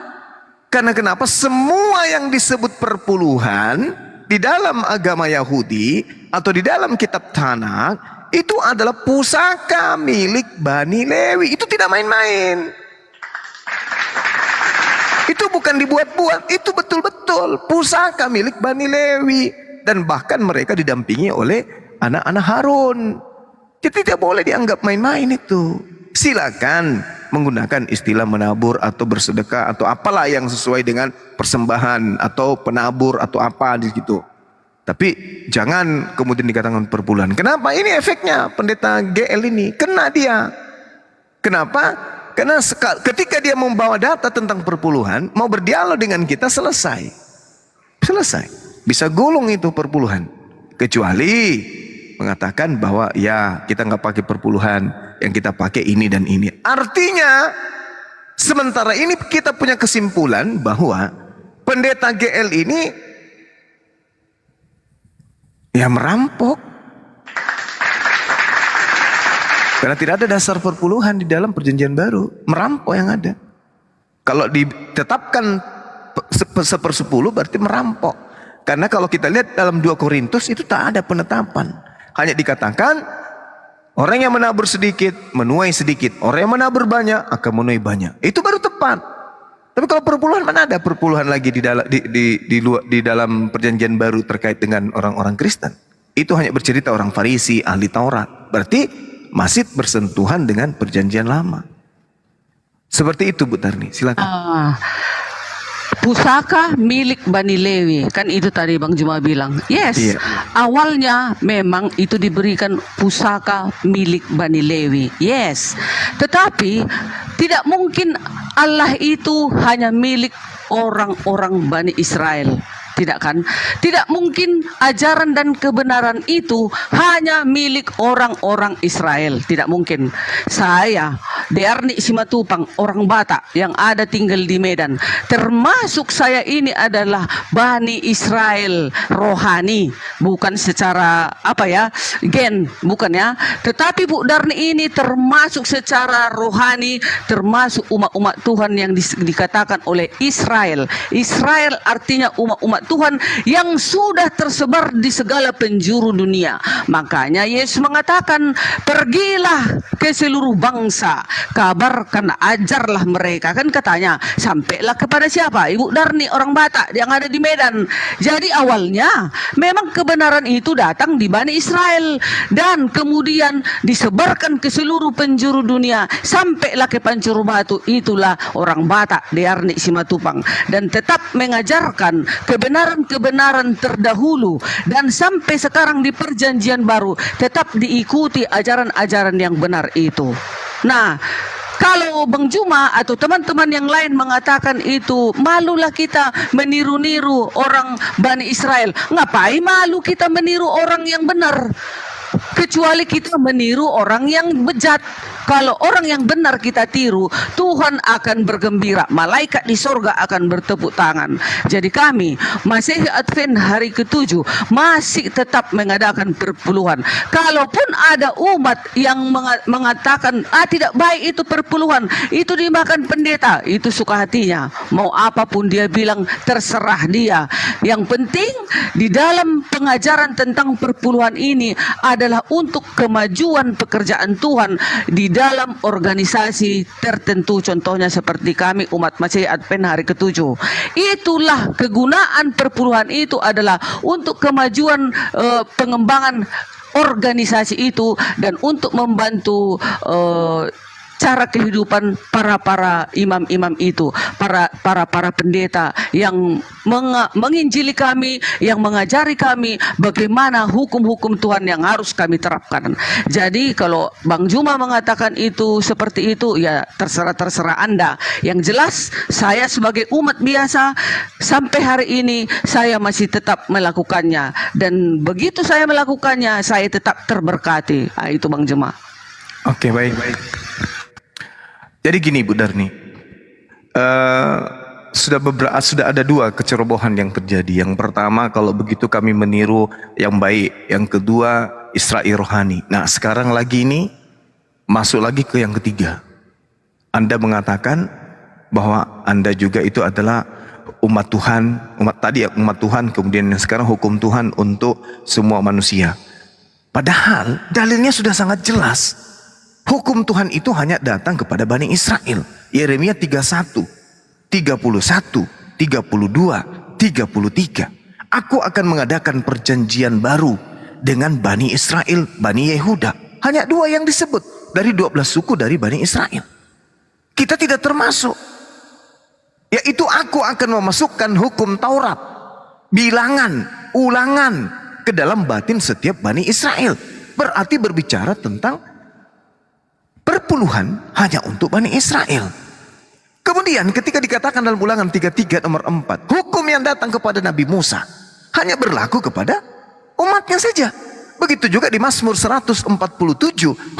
Speaker 2: Karena kenapa? Semua yang disebut perpuluhan di dalam agama Yahudi atau di dalam kitab Tanakh itu adalah pusaka milik Bani Lewi. Itu tidak main-main. Itu bukan dibuat-buat, itu betul-betul pusaka milik Bani Lewi. Dan bahkan mereka didampingi oleh anak-anak Harun. Jadi tidak boleh dianggap main-main itu. Silakan menggunakan istilah menabur atau bersedekah atau apalah yang sesuai dengan persembahan atau penabur atau apa di situ. Tapi jangan kemudian dikatakan perpuluhan. Kenapa? Ini efeknya pendeta GL ini. Kena dia. Kenapa? Karena ketika dia membawa data tentang perpuluhan, mau berdialog dengan kita selesai. Selesai. Bisa gulung itu perpuluhan. Kecuali mengatakan bahwa ya kita nggak pakai perpuluhan, yang kita pakai ini dan ini. Artinya sementara ini kita punya kesimpulan bahwa pendeta GL ini ya merampok. Karena tidak ada dasar perpuluhan di dalam perjanjian baru. Merampok yang ada. Kalau ditetapkan sepersepuluh berarti merampok. Karena kalau kita lihat dalam 2 Korintus itu tak ada penetapan. Hanya dikatakan orang yang menabur sedikit menuai sedikit, orang yang menabur banyak akan menuai banyak. Itu baru tepat. Tapi kalau perpuluhan, mana ada perpuluhan lagi di dalam perjanjian baru terkait dengan orang-orang Kristen. Itu hanya bercerita orang Farisi, ahli Taurat. Berarti masih bersentuhan dengan perjanjian lama. Seperti itu Bu Tarni, silakan.
Speaker 20: Pusaka milik Bani Lewi, kan itu tadi Bang Juma bilang. Yes, awalnya memang itu diberikan pusaka milik Bani Lewi. Yes, tetapi tidak mungkin Allah itu hanya milik orang-orang Bani Israel. Tidak kan? Tidak mungkin ajaran dan kebenaran itu hanya milik orang-orang Israel. Tidak mungkin. Saya, Dearni Simatupang, orang Batak yang ada tinggal di Medan. Termasuk saya ini adalah Bani Israel rohani. Bukan secara gen. Bukan ya. Tetapi Bu Darni ini termasuk secara rohani. Termasuk umat-umat Tuhan yang dikatakan oleh Israel. Israel artinya umat-umat Tuhan yang sudah tersebar di segala penjuru dunia. Makanya Yesus mengatakan, pergilah ke seluruh bangsa, kabarkan, ajarlah mereka. Kan katanya, sampailah kepada siapa? Ibu Darni, orang Batak yang ada di Medan. Jadi awalnya memang kebenaran itu datang di Bani Israel dan kemudian disebarkan ke seluruh penjuru dunia. Sampailah ke Pancuru Batu. Itulah orang Batak, Dearni Simatupang, dan tetap mengajarkan kebenaran terdahulu dan sampai sekarang di perjanjian baru tetap diikuti ajaran-ajaran yang benar itu. Nah, kalau Bang Juma atau teman-teman yang lain mengatakan itu, malulah kita meniru-niru orang Bani Israel. Ngapain malu kita meniru orang yang benar? Kecuali kita meniru orang yang bejat. Kalau orang yang benar kita tiru, Tuhan akan bergembira, malaikat di sorga akan bertepuk tangan. Jadi kami Masehi Advent hari ke-7 masih tetap mengadakan perpuluhan. Kalaupun ada umat yang mengatakan tidak baik itu perpuluhan, itu dimakan pendeta, itu suka hatinya. Mau apapun dia bilang, terserah dia. Yang penting di dalam pengajaran tentang perpuluhan ini adalah untuk kemajuan pekerjaan Tuhan di dalam organisasi tertentu, contohnya seperti kami umat Masih Advent hari ke-7. Itulah kegunaan perpuluhan itu adalah untuk kemajuan pengembangan organisasi itu dan untuk membantu cara kehidupan para imam-imam itu, para pendeta yang menginjili kami, yang mengajari kami bagaimana hukum-hukum Tuhan yang harus kami terapkan. Jadi kalau Bang Juma mengatakan itu seperti itu, ya terserah Anda. Yang jelas saya sebagai umat biasa sampai hari ini saya masih tetap melakukannya, dan begitu saya melakukannya saya tetap terberkati. Itu Bang Juma.
Speaker 2: Oke, baik. Jadi gini Bu Darni, sudah ada dua kecerobohan yang terjadi. Yang pertama, kalau begitu kami meniru yang baik. Yang kedua, Israel rohani. Nah sekarang lagi ini masuk lagi ke yang ketiga. Anda mengatakan bahwa Anda juga itu adalah umat Tuhan, umat Tuhan, kemudian yang sekarang hukum Tuhan untuk semua manusia. Padahal dalilnya sudah sangat jelas. Hukum Tuhan itu hanya datang kepada Bani Israel. Yeremia 31, 31, 32, 33. Aku akan mengadakan perjanjian baru dengan Bani Israel, Bani Yehuda. Hanya dua yang disebut dari 12 suku dari Bani Israel. Kita tidak termasuk. Yaitu aku akan memasukkan hukum Taurat, bilangan, ulangan ke dalam batin setiap Bani Israel. Berarti berbicara tentang perpuluhan hanya untuk Bani Israel. Kemudian ketika dikatakan dalam Ulangan 33 nomor 4, hukum yang datang kepada Nabi Musa hanya berlaku kepada umatnya saja. Begitu juga di Mazmur 147,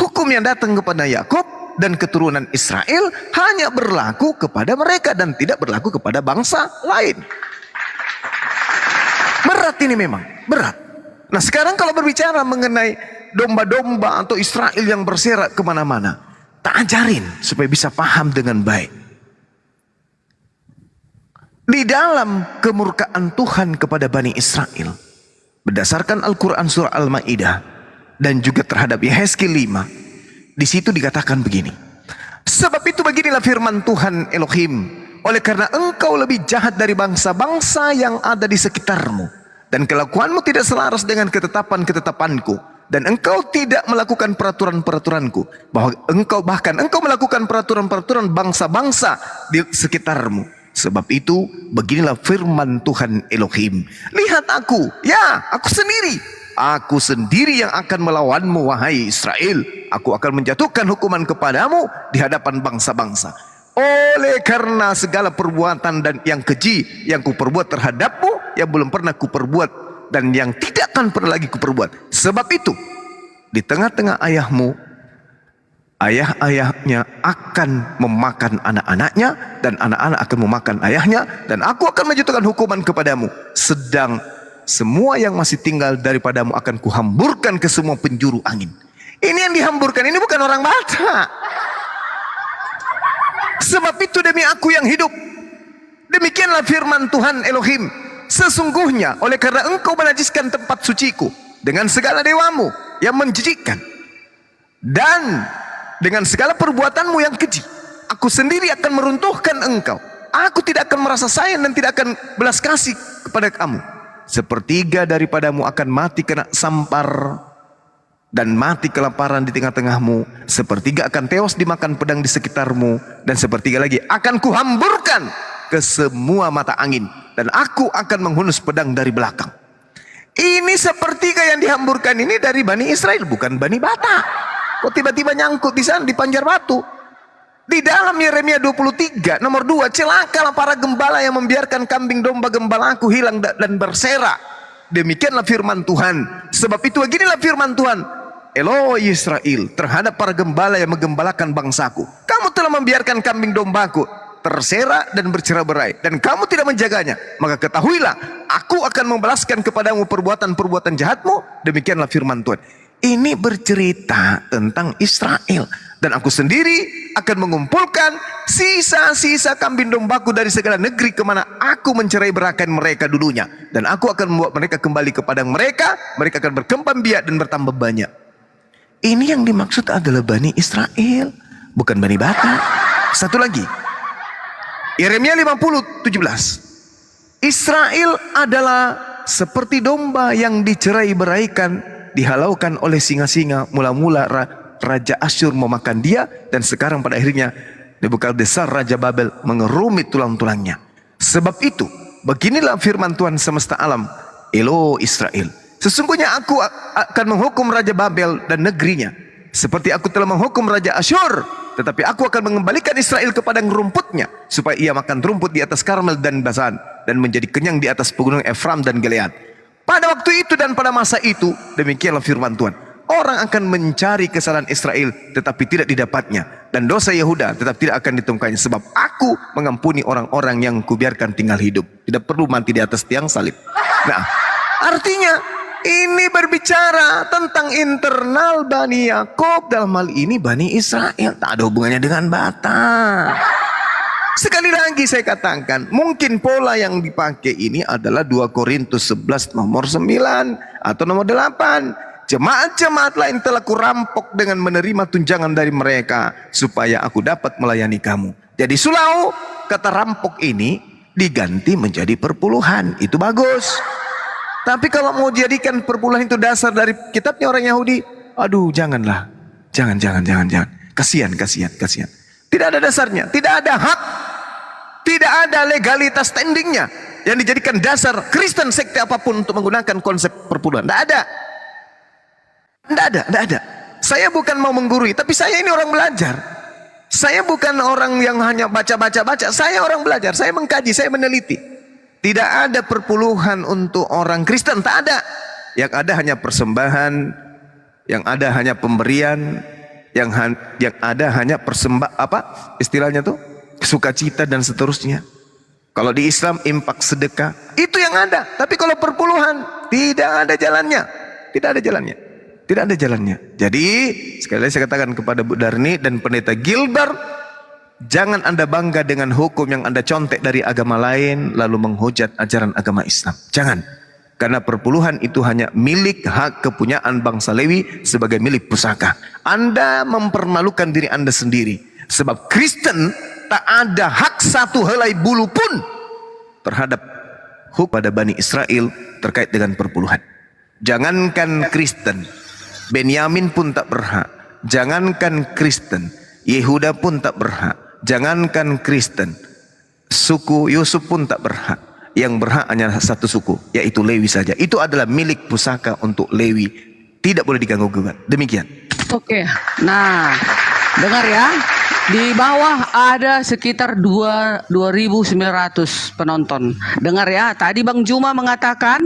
Speaker 2: hukum yang datang kepada Yakub dan keturunan Israel hanya berlaku kepada mereka dan tidak berlaku kepada bangsa lain. Berat ini memang, berat. Nah sekarang kalau berbicara mengenai domba-domba atau Israel yang berserak kemana-mana, tak ajarin supaya bisa paham dengan baik. Di dalam kemurkaan Tuhan kepada Bani Israel, berdasarkan Al-Quran surah Al-Ma'idah dan juga terhadap Yehezkiel 5, di situ dikatakan begini. Sebab itu beginilah firman Tuhan Elohim, oleh karena engkau lebih jahat dari bangsa-bangsa yang ada di sekitarmu, dan kelakuanmu tidak selaras dengan ketetapan-ketetapanku, dan engkau tidak melakukan peraturan-peraturanku, bahkan engkau melakukan peraturan-peraturan bangsa-bangsa di sekitarmu. Sebab itu beginilah firman Tuhan Elohim, lihat aku, ya aku sendiri yang akan melawanmu wahai Israel. Aku akan menjatuhkan hukuman kepadamu di hadapan bangsa-bangsa, oleh karena segala perbuatan dan yang keji yang kuperbuat terhadapmu, yang belum pernah kuperbuat dan yang tidak akan pernah lagi kuperbuat. Sebab itu di tengah-tengah ayahmu, ayah-ayahnya akan memakan anak-anaknya, dan anak-anak akan memakan ayahnya, dan aku akan menjatuhkan hukuman kepadamu. Sedang semua yang masih tinggal daripadamu akan kuhamburkan ke semua penjuru angin. Ini yang dihamburkan ini bukan orang Batak. Sebab itu demi aku yang hidup, demikianlah firman Tuhan Elohim, sesungguhnya oleh karena engkau menajiskan tempat suciku dengan segala dewamu yang menjijikkan, dan dengan segala perbuatanmu yang keji, aku sendiri akan meruntuhkan engkau. Aku tidak akan merasa sayang dan tidak akan belas kasih kepada kamu. Sepertiga daripadamu akan mati kena sampar dan mati kelaparan di tengah-tengahmu. Sepertiga akan tewas dimakan pedang di sekitarmu, dan sepertiga lagi akan kuhamburkan ke semua mata angin, dan aku akan menghunus pedang dari belakang. Ini sepertiga yang dihamburkan ini dari Bani Israel, bukan Bani Batak. Kok tiba-tiba nyangkut di sana di Panjar Batu? Di dalam Yeremia 23 nomor 2, celakalah para gembala yang membiarkan kambing domba gembalaku hilang dan berserak. Demikianlah firman Tuhan. Sebab itu beginilah firman Tuhan Eloi Israel terhadap para gembala yang menggembalakan bangsaku. Kamu telah membiarkan kambing dombaku terserak dan bercerai-berai, dan kamu tidak menjaganya. Maka ketahuilah, aku akan membalaskan kepadamu perbuatan-perbuatan jahatmu. Demikianlah firman Tuhan. Ini bercerita tentang Israel, dan aku sendiri akan mengumpulkan sisa-sisa kambing dombaku dari segala negeri kemana aku mencerai-beraikan mereka dulunya, dan aku akan membuat mereka kembali ke padang mereka. Mereka akan berkembang biak dan bertambah banyak. Ini yang dimaksud adalah Bani Israel, bukan Bani Batak. Satu lagi, Yeremia 50:17. Israel adalah seperti domba yang dicerai-beraikan, dihalaukan oleh singa-singa. Mula-mula Raja Asyur memakan dia, dan sekarang pada akhirnya Nebukadnezar Raja Babel mengerumit tulang-tulangnya. Sebab itu, beginilah firman Tuhan semesta alam, Elo Israel, sesungguhnya aku akan menghukum Raja Babel dan negerinya, seperti aku telah menghukum Raja Asyur. Tetapi aku akan mengembalikan Israel ke padang rumputnya, supaya ia makan rumput di atas Karmel dan Basan, dan menjadi kenyang di atas pegunungan Efram dan Gilead. Pada waktu itu dan pada masa itu, demikianlah firman Tuhan, orang akan mencari kesalahan Israel tetapi tidak didapatnya, dan dosa Yehuda tetap tidak akan ditemukannya, sebab aku mengampuni orang-orang yang kubiarkan tinggal hidup, tidak perlu mati di atas tiang salib. Nah, artinya ini berbicara tentang internal Bani Yakob, dalam hal ini Bani Israel, tak ada hubungannya dengan Batak. Sekali lagi saya katakan, mungkin pola yang dipakai ini adalah 2 Korintus 11 nomor 9 atau nomor 8. Jemaat-jemaat lain telah kurampok dengan menerima tunjangan dari mereka, supaya aku dapat melayani kamu. Jadi sulau, kata rampok ini diganti menjadi perpuluhan. Itu bagus. Tapi kalau mau jadikan perpuluhan itu dasar dari kitabnya orang Yahudi, aduh janganlah. Jangan. Kasihan. Tidak ada dasarnya, tidak ada hak, tidak ada legalitas standingnya yang dijadikan dasar Kristen sekte apapun untuk menggunakan konsep perpuluhan. Tidak ada. Saya bukan mau menggurui, tapi saya ini orang belajar. Saya bukan orang yang hanya baca. Saya orang belajar, saya mengkaji, saya meneliti. Tidak ada perpuluhan untuk orang Kristen, tak ada. Yang ada hanya persembahan, yang ada hanya pemberian, yang ada hanya istilahnya tuh, sukacita dan seterusnya. Kalau di Islam impak sedekah, itu yang ada. Tapi kalau perpuluhan, tidak ada jalannya. Jadi sekali lagi saya katakan kepada Bu Darni dan Pendeta Gilbert, jangan Anda bangga dengan hukum yang Anda contek dari agama lain lalu menghujat ajaran agama Islam. Jangan. Karena perpuluhan itu hanya milik hak kepunyaan bangsa Lewi sebagai milik pusaka. Anda mempermalukan diri Anda sendiri. Sebab Kristen tak ada hak satu helai bulu pun terhadap hukum pada Bani Israel terkait dengan perpuluhan. Jangankan Kristen, Benyamin pun tak berhak. Jangankan Kristen, Yehuda pun tak berhak. Jangankan Kristen, suku Yusuf pun tak berhak. Yang berhak hanya satu suku, yaitu Lewi saja. Itu adalah milik pusaka untuk Lewi, tidak boleh diganggu gugat. Demikian.
Speaker 20: Oke, nah dengar ya, di bawah ada sekitar 2.900 penonton. Dengar ya, tadi Bang Juma mengatakan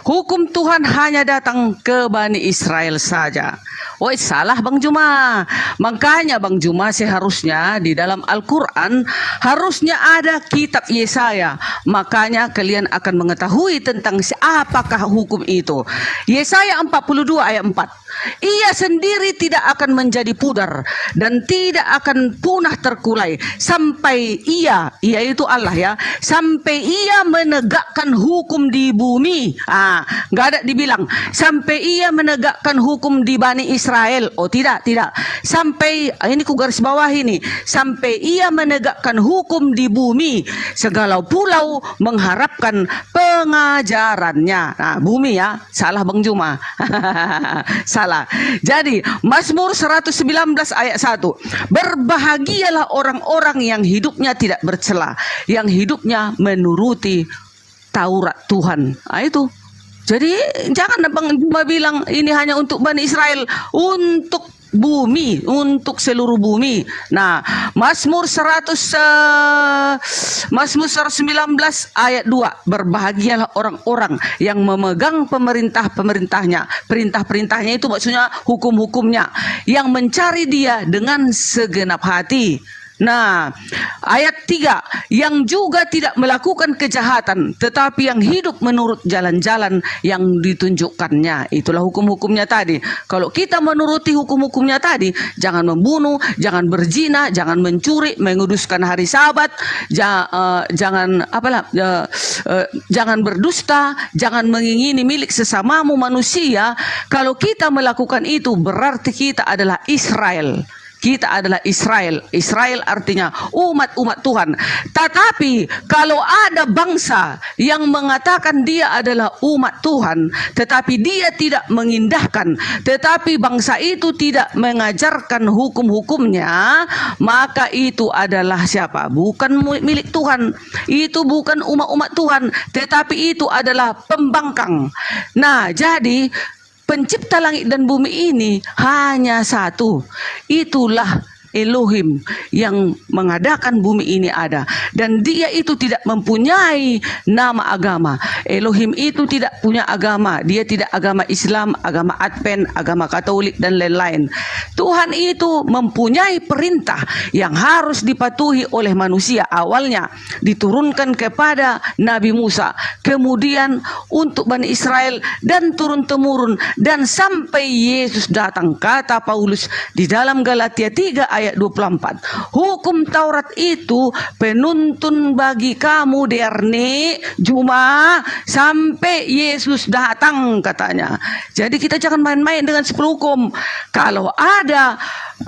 Speaker 20: hukum Tuhan hanya datang ke Bani Israel saja. Woi, salah Bang Juma. Makanya Bang Juma seharusnya di dalam Al-Quran harusnya ada kitab Yesaya. Makanya kalian akan mengetahui tentang apakah hukum itu. Yesaya 42 ayat 4. Ia sendiri tidak akan menjadi pudar dan tidak akan punah terkulai sampai ia itu Allah ya, sampai ia menegakkan hukum di bumi. Nggak ada dibilang sampai ia menegakkan hukum di Bani Israel. Oh tidak. Sampai ini ku garis bawah ini, sampai ia menegakkan hukum di bumi, segala pulau mengharapkan pengajarannya. Nah, bumi ya, salah Bang Juma. Salah. Jadi Mazmur 119 ayat 1. Berbahagialah orang-orang yang hidupnya tidak bercela, yang hidupnya menuruti Taurat Tuhan. Itu. Jadi jangan Bang Juma bilang ini hanya untuk Bani Israel, untuk bumi, untuk seluruh bumi. Nah, Mazmur 119 ayat 2. Berbahagialah orang-orang yang memegang perintahnya. Perintahnya itu maksudnya hukum-hukumnya, yang mencari Dia dengan segenap hati. Nah, ayat 3, yang juga tidak melakukan kejahatan, tetapi yang hidup menurut jalan-jalan yang ditunjukkannya. Itulah hukum-hukumnya tadi. Kalau kita menuruti hukum-hukumnya tadi, jangan membunuh, jangan berzina, jangan mencuri, menguduskan hari Sabat, jangan jangan berdusta, jangan mengingini milik sesamamu manusia. Kalau kita melakukan itu, berarti kita adalah Israel. Kita adalah Israel. Israel artinya umat-umat Tuhan. Tetapi kalau ada bangsa yang mengatakan dia adalah umat Tuhan, tetapi dia tidak mengindahkan, tetapi bangsa itu tidak mengajarkan hukum-hukumnya, maka itu adalah siapa? Bukan milik Tuhan. Itu bukan umat-umat Tuhan, tetapi itu adalah pembangkang. Nah, jadi Pencipta langit dan bumi ini hanya satu. Itulah Elohim yang mengadakan bumi ini ada, dan dia itu tidak mempunyai nama agama. Elohim itu tidak punya agama, dia tidak agama Islam, agama Advent, agama Katolik dan lain-lain. Tuhan itu mempunyai perintah yang harus dipatuhi oleh manusia. Awalnya diturunkan kepada Nabi Musa, kemudian untuk Bani Israel, dan turun-temurun, dan sampai Yesus datang. Kata Paulus di dalam Galatia 3 ayat 24, hukum Taurat itu penuntun bagi kamu Derni Juma sampai Yesus datang, katanya. Jadi kita jangan main-main dengan 10 hukum. Kalau ada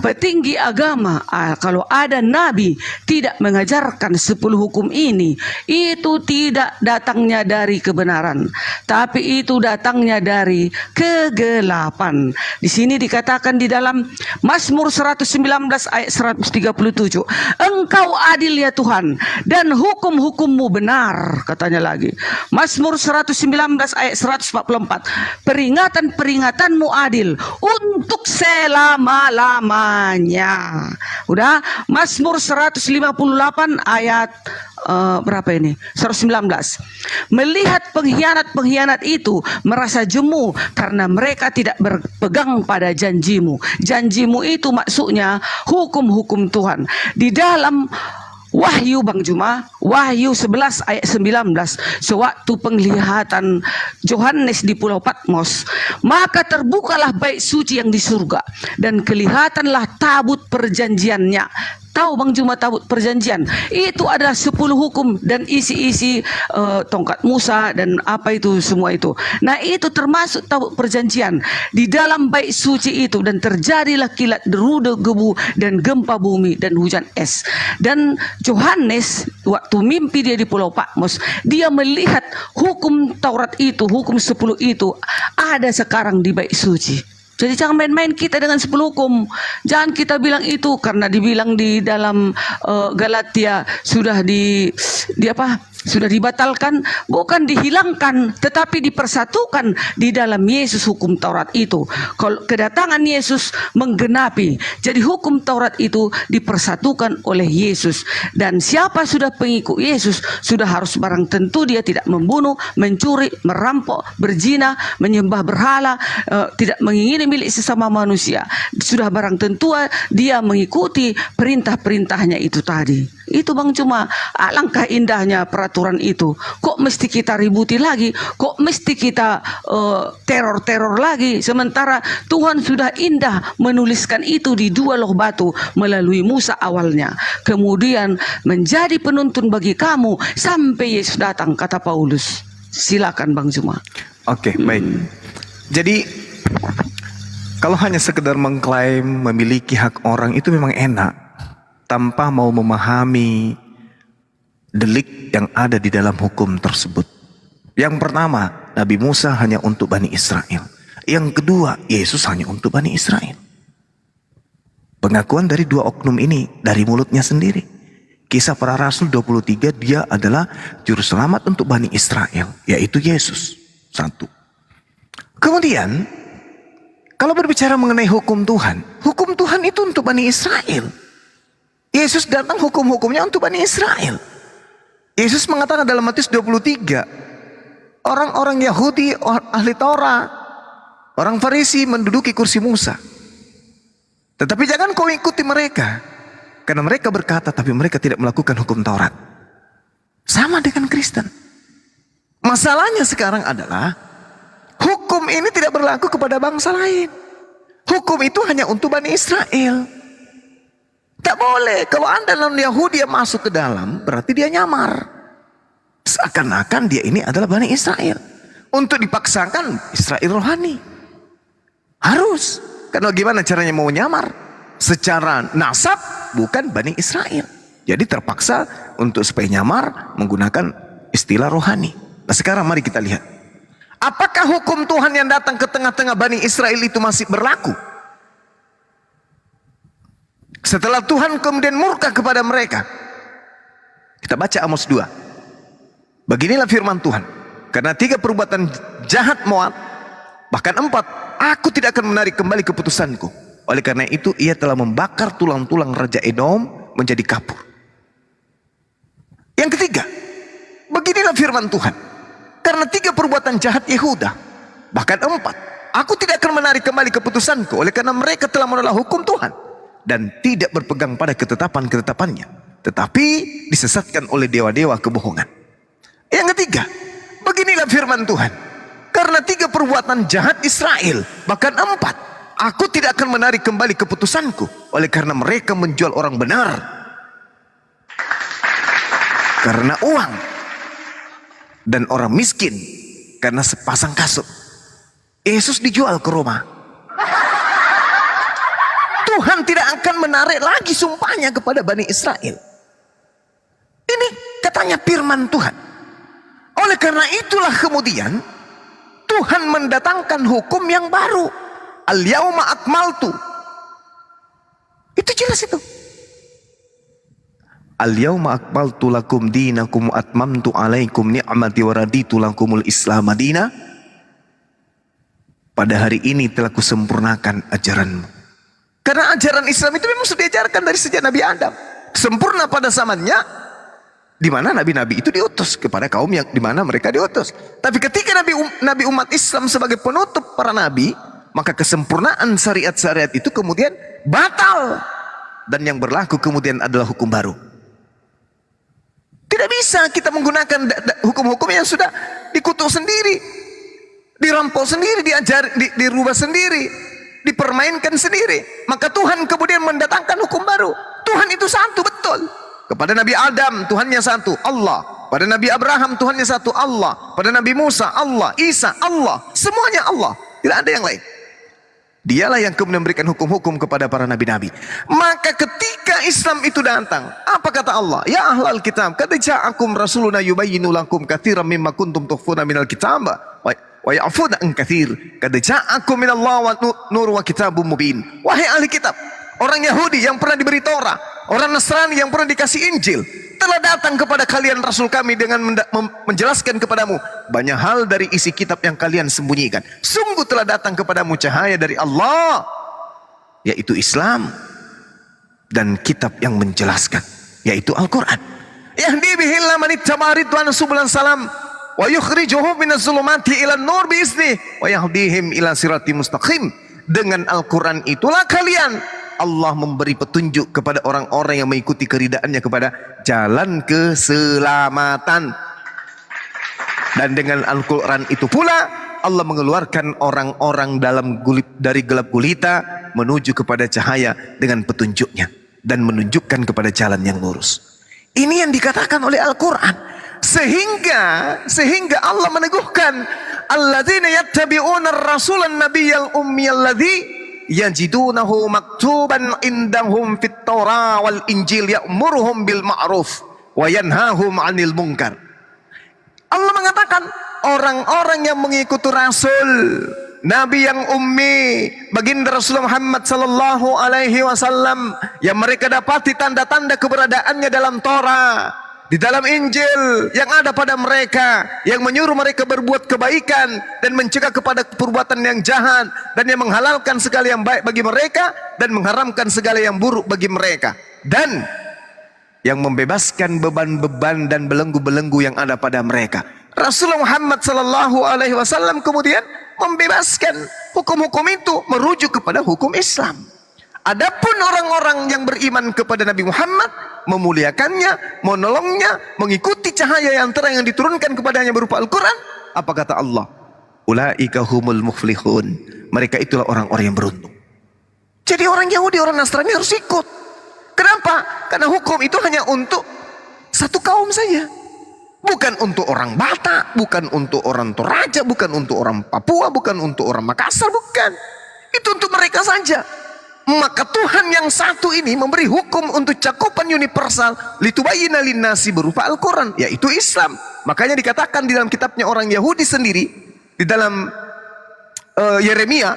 Speaker 20: petinggi agama, kalau ada nabi tidak mengajarkan 10 hukum ini, itu tidak datangnya dari kebenaran, tapi itu datangnya dari kegelapan. Di sini dikatakan di dalam Mazmur 119 ayat 137, engkau adil ya Tuhan, dan hukum-hukummu benar, katanya lagi. Mazmur 119 ayat 144, peringatan-peringatanmu adil untuk selama-lamanya. Udah. Mazmur 158 ayat berapa ini? 119. Melihat pengkhianat-pengkhianat itu merasa jemu karena mereka tidak berpegang pada janjimu. Janjimu itu maksudnya hukum-hukum Tuhan. Di dalam Wahyu, Bang Juma, Wahyu 11 ayat 19, sewaktu penglihatan Yohanes di Pulau Patmos, maka terbukalah bait suci yang di surga, dan kelihatanlah tabut perjanjiannya. Tahu Bang Juma tabut perjanjian? Itu adalah 10 hukum dan isi-isi tongkat Musa dan apa itu semua itu. Nah, itu termasuk tabut perjanjian di dalam bait suci itu, dan terjadilah kilat deru gebu dan gempa bumi dan hujan es. Dan Yohanes waktu mimpi dia di Pulau Patmos, dia melihat hukum Taurat itu, hukum 10 itu ada sekarang di bait suci. Jadi jangan main-main kita dengan 10 hukum. Jangan kita bilang itu karena dibilang di dalam Galatia sudah sudah dibatalkan, bukan dihilangkan, tetapi dipersatukan di dalam Yesus hukum Taurat itu. Kalau kedatangan Yesus menggenapi, jadi hukum Taurat itu dipersatukan oleh Yesus. Dan siapa sudah pengikut Yesus, sudah harus barang tentu dia tidak membunuh, mencuri, merampok, berzina, menyembah berhala, tidak mengingini milik sesama manusia. Sudah barang tentu dia mengikuti perintah-perintahnya itu tadi. Itu Bang Cuma, alangkah indahnya peraturan itu. Kok mesti kita ributi lagi? Kok mesti kita teror-teror lagi? Sementara Tuhan sudah indah menuliskan itu di 2 loh batu melalui Musa awalnya. Kemudian menjadi penuntun bagi kamu sampai Yesus datang, kata Paulus. Silakan Bang Cuma.
Speaker 2: Oke, baik. Jadi kalau hanya sekedar mengklaim memiliki hak orang itu memang enak, tanpa mau memahami delik yang ada di dalam hukum tersebut. Yang pertama, Nabi Musa hanya untuk Bani Israel. Yang kedua, Yesus hanya untuk Bani Israel. Pengakuan dari 2 oknum ini dari mulutnya sendiri. Kisah Para Rasul 23, dia adalah juru selamat untuk Bani Israel, yaitu Yesus. 1. Kemudian, kalau berbicara mengenai hukum Tuhan itu untuk Bani Israel. Yesus datang hukum-hukumnya untuk Bani Israel. Yesus mengatakan dalam Matius 23, orang-orang Yahudi, ahli Taurat, orang Farisi menduduki kursi Musa. Tetapi jangan kau ikuti mereka. Karena mereka berkata tapi mereka tidak melakukan hukum Taurat. Sama dengan Kristen. Masalahnya sekarang adalah hukum ini tidak berlaku kepada bangsa lain. Hukum itu hanya untuk Bani Israel. Tak boleh. Kalau Anda non Yahudi yang masuk ke dalam, berarti dia nyamar. Seakan-akan dia ini adalah Bani Israel. Untuk dipaksakan Israel rohani. Harus. Karena gimana caranya mau nyamar? Secara nasab bukan Bani Israel. Jadi terpaksa untuk supaya nyamar menggunakan istilah rohani. Nah sekarang mari kita lihat. Apakah hukum Tuhan yang datang ke tengah-tengah Bani Israel itu masih berlaku? Setelah Tuhan kemudian murka kepada mereka. Kita baca Amos 2. Beginilah firman Tuhan. Karena 3 perbuatan jahat Moab, bahkan 4, aku tidak akan menarik kembali keputusanku. Oleh karena itu ia telah membakar tulang-tulang Raja Edom menjadi kapur. Yang ketiga, beginilah firman Tuhan. Karena 3 perbuatan jahat Yehuda, bahkan 4, aku tidak akan menarik kembali keputusanku. Oleh karena mereka telah menolak hukum Tuhan dan tidak berpegang pada ketetapan-ketetapannya, tetapi disesatkan oleh dewa-dewa kebohongan. Yang ketiga, beginilah firman Tuhan. Karena 3 perbuatan jahat Israel, bahkan 4, aku tidak akan menarik kembali keputusanku. Oleh karena mereka menjual orang benar karena uang, dan orang miskin karena sepasang kasut. Yesus dijual ke Roma. Tuhan tidak akan menarik lagi sumpahnya kepada Bani Israel. Ini katanya firman Tuhan. Oleh karena itulah kemudian Tuhan mendatangkan hukum yang baru. Al-yauma akmaltu. Itu jelas itu. Al-yauma akmaltu lakum dinakum wa atmamtu alaikum ni'mati wa raditu lakumul Islam madina. Pada hari ini telah kusempurnakan ajaranmu. Karena ajaran Islam itu memang sudah diajarkan dari sejak Nabi Adam. Sempurna pada zamannya di mana nabi-nabi itu diutus kepada kaum yang di mana mereka diutus. Tapi ketika nabi umat Islam sebagai penutup para nabi, maka kesempurnaan syariat-syariat itu kemudian batal, dan yang berlaku kemudian adalah hukum baru. Tidak bisa kita menggunakan hukum-hukum yang sudah dikutuk sendiri, dirampok sendiri, dirubah sendiri, dipermainkan sendiri. Maka Tuhan kemudian mendatangkan hukum baru. Tuhan itu satu, betul. Kepada Nabi Adam Tuhannya satu, Allah. Pada Nabi Abraham Tuhannya satu, Allah. Pada Nabi Musa Allah, Isa Allah, semuanya Allah, tidak ada yang lain. Dialah yang kemudian memberikan hukum-hukum kepada para nabi-nabi. Maka ketika Islam itu datang, apa kata Allah? Ya ahlal kitab, qad ja'akum rasuluna yubayyinu lakum katsiran mimma kuntum tukhfuna minal kitab wa ya'funa an katsir. Qad ja'akum minallahi wa nur wa kitabum mubin. Wahai ahli kitab, orang Yahudi yang pernah diberi Torah, orang Nasrani yang pernah dikasih Injil, telah datang kepada kalian Rasul kami dengan menjelaskan kepadamu banyak hal dari isi kitab yang kalian sembunyikan. Sungguh telah datang kepadamu cahaya dari Allah, yaitu Islam, dan kitab yang menjelaskan, yaitu Al-Quran. Yahdi bihillah manittaba ridwan subulan salam wa yukhrijuhum minaz zulumati ilan nur biizni wa yahdihim ila siratim mustaqim. Dengan Al-Quran itulah kalian, Allah memberi petunjuk kepada orang-orang yang mengikuti keridaannya kepada jalan keselamatan. Dan dengan Al-Quran itu pula Allah mengeluarkan orang-orang dari gelap gulita menuju kepada cahaya dengan petunjuknya dan menunjukkan kepada jalan yang lurus. Ini yang dikatakan oleh Al-Quran. Sehingga Allah meneguhkan alladzina yattabi'una ar-rasulan nabiyyal ummiyal ladzi yajidunahu maktuban indahum fit Taurah wal Injil ya'muruhum bil ma'ruf wa yanhahum 'anil munkar. Allah mengatakan orang-orang yang mengikuti Rasul Nabi yang ummi, baginda Rasulullah Muhammad sallallahu alaihi wasallam, yang mereka dapati tanda-tanda keberadaannya dalam Torah, di dalam Injil yang ada pada mereka, yang menyuruh mereka berbuat kebaikan dan mencegah kepada perbuatan yang jahat, dan yang menghalalkan segala yang baik bagi mereka dan mengharamkan segala yang buruk bagi mereka, dan yang membebaskan beban-beban dan belenggu-belenggu yang ada pada mereka. Rasulullah Muhammad sallallahu alaihi wasallam kemudian membebaskan hukum-hukum itu merujuk kepada hukum Islam. Adapun orang-orang yang beriman kepada Nabi Muhammad, memuliakannya, menolongnya, mengikuti cahaya yang terang yang diturunkan kepadanya berupa Al-Quran, apa kata Allah? Ulaika humul muflihun. Mereka itulah orang-orang yang beruntung. Jadi orang Yahudi, orang Nasrani harus ikut. Kenapa? Karena hukum itu hanya untuk satu kaum saja. Bukan untuk orang Batak, bukan untuk orang Toraja, bukan untuk orang Papua, bukan untuk orang Makassar, bukan. Itu untuk mereka saja. Maka Tuhan yang satu ini memberi hukum untuk cakupan universal litubayyina linnasi berupa Al-Quran, yaitu Islam. Makanya dikatakan di dalam kitabnya orang Yahudi sendiri, di dalam Yeremia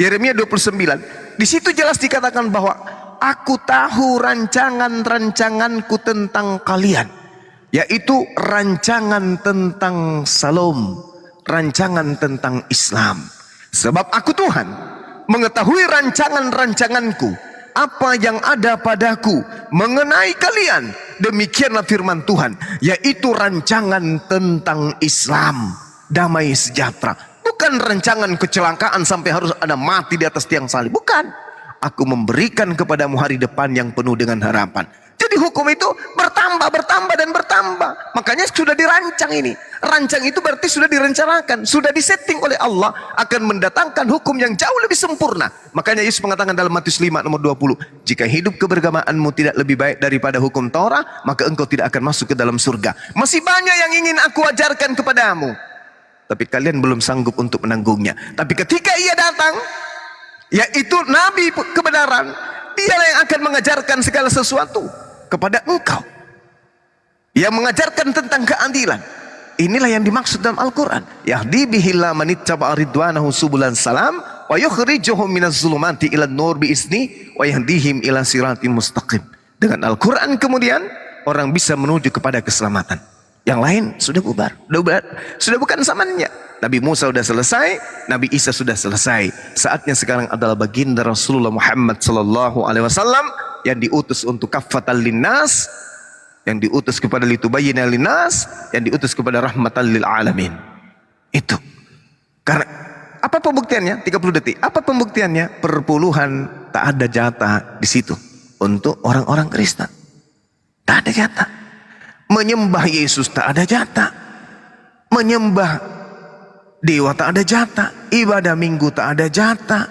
Speaker 2: 29, di situ jelas dikatakan bahwa aku tahu rancangan-rancanganku tentang kalian, yaitu rancangan tentang Salom, rancangan tentang Islam. Sebab aku Tuhan mengetahui rancangan-rancanganku, apa yang ada padaku mengenai kalian. Demikianlah firman Tuhan, yaitu rancangan tentang Islam, damai sejahtera. Bukan rancangan kecelakaan sampai harus ada mati di atas tiang salib. Bukan. Aku memberikan kepadamu hari depan yang penuh dengan harapan. Jadi hukum itu bertambah, bertambah, dan bertambah. Makanya sudah dirancang ini. Rancang itu berarti sudah direncanakan, sudah disetting oleh Allah akan mendatangkan hukum yang jauh lebih sempurna. Makanya Yesus mengatakan dalam Matius 5 nomor 20, jika hidup keberagamaanmu tidak lebih baik daripada hukum Taurat, maka engkau tidak akan masuk ke dalam surga. Masih banyak yang ingin aku ajarkan kepadamu, tapi kalian belum sanggup untuk menanggungnya. Tapi ketika ia datang, yaitu Nabi kebenaran, dialah yang akan mengajarkan segala sesuatu kepada engkau, yang mengajarkan tentang keadilan. Inilah yang dimaksud dalam Al-Quran. Yahdi bihillah manittaba'a ridwanahu subulan salam wa yukhrijuhum minaz zulumati ilan nur bi'izni wa yahdihim ila siratim mustaqim. Dengan Al-Quran kemudian orang bisa menuju kepada keselamatan. Yang lain sudah bubar, sudah bukan zamannya. Nabi Musa sudah selesai, Nabi Isa sudah selesai. Saatnya sekarang adalah baginda Rasulullah Muhammad sallallahu alaihi wasallam yang diutus untuk kaffatan linnas, yang diutus kepada litubayyina linnas, yang diutus kepada rahmatan lil alamin. Itu. Karena apa pembuktiannya? 30 detik. Apa pembuktiannya? Perpuluhan tak ada jatah di situ untuk orang-orang Kristen. Tak ada jatah. Menyembah Yesus tak ada jatah. Menyembah dewa tak ada jatah. Ibadah minggu tak ada jatah.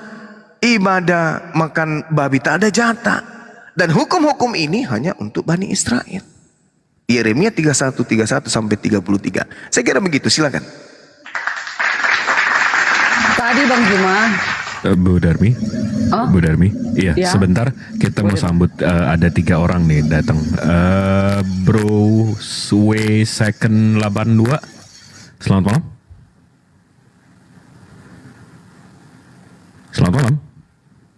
Speaker 2: Ibadah makan babi tak ada jatah. Dan hukum-hukum ini hanya untuk Bani Israel. Yeremia 31 sampai 33. Saya kira begitu, silakan.
Speaker 20: Tadi Bang Zuma.
Speaker 1: Bu Darmi.
Speaker 20: Oh?
Speaker 1: Bu Darmi. Iya,
Speaker 20: Ya.
Speaker 1: sebentar kita mau sambut ada 3 orang nih datang. Bro Sue Second 82. Selamat malam. Selamat malam.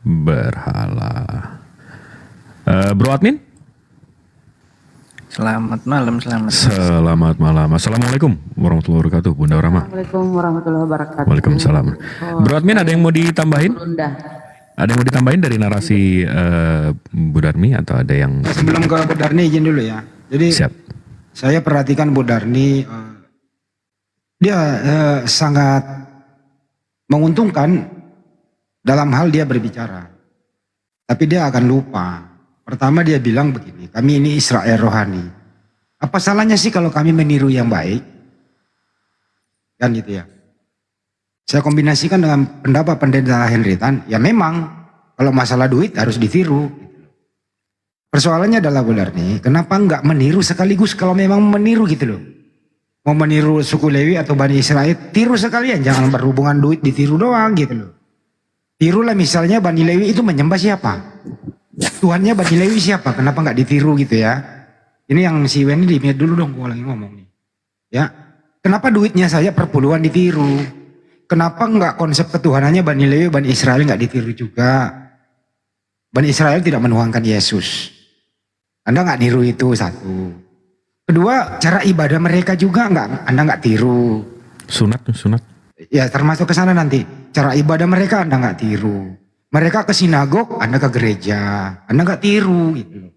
Speaker 1: Berhala. Bro Admin.
Speaker 21: Selamat malam,
Speaker 1: Selamat malam. Assalamualaikum warahmatullahi wabarakatuh, Bunda Rahma.
Speaker 20: Assalamualaikum warahmatullahi wabarakatuh.
Speaker 1: Waalaikumsalam. Bro Admin, ada yang mau ditambahin? Ada yang mau ditambahin dari narasi Bu Darmi atau ada yang?
Speaker 12: Sebelum ke Bu Darni izin dulu ya. Jadi saya perhatikan Bu Darni, dia sangat menguntungkan dalam hal dia berbicara. Tapi dia akan lupa. Pertama dia bilang begini, kami ini Israel rohani. Apa salahnya sih kalau kami meniru yang baik? Kan gitu ya. Saya kombinasikan dengan pendapat pendeta Henry Tan, ya memang kalau masalah duit harus ditiru. Persoalannya adalah benar nih, kenapa enggak meniru sekaligus kalau memang meniru gitu loh. Mau meniru suku Lewi atau Bani Israel, tiru sekalian, jangan berhubungan duit ditiru doang gitu loh. Tirulah misalnya Bani Lewi itu menyembah siapa? Tuhannya Bani Lewi siapa? Kenapa nggak ditiru gitu ya? Ini yang si Weni di-mute dulu dong, gua lagi ngomong nih. Ya, kenapa duitnya saja perpuluhan ditiru? Kenapa nggak konsep ketuhanannya Bani Lewi, Bani Israel nggak ditiru juga? Bani Israel tidak menuhankan Yesus. Anda nggak niru itu, satu. Kedua, cara ibadah mereka juga Anda nggak tiru.
Speaker 1: Sunat.
Speaker 12: Ya termasuk ke sana nanti. Cara ibadah mereka Anda nggak tiru. Mereka ke sinagog, Anda ke gereja, Anda nggak tiru gitu.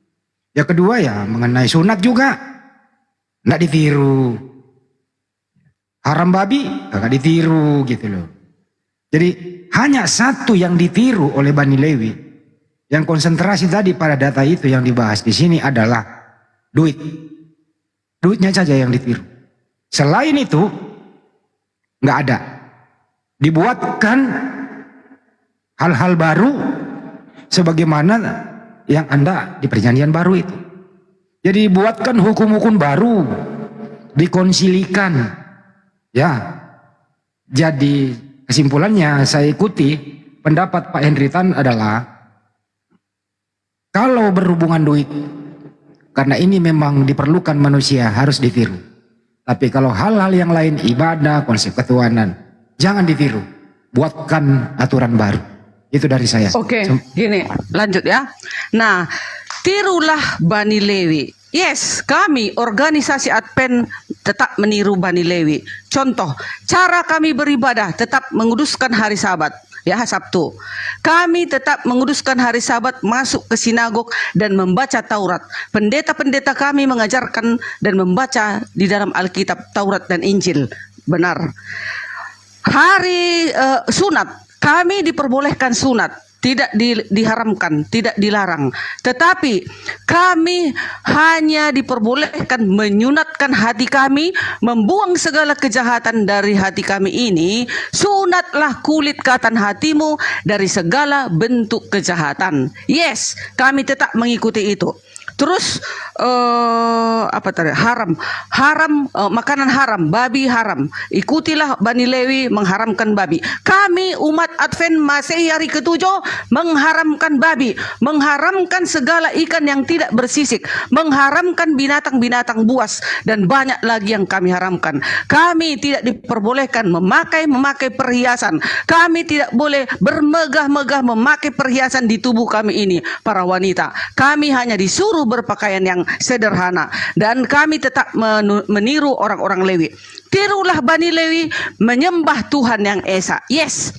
Speaker 12: Yang kedua ya mengenai sunat juga nggak ditiru. Haram babi nggak ditiru gitu loh. Jadi hanya satu yang ditiru oleh Bani Lewi, Yang konsentrasi tadi pada data itu yang dibahas di sini adalah duit. Duitnya saja yang ditiru. Selain itu nggak ada. Dibuatkan hal-hal baru sebagaimana yang Anda di perjanjian baru itu. Jadi dibuatkan hukum-hukum baru, dikonsilikan. Ya. Jadi kesimpulannya saya ikuti pendapat Pak Henry Tan adalah kalau berhubungan duit, karena ini memang diperlukan manusia harus ditiru. Tapi kalau hal-hal yang lain, ibadah, konsep ketuhanan, jangan ditiru. Buatkan aturan baru. Itu dari saya.
Speaker 20: Oke, gini, lanjut ya. Nah, tirulah Bani Lewi. Yes, kami organisasi Advent tetap meniru Bani Lewi. Contoh, cara kami beribadah tetap menguduskan hari Sabat. Ya, Sabtu. Kami tetap menguduskan hari Sabat, masuk ke sinagog dan membaca Taurat. Pendeta-pendeta kami mengajarkan dan membaca di dalam Alkitab, Taurat dan Injil. Benar. Hari sunat, kami diperbolehkan sunat. Tidak diharamkan, tidak dilarang. Tetapi kami hanya diperbolehkan menyunatkan hati kami, membuang segala kejahatan dari hati kami ini. Sunatlah kulit katan hatimu dari segala bentuk kejahatan. Yes, kami tetap mengikuti itu. Terus apa tadi? Haram, makanan haram, babi haram. Ikutilah Bani Lewi mengharamkan babi. Kami umat Advent Masehi hari ke-7 mengharamkan babi, mengharamkan segala ikan yang tidak bersisik, mengharamkan binatang-binatang buas dan banyak lagi yang kami haramkan. Kami tidak diperbolehkan memakai perhiasan. Kami tidak boleh bermegah-megah memakai perhiasan di tubuh kami ini, para wanita. Kami hanya disuruh berpakaian yang sederhana dan kami tetap meniru orang-orang Lewi. Tirulah Bani Lewi menyembah Tuhan yang Esa. Yes,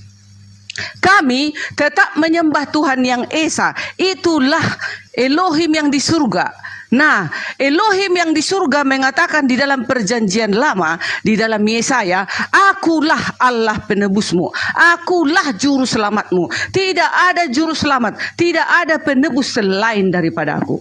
Speaker 20: kami tetap menyembah Tuhan yang Esa. Itulah Elohim yang di surga. Nah, Elohim yang di surga mengatakan di dalam perjanjian lama, di dalam Yesaya, akulah Allah penebusmu, akulah juru selamatmu. Tidak ada juru selamat, tidak ada penebus selain daripada aku.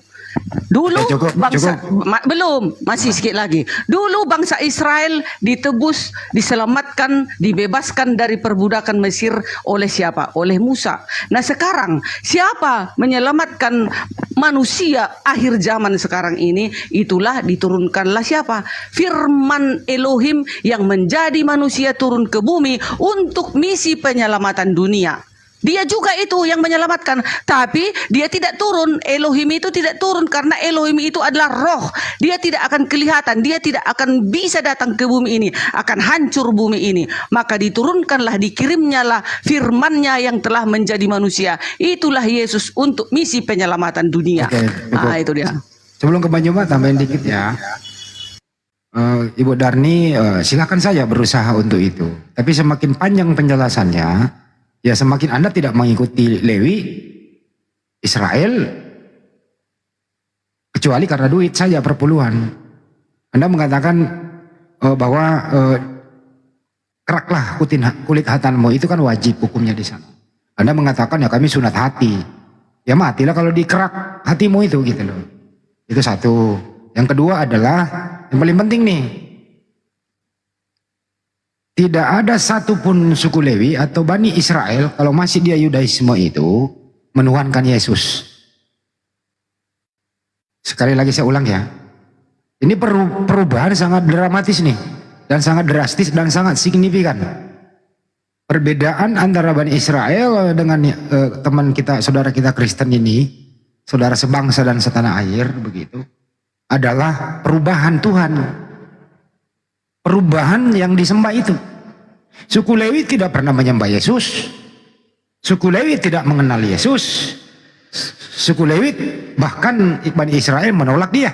Speaker 20: Dulu bangsa belum, masih sedikit lagi. Dulu bangsa Israel ditebus, diselamatkan, dibebaskan dari perbudakan Mesir oleh siapa? Oleh Musa. Nah, sekarang siapa menyelamatkan manusia akhir zaman sekarang ini? Itulah diturunkanlah siapa? Firman Elohim yang menjadi manusia turun ke bumi untuk misi penyelamatan dunia. Dia juga itu yang menyelamatkan, tapi dia tidak turun. Elohim itu tidak turun karena Elohim itu adalah roh. Dia tidak akan kelihatan, dia tidak akan bisa datang ke bumi ini, akan hancur bumi ini. Maka diturunkanlah, dikirimnyalah firman-Nya yang telah menjadi manusia. Itulah Yesus untuk misi penyelamatan dunia. Nah, itu dia.
Speaker 12: Sebelum ke Banyuma tambahin dikit ya. Ibu Darni, silakan saja berusaha untuk itu. Tapi semakin panjang penjelasannya, ya semakin Anda tidak mengikuti Lewi, Israel, kecuali karena duit saja perpuluhan. Anda mengatakan bahwa keraklah kulit hatanmu, itu kan wajib hukumnya di sana. Anda mengatakan ya kami sunat hati. Ya matilah kalau dikerak hatimu itu gitu loh. Itu satu. Yang kedua adalah yang paling penting nih. Tidak ada satupun suku Lewi atau Bani Israel kalau masih dia Yudaisme itu menuhankan Yesus. Sekali lagi saya ulang ya. Ini perubahan sangat dramatis nih. Dan sangat drastis dan sangat signifikan. Perbedaan antara Bani Israel dengan teman kita, saudara kita Kristen ini, saudara sebangsa dan setanah air begitu, adalah perubahan Tuhan. Perubahan yang disembah itu. Suku Lewi tidak pernah menyembah Yesus. Suku Lewi tidak mengenal Yesus. Suku Lewi bahkan Bani Israel menolak dia.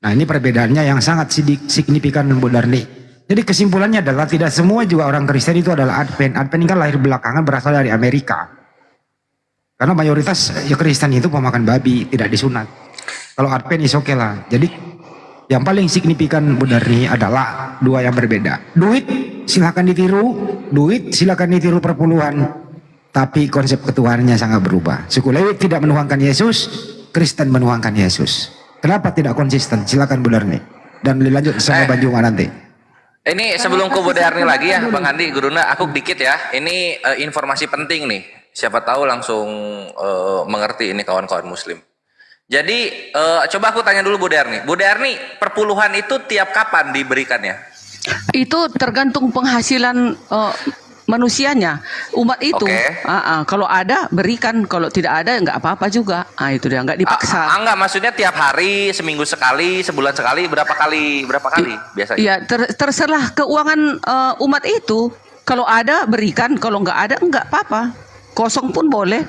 Speaker 12: Nah, ini perbedaannya yang sangat signifikan, Bu Darni. Jadi kesimpulannya adalah tidak semua juga orang Kristen itu adalah Advent. Advent ini kan lahir belakangan, berasal dari Amerika. Karena mayoritas ya Kristen itu pemakan babi, tidak disunat. Kalau Advent is oke lah. Jadi yang paling signifikan Bu Darni adalah dua yang berbeda. Duit silakan ditiru, perpuluhan. tapi konsep ketuhanannya sangat berubah. Suku Lewi tidak menuhankan Yesus, Kristen menuhankan Yesus. Kenapa tidak konsisten? Silakan Bu Darni. Dan dilanjut sama Bang Juma nanti.
Speaker 18: Ini sebelum ke Bu Darni lagi ya, Bang Andi, Guruna, aku dikit ya. Ini informasi penting nih. Siapa tahu langsung mengerti ini kawan-kawan Muslim. Jadi coba aku tanya dulu Bu Darni. Bu Darni, perpuluhan itu tiap kapan diberikannya?
Speaker 20: Itu tergantung penghasilan manusianya, umat itu. Kalau ada berikan, kalau tidak ada nggak apa-apa juga. Itu dia, nggak dipaksa.
Speaker 18: Enggak, maksudnya tiap hari, seminggu sekali, sebulan sekali, berapa kali biasanya?
Speaker 20: Iya, terserah keuangan umat itu. Kalau ada berikan, kalau nggak ada nggak apa-apa. Kosong pun boleh.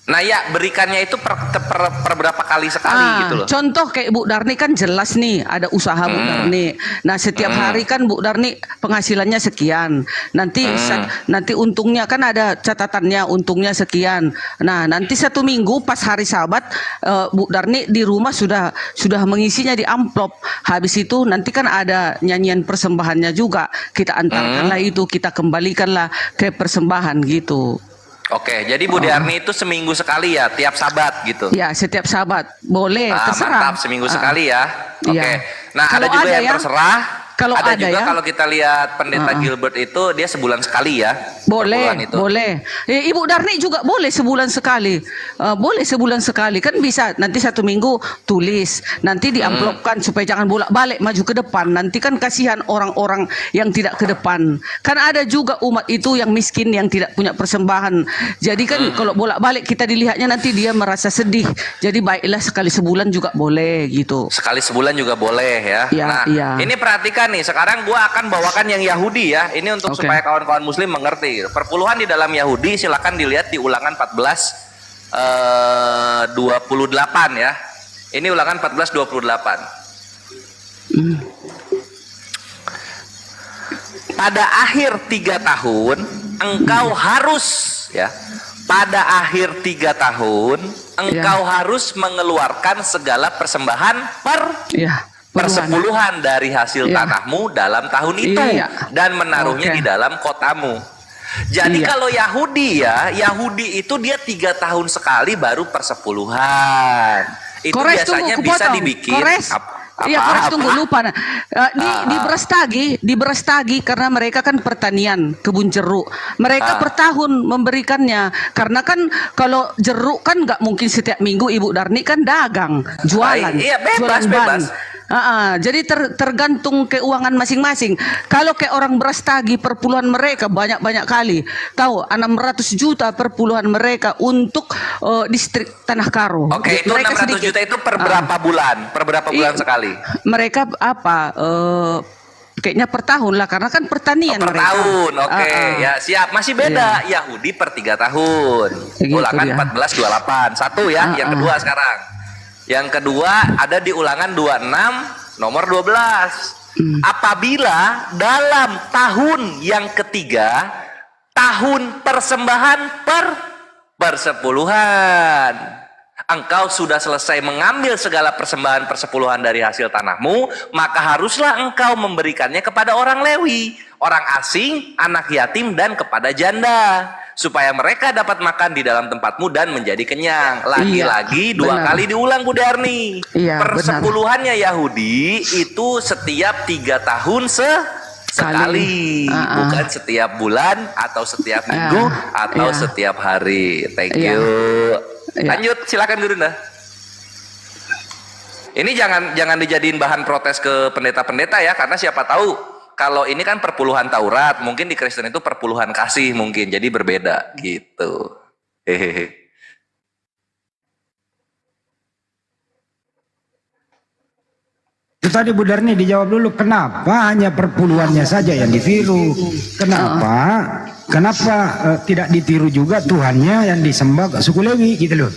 Speaker 18: Nah ya, berikannya itu per berapa kali sekali gitu loh.
Speaker 20: Contoh kayak Bu Darni kan jelas nih ada usaha Bu Darni. Nah setiap hari kan Bu Darni penghasilannya sekian. Nanti untungnya kan ada catatannya, untungnya sekian. Nah nanti 1 minggu pas hari Sabat Bu Darni di rumah sudah mengisinya di amplop. Habis itu nanti kan ada nyanyian persembahannya juga. Kita antarkanlah itu, kita kembalikanlah ke persembahan gitu.
Speaker 18: Oke, jadi Bu Darni itu seminggu sekali ya, tiap Sabat gitu.
Speaker 20: Ya, setiap Sabat. Boleh, terserah.
Speaker 18: Mantap, seminggu sekali ya. Oke.
Speaker 20: Iya.
Speaker 18: Nah,
Speaker 20: Kalau
Speaker 18: ada juga yang
Speaker 20: ya,
Speaker 18: terserah.
Speaker 20: Kalau
Speaker 18: ada
Speaker 20: ada
Speaker 18: juga
Speaker 20: ya.
Speaker 18: kalau kita lihat Pendeta Gilbert itu dia sebulan sekali ya.
Speaker 20: Boleh,
Speaker 18: itu.
Speaker 20: boleh. Ibu Darni juga boleh sebulan sekali. Boleh sebulan sekali kan bisa. Nanti 1 minggu tulis, nanti diamplopkan supaya jangan bolak-balik maju ke depan. Nanti kan kasihan orang-orang yang tidak ke depan. Kan ada juga umat itu yang miskin yang tidak punya persembahan. Jadi kan kalau bolak-balik kita dilihatnya nanti dia merasa sedih. Jadi baiklah sekali sebulan juga boleh gitu.
Speaker 18: Sekali sebulan juga boleh ya. Nah, ini perhatikan nih, sekarang gua akan bawakan yang Yahudi ya. Ini untuk supaya kawan-kawan Muslim mengerti. Perpuluhan di dalam Yahudi silakan dilihat di Ulangan 14:28 ya. Ini Ulangan 14:28. Pada akhir 3 tahun engkau harus ya. Pada akhir 3 tahun engkau harus mengeluarkan segala persembahan persepuluhan dari hasil tanahmu dalam tahun itu dan menaruhnya di dalam kotamu. Jadi kalau Yahudi ya, Yahudi itu dia 3 tahun sekali baru persepuluhan. Itu biasanya bisa dibikin.
Speaker 20: Iya, Kores tunggu lupa. Di Brastagi karena mereka kan pertanian, kebun jeruk. Mereka per tahun memberikannya. Karena kan kalau jeruk kan nggak mungkin setiap minggu Ibu Darni kan dagang, jualan.
Speaker 18: Iya, bebas.
Speaker 20: Jadi tergantung keuangan masing-masing. Kalau kayak orang Brastagi perpuluhan mereka banyak-banyak kali. Tahu 600 juta perpuluhan mereka untuk distrik Tanah Karo.
Speaker 18: Oke, itu
Speaker 20: mereka
Speaker 18: 600 juta itu per berapa bulan? Per berapa bulan sekali?
Speaker 20: Mereka kayaknya per tahun lah karena kan pertanian
Speaker 18: per
Speaker 20: mereka.
Speaker 18: Tahun. Oke, ya siap. Masih beda. Yahudi per 3 tahun. Ulangan 14:28. Satu ya, yang kedua sekarang. Yang kedua ada di Ulangan 26 nomor 12. Apabila dalam tahun yang ketiga, tahun persembahan persepuluhan, engkau sudah selesai mengambil segala persembahan persepuluhan dari hasil tanahmu, maka haruslah engkau memberikannya kepada orang Lewi, orang asing, anak yatim, dan kepada janda, supaya mereka dapat makan di dalam tempatmu dan menjadi kenyang. Lagi-lagi 2 kali diulang Bu Darni. Persepuluhannya Yahudi itu setiap 3 tahun sekali, bukan setiap bulan atau setiap minggu atau setiap hari. Thank you. Lanjut, silakan Gurunda. Ini jangan dijadiin bahan protes ke pendeta-pendeta ya, karena siapa tahu kalau ini kan perpuluhan Taurat, mungkin di Kristen itu perpuluhan kasih mungkin, jadi berbeda gitu. Hehehe.
Speaker 12: Itu tadi Bu Darni dijawab dulu, kenapa hanya perpuluhannya saja yang ditiru? Kenapa tidak ditiru juga Tuhannya yang disembah suku Lewi gitu loh?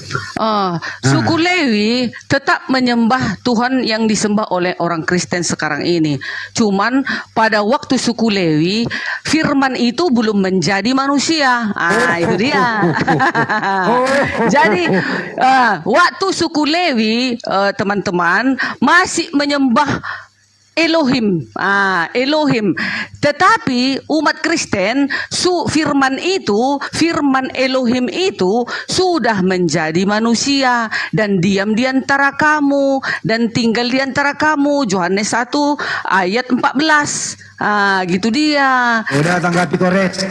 Speaker 20: Suku Lewi tetap menyembah Tuhan yang disembah oleh orang Kristen sekarang ini. Cuman pada waktu suku Lewi, firman itu belum menjadi manusia. Itu dia. Jadi waktu suku Lewi, teman-teman, masih menyembah Elohim. Elohim. Tetapi umat Kristen, firman Elohim itu sudah menjadi manusia dan diam di antara kamu dan tinggal di antara kamu. Yohanes 1 ayat 14. Gitu dia.
Speaker 12: Udah tanggapi Kores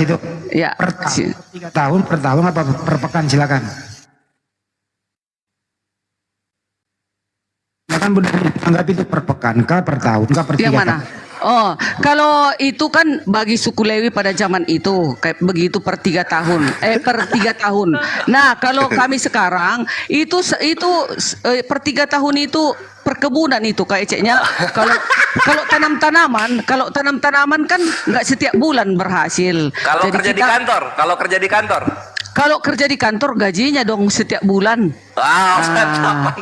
Speaker 12: itu.
Speaker 20: Ya.
Speaker 12: Per 3 tahun, per tahun apa per pekan, silakan. Silakan Bunda tanggapi itu per pekan kah, per tahun kah, per 3
Speaker 20: Yang mana?
Speaker 12: tahun?
Speaker 20: Oh, kalau itu kan bagi suku Lewi pada zaman itu kayak begitu per 3 tahun, per 3 tahun. Nah, kalau kami sekarang itu per 3 tahun itu perkebunan itu kayaknya. Kalau tanam-tanaman kan nggak setiap bulan berhasil.
Speaker 18: Kalau kerja di kantor,
Speaker 20: kalau kerja di kantor gajinya dong setiap bulan.
Speaker 18: Mantap.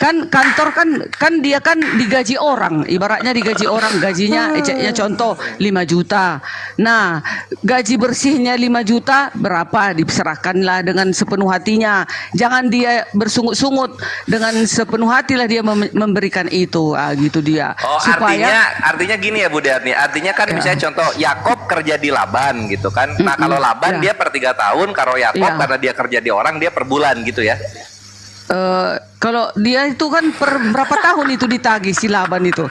Speaker 20: Kan kantor kan dia kan digaji orang, ibaratnya digaji orang, gajinya contoh 5 juta. Nah, gaji bersihnya 5 juta berapa diserahkanlah dengan sepenuh hatinya. Jangan dia bersungut-sungut, dengan sepenuh hatilah dia memberikan itu. Gitu dia.
Speaker 18: Oh, artinya gini ya Bu Darni. Artinya kan misalnya contoh Yakob kerja di Laban gitu kan. Nah, kalau Laban dia per 3 tahun, kalau Yakob karena dia kerja di orang dia per bulan gitu ya.
Speaker 20: Kalau dia itu kan per berapa tahun itu ditagih si Laban itu?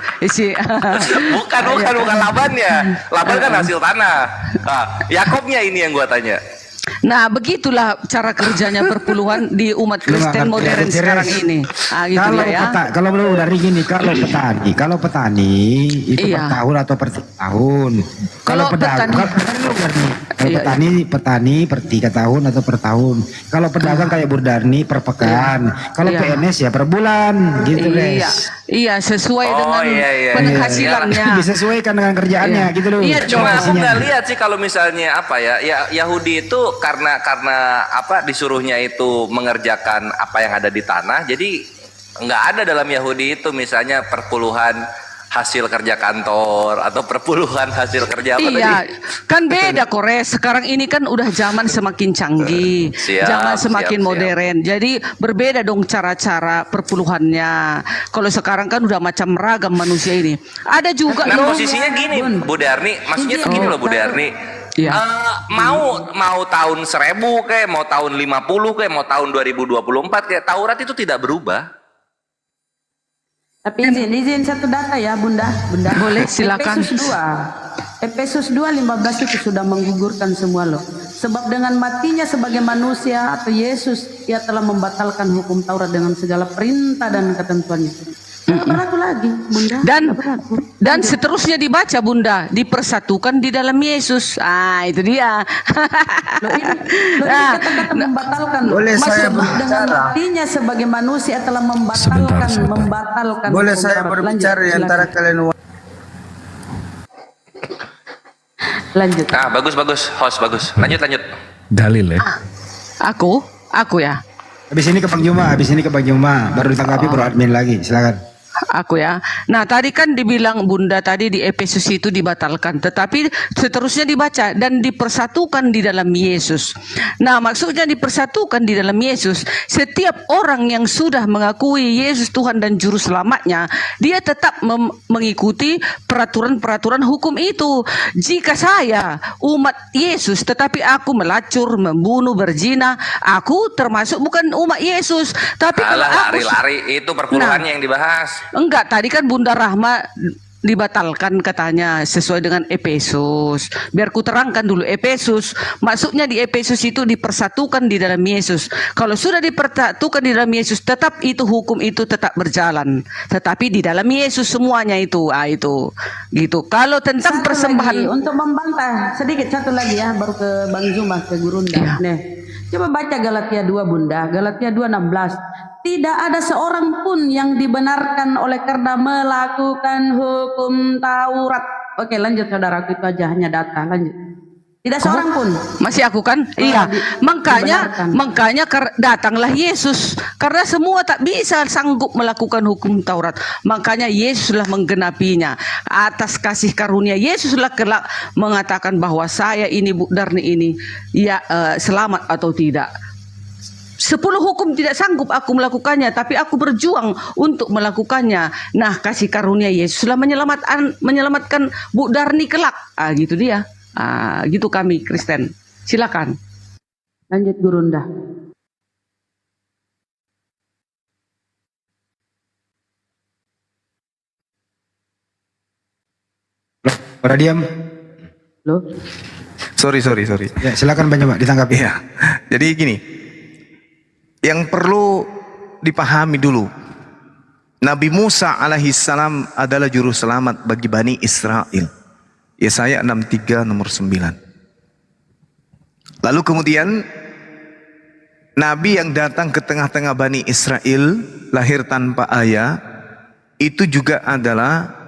Speaker 18: Bukan Laban ya. Laban kan hasil tanah. Nah, Yakobnya ini yang gua tanya.
Speaker 20: Nah, begitulah cara kerjanya perpuluhan di umat Kristen modern sekarang ini. Gitu ya.
Speaker 12: Kalau dari gini, kalau petani itu per tahun atau per tahun. Kalau pedagang, petani per 3 tahun atau per tahun. Kalau pedagang kayak Burdarni per pekan. Kalau PNS ya per bulan, gitu guys.
Speaker 20: Iya, sesuai dengan penghasilannya.
Speaker 12: Disesuaikan dengan kerjaannya, gitu loh.
Speaker 18: Iya, cuma aku nggak lihat sih kalau misalnya Yahudi itu karena disuruhnya itu mengerjakan apa yang ada di tanah, jadi nggak ada dalam Yahudi itu misalnya perpuluhan hasil kerja kantor atau perpuluhan hasil kerja apa tadi?
Speaker 20: Kan beda Kores. Sekarang ini kan udah zaman semakin canggih, zaman semakin modern. Jadi berbeda dong cara-cara perpuluhannya. Kalau sekarang kan udah macam ragam manusia ini. Ada juga
Speaker 18: posisinya gini, Bu Darni. Maksudnya tuh gini loh, Bu Darni. Mau tahun 1000 kayak mau tahun 50 kayak mau tahun 2024 kayak Taurat itu tidak berubah.
Speaker 21: Tapi izin satu data ya Bunda.
Speaker 20: Boleh, silakan.
Speaker 21: Efesus 2:15 itu sudah menggugurkan semua loh. Sebab dengan matinya sebagai manusia atau Yesus, ia telah membatalkan hukum Taurat dengan segala perintah dan ketentuannya. Tidak berlaku lagi, Bunda.
Speaker 20: Dan seterusnya dibaca, Bunda, dipersatukan di dalam Yesus. Itu dia.
Speaker 21: Kata-kata membatalkan.
Speaker 22: Boleh saya
Speaker 21: dengan
Speaker 22: berbicara?
Speaker 21: matinya sebagai manusia telah membatalkan.
Speaker 22: Boleh
Speaker 21: hukum
Speaker 22: saya
Speaker 21: Taurat.
Speaker 22: berbicara di antara kalian?
Speaker 21: Lanjut.
Speaker 18: Bagus, host bagus. Lanjut.
Speaker 1: Dalil ya.
Speaker 20: Aku ya.
Speaker 12: Habis ini ke Bang Juma, baru ditanggapi Bro Admin lagi. Silakan.
Speaker 20: Aku ya. Nah, tadi kan dibilang Bunda tadi di Efesus itu dibatalkan, tetapi seterusnya dibaca dan dipersatukan di dalam Yesus. Nah, maksudnya dipersatukan di dalam Yesus. Setiap orang yang sudah mengakui Yesus Tuhan dan Juru Selamatnya, dia tetap mengikuti peraturan-peraturan hukum itu. Jika saya umat Yesus, tetapi aku melacur, membunuh, berzina, aku termasuk bukan umat Yesus. Tapi kalau aku
Speaker 18: lari-lari itu perpuluhannya yang dibahas.
Speaker 20: Enggak, tadi kan Bunda Rahma dibatalkan katanya sesuai dengan Efesus. Biar ku terangkan dulu Efesus. Maksudnya di Efesus itu dipersatukan di dalam Yesus. Kalau sudah dipersatukan di dalam Yesus, tetap itu hukum itu tetap berjalan. Tetapi di dalam Yesus semuanya itu. Itu. Gitu. Kalau tentang persembahan
Speaker 21: Untuk membantah sedikit satu lagi ya, baru ke Bang Zuma, ke Gurunda. Nih, coba baca Galatia 2 Bunda, Galatia 2:16. Tidak ada seorang pun yang dibenarkan oleh karena melakukan hukum Taurat. Oke, lanjut saudaraku, itu aja hanya data. Lanjut. Tidak seorang pun.
Speaker 20: Masih aku kan? Iya. Makanya datanglah Yesus. Karena semua tak bisa sanggup melakukan hukum Taurat. Makanya Yesuslah menggenapinya. Atas kasih karunia Yesuslah kelak mengatakan bahwa saya ini Bu Darni ini selamat atau tidak. 10 hukum tidak sanggup aku melakukannya, tapi aku berjuang untuk melakukannya. Nah, kasih karunia Yesuslah menyelamatkan Bu Darni kelak. Gitu dia. Gitu kami Kristen. Silakan.
Speaker 21: Lanjut Gurunda.
Speaker 12: Pada diam.
Speaker 21: Loh.
Speaker 2: Sorry.
Speaker 12: Ya, silakan Pak ditanggapi.
Speaker 2: Iya. Jadi gini, yang perlu dipahami dulu, Nabi Musa alaihissalam adalah juru selamat bagi Bani Israel. Yesaya 63 nomor 9. Lalu kemudian Nabi yang datang ke tengah-tengah Bani Israel, lahir tanpa ayah, itu juga adalah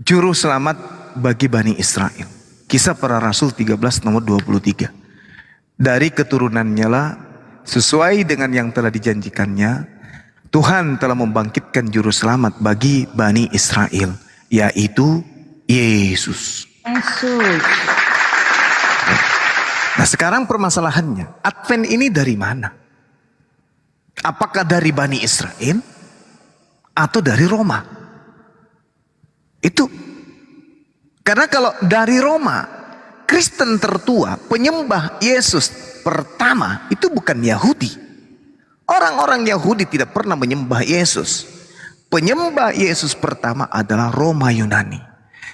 Speaker 2: juru selamat bagi Bani Israel. Kisah Para Rasul 13 nomor 23. Dari keturunannya lah, sesuai dengan yang telah dijanjikannya, Tuhan telah membangkitkan juru selamat bagi Bani Israel, yaitu Yesus. Nah, sekarang permasalahannya, Advent ini dari mana? Apakah dari Bani Israel atau dari Roma? Itu. Karena kalau dari Roma, Kristen tertua, penyembah Yesus pertama itu bukan Yahudi. Orang-orang Yahudi tidak pernah menyembah Yesus. Penyembah Yesus pertama adalah Roma Yunani.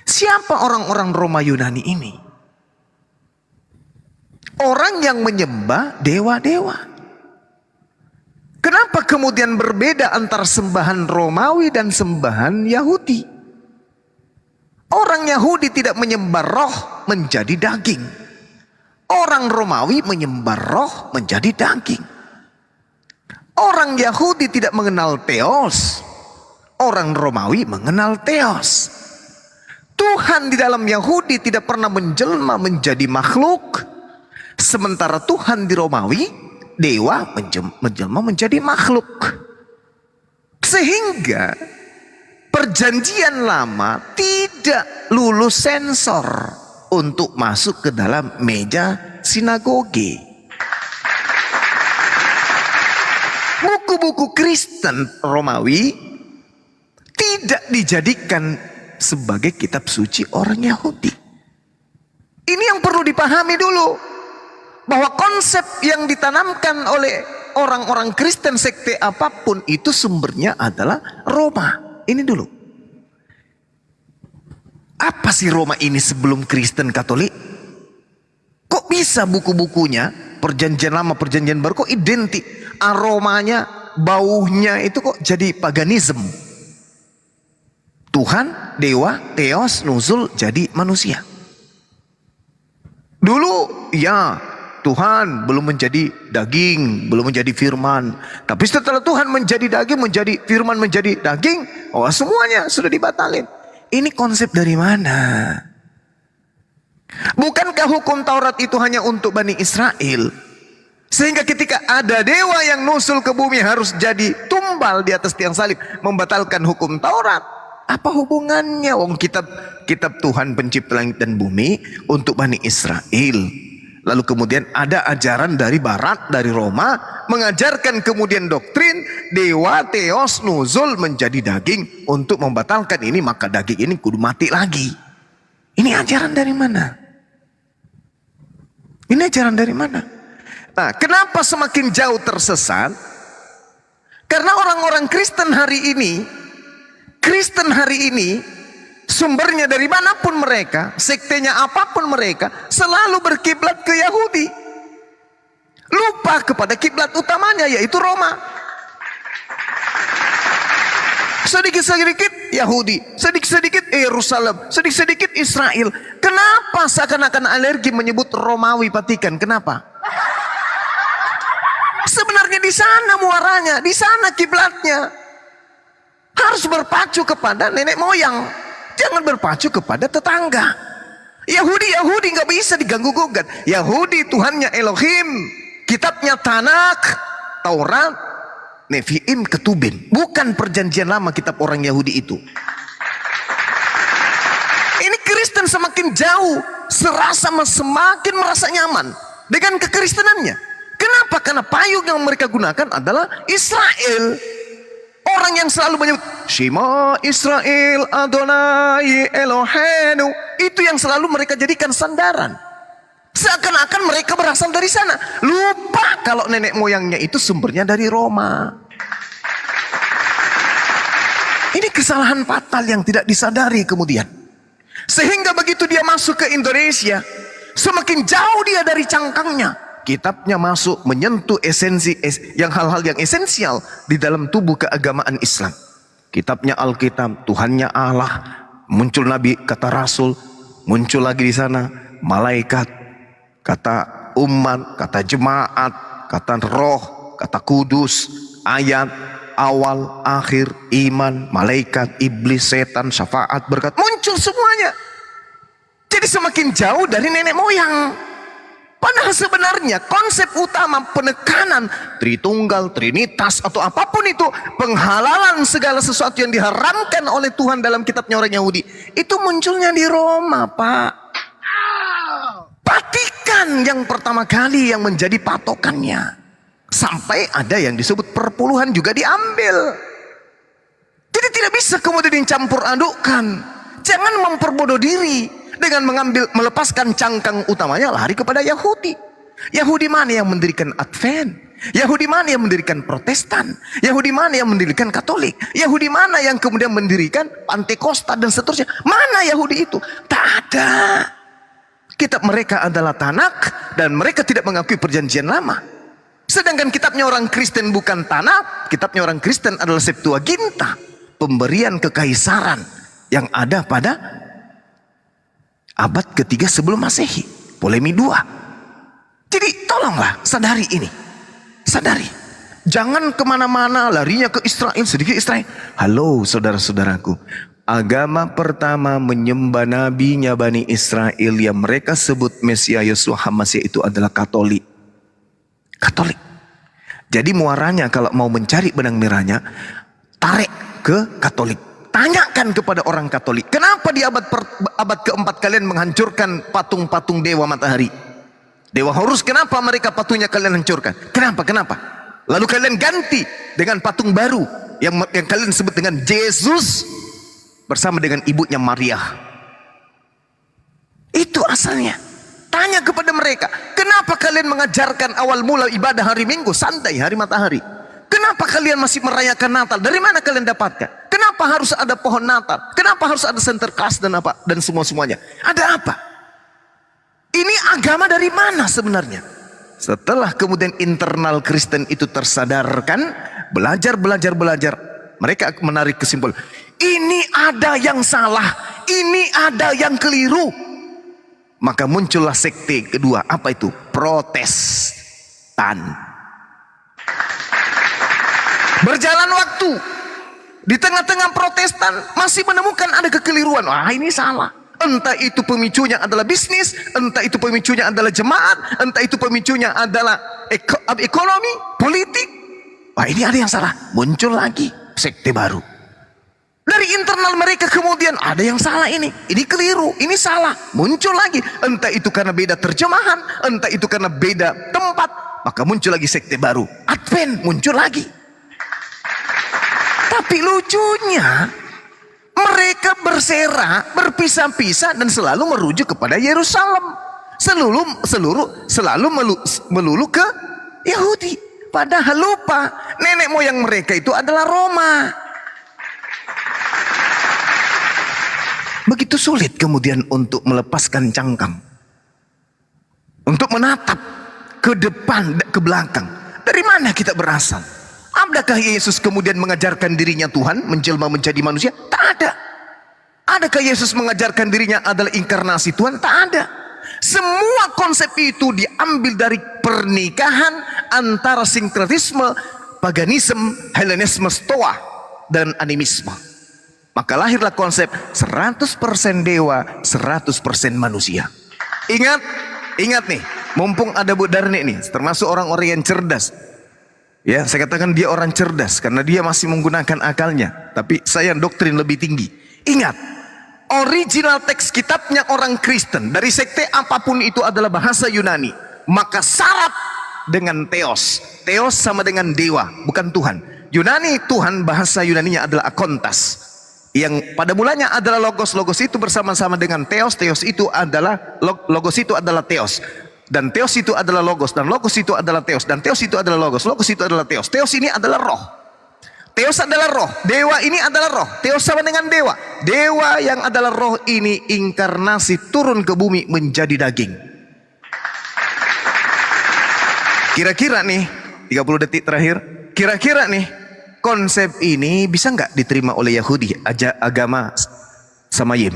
Speaker 2: Siapa orang-orang Roma Yunani ini? Orang yang menyembah dewa-dewa. Kenapa kemudian berbeda antara sembahan Romawi dan sembahan Yahudi? Orang Yahudi tidak menyembah roh menjadi daging. Orang Romawi menyembah roh menjadi daging. Orang Yahudi tidak mengenal Theos. Orang Romawi mengenal Theos. Tuhan di dalam Yahudi tidak pernah menjelma menjadi makhluk. Sementara Tuhan di Romawi, dewa menjelma menjadi makhluk. Sehingga perjanjian lama tidak lulus sensor untuk masuk ke dalam meja sinagoge. Buku-buku Kristen Romawi tidak dijadikan sebagai kitab suci orang Yahudi. Ini yang perlu dipahami dulu. Bahwa konsep yang ditanamkan oleh orang-orang Kristen sekte apapun itu sumbernya adalah Roma. Ini dulu. Apa sih Roma ini sebelum Kristen Katolik? Kok bisa buku-bukunya perjanjian lama perjanjian baru kok identik? Aromanya, baunya itu kok jadi paganisme. Tuhan, dewa, Theos, nuzul jadi manusia. Dulu ya Tuhan belum menjadi daging, belum menjadi firman. Tapi setelah Tuhan menjadi daging, menjadi firman, menjadi daging, oh semuanya sudah dibatalin. Ini konsep dari mana? Bukankah hukum Taurat itu hanya untuk Bani Israel? Sehingga ketika ada dewa yang nusul ke bumi harus jadi tumbal di atas tiang salib, membatalkan hukum Taurat. Apa hubungannya? Wong kitab Tuhan pencipta langit dan bumi untuk Bani Israel. Lalu kemudian ada ajaran dari barat, dari Roma, mengajarkan kemudian doktrin dewa, Theos, nuzul menjadi daging. Untuk membatalkan ini maka daging ini kudu mati lagi. Ini ajaran dari mana? Ini ajaran dari mana? Nah, kenapa semakin jauh tersesat? Karena orang-orang Kristen hari ini, sumbernya dari manapun mereka, sektenya apapun mereka, selalu berkiblat ke Yahudi. Lupa kepada kiblat utamanya yaitu Roma. Sedikit-sedikit Yahudi, sedikit-sedikit Yerusalem, sedikit-sedikit Israel. Kenapa seakan-akan alergi menyebut Romawi Vatikan? Kenapa? Sebenarnya di sana muaranya, di sana kiblatnya. Harus berpacu kepada nenek moyang. Jangan berpacu kepada tetangga. Yahudi nggak bisa diganggu gugat. Yahudi Tuhannya Elohim, kitabnya Tanak, Taurat, Nevi'im, Ketubin. Bukan perjanjian lama kitab orang Yahudi itu. Ini Kristen semakin jauh, semakin merasa nyaman dengan kekristenannya. Kenapa? Karena payung yang mereka gunakan adalah Israel. Orang yang selalu menyebut Shema Israel Adonai Elohenu, itu yang selalu mereka jadikan sandaran. Seakan-akan mereka berasal dari sana. Lupa kalau nenek moyangnya itu sumbernya dari Roma. Ini kesalahan fatal yang tidak disadari kemudian. Sehingga begitu dia masuk ke Indonesia, semakin jauh dia dari cangkangnya. Kitabnya masuk menyentuh hal-hal yang esensial di dalam tubuh keagamaan Islam. Kitabnya Alkitab, Tuhannya Allah, muncul Nabi, kata Rasul, muncul lagi di sana malaikat, kata umat, kata jemaat, kata roh, kata kudus, ayat, awal, akhir, iman, malaikat, iblis, setan, syafaat, berkat, muncul semuanya. Jadi semakin jauh dari nenek moyang. Padahal sebenarnya konsep utama penekanan Tritunggal, Trinitas atau apapun itu, penghalalan segala sesuatu yang diharamkan oleh Tuhan dalam kitabnya orang Yahudi, itu munculnya di Roma, Pak. Vatikan yang pertama kali yang menjadi patokannya. Sampai ada yang disebut perpuluhan juga diambil. Jadi tidak bisa kemudian dicampur adukkan. Jangan memperbodoh diri dengan melepaskan cangkang utamanya lari kepada Yahudi. Yahudi mana yang mendirikan Advent? Yahudi mana yang mendirikan Protestan? Yahudi mana yang mendirikan Katolik? Yahudi mana yang kemudian mendirikan Pantekosta dan seterusnya? Mana Yahudi itu? Tak ada. Kitab mereka adalah Tanak dan mereka tidak mengakui perjanjian lama. Sedangkan kitabnya orang Kristen bukan Tanak, kitabnya orang Kristen adalah Septuaginta, pemberian kekaisaran yang ada pada abad ketiga sebelum Masehi, Ptolemy II. Jadi tolonglah sadari ini, sadari. Jangan kemana-mana larinya ke Israel, sedikit Israel. Halo saudara-saudaraku, agama pertama menyembah nabinya Bani Israel yang mereka sebut Mesias Yeshua HaMashiach itu adalah Katolik. Katolik. Jadi muaranya kalau mau mencari benang merahnya, tarik ke Katolik. Tanyakan kepada orang Katolik, kenapa di abad keempat kalian menghancurkan patung-patung dewa matahari? Dewa Horus, kenapa mereka patungnya kalian hancurkan? Kenapa? Lalu kalian ganti dengan patung baru yang kalian sebut dengan Yesus bersama dengan ibunya Maria. Itu asalnya. Tanya kepada mereka, kenapa kalian mengajarkan awal mula ibadah hari Minggu, santai hari matahari? Kenapa kalian masih merayakan Natal? Dari mana kalian dapatkan? Kenapa harus ada pohon Natal? Kenapa harus ada Sinterklas dan apa dan semuanya? Ada apa? Ini agama dari mana sebenarnya? Setelah kemudian internal Kristen itu tersadarkan, belajar, mereka menarik kesimpulan. Ini ada yang salah, ini ada yang keliru. Maka muncullah sekte kedua, apa itu? Protestan. Berjalan waktu, di tengah-tengah Protestan masih menemukan ada kekeliruan. Wah, ini salah. Entah itu pemicunya adalah bisnis, entah itu pemicunya adalah jemaat, entah itu pemicunya adalah ekonomi, politik. Wah, ini ada yang salah. Muncul lagi sekte baru. Dari internal mereka kemudian ada yang salah ini keliru, ini salah. Muncul lagi. Entah itu karena beda terjemahan, entah itu karena beda tempat, maka muncul lagi sekte baru. Advent muncul lagi. Tapi lucunya mereka bersera, berpisah-pisah dan selalu merujuk kepada Yerusalem. Selalu melulu ke Yahudi. Padahal lupa nenek moyang mereka itu adalah Roma. Begitu sulit kemudian untuk melepaskan cangkang, untuk menatap ke depan, ke belakang. Dari mana kita berasal? Adakah Yesus kemudian mengajarkan dirinya Tuhan, menjelma menjadi manusia? Tak ada. Adakah Yesus mengajarkan dirinya adalah inkarnasi Tuhan? Tak ada. Semua konsep itu diambil dari pernikahan antara sinkretisme, paganisme, Helenisme, Stoa, dan animisme. Maka lahirlah konsep 100% dewa, 100% manusia. Ingat nih, mumpung ada Bu Darni nih, termasuk orang-orang yang cerdas. Ya, saya katakan dia orang cerdas karena dia masih menggunakan akalnya. Tapi saya doktrin lebih tinggi. Ingat, original teks kitabnya orang Kristen dari sekte apapun itu adalah bahasa Yunani. Maka syarat dengan theos. Theos sama dengan dewa, bukan Tuhan. Yunani, Tuhan bahasa Yunaninya adalah akontas, yang pada mulanya adalah logos. Logos itu bersama-sama dengan theos. Theos itu adalah logos itu adalah theos, dan theos itu adalah logos, dan logos itu adalah theos, dan theos itu adalah logos. Logos itu adalah theos. Theos ini adalah roh. Theos adalah roh. Dewa ini adalah roh. Theos sama dengan dewa. Dewa yang adalah roh ini inkarnasi turun ke bumi menjadi daging. Kira-kira nih 30 detik terakhir, kira-kira nih konsep ini bisa nggak diterima oleh Yahudi, agama Samayim?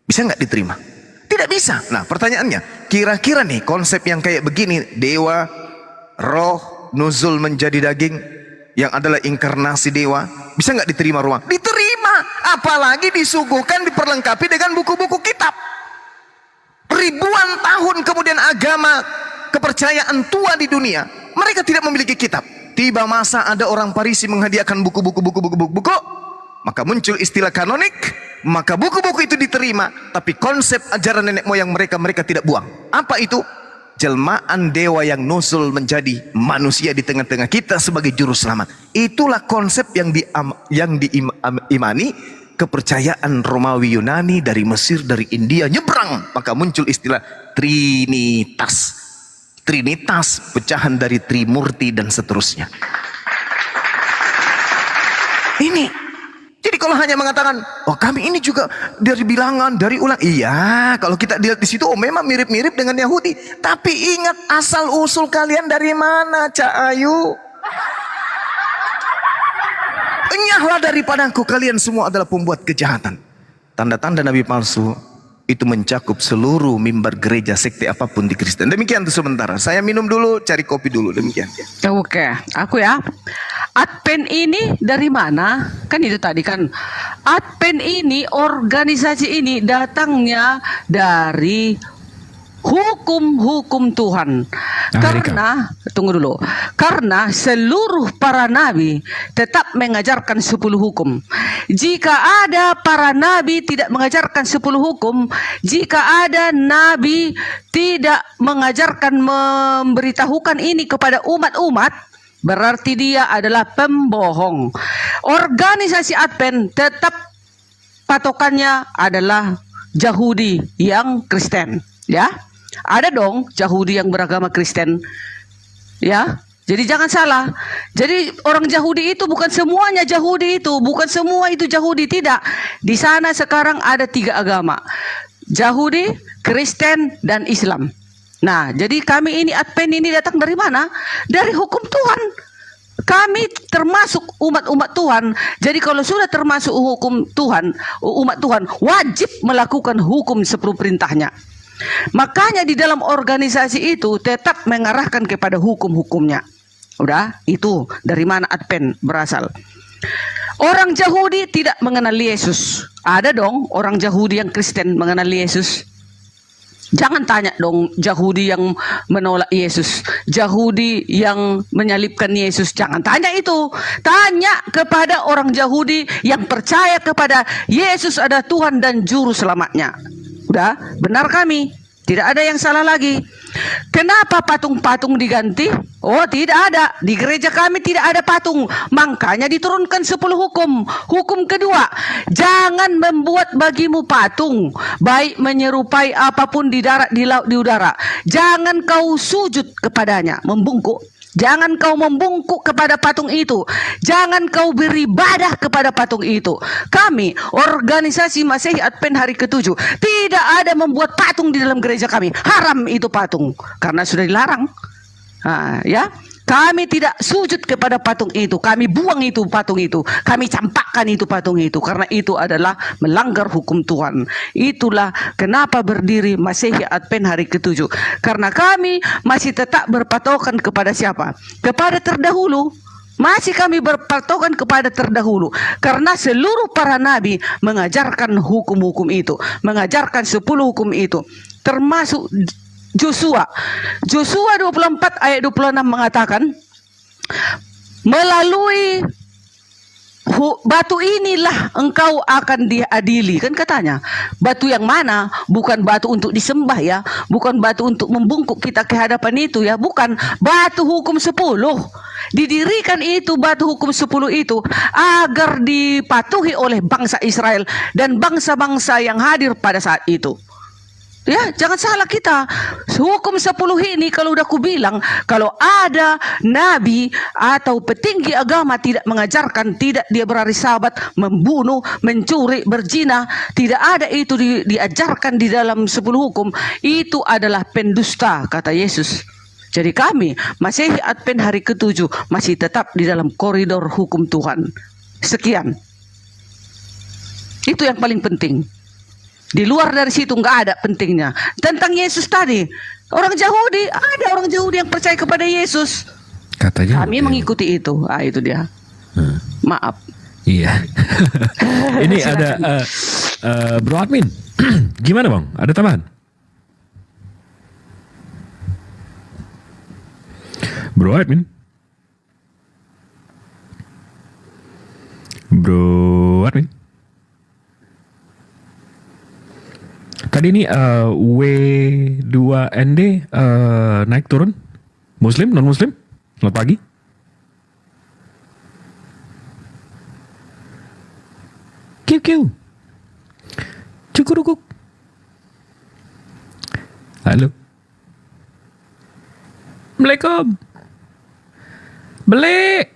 Speaker 2: Bisa nggak diterima? Tidak bisa. Nah pertanyaannya, kira-kira nih konsep yang kayak begini, dewa, roh, nuzul menjadi daging, yang adalah inkarnasi dewa, bisa nggak diterima ruang? Diterima. Apalagi disuguhkan, diperlengkapi dengan buku-buku kitab. Ribuan tahun kemudian agama kepercayaan tua di dunia, mereka tidak memiliki kitab. Tiba masa ada orang Parisi menghadiahkan buku-buku, maka muncul istilah kanonik, maka buku-buku itu diterima, tapi konsep ajaran nenek moyang mereka tidak buang. Apa itu? Jelmaan dewa yang nusul menjadi manusia di tengah-tengah kita sebagai juru selamat. Itulah konsep yang diimani kepercayaan Romawi Yunani, dari Mesir, dari India, nyebrang, maka muncul istilah Trinitas. Trinitas, pecahan dari Trimurti dan seterusnya. Ini, jadi kalau hanya mengatakan, oh kami ini juga dari bilangan, dari ulang, iya, kalau kita lihat di situ, oh memang mirip-mirip dengan Yahudi. Tapi ingat asal usul kalian dari mana, Cak Ayu? Enyahlah daripadaku, kalian semua adalah pembuat kejahatan. Tanda-tanda nabi palsu itu mencakup seluruh mimbar gereja sekte apapun di Kristen. Demikian tuh sementara. Saya minum dulu, cari kopi dulu. Demikian.
Speaker 20: Oke, aku ya. Advent ini dari mana? Kan itu tadi kan. Advent ini, organisasi ini datangnya dari hukum-hukum Tuhan. Karena, tunggu dulu. Karena seluruh para nabi tetap mengajarkan 10 hukum. Jika ada para nabi tidak mengajarkan 10 hukum, jika ada nabi tidak mengajarkan, memberitahukan ini kepada umat-umat, berarti dia adalah pembohong. Organisasi Advent tetap patokannya adalah Yahudi yang Kristen, ya. Ada dong Yahudi yang beragama Kristen, ya. Jadi jangan salah. Jadi orang Yahudi itu bukan semuanya Yahudi itu, bukan semua itu Yahudi, tidak. Di sana sekarang ada 3 agama, Yahudi, Kristen, dan Islam. Nah, jadi kami ini Advent ini datang dari mana? Dari hukum Tuhan. Kami termasuk umat-umat Tuhan. Jadi kalau sudah termasuk hukum Tuhan, umat Tuhan wajib melakukan hukum 10 perintahnya. Makanya di dalam organisasi itu tetap mengarahkan kepada hukum-hukumnya. Udah, itu dari mana Advent berasal. Orang Yahudi tidak mengenal Yesus. Ada dong orang Yahudi yang Kristen mengenal Yesus. Jangan tanya dong Yahudi yang menolak Yesus, Yahudi yang menyalibkan Yesus. Jangan tanya itu. Tanya kepada orang Yahudi yang percaya kepada Yesus ada Tuhan dan Juru Selamatnya. Udah, benar kami. Tidak ada yang salah lagi. Kenapa patung-patung diganti? Oh, tidak ada. Di gereja kami tidak ada patung. Makanya diturunkan 10 hukum. Hukum kedua, jangan membuat bagimu patung, baik menyerupai apapun di darat, di laut, di udara. Jangan kau sujud kepadanya, membungkuk. Jangan kau membungkuk kepada patung itu. Jangan kau beribadah kepada patung itu. Kami, organisasi Masehi Advent hari ke-7, tidak ada membuat patung di dalam gereja kami. Haram itu patung, karena sudah dilarang. Ya, kami tidak sujud kepada patung itu. Kami buang itu patung itu. Kami campakkan itu patung itu, karena itu adalah melanggar hukum Tuhan. Itulah kenapa berdiri Masehi Advent hari ke-7. Karena kami masih tetap berpatokan kepada siapa? Kepada terdahulu. Masih kami berpatokan kepada terdahulu. Karena seluruh para nabi mengajarkan hukum-hukum itu, mengajarkan 10 hukum itu. Termasuk Joshua 24 ayat 26 mengatakan, melalui batu inilah engkau akan diadili, kan katanya. Batu yang mana? Bukan batu untuk disembah ya, bukan batu untuk membungkuk kita ke hadapan itu ya, bukan. Batu hukum 10 didirikan itu, batu hukum 10 itu agar dipatuhi oleh bangsa Israel dan bangsa-bangsa yang hadir pada saat itu. Ya, jangan salah kita. Hukum 10 ini kalau udah kubilang, kalau ada nabi atau petinggi agama tidak mengajarkan, tidak dia berari sahabat, membunuh, mencuri, berzina, tidak ada itu diajarkan di dalam 10 hukum, itu adalah pendusta, kata Yesus. Jadi kami Masehi Advent hari ke-7 masih tetap di dalam koridor hukum Tuhan. Sekian. Itu yang paling penting. Di luar dari situ nggak ada pentingnya. Tentang Yesus tadi, orang Yahudi, ada orang Yahudi yang percaya kepada Yesus.
Speaker 1: Katanya
Speaker 20: kami mengikuti itu. Ah, itu dia. Maaf.
Speaker 1: Iya. Ini ada Bro Admin. Gimana Bang? Ada tambahan? Bro Admin. Bro Admin. Tadi ini W2ND naik turun. Muslim, non Muslim? Selamat pagi. QQ. Cukurukuk. Halo. Assalamualaikum. Beli.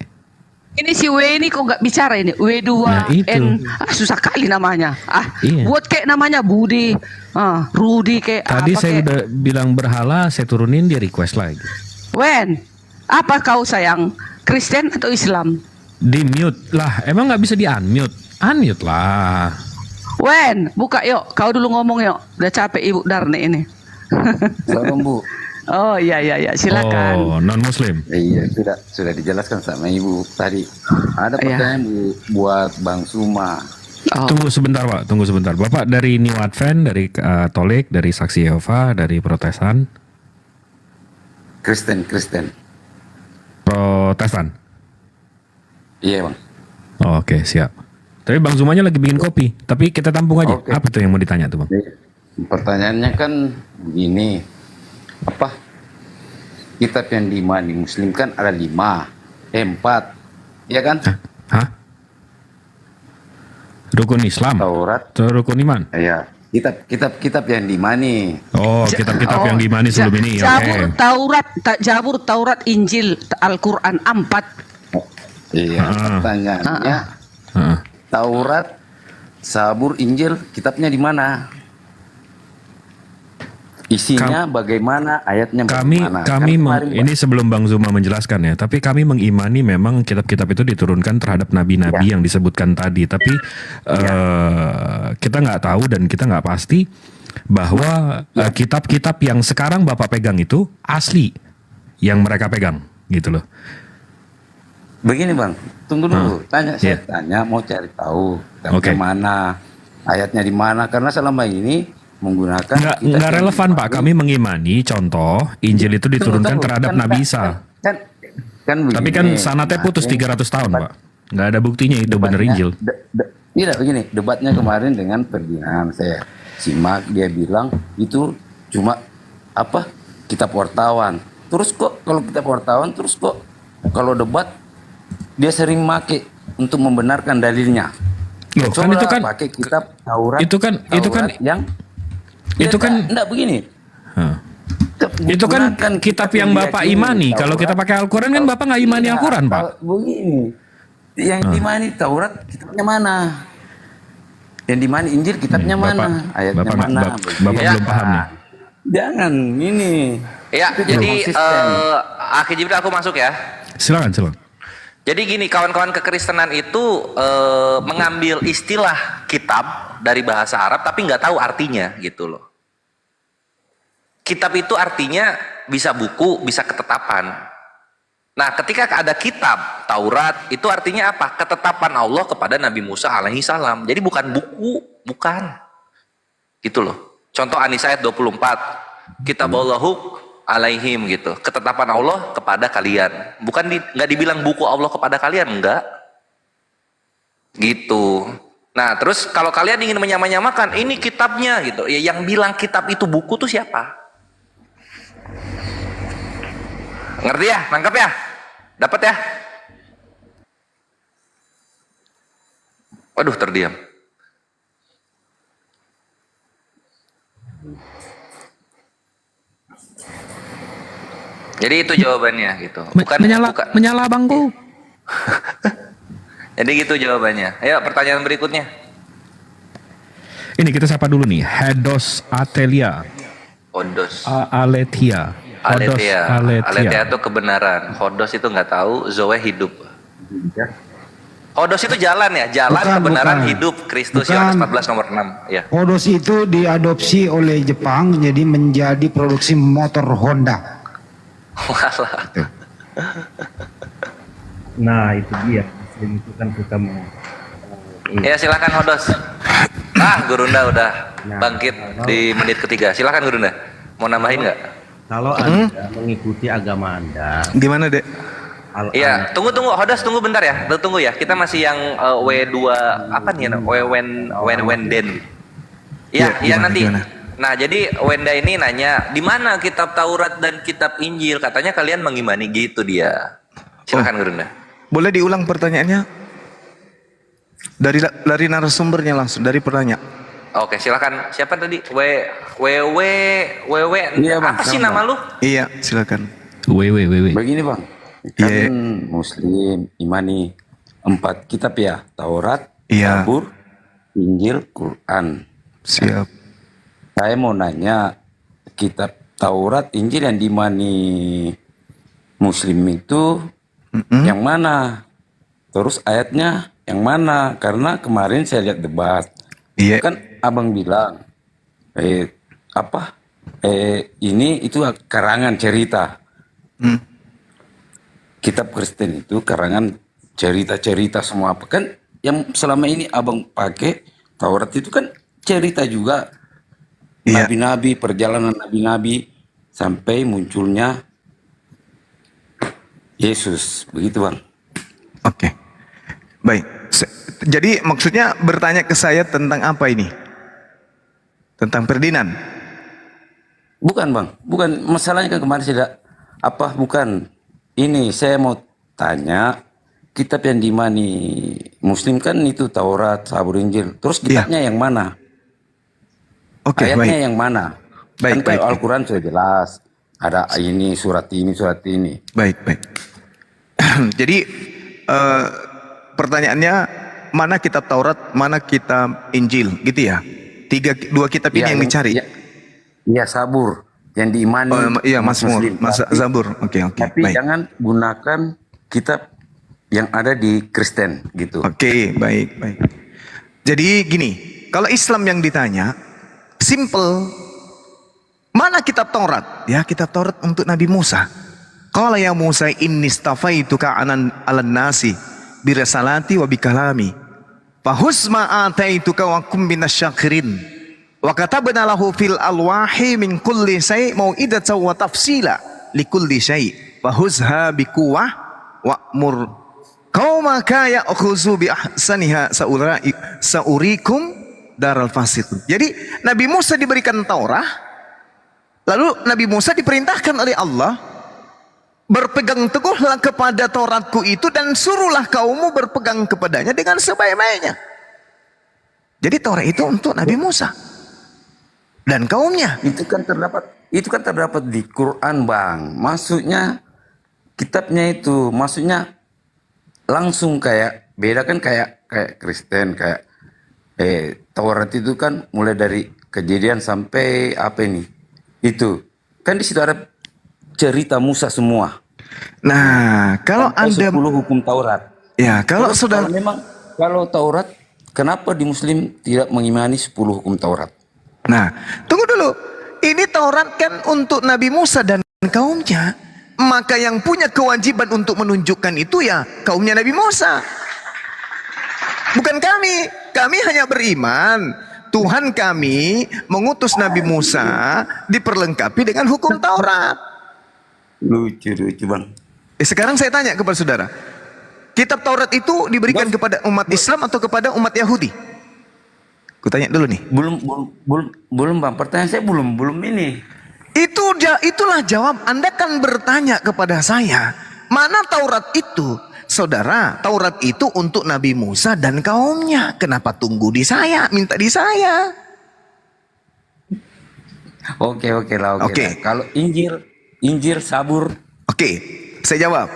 Speaker 20: Ini si W ini kok nggak bicara ini? W2N. Susah kali namanya. Buat kayak namanya Budi, Rudi kayak.
Speaker 1: Tadi saya udah bilang berhala, saya turunin dia request lagi.
Speaker 20: Wen, apa kau sayang? Kristen atau Islam?
Speaker 1: Di mute lah. Emang nggak bisa di unmute? Unmute lah.
Speaker 20: Wen, buka yuk. Kau dulu ngomong yuk. Udah capek Ibu Darni ini.
Speaker 6: Salam Bu.
Speaker 20: Oh iya, silakan.
Speaker 1: Oh, non Muslim.
Speaker 6: Iya, sudah dijelaskan sama Ibu tadi. Ada pertanyaan Bu buat Bang Suma.
Speaker 1: Tunggu sebentar Pak, tunggu sebentar. Bapak dari New Advent, dari Katolik, dari Saksi Yehova, dari Protestan?
Speaker 6: Kristen.
Speaker 1: Protestan?
Speaker 6: Iya Bang.
Speaker 1: Oh, Oke, siap. Tapi Bang Zumanya lagi bikin kopi. Tapi kita tampung aja. Apa tuh yang mau ditanya tuh Bang?
Speaker 6: Pertanyaannya kan begini. Apa? Kitab yang diimani Muslim kan ada 4, ya kan?
Speaker 1: Hah? Rukun Islam.
Speaker 6: Taurat.
Speaker 1: Rukun iman.
Speaker 6: Iya. Kitab yang diimani.
Speaker 1: Oh, kitab-kitab yang diimani sebelum ini.
Speaker 20: Zabur, Taurat, Injil, Al-Quran 4.
Speaker 6: Iya. Pertanyaannya, Taurat, Zabur, Injil, kitabnya di mana? Isinya bagaimana, ayatnya bagaimana?
Speaker 1: Kami ini sebelum Bang Zuma menjelaskan ya, tapi kami mengimani memang kitab-kitab itu diturunkan terhadap nabi-nabi yang disebutkan tadi. Tapi kita nggak tahu dan kita nggak pasti bahwa kitab-kitab yang sekarang Bapak pegang itu asli yang mereka pegang, gitu loh.
Speaker 6: Begini Bang, tunggu dulu. Saya tanya mau cari tahu mana, ayatnya di mana? Karena selama ini menggunakan
Speaker 1: nggak relevan Pak. Kami mengimani contoh Injil itu diturunkan terhadap Nabi Isa. Tapi kan sanatnya putus 300 tahun Pak. Nggak ada buktinya itu benar Injil.
Speaker 6: Tidak begini, debatnya kemarin dengan Ferdinand saya simak, dia bilang itu cuma kitab wartawan. Terus kok kalau kitab wartawan, terus kok kalau debat dia sering make untuk membenarkan dalilnya.
Speaker 1: Loh, kan itu kan
Speaker 6: pakai kitab Taurat.
Speaker 1: Itu kan yang itu kan
Speaker 6: enggak begini.
Speaker 1: Itu kan kitab yang Bapak imani. Kalau kita pakai Al-Quran kan Bapak nggak imani Al-Quran Pak.
Speaker 6: Begini, yang dimani Taurat kitabnya mana? Yang dimani Injil kitabnya mana? Ayatnya mana?
Speaker 1: Bapak belum paham nih.
Speaker 6: Jangan ini.
Speaker 18: Ya, jadi Akhi Jibril aku masuk ya.
Speaker 1: Silakan.
Speaker 18: Jadi gini, kawan-kawan kekristenan itu mengambil istilah kitab dari bahasa Arab tapi nggak tahu artinya gitu loh. Kitab itu artinya bisa buku, bisa ketetapan. Nah, ketika ada kitab Taurat itu artinya apa? Ketetapan Allah kepada Nabi Musa alaihi salam. Jadi bukan buku, bukan. Gitu loh. Contoh An-Nisa ayat 24. Kitaballahu alaihim gitu. Ketetapan Allah kepada kalian. Bukan nggak dibilang buku Allah kepada kalian, enggak. Gitu. Nah, terus kalau kalian ingin menyamakan ini kitabnya gitu, ya yang bilang kitab itu buku tuh siapa? Ngerti ya? Nangkep ya? Dapat ya? Waduh, terdiam. Jadi itu jawabannya gitu.
Speaker 1: Menyala bangku.
Speaker 18: Jadi gitu jawabannya. Ayo pertanyaan berikutnya.
Speaker 1: Ini kita sapa dulu nih. Hedos Atelia.
Speaker 18: Hodos.
Speaker 1: Aletia. Hodos
Speaker 18: Aletia itu kebenaran. Hodos itu nggak tahu. Zoe hidup. Hodos itu jalan ya. Jalan
Speaker 12: Bukan,
Speaker 18: kebenaran
Speaker 12: bukan.
Speaker 18: hidup. Kristus
Speaker 12: Bukan.
Speaker 18: Yohanes 14 nomor 6. Ya.
Speaker 12: Hodos itu diadopsi oleh Jepang jadi menjadi produksi motor Honda.
Speaker 18: Walah.
Speaker 7: Nah itu dia. Muslim itu kan suka mau.
Speaker 18: Ya silakan Hodos. Gurunda udah bangkit di menit ketiga. Silakan Gurunda. Mau nambahin nggak?
Speaker 7: Kalau Anda mengikuti agama Anda,
Speaker 2: Gimana, Dek?
Speaker 18: Iya, tunggu Hodos, tunggu bentar ya. Tunggu ya. Kita masih yang W2 apa nih? Wenden. Iya, nanti. Nah, jadi Wenda ini nanya, di mana kitab Taurat dan kitab Injil? Katanya kalian mengimani gitu dia. Silakan Gurunda.
Speaker 2: Boleh diulang pertanyaannya? Dari narasumbernya langsung, dari pertanyaan.
Speaker 18: Oke, silakan. Siapa tadi? WW.
Speaker 6: Iya, Bang,
Speaker 18: Apa sih
Speaker 6: sama,
Speaker 18: nama lu?
Speaker 2: Iya, silakan.
Speaker 6: Begini Bang, kan Muslim imani 4 kitab ya, Taurat, Zabur, Injil, Quran.
Speaker 2: Siap.
Speaker 6: Saya mau nanya, kitab Taurat, Injil yang dimani Muslim itu yang mana? Terus ayatnya yang mana? Karena kemarin saya lihat debat, kan abang bilang, ini itu karangan cerita. Kitab Kristen itu karangan cerita-cerita semua apa kan? Yang selama ini abang pakai Taurat itu kan cerita juga. Nabi-nabi, perjalanan nabi-nabi sampai munculnya Yesus, begitu Bang.
Speaker 2: Oke. Baik. Jadi maksudnya bertanya ke saya tentang apa ini? Tentang perdinan?
Speaker 6: Bukan Bang, bukan masalahnya kan kemarin tidak bukan. Ini saya mau tanya, kitab yang dimani Muslim kan itu Taurat, Zabur, Injil. Terus kitabnya yang mana?
Speaker 2: Oke,
Speaker 6: ayatnya
Speaker 2: baik.
Speaker 6: yang mana?
Speaker 2: Baik,
Speaker 6: kan kalau Al-Quran sudah jelas. Ada ini, surat ini, surat ini.
Speaker 2: Baik. Jadi pertanyaannya mana kitab Taurat, mana kitab Injil, gitu ya? Dua kitab ini yang dicari.
Speaker 6: Iya, Zabur yang diimani.
Speaker 2: Iya, Mazmur, Zabur. Oke.
Speaker 6: Tapi
Speaker 2: Baik.
Speaker 6: jangan gunakan kitab yang ada di Kristen gitu.
Speaker 2: Oke, baik. Jadi gini, kalau Islam yang ditanya, simple. Mana kitab Taurat? Ya, kitab Taurat untuk Nabi Musa. Qala ya Musa inni stafaituka alan nasi birasalati wa bikalami. Fahus ma ataituka wa kum minasyakirin. Wa katabna lahu fil alwahi min kulli syai' mau'idatan wa tafsila likulli syai'. Fahuzha biquwah wa'mur qaumaka ya'khuzu bi ahsaniha saurikum daral fasid. Jadi Nabi Musa diberikan Taurat. Lalu Nabi Musa diperintahkan oleh Allah, berpegang teguhlah kepada Tauratku itu dan suruhlah kaummu berpegang kepadanya dengan sebaik-baiknya. Jadi Taurat itu untuk Nabi Musa dan kaumnya.
Speaker 6: Itu kan terdapat di Quran Bang. Maksudnya kitabnya itu maksudnya langsung kayak beda kan kayak Kristen kayak Taurat itu kan mulai dari Kejadian sampai apa ini? Itu kan di situ ada cerita Musa semua.
Speaker 2: Nah, kalau
Speaker 6: sampai
Speaker 2: Anda
Speaker 6: 10 hukum Taurat.
Speaker 2: Ya, kalau sudah
Speaker 6: kalau Taurat, kenapa di Muslim tidak mengimani 10 hukum Taurat?
Speaker 2: Nah, tunggu dulu. Ini Taurat kan untuk Nabi Musa dan kaumnya. Maka yang punya kewajiban untuk menunjukkan itu ya kaumnya Nabi Musa. Bukan kami. Kami hanya beriman. Tuhan kami mengutus Nabi Musa diperlengkapi dengan hukum Taurat.
Speaker 6: Lucu Bang.
Speaker 2: Sekarang saya tanya kepada saudara. Kitab Taurat itu diberikan kepada umat Islam atau kepada umat Yahudi? Kutanya dulu nih.
Speaker 6: Belum Bang. Pertanyaan saya belum ini.
Speaker 2: Itulah jawab. Anda kan bertanya kepada saya, mana Taurat itu? Saudara, Taurat itu untuk Nabi Musa dan kaumnya. Kenapa tunggu di saya? Minta di saya.
Speaker 6: Oke lah. Kalau Injil, Zabur.
Speaker 2: Oke, saya jawab.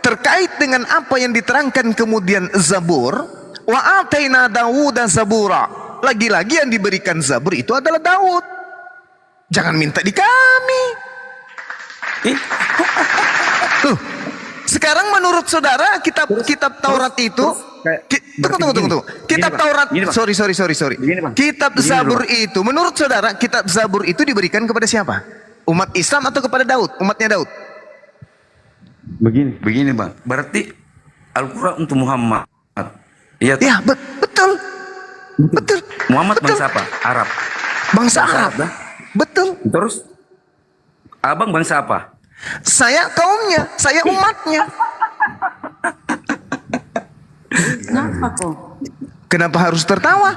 Speaker 2: Terkait dengan apa yang diterangkan kemudian Zabur, wa ataina Dawuda Zabura. Lagi-lagi yang diberikan Zabur itu adalah Daud. Jangan minta di kami. Tuh, sekarang menurut saudara kitab Taurat itu tunggu. Kitab Taurat, sorry. Kitab Zabur itu, menurut saudara, kitab Zabur itu diberikan kepada siapa? Umat Islam atau kepada Daud? Umatnya Daud?
Speaker 6: Begini Bang. Berarti Al-Quran untuk Muhammad. Iya.
Speaker 2: Ya, betul.
Speaker 6: Muhammad bangsa apa? Arab.
Speaker 2: Bangsa Arab. Betul.
Speaker 6: Terus Abang bangsa apa?
Speaker 2: Saya kaumnya, saya umatnya. Kenapa harus tertawa?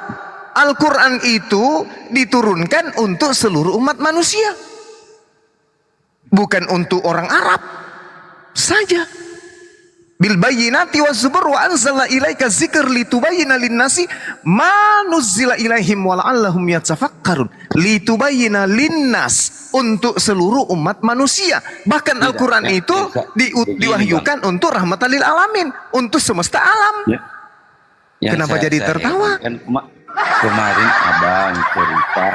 Speaker 2: Al-Quran itu diturunkan untuk seluruh umat manusia, bukan untuk orang Arab saja. Bil bayyinati waz zubur wa anzalna ilaika dzikra litubayyana lin-nasi ma nuzzila ilaihim wa la'allahum yatafakkarun. Litubayyana lin-nas, untuk seluruh umat manusia. Bahkan Al-Quran itu diwahyukan untuk rahmatan lil alamin, untuk semesta alam. Kenapa jadi tertawa?
Speaker 6: Kemarin Abang cerita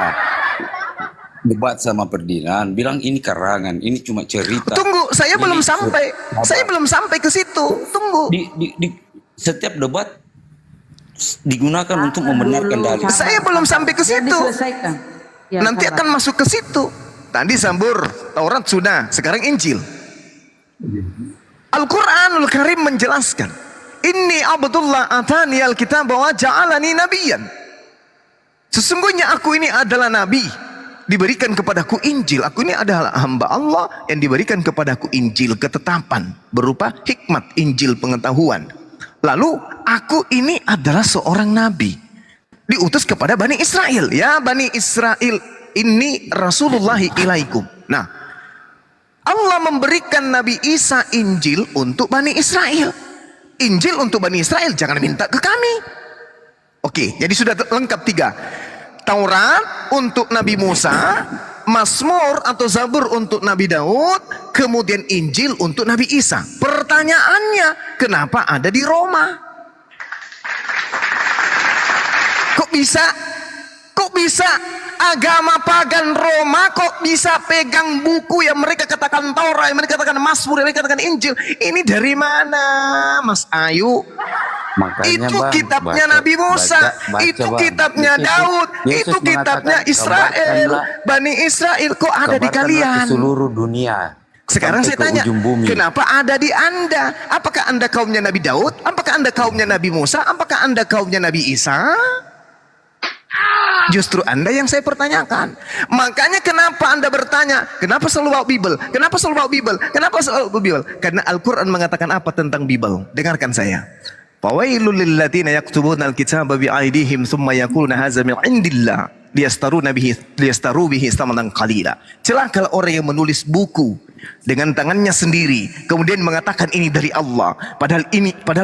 Speaker 6: debat sama Ferdinand, bilang ini karangan, ini cuma cerita.
Speaker 2: Tunggu, saya belum sampai ke situ. Tunggu.
Speaker 6: Di setiap debat digunakan untuk membenarkan dalil.
Speaker 2: Saya belum sampai ke situ. Nanti akan masuk ke situ. Tadi Zabur, Taurat sudah, sekarang Injil. Al-Quranul Karim menjelaskan, Inni Abdullah atani al-kitab wa ja'alani nabiyan. Sesungguhnya aku ini adalah nabi, diberikan kepadaku Injil. Aku ini adalah hamba Allah yang diberikan kepadaku Injil ketetapan berupa hikmat, Injil pengetahuan. Lalu aku ini adalah seorang nabi, diutus kepada Bani Israel. Ya Bani Israel, ini Rasulullahi ilaikum. Nah, Allah memberikan Nabi Isa Injil untuk Bani Israel. Injil untuk Bani Israel, jangan minta ke kami. Oke, jadi sudah lengkap 3. Taurat untuk Nabi Musa, Mazmur atau Zabur untuk Nabi Daud, kemudian Injil untuk Nabi Isa. Pertanyaannya, kenapa ada di Roma? Kok bisa agama pagan Roma kok bisa pegang buku yang mereka katakan Taurat, yang mereka katakan Mazmur, yang mereka katakan Injil? Ini dari mana, Mas Ayu?
Speaker 6: Makanya,
Speaker 2: itu
Speaker 6: Bang,
Speaker 2: kitabnya Nabi Musa, itu kitabnya Daud, itu kitabnya Israel, Bani Israel. Kok ada di kalian?
Speaker 6: Seluruh dunia.
Speaker 2: Sekarang saya tanya, kenapa ada di Anda? Apakah Anda kaumnya Nabi Daud? Apakah Anda kaumnya Nabi Musa? Apakah Anda kaumnya Nabi Isa? Justru Anda yang saya pertanyakan. Makanya kenapa Anda bertanya, kenapa selalu bawa Bible? Kenapa selalu bawa Bible? Kenapa selalu bawa Bible? Karena Al-Quran mengatakan apa tentang Bible? Dengarkan saya. Fawailul lilladzina yaktubuna al-kitaba bi'aydihim thumma yaquluna hadza min indillah liyastaru bihi thamanan qalila. Celaka orang yang menulis buku dengan tangannya sendiri kemudian mengatakan ini dari Allah, padahal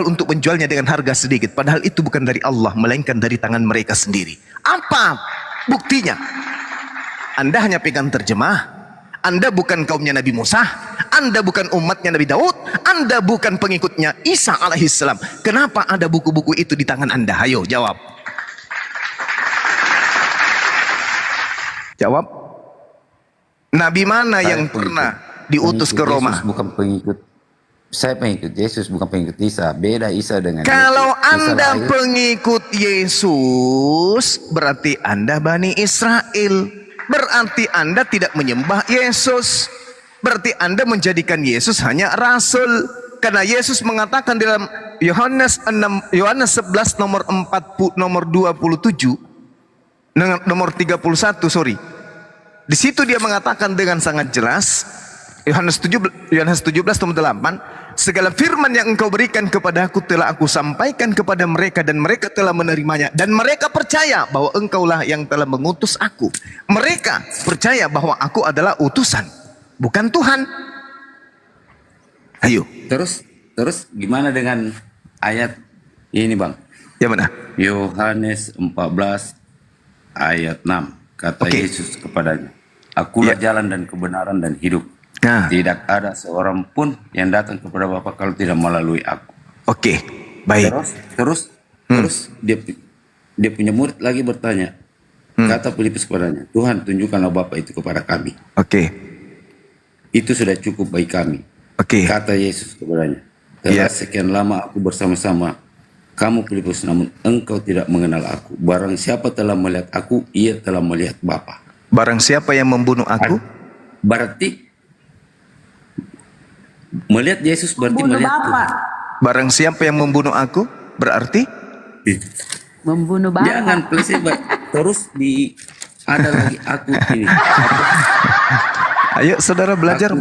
Speaker 2: untuk menjualnya dengan harga sedikit, padahal itu bukan dari Allah melainkan dari tangan mereka sendiri. Apa buktinya? Anda hanya pegang terjemah. Anda bukan kaumnya Nabi Musa, Anda bukan umatnya Nabi Daud, Anda bukan pengikutnya Isa alaihissalam. Kenapa ada buku-buku itu di tangan Anda? Ayo jawab. Jawab. Nabi mana yang pernah diutus ke Roma?
Speaker 6: Yesus bukan pengikut. Saya pengikut Yesus, bukan pengikut Isa. Beda Isa dengan
Speaker 2: Kalau
Speaker 6: Yesus.
Speaker 2: Anda pengikut Yesus, berarti Anda Bani Israel. Berarti Anda tidak menyembah Yesus. Berarti Anda menjadikan Yesus hanya rasul. Karena Yesus mengatakan dalam Yohanes 11 nomor 27, nomor 31, sorry. Di situ dia mengatakan dengan sangat jelas, Yohanes 17:8, segala firman yang engkau berikan kepada aku telah aku sampaikan kepada mereka dan mereka telah menerimanya dan mereka percaya bahwa engkaulah yang telah mengutus aku. Mereka percaya bahwa aku adalah utusan, bukan Tuhan. Ayo.
Speaker 6: Terus gimana dengan ayat ini, Bang?
Speaker 2: Ya mana?
Speaker 6: Yohanes 14 ayat 6. Kata Yesus kepadanya, akulah jalan dan kebenaran dan hidup. Tidak ada seorang pun yang datang kepada Bapa kalau tidak melalui aku.
Speaker 2: Oke, baik.
Speaker 6: Terus dia punya murid lagi bertanya. Kata Filipus kepadanya, Tuhan tunjukkanlah Bapa itu kepada kami.
Speaker 2: Oke.
Speaker 6: Itu sudah cukup bagi kami.
Speaker 2: Oke.
Speaker 6: Kata Yesus kepadanya, telah sekian lama aku bersama-sama kamu Filipus, namun engkau tidak mengenal aku. Barang siapa telah melihat aku, ia telah melihat Bapa.
Speaker 2: Barang siapa yang membunuh aku,
Speaker 6: berarti melihat Yesus berarti melihat Tuhan.
Speaker 2: Barang siapa yang membunuh aku, berarti
Speaker 21: membunuh Bapak.
Speaker 6: Jangan placebo. Terus ada lagi aku ini.
Speaker 2: Ayo saudara belajar.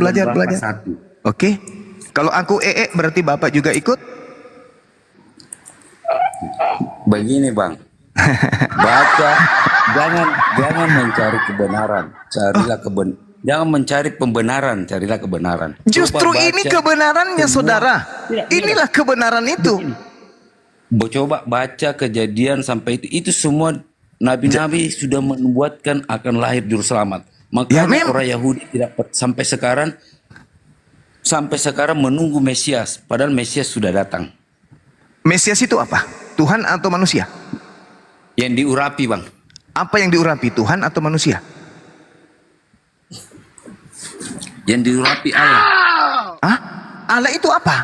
Speaker 6: Satu.
Speaker 2: Oke. Kalau aku berarti Bapak juga ikut?
Speaker 6: Begini, Bang. Baca, jangan mencari kebenaran, carilah jangan mencari pembenaran, carilah kebenaran.
Speaker 2: Justru ini kebenarannya, saudara. Inilah kebenaran itu.
Speaker 6: Coba baca Kejadian sampai itu semua nabi-nabi sudah membuatkan akan lahir juru selamat. Makanya orang Yahudi tidak sampai sekarang menunggu Mesias, padahal Mesias sudah datang.
Speaker 2: Mesias itu apa? Tuhan atau manusia?
Speaker 6: Yang diurapi, Bang.
Speaker 2: Apa yang diurapi, Tuhan atau manusia?
Speaker 6: Yang diurapi Allah.
Speaker 2: Hah? Allah itu apa?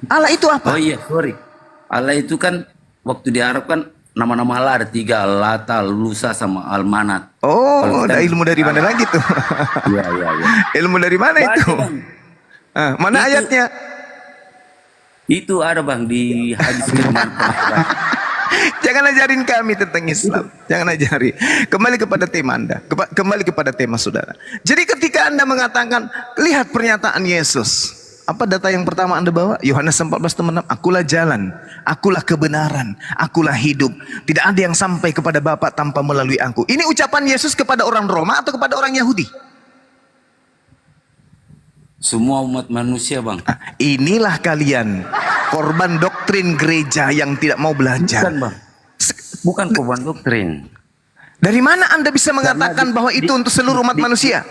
Speaker 2: Allah itu apa?
Speaker 6: Oh iya, sorry. Allah itu kan waktu di Arab kan nama-nama Allah ada 3, Lata, Lusa, sama Almanat.
Speaker 2: Oh, ada ilmu dari mana lagi tuh?
Speaker 6: Iya.
Speaker 2: Ilmu dari mana itu? Mana ayatnya?
Speaker 6: Itu ada, Bang, di hadis firman.
Speaker 2: Jangan ajarin kami tentang Islam. Jangan ajari. Kembali kepada tema Anda. Kembali kepada tema saudara. Jadi ketika Anda mengatakan, lihat pernyataan Yesus. Apa data yang pertama Anda bawa? Yohanes 14:6. Akulah jalan, akulah kebenaran, akulah hidup. Tidak ada yang sampai kepada Bapa tanpa melalui aku. Ini ucapan Yesus kepada orang Roma atau kepada orang Yahudi?
Speaker 6: Semua umat manusia, Bang.
Speaker 2: Inilah kalian, korban doktrin gereja yang tidak mau belajar.
Speaker 6: Bukan, Bang. Bukan korban doktrin.
Speaker 2: Dari mana Anda bisa mengatakan bahwa itu untuk seluruh umat manusia?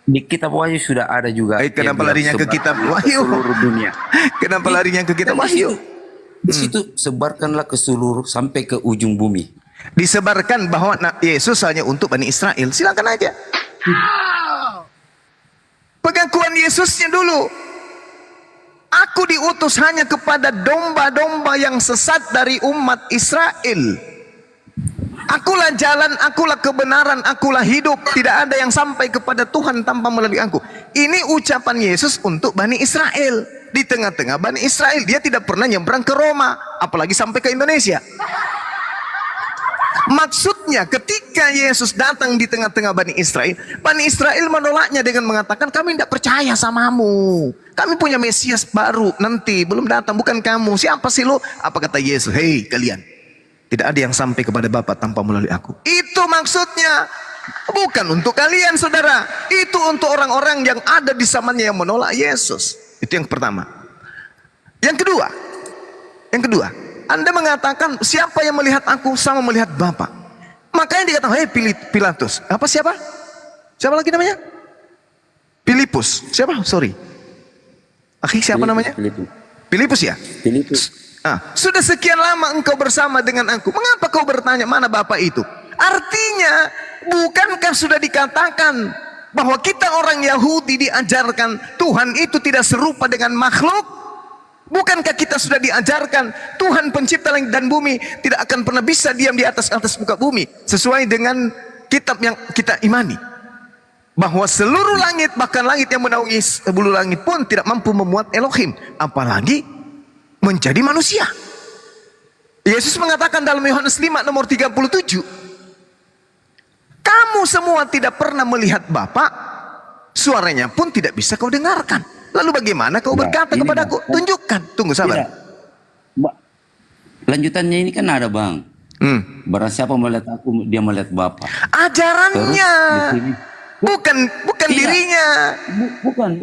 Speaker 6: Di kitab Wahyu sudah ada juga.
Speaker 2: Kenapa larinya ke kitab Wahyu?
Speaker 6: Seluruh dunia.
Speaker 2: Kenapa larinya ke kitab Wahyu?
Speaker 6: Di situ sebarkanlah ke seluruh sampai ke ujung bumi.
Speaker 2: Disebarkan bahwa Yesus hanya untuk Bani Israel. Silakan aja. Pengakuan Yesusnya dulu. Aku diutus hanya kepada domba-domba yang sesat dari umat Israel. Akulah jalan, akulah kebenaran, akulah hidup. Tidak ada yang sampai kepada Tuhan tanpa melalui aku. Ini ucapan Yesus untuk Bani Israel. Di tengah-tengah Bani Israel. Dia tidak pernah nyebrang ke Roma. Apalagi sampai ke Indonesia. Maksudnya ketika Yesus datang di tengah-tengah Bani Israel menolaknya dengan mengatakan, kami tidak percaya samamu. Kami punya Mesias baru nanti, belum datang, bukan kamu. Siapa sih lu? Apa kata Yesus? Hei kalian, tidak ada yang sampai kepada Bapa tanpa melalui aku. Itu maksudnya. Bukan untuk kalian, saudara. Itu untuk orang-orang yang ada di zamannya yang menolak Yesus. Itu yang pertama. Yang kedua, Anda mengatakan siapa yang melihat aku sama melihat Bapa. Makanya dikatakan, hei Pilatus. Siapa? Siapa lagi namanya? Filipus. Siapa? Sorry. Siapa namanya? Filipus ya?
Speaker 6: Filipus.
Speaker 2: Sudah sekian lama engkau bersama dengan aku. Mengapa kau bertanya mana Bapa itu? Artinya, bukankah sudah dikatakan bahwa kita orang Yahudi diajarkan Tuhan itu tidak serupa dengan makhluk? Bukankah kita sudah diajarkan Tuhan pencipta langit dan bumi tidak akan pernah bisa diam di atas muka bumi, sesuai dengan kitab yang kita imani, bahwa seluruh langit, bahkan langit yang menaungi bulu langit pun tidak mampu memuat Elohim, apalagi menjadi manusia. Yesus mengatakan dalam Yohanes 5 nomor 37, Kamu semua tidak pernah melihat Bapa, suaranya pun tidak bisa kau dengarkan. Lalu bagaimana kau berkata kepadaku? Tunjukkan. Tunggu sabar.
Speaker 6: Lanjutannya ini kan ada Bang. Barang siapa melihat aku, dia melihat Bapa.
Speaker 2: Ajarannya. Bukan dirinya.
Speaker 6: Bukan.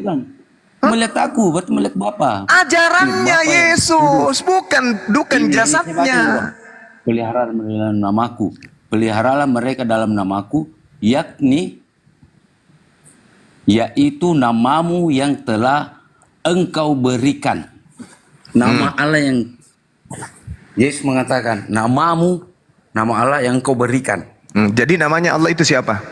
Speaker 6: Melihat aku, berarti melihat Bapa.
Speaker 2: Ajarannya Yesus, bukan jasadnya.
Speaker 6: Peliharalah dalam namaku. Peliharalah mereka dalam namaku, yaitu namamu yang telah engkau berikan. Nama Allah yang Yesus mengatakan, namamu, nama Allah yang engkau berikan.
Speaker 2: Jadi namanya Allah itu siapa?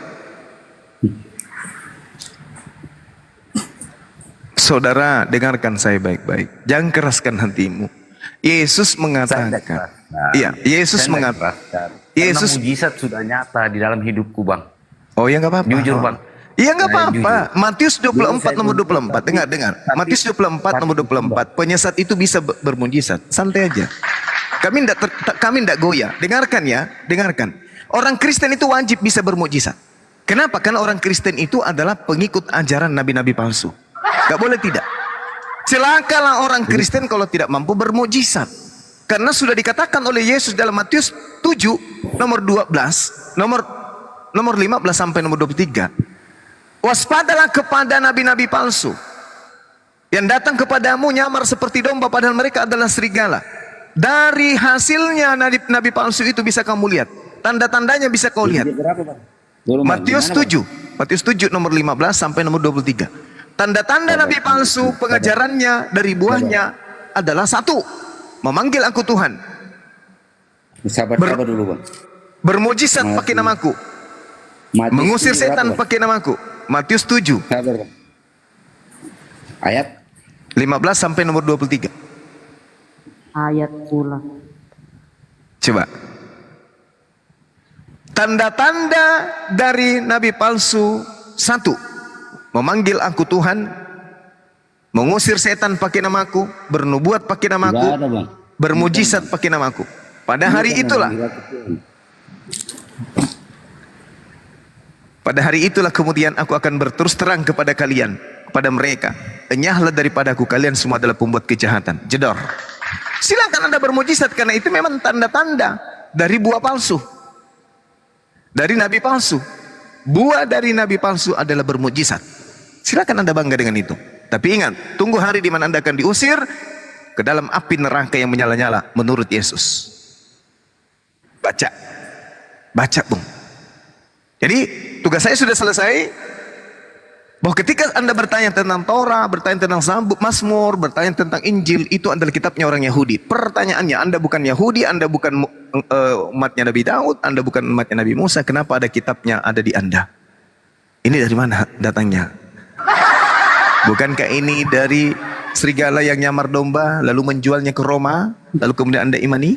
Speaker 2: Saudara, dengarkan saya baik-baik. Jangan keraskan hatimu. Yesus mengatakan, iya, Yesus mengatakan, Yesus,
Speaker 6: mujizat sudah nyata di dalam hidupku Bang.
Speaker 2: Oh ya nggak apa-apa.
Speaker 6: Jujur Bang.
Speaker 2: Iya nggak apa-apa. Matius 24 nomor 24. Dengar. Matius 24 nomor 24. Penyesat itu bisa bermujizat. Santai aja. Kami tidak goyah. Dengarkan ya. Dengarkan. Orang Kristen itu wajib bisa bermujizat. Kenapa? Karena orang Kristen itu adalah pengikut ajaran nabi-nabi palsu. Gak boleh tidak. Celakalah orang Kristen kalau tidak mampu bermujizat. Karena sudah dikatakan oleh Yesus dalam Matius 7 nomor 12, nomor 15 sampai nomor 23. Waspadalah kepada nabi-nabi palsu yang datang kepadamu nyamar seperti domba padahal mereka adalah serigala. Dari hasilnya nabi palsu itu bisa kamu lihat. Tanda-tandanya bisa kau lihat. Matius 7 nomor 15 sampai nomor 23. Tanda-tanda nabi palsu, pengajarannya dari buahnya adalah satu, memanggil aku Tuhan.
Speaker 6: Sabar dulu Bang.
Speaker 2: Bermujizat pakai namaku. Mengusir setan pakai namaku. Matius 7.
Speaker 6: Sabar Bang. Ayat
Speaker 2: 15 sampai nomor 23.
Speaker 21: Ayat pula.
Speaker 2: Coba. Tanda-tanda dari nabi palsu satu, memanggil aku Tuhan, mengusir setan pakai namaku, bernubuat pakai namaku, bermujizat pakai namaku. Pada hari itulah kemudian aku akan berterus terang kepada kalian, kepada mereka, enyahlah daripadaku, kalian semua adalah pembuat kejahatan. Jedor. Silakan Anda bermujizat, karena itu memang tanda-tanda dari buah palsu, dari nabi palsu. Buah dari nabi palsu adalah bermujizat. Silakan Anda bangga dengan itu. Tapi ingat, tunggu hari di mana Anda akan diusir ke dalam api neraka yang menyala-nyala menurut Yesus. Baca Bung. Jadi tugas saya sudah selesai. Bahwa ketika Anda bertanya tentang Torah, bertanya tentang Mazmur, bertanya tentang Injil, itu adalah kitabnya orang Yahudi. Pertanyaannya, Anda bukan Yahudi, Anda bukan umatnya Nabi Daud, Anda bukan umatnya Nabi Musa, kenapa ada kitabnya ada di Anda? Ini dari mana datangnya? Bukankah ini dari serigala yang nyamar domba, lalu menjualnya ke Roma, lalu kemudian Anda imani?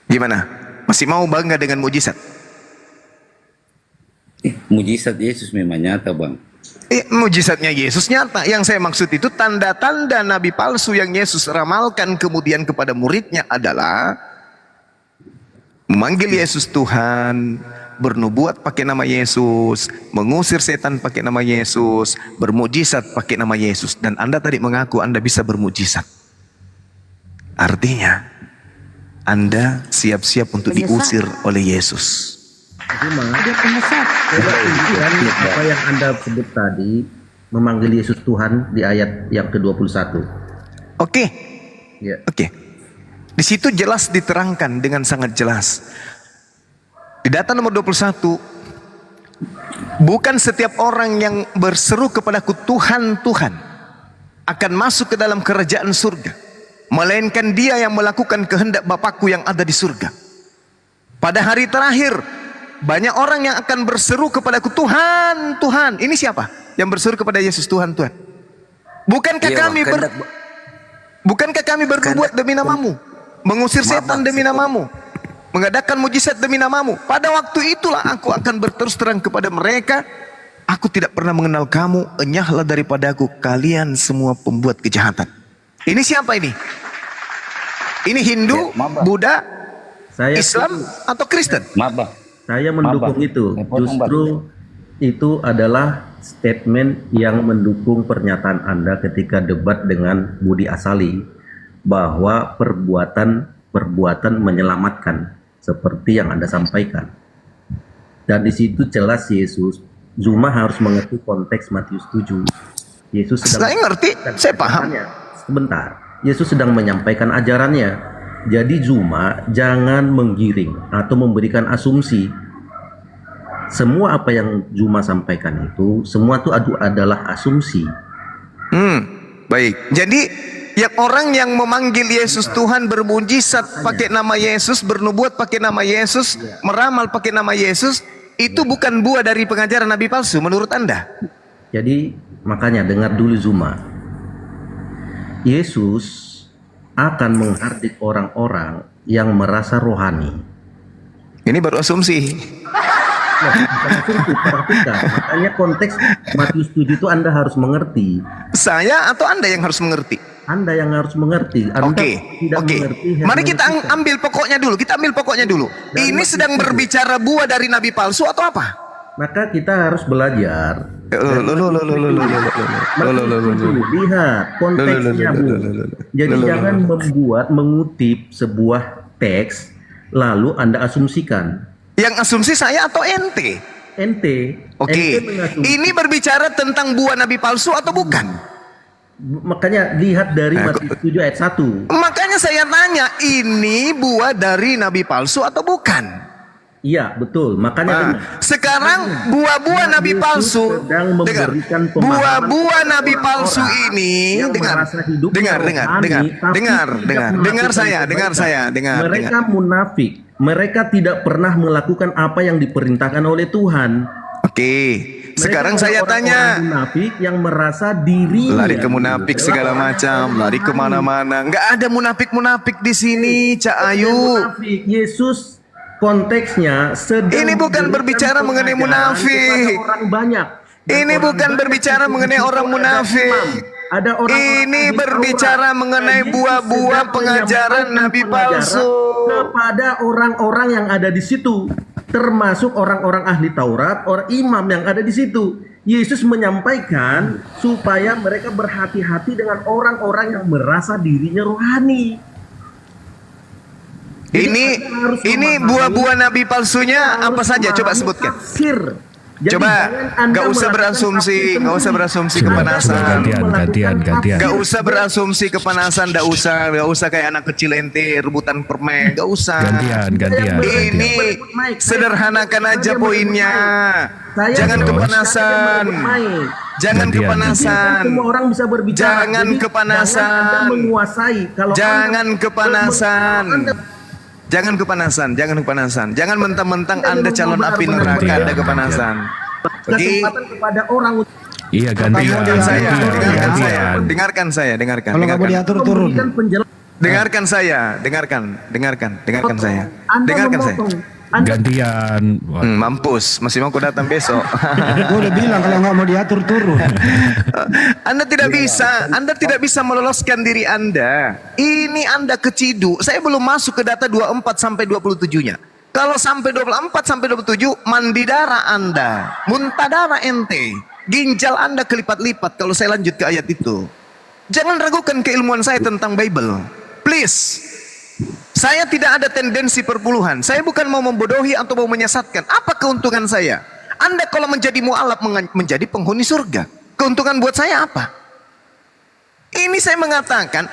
Speaker 2: Gimana? Masih mau bangga dengan mujizat?
Speaker 6: Mujizat Yesus memang nyata Bang.
Speaker 2: Mujizatnya Yesus nyata. Yang saya maksud itu tanda-tanda nabi palsu yang Yesus ramalkan kemudian kepada muridnya adalah memanggil Yesus Tuhan, bernubuat pakai nama Yesus, mengusir setan pakai nama Yesus, bermujizat pakai nama Yesus. Dan Anda tadi mengaku Anda bisa bermujizat. Artinya Anda siap-siap untuk diusir oleh Yesus.
Speaker 21: Dia penyesat.
Speaker 7: Apa yang Anda sebut tadi, memanggil Yesus Tuhan di ayat yang ke-21.
Speaker 2: Oke. Di situ jelas diterangkan dengan sangat jelas. Di data nomor 21, bukan setiap orang yang berseru kepadaku Tuhan, Tuhan akan masuk ke dalam kerajaan surga, melainkan dia yang melakukan kehendak Bapakku yang ada di surga. Pada hari terakhir, banyak orang yang akan berseru kepadaku Tuhan, Tuhan. Ini siapa yang berseru kepada Yesus Tuhan, Tuhan? Bukankah kami bernubuat demi namamu, mengusir setan demi namamu, mengadakan mujizat demi namamu? Pada waktu itulah aku akan berterus terang kepada mereka, aku tidak pernah mengenal kamu, enyahlah daripadaku, kalian semua pembuat kejahatan. Ini siapa ini? Ini Hindu, Buddha,
Speaker 7: Saya
Speaker 2: Islam atau Kristen?
Speaker 11: Maaf bang.
Speaker 7: Saya mendukung itu. Justru itu adalah statement yang mendukung pernyataan Anda ketika debat dengan Budi Asali bahwa perbuatan menyelamatkan seperti yang Anda sampaikan. Dan di situ jelas Yesus, Zuma harus mengerti konteks Matius 7. Yesus sedang
Speaker 2: Saya ngerti, saya paham.
Speaker 7: Sebentar. Yesus sedang menyampaikan ajarannya. Jadi Zuma jangan menggiring atau memberikan asumsi. Semua apa yang Zuma sampaikan itu, semua itu adalah asumsi.
Speaker 2: Baik. Jadi yang orang yang memanggil Yesus Tuhan, bermujizat pakai nama Yesus, bernubuat pakai nama Yesus, meramal pakai nama Yesus, itu bukan buah dari pengajaran nabi palsu menurut Anda?
Speaker 7: Jadi makanya dengar dulu Zuma. Yesus akan menghardik orang-orang yang merasa rohani.
Speaker 2: Ini baru asumsi.
Speaker 7: Perhatikan, makanya konteks Matius 7 itu Anda harus mengerti.
Speaker 2: Saya atau Anda yang harus mengerti?
Speaker 7: Anda yang harus mengerti.
Speaker 2: Oke. Mari kita ambil pokoknya dulu. Kita ambil pokoknya dulu. Ini sedang berbicara buah dari nabi palsu atau apa?
Speaker 7: Maka kita harus belajar. Lihat konteksnya, Bu. Jadi jangan mengutip sebuah teks lalu Anda asumsikan.
Speaker 2: Yang asumsi saya atau ente?
Speaker 7: Ente.
Speaker 2: Oke. Ini berbicara tentang buah nabi palsu atau bukan?
Speaker 7: Makanya lihat dari Matius 7 ayat 1.
Speaker 2: Makanya saya tanya, ini buah dari nabi palsu atau bukan?
Speaker 7: Iya, betul. Makanya
Speaker 2: sekarang buah-buah nabi palsu, buah-buah nabi palsu ini, dengar saya.
Speaker 7: Mereka munafik. Mereka tidak pernah melakukan apa yang diperintahkan oleh Tuhan.
Speaker 2: Oke. Sekarang saya tanya,
Speaker 7: munafik yang merasa diri
Speaker 2: lari ke munafik segala macam, lari kemana-mana. Nggak ada munafik di sini, Cak Ayu.
Speaker 7: Yesus konteksnya sedang
Speaker 2: ini bukan berbicara mengenai munafik.
Speaker 7: Orang banyak.
Speaker 2: Ini bukan berbicara mengenai orang munafik.
Speaker 7: Ada orang
Speaker 2: ini berbicara mengenai buah-buah pengajaran nabi palsu
Speaker 7: kepada orang-orang yang ada di situ, termasuk orang-orang ahli Taurat, orang imam yang ada di situ. Yesus menyampaikan supaya mereka berhati-hati dengan orang-orang yang merasa dirinya rohani.
Speaker 2: Ini buah-buah nabi palsunya apa saja? Coba sebutkan. Coba, nggak usah berasumsi, kepanasan.
Speaker 1: Gantian.
Speaker 2: Nggak usah berasumsi kepanasan, nggak usah kayak anak kecil ente rebutan permen, nggak usah.
Speaker 1: Gantian.
Speaker 2: Ini sederhanakan aja poinnya. Jangan kepanasan. Jangan kepanasan.
Speaker 7: Semua orang bisa berbicara.
Speaker 2: Jangan kepanasan.
Speaker 7: Menguasai.
Speaker 2: Jangan kepanasan. Jangan kepanasan. Jangan mentang-mentang Anda calon api neraka, Anda kepanasan.
Speaker 7: Kesempatan kepada orang.
Speaker 1: Iya, gantian.
Speaker 2: Dengarkan saya.
Speaker 12: Kalau nggak mau diatur turun.
Speaker 2: Dengarkan saya.
Speaker 1: Gantian.
Speaker 2: Mampus, masih mau datang besok.
Speaker 12: Gue udah bilang kalau nggak mau diatur turun.
Speaker 2: Anda tidak bisa meloloskan diri Anda. Ini Anda keciduk. Saya belum masuk ke data 24 sampai 27-nya. Kalau sampai 24 sampai 27, mandi darah Anda, muntah darah ente, ginjal Anda kelipat-lipat kalau saya lanjut ke ayat itu. Jangan ragukan keilmuan saya tentang Bible. Please. Saya tidak ada tendensi perpuluhan. Saya bukan mau membodohi atau mau menyesatkan. Apa keuntungan saya? Anda kalau menjadi mu'alaf menjadi penghuni surga. Keuntungan buat saya apa? Ini saya mengatakan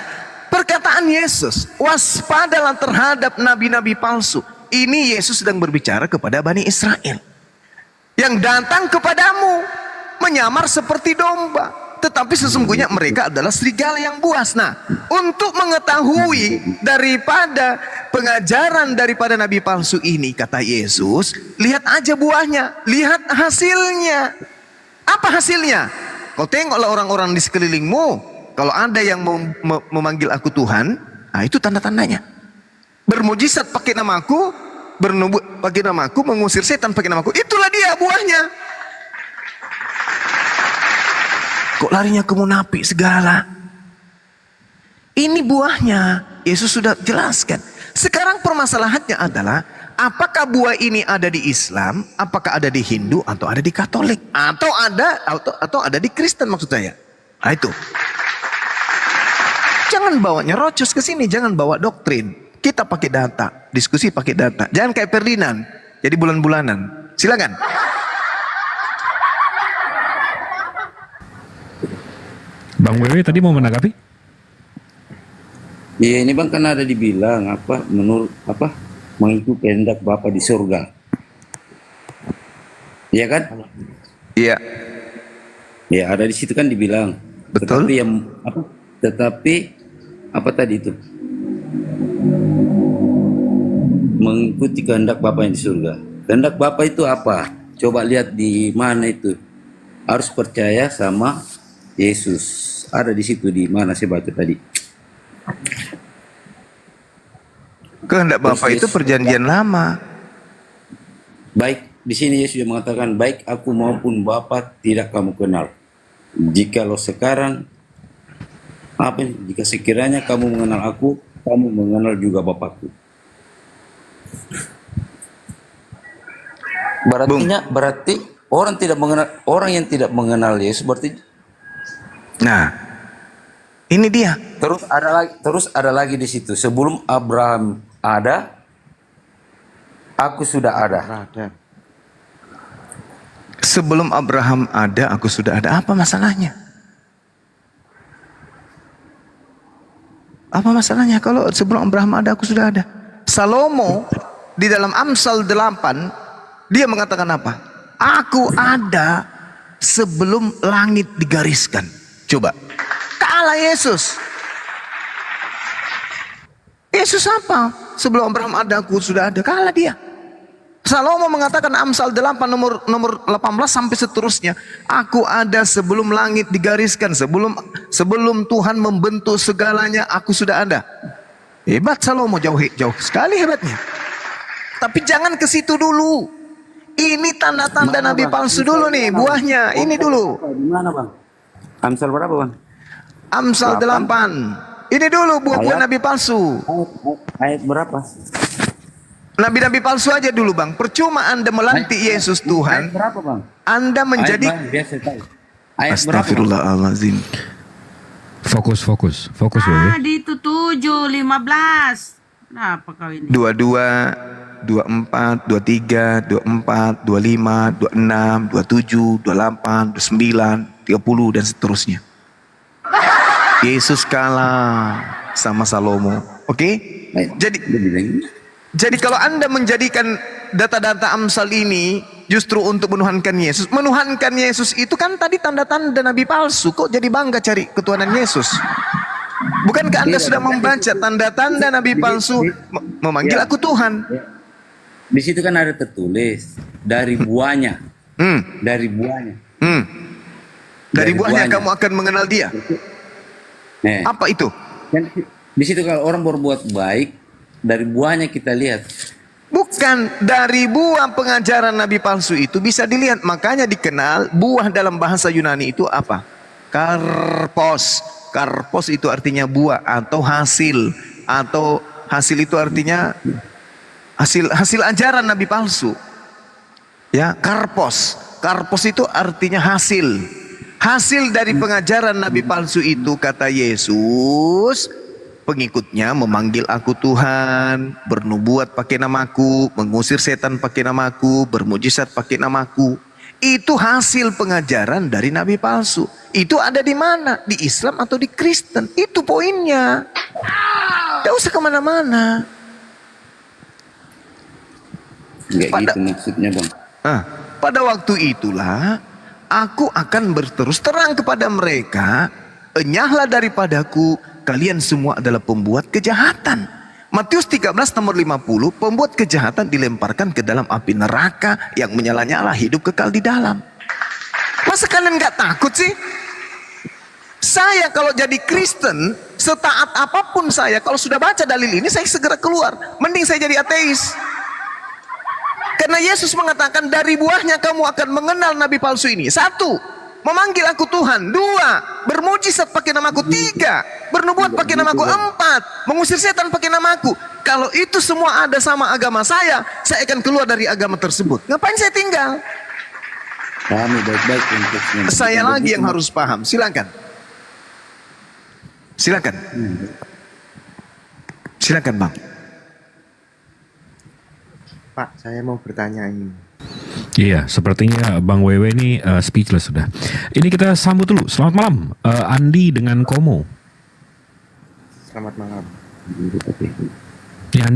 Speaker 2: perkataan Yesus, waspadalah terhadap nabi-nabi palsu. Ini Yesus sedang berbicara kepada Bani Israel yang datang kepadamu menyamar seperti domba, tetapi sesungguhnya mereka adalah serigala yang buas. Nah, untuk mengetahui daripada pengajaran daripada nabi palsu ini, kata Yesus, lihat aja buahnya, lihat hasilnya. Apa hasilnya? Kau tengoklah orang-orang di sekelilingmu. Kalau ada yang memanggil aku Tuhan, nah itu tanda-tandanya. Bermujizat pakai namaku, bernubuat pakai namaku, mengusir setan pakai namaku. Itulah dia buahnya. Kok larinya ke munafik segala? Ini buahnya. Yesus sudah jelaskan. Sekarang permasalahannya adalah apakah buah ini ada di Islam, apakah ada di Hindu atau ada di Katolik atau ada di Kristen maksud saya. Nah itu. Jangan bawanya rocos ke sini, jangan bawa doktrin. Kita pakai data, diskusi pakai data. Jangan kayak Ferdinand, jadi bulan-bulanan. Silakan.
Speaker 1: Bang Wewe tadi mau menanggapi?
Speaker 6: Iya ini bang kan ada dibilang mengikuti kehendak Bapa di surga. Iya kan?
Speaker 2: Iya.
Speaker 6: Ya ada di situ kan dibilang.
Speaker 2: Betul.
Speaker 6: Tetapi apa tadi itu? Mengikuti kehendak Bapa yang di surga. Kehendak Bapa itu apa? Coba lihat di mana itu. Harus percaya sama Yesus. Ada di situ di mana saya baca tadi.
Speaker 2: Kehendak Bapa itu perjanjian lama.
Speaker 6: Baik, di sini Yesus mengatakan, baik aku maupun Bapa tidak kamu kenal. Jikalau sekarang, jika sekiranya kamu mengenal aku, kamu mengenal juga Bapakku. Berarti orang yang tidak mengenal Yesus berarti.
Speaker 2: Nah, ini dia.
Speaker 6: Terus ada lagi di situ. Sebelum Abraham ada, aku sudah ada.
Speaker 2: Sebelum Abraham ada, aku sudah ada. Apa masalahnya? Apa masalahnya kalau sebelum Abraham ada, aku sudah ada? Salomo di dalam Amsal 8, dia mengatakan apa? Aku ada sebelum langit digariskan. Coba. Kalah Yesus. Yesus apa? Sebelum Abraham ada, aku sudah ada. Kalah dia. Salomo mengatakan Amsal 8 nomor 18 sampai seterusnya. Aku ada sebelum langit digariskan. Sebelum Tuhan membentuk segalanya, aku sudah ada. Hebat Salomo, jauh sekali hebatnya. Tapi jangan ke situ dulu. Ini tanda-tanda nabi palsu dulu nih, buahnya. Ini dulu.
Speaker 6: Di mana bang? Amsal berapa bang?
Speaker 2: Amsal 8. Ini dulu buah-buah nabi palsu.
Speaker 6: Ayat berapa?
Speaker 2: Nabi-nabi palsu aja dulu bang. Percuma Anda melantik Yesus Tuhan.
Speaker 6: Ayat berapa bang?
Speaker 2: Anda menjadi. Astagfirullahaladzim.
Speaker 1: Fokus.
Speaker 21: Di itu 7:15. Kenapa kau ini?
Speaker 2: 22, 24, 23, 24, 25, 26, 27, 28, 29, 30 dan seterusnya. Yesus kalah sama Salomo. Oke? Jadi kalau Anda menjadikan data-data Amsal ini justru untuk menuhankan Yesus. Menuhankan Yesus itu kan tadi tanda-tanda nabi palsu. Kok jadi bangga cari ketuhanan Yesus? Bukankah Anda sudah membaca tanda-tanda nabi palsu memanggil aku Tuhan?
Speaker 6: Di situ kan ada tertulis dari buahnya. Dari buahnya.
Speaker 2: Dari buahnya kamu akan mengenal dia. Apa itu?
Speaker 6: Di situ kalau orang berbuat baik, dari buahnya kita lihat.
Speaker 2: Bukan, dari buah pengajaran nabi palsu itu bisa dilihat. Makanya dikenal buah dalam bahasa Yunani itu apa? Karpos. Karpos itu artinya buah atau hasil. Atau hasil itu artinya hasil ajaran nabi palsu. Ya, karpos. Karpos itu artinya hasil. Hasil dari pengajaran nabi palsu itu, kata Yesus, pengikutnya memanggil aku Tuhan, bernubuat pakai namaku, mengusir setan pakai namaku, bermujizat pakai namaku. Itu hasil pengajaran dari nabi palsu. Itu ada di mana? Di Islam atau di Kristen? Itu poinnya. Tidak usah kemana-mana.
Speaker 6: Enggak gitu maksudnya bang.
Speaker 2: Pada waktu itulah aku akan berterus terang kepada mereka, enyahlah daripadaku, kalian semua adalah pembuat kejahatan. Matius 13 nomor 50, pembuat kejahatan dilemparkan ke dalam api neraka yang menyala-nyala, hidup kekal di dalam. Masa kalian gak takut sih? Saya kalau jadi Kristen, setaat apapun saya, kalau sudah baca dalil ini, saya segera keluar. Mending saya jadi ateis. Karena Yesus mengatakan dari buahnya kamu akan mengenal nabi palsu ini. 1, memanggil aku Tuhan. 2, bermujizat pakai namaku. 3, bernubuat pakai namaku. 4, mengusir setan pakai namaku. kalau itu semua ada sama agama saya akan keluar dari agama tersebut. Ngapain saya tinggal?
Speaker 4: Pahami baik-baik untuk
Speaker 2: Saya lagi yang harus paham. Silakan. Silakan. Silakan, Bang.
Speaker 22: Pak, saya mau bertanya ini.
Speaker 1: Iya, sepertinya Bang Wewe ini speechless sudah. Ini kita sambut dulu. Selamat malam, Andi dengan Komo.
Speaker 22: Selamat malam.
Speaker 1: Ya,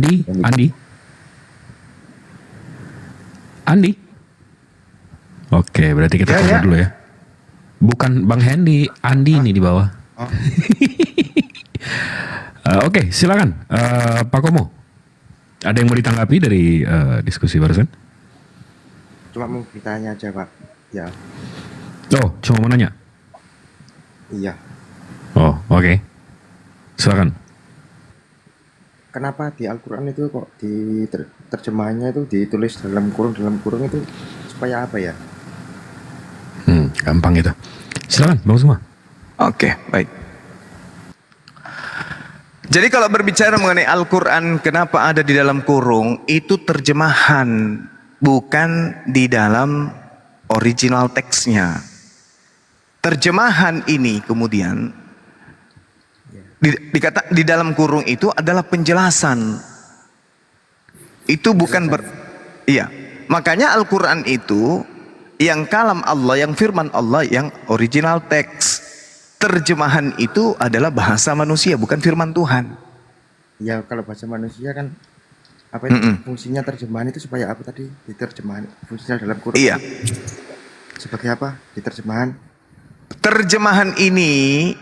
Speaker 1: Andi. Oke, berarti kita sambut dulu ya. Bukan Bang Hendy, Andi ini di bawah. Oke, silakan Pak Komo. Ada yang mau ditanggapi dari diskusi barusan?
Speaker 22: Cuma mau bertanya aja, Pak. Ya.
Speaker 1: Oh, cuma mau nanya?
Speaker 22: Iya.
Speaker 1: Oh, oke. Silakan.
Speaker 22: Kenapa di Al-Quran itu kok di terjemahannya itu ditulis dalam kurung itu supaya apa ya?
Speaker 1: Gampang gitu. Silakan, Bang Zuma.
Speaker 2: Oke, baik. Jadi kalau berbicara mengenai Al-Quran kenapa ada di dalam kurung, itu terjemahan, bukan di dalam original teksnya. Terjemahan ini kemudian di dalam kurung itu adalah penjelasan. Itu bukan iya. Makanya Al-Quran itu yang kalam Allah, yang firman Allah, yang original teks. Terjemahan itu adalah bahasa manusia, bukan firman Tuhan.
Speaker 22: Ya, kalau bahasa manusia kan apa itu fungsinya terjemahan itu supaya apa tadi? Diterjemahan fungsinya dalam kurung.
Speaker 2: Iya.
Speaker 22: Sebagai apa? Diterjemahan.
Speaker 2: Terjemahan ini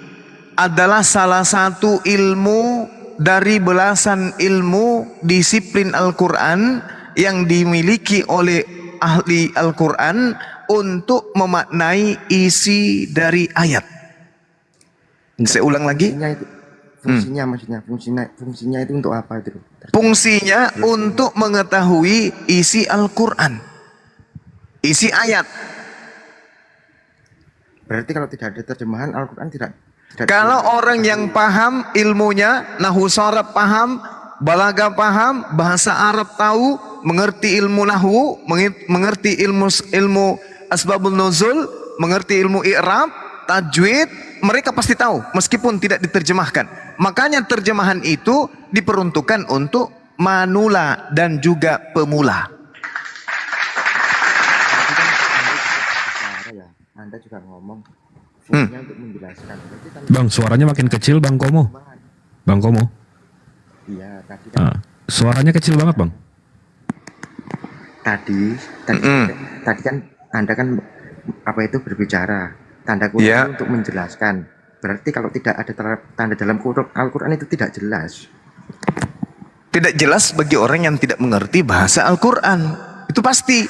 Speaker 2: adalah salah satu ilmu dari belasan ilmu disiplin Al-Quran yang dimiliki oleh ahli Al-Quran untuk memaknai isi dari ayat. Saya ulang lagi.
Speaker 22: Fungsinya maksudnya fungsinya itu untuk apa itu?
Speaker 2: Fungsinya untuk mengetahui isi Al-Quran, isi ayat.
Speaker 22: Berarti kalau tidak ada terjemahan Al-Quran tidak.
Speaker 2: Kalau orang yang paham ilmunya, nahwu sharaf paham, balaghah paham, bahasa Arab tahu, mengerti ilmu nahwu, mengerti ilmu asbabun nuzul, mengerti ilmu i'rab, tajwid, mereka pasti tahu meskipun tidak diterjemahkan. Makanya terjemahan itu diperuntukkan untuk manula dan juga pemula.
Speaker 22: Anda juga ngomong fungsinya untuk menjelaskan.
Speaker 1: Bang, suaranya makin kecil, Bang Komo. Bang Komo.
Speaker 22: Iya, tadi kan.
Speaker 1: Suaranya kecil banget, Bang.
Speaker 22: Tadi kan Anda kan apa itu berbicara tanda kurung untuk menjelaskan. Berarti kalau tidak ada tanda dalam kurung Al-Quran itu tidak jelas.
Speaker 2: Tidak jelas bagi orang yang tidak mengerti bahasa Al-Quran. Itu pasti.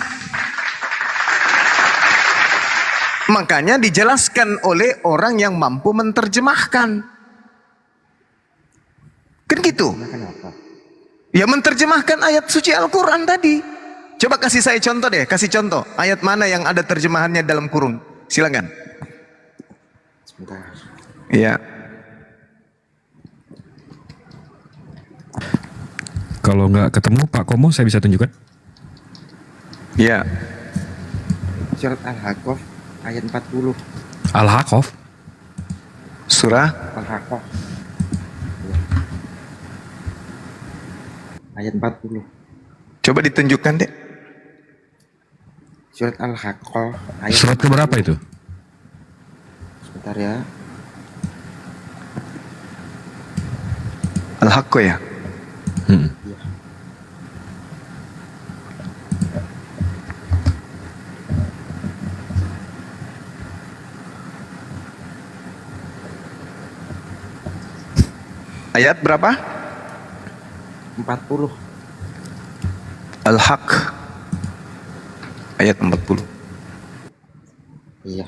Speaker 2: Makanya dijelaskan oleh orang yang mampu menerjemahkan. Kan gitu. Ya menerjemahkan ayat suci Al-Quran tadi. Coba kasih saya contoh deh. Kasih contoh. Ayat mana yang ada terjemahannya dalam kurung. Silakan.
Speaker 22: Sebentar.
Speaker 2: Iya.
Speaker 1: Kalau nggak ketemu Pak Komo, saya bisa tunjukkan.
Speaker 2: Iya.
Speaker 22: Surat Al-Haqqaf ayat 40.
Speaker 1: Al-Haqqaf.
Speaker 2: Surah
Speaker 22: Al-Haqqaf. Ayat 40.
Speaker 2: Coba ditunjukkan deh.
Speaker 22: Surat Al-Haqqaf ayat
Speaker 1: Surat keberapa itu?
Speaker 22: Sebentar ya.
Speaker 2: Al-Haqqo ya. Ayat berapa?
Speaker 22: 40.
Speaker 2: Al-Haqq. Ayat 40.
Speaker 22: Iya.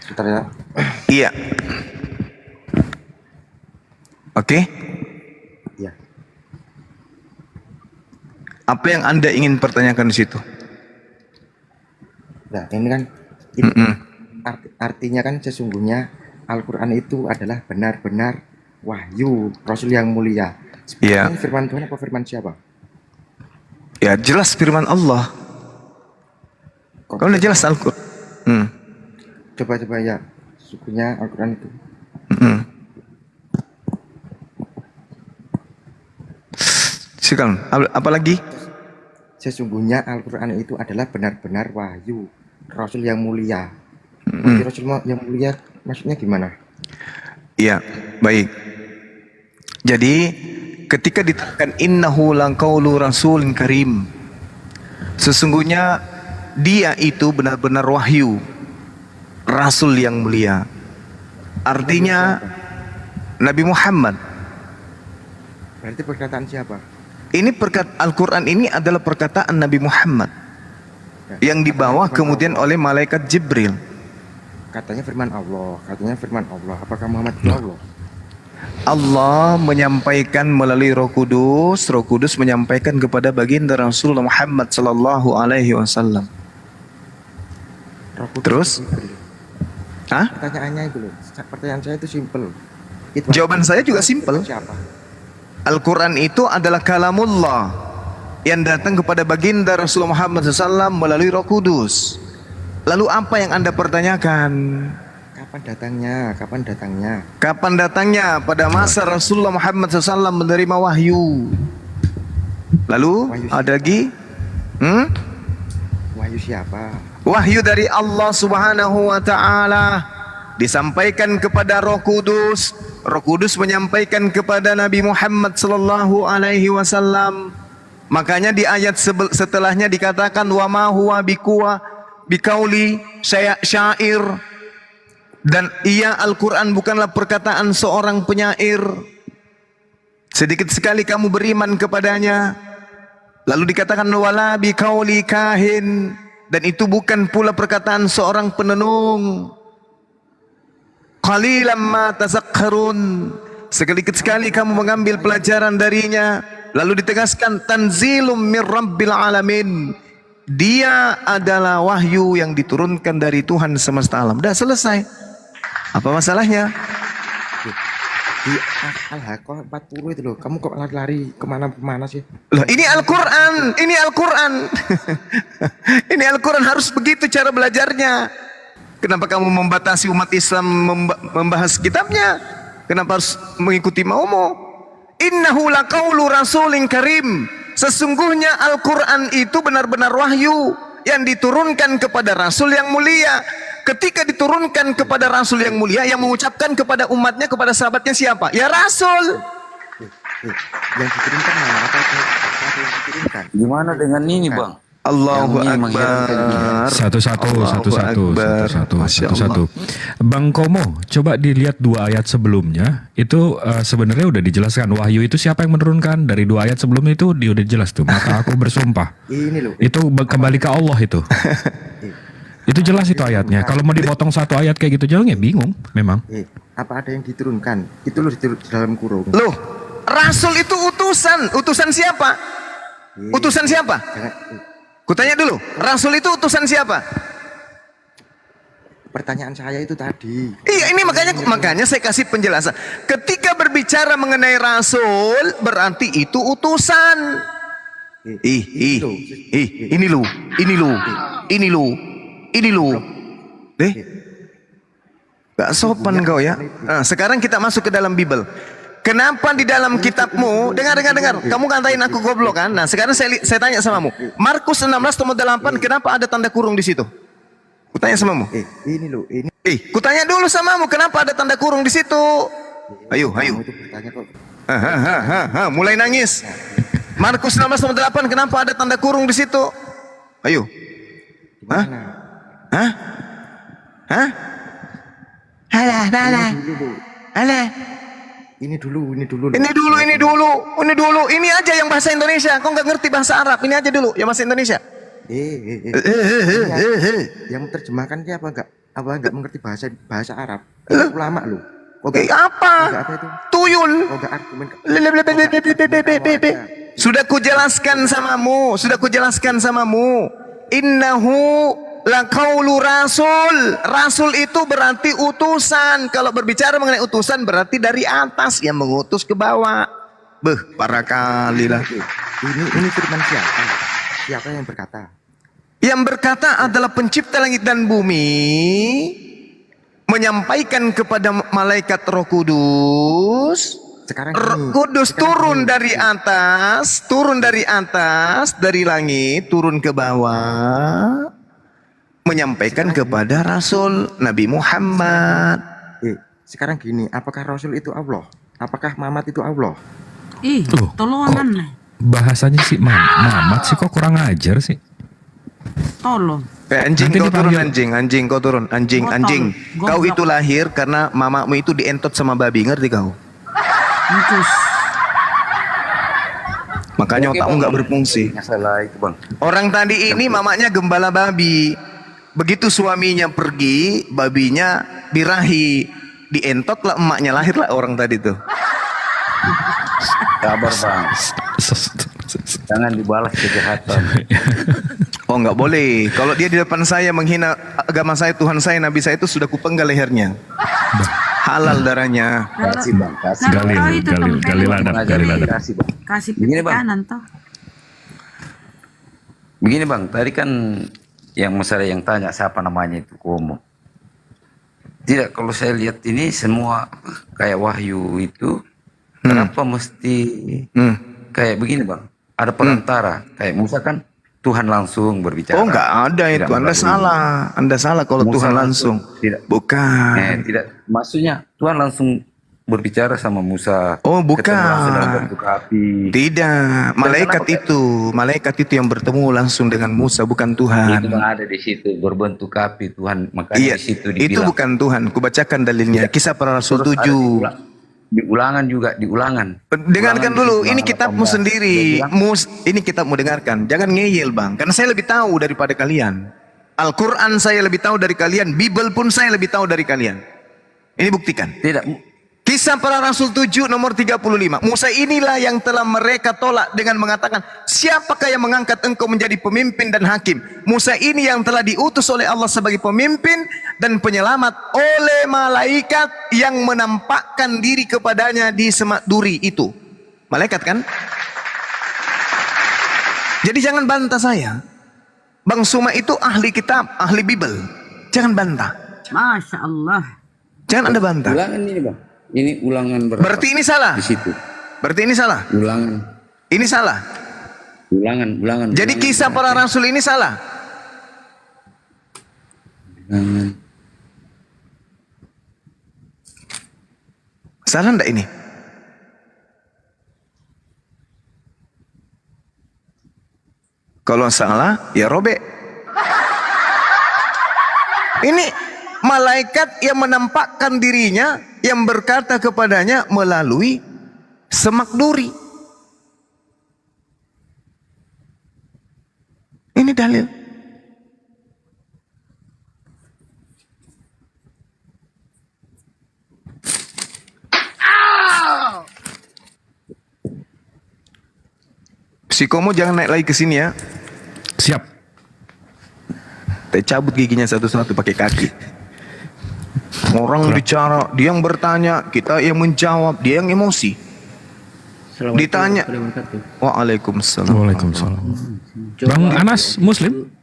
Speaker 22: Sebentar ya.
Speaker 2: Iya. Oke.
Speaker 22: Iya.
Speaker 2: Apa yang Anda ingin pertanyakan di situ?
Speaker 22: Nah, ini kan artinya kan sesungguhnya Al-Quran itu adalah benar-benar wahyu, rasul yang mulia.
Speaker 2: Iya.
Speaker 22: Sebenarnya firman Tuhan apa firman siapa?
Speaker 2: Ya jelas firman Allah. Kalau udah jelas Al-Quran.
Speaker 22: Coba ya, sukunya Al-Quran itu.
Speaker 2: Silakan. Apa lagi?
Speaker 22: Sesungguhnya Al-Quran itu adalah benar-benar wahyu, rasul yang mulia. Wahyu rasul yang mulia maksudnya gimana?
Speaker 2: Iya, baik. Jadi ketika dikatakan innahu laqaulu rasulin karim, sesungguhnya dia itu benar-benar wahyu, rasul yang mulia. Artinya Nabi Muhammad.
Speaker 22: Berarti perkataan siapa?
Speaker 2: Ini Al-Quran ini adalah perkataan Nabi Muhammad yang dibawa kemudian oleh malaikat Jibril.
Speaker 22: Katanya firman Allah, Apakah Muhammad itu Allah?
Speaker 2: Allah menyampaikan melalui Roh Kudus menyampaikan kepada baginda Rasulullah Muhammad sallallahu alaihi wasallam. Terus?
Speaker 22: Pertanyaannya itu loh. Pertanyaan saya itu simple.
Speaker 2: Jawaban saya juga simple. Al-Quran itu adalah kalamullah yang datang kepada baginda Rasulullah Muhammad SAW melalui Roh Kudus. Lalu apa yang Anda pertanyakan?
Speaker 22: Kapan datangnya?
Speaker 2: Kapan datangnya? Pada masa Rasulullah Muhammad SAW menerima wahyu. Lalu ada lagi?
Speaker 22: Wahyu siapa?
Speaker 2: Wahyu dari Allah Subhanahu wa Ta'ala disampaikan kepada Roh Kudus. Roh Kudus menyampaikan kepada Nabi Muhammad sallallahu alaihi wasallam. Makanya di ayat setelahnya dikatakan wa ma huwa biqauli syair, dan ia Al-Quran bukanlah perkataan seorang penyair. Sedikit sekali kamu beriman kepadanya. Lalu dikatakan wala biqauli kahin, dan itu bukan pula perkataan seorang penenung. Qalilan ma tazakkarun, sekali kamu mengambil pelajaran darinya. Lalu ditegaskan tanzilum mir rabbil alamin, dia adalah wahyu yang diturunkan dari Tuhan semesta alam. Dah selesai. Apa masalahnya?
Speaker 22: Di Al-Haqqah 40 itu loh, kamu kok lari-lari kemana-mana sih?
Speaker 2: Loh, ini Al-Quran. Ini Al-Quran, harus begitu cara belajarnya. Kenapa kamu membatasi umat Islam membahas kitabnya? Kenapa harus mengikuti maumu? Innahu laqaulu rasulin karim. Sesungguhnya Al-Quran itu benar-benar wahyu yang diturunkan kepada Rasul yang mulia. Ketika diturunkan kepada Rasul yang mulia, yang mengucapkan kepada umatnya, kepada sahabatnya siapa? Ya Rasul.
Speaker 22: Yang diturunkan mana? Apa yang diturunkan?
Speaker 6: Gimana dengan ini, Bang?
Speaker 2: Allahu Akbar. Satu. Bang Komo, coba dilihat 2 ayat sebelumnya. Itu sebenarnya udah dijelaskan wahyu itu siapa yang menurunkan. Dari 2 ayat sebelumnya itu dia udah jelas tuh. Maka aku bersumpah.
Speaker 22: Ini loh.
Speaker 2: Itu kembali ke Allah itu. Itu jelas itu ayatnya. Kalau mau dipotong 1 ayat kayak gitu jangan ya bingung memang.
Speaker 22: Apa ada yang diturunkan? Itu loh di dalam kurung.
Speaker 2: Loh, Rasul itu utusan. Utusan siapa? Utusan siapa? Kutanya dulu, Rasul itu utusan siapa?
Speaker 22: Pertanyaan saya itu tadi.
Speaker 2: Iya, ini makanya saya kasih penjelasan. Ketika berbicara mengenai Rasul, berarti itu utusan. Ini lu. Gak sopan kau ya. Nah, sekarang kita masuk ke dalam Bible. Kenapa di dalam kitabmu, dengar, kamu ngatain aku goblok kan? Nah sekarang saya tanya samamu, Markus 16:8, kenapa ada tanda kurung di situ? Kutanya samamu.
Speaker 22: Ini loh, ini.
Speaker 2: Kutanya dulu samamu, kenapa ada tanda kurung di situ? Ayo. Mulai nangis. Markus 16:8, kenapa ada tanda kurung di situ? Ayo. Alah.
Speaker 22: Ini dulu.
Speaker 2: Ini aja yang bahasa Indonesia. Kau nggak ngerti bahasa Arab. Ini aja dulu yang bahasa Indonesia.
Speaker 22: Yang terjemahkan dia apa enggak mengerti bahasa Arab? Ulama lu.
Speaker 2: Apa?
Speaker 22: Apa itu?
Speaker 2: Tuyul.
Speaker 22: Argumen.
Speaker 2: Sudah kujelaskan samamu. Innahu la qaulu rasul. Rasul itu berarti utusan. Kalau berbicara mengenai utusan berarti dari atas yang mengutus ke bawah. Para kali lah.
Speaker 22: Ini firman siapa? Siapa yang berkata?
Speaker 2: Yang berkata adalah pencipta langit dan bumi, menyampaikan kepada malaikat Roh Kudus. Roh Kudus turun dari atas, dari langit, turun ke bawah, menyampaikan kepada Rasul Nabi Muhammad.
Speaker 22: Sekarang gini, apakah Rasul itu Allah? Apakah Muhammad itu Allah?
Speaker 1: Tolongan. Bahasanya sih Mamat sih kok kurang ajar sih.
Speaker 16: Tolong.
Speaker 2: Anjing
Speaker 1: Nanti
Speaker 2: kau turun,
Speaker 1: dipanggil.
Speaker 2: anjing kau turun, anjing. Kau itu lahir karena mamamu itu dientot sama babi, ngerti kau? Makanya otakmu nggak berfungsi.
Speaker 6: Masalah itu bang.
Speaker 2: Orang tadi ini mamanya gembala babi. Begitu suaminya pergi, babinya birahi, dientot lah emaknya, lahirlah orang tadi tuh.
Speaker 6: Kabar bang. Jangan dibalas kejahatan.
Speaker 2: Oh nggak boleh. Kalau dia di depan saya menghina agama saya, Tuhan saya, Nabi saya, itu sudah kupenggal lehernya. Halal darahnya.
Speaker 6: Kasih bang. Kasih.
Speaker 1: Galil adab.
Speaker 16: Kasih
Speaker 6: Begini, Bang.
Speaker 16: kanan toh.
Speaker 6: Begini bang, tadi kan yang masalah yang tanya siapa namanya itu Komo. Tidak, kalau saya lihat ini semua kayak wahyu itu, kenapa mesti kayak begini bang? Ada perantara, kayak Musa kan Tuhan langsung berbicara.
Speaker 2: Oh nggak ada itu, Anda salah kalau
Speaker 6: Musa
Speaker 2: Tuhan langsung.
Speaker 6: Tidak.
Speaker 2: Bukan.
Speaker 6: Tidak, maksudnya Tuhan langsung berbicara sama Musa.
Speaker 2: Oh bukan.
Speaker 6: Ketemu langsung dalam bentuk api.
Speaker 2: Tidak, malaikat itu yang bertemu langsung dengan Musa, bukan Tuhan.
Speaker 6: Itu ada di situ berbentuk api Tuhan, makanya
Speaker 2: Iya,
Speaker 6: di situ dibilang.
Speaker 2: itu bukan Tuhan. Kubacakan dalilnya. Kisah Para Rasul 7.
Speaker 6: Di ulangan juga, di ulangan.
Speaker 2: Dengarkan
Speaker 6: Ulangan
Speaker 2: dulu,
Speaker 6: di situ,
Speaker 2: ini
Speaker 6: ulangan
Speaker 2: kitabmu
Speaker 6: 18.
Speaker 2: sendiri.
Speaker 6: Dia bilang,
Speaker 2: Ini kitabmu, dengarkan. Jangan ngeyel bang, karena saya lebih tahu daripada kalian. Al-Quran saya lebih tahu dari kalian. Bible pun saya lebih tahu dari kalian. Ini buktikan.
Speaker 6: Tidak.
Speaker 2: Kisah Para Rasul 7 nomor 35. Musa inilah yang telah mereka tolak dengan mengatakan, siapakah yang mengangkat engkau menjadi pemimpin dan hakim? Musa ini yang telah diutus oleh Allah sebagai pemimpin dan penyelamat oleh malaikat yang menampakkan diri kepadanya di semak duri itu. Malaikat kan? Jadi jangan bantah saya. Bang Suma itu ahli kitab, ahli Bible. Jangan bantah.
Speaker 21: Masya Allah.
Speaker 2: Jangan Anda bantah.
Speaker 6: Ulangan ini bang. Ini ulangan berapa?
Speaker 2: Berarti ini salah.
Speaker 6: Di situ.
Speaker 2: Berarti ini salah.
Speaker 6: Ulangan.
Speaker 2: Ini salah.
Speaker 6: Ulangan.
Speaker 2: Jadi kisah para rasul ini salah.
Speaker 6: Ulangan.
Speaker 2: Salah enggak ini? Kalau salah, ya robek. Ini malaikat yang menampakkan dirinya, yang berkata kepadanya melalui semak duri. Ini dalil. Si Komo jangan naik lagi ke sini ya.
Speaker 1: Siap.
Speaker 2: Saya cabut giginya satu-satu pakai kaki. Orang bicara, dia yang bertanya, kita yang menjawab, dia yang emosi. Ditanya. Waalaikumsalam.
Speaker 1: Waalaikumsalam. Bang Anas Muslim?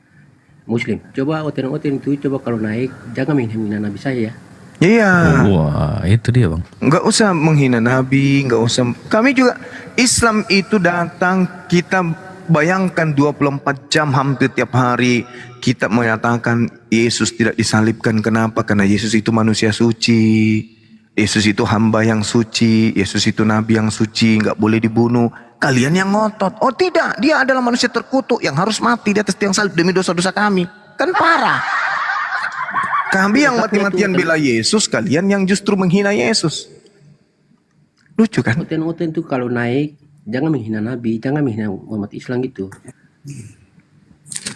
Speaker 9: Muslim. Coba oten-oten itu, coba kalau naik jangan menghina Nabi saya ya.
Speaker 2: Iya.
Speaker 1: Wah, itu dia bang.
Speaker 2: Enggak usah menghina Nabi, enggak usah. Kami juga Islam itu datang, kita bayangkan 24 jam hampir tiap hari kita menyatakan Yesus tidak disalibkan. Kenapa? Karena Yesus itu manusia suci. Yesus itu hamba yang suci. Yesus itu nabi yang suci, enggak boleh dibunuh. Kalian yang ngotot. Oh tidak, dia adalah manusia terkutuk yang harus mati di atas tiang salib demi dosa-dosa kami. Kan parah. Kami yang mati-matian bela Yesus, kalian yang justru menghina Yesus. Lucu kan?
Speaker 9: Oten-oten tuh kalau naik jangan menghina Nabi, jangan menghina umat Islam gitu.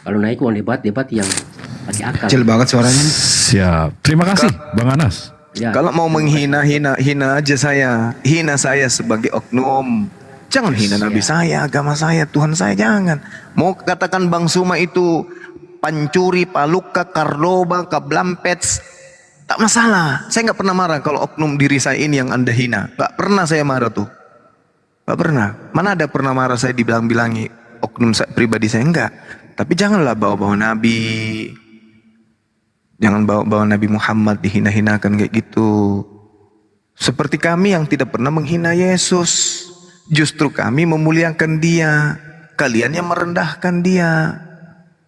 Speaker 9: Kalau naik mau debat yang pakai akal.
Speaker 2: Kecil banget suaranya.
Speaker 1: Siap. Terima kasih Bang Anas.
Speaker 9: Ya.
Speaker 2: Kalau mau menghina, hina aja saya. Hina saya sebagai oknum. Jangan hina Nabi saya, agama saya, Tuhan saya, jangan. Mau katakan Bang Suma itu pancuri, paluka, karloba, kablampets, tak masalah. Saya nggak pernah marah kalau oknum diri saya ini yang Anda hina. Nggak pernah saya marah tuh. Nggak pernah. Mana ada pernah marah saya dibilang-bilangi oknum saya, pribadi saya, enggak. Tapi janganlah bawa-bawa Nabi. Jangan bawa-bawa Nabi Muhammad dihina-hinakan kayak gitu. Seperti kami yang tidak pernah menghina Yesus. Justru kami memuliakan dia. Kalian yang merendahkan dia.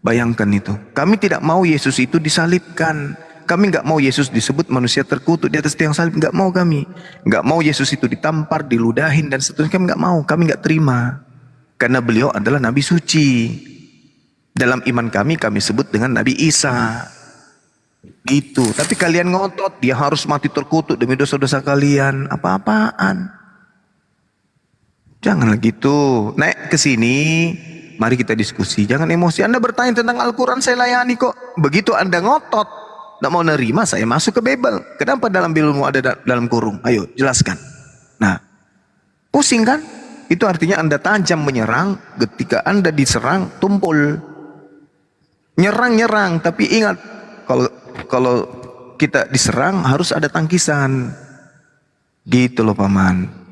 Speaker 2: Bayangkan itu. Kami tidak mau Yesus itu disalibkan. Kami nggak mau Yesus disebut manusia terkutuk di atas tiang salib. Nggak mau kami. Nggak mau Yesus itu ditampar, diludahin dan seterusnya. Kami nggak mau. Kami nggak terima. Karena beliau adalah Nabi suci. Dalam iman kami sebut dengan Nabi Isa. Gitu. Tapi kalian ngotot, dia harus mati terkutuk demi dosa-dosa kalian. Apa-apaan? Janganlah gitu. Naik ke sini, mari kita diskusi. Jangan emosi. Anda bertanya tentang Al-Quran, saya layani kok. Begitu Anda ngotot, tidak mau nerima, saya masuk ke Bible. Kenapa dalam Bibelmu ada dalam kurung? Ayo, jelaskan. Nah, pusing kan? Itu artinya Anda tajam menyerang. Ketika Anda diserang, tumpul. Nyerang, tapi ingat, kalau kita diserang harus ada tangkisan. Gitu loh Paman.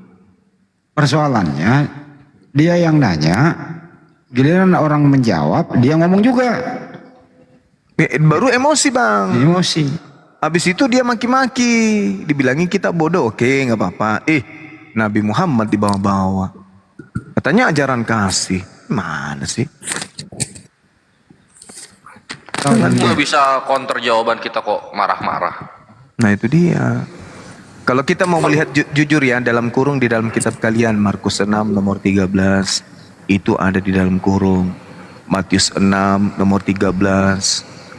Speaker 12: Persoalannya dia yang nanya, giliran orang menjawab dia ngomong juga.
Speaker 2: Baru emosi Bang.
Speaker 12: Emosi.
Speaker 2: Habis itu dia maki-maki, dibilangin kita bodoh. Oke, nggak apa-apa. Nabi Muhammad dibawa-bawa. Katanya ajaran kasih. Mana sih?
Speaker 18: Gue bisa counter jawaban kita kok marah-marah.
Speaker 2: Nah itu dia. Kalau kita mau melihat jujur ya, dalam kurung di dalam kitab kalian Markus 6 nomor 13 itu ada di dalam kurung. Matius 6 nomor 13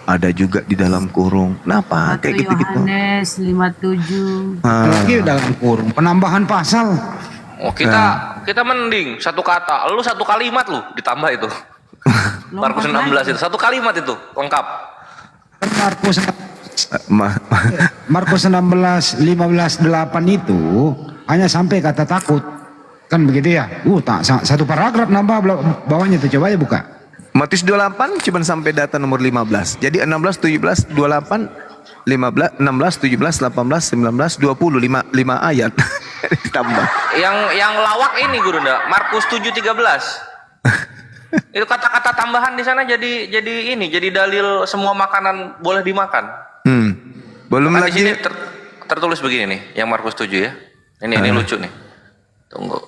Speaker 2: ada juga di dalam kurung. Kenapa? Kayak gitu-gitu.
Speaker 21: Yohanes 57.
Speaker 12: Lagi dalam kurung. Penambahan pasal.
Speaker 18: Oh, kita mending satu kata, lu satu kalimat lu ditambah itu. Markus 16 itu satu kalimat itu lengkap.
Speaker 12: Markus 16 15 8 itu hanya sampai kata takut. Kan begitu ya? Tak satu paragraf nambah bawahnya tuh, coba ya buka.
Speaker 2: Matius 28 cuma sampai data nomor 15. Jadi 16 17 28 15 16 17 18 19 20 5 ayat ditambah.
Speaker 18: Yang lawak ini Guru Nda, Markus 7:13. Itu kata-kata tambahan di sana jadi dalil semua makanan boleh dimakan.
Speaker 2: Belum
Speaker 18: Maka
Speaker 2: lagi
Speaker 18: di sini tertulis begini nih, yang Markus 7 ya. Ini lucu nih. Tunggu.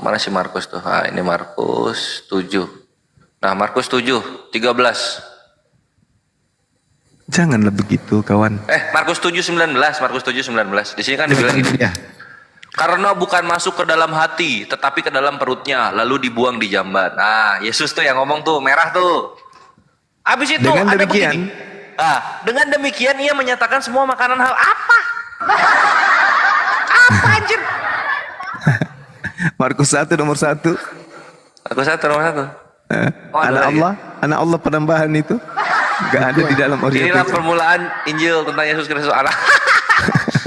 Speaker 18: Mana sih Markus tuh? Ini Markus 7. Nah, Markus 7:13.
Speaker 2: Janganlah begitu, kawan.
Speaker 18: Markus 7:19. Di sini kan dibilang ini. Karena bukan masuk ke dalam hati, tetapi ke dalam perutnya, lalu dibuang di jamban. Nah, Yesus tuh yang ngomong tuh, merah tuh. Habis itu
Speaker 2: dengan
Speaker 18: ada
Speaker 2: demikian,
Speaker 18: begini. Dengan demikian ia menyatakan semua makanan halal. Apa? Apa anjir?
Speaker 2: Markus 1 nomor 1.
Speaker 18: Markus 1 nomor 1.
Speaker 2: Anak Allah penambahan itu gak ada di dalam orientasi.
Speaker 18: Inilah permulaan Injil tentang Yesus Kristus anak.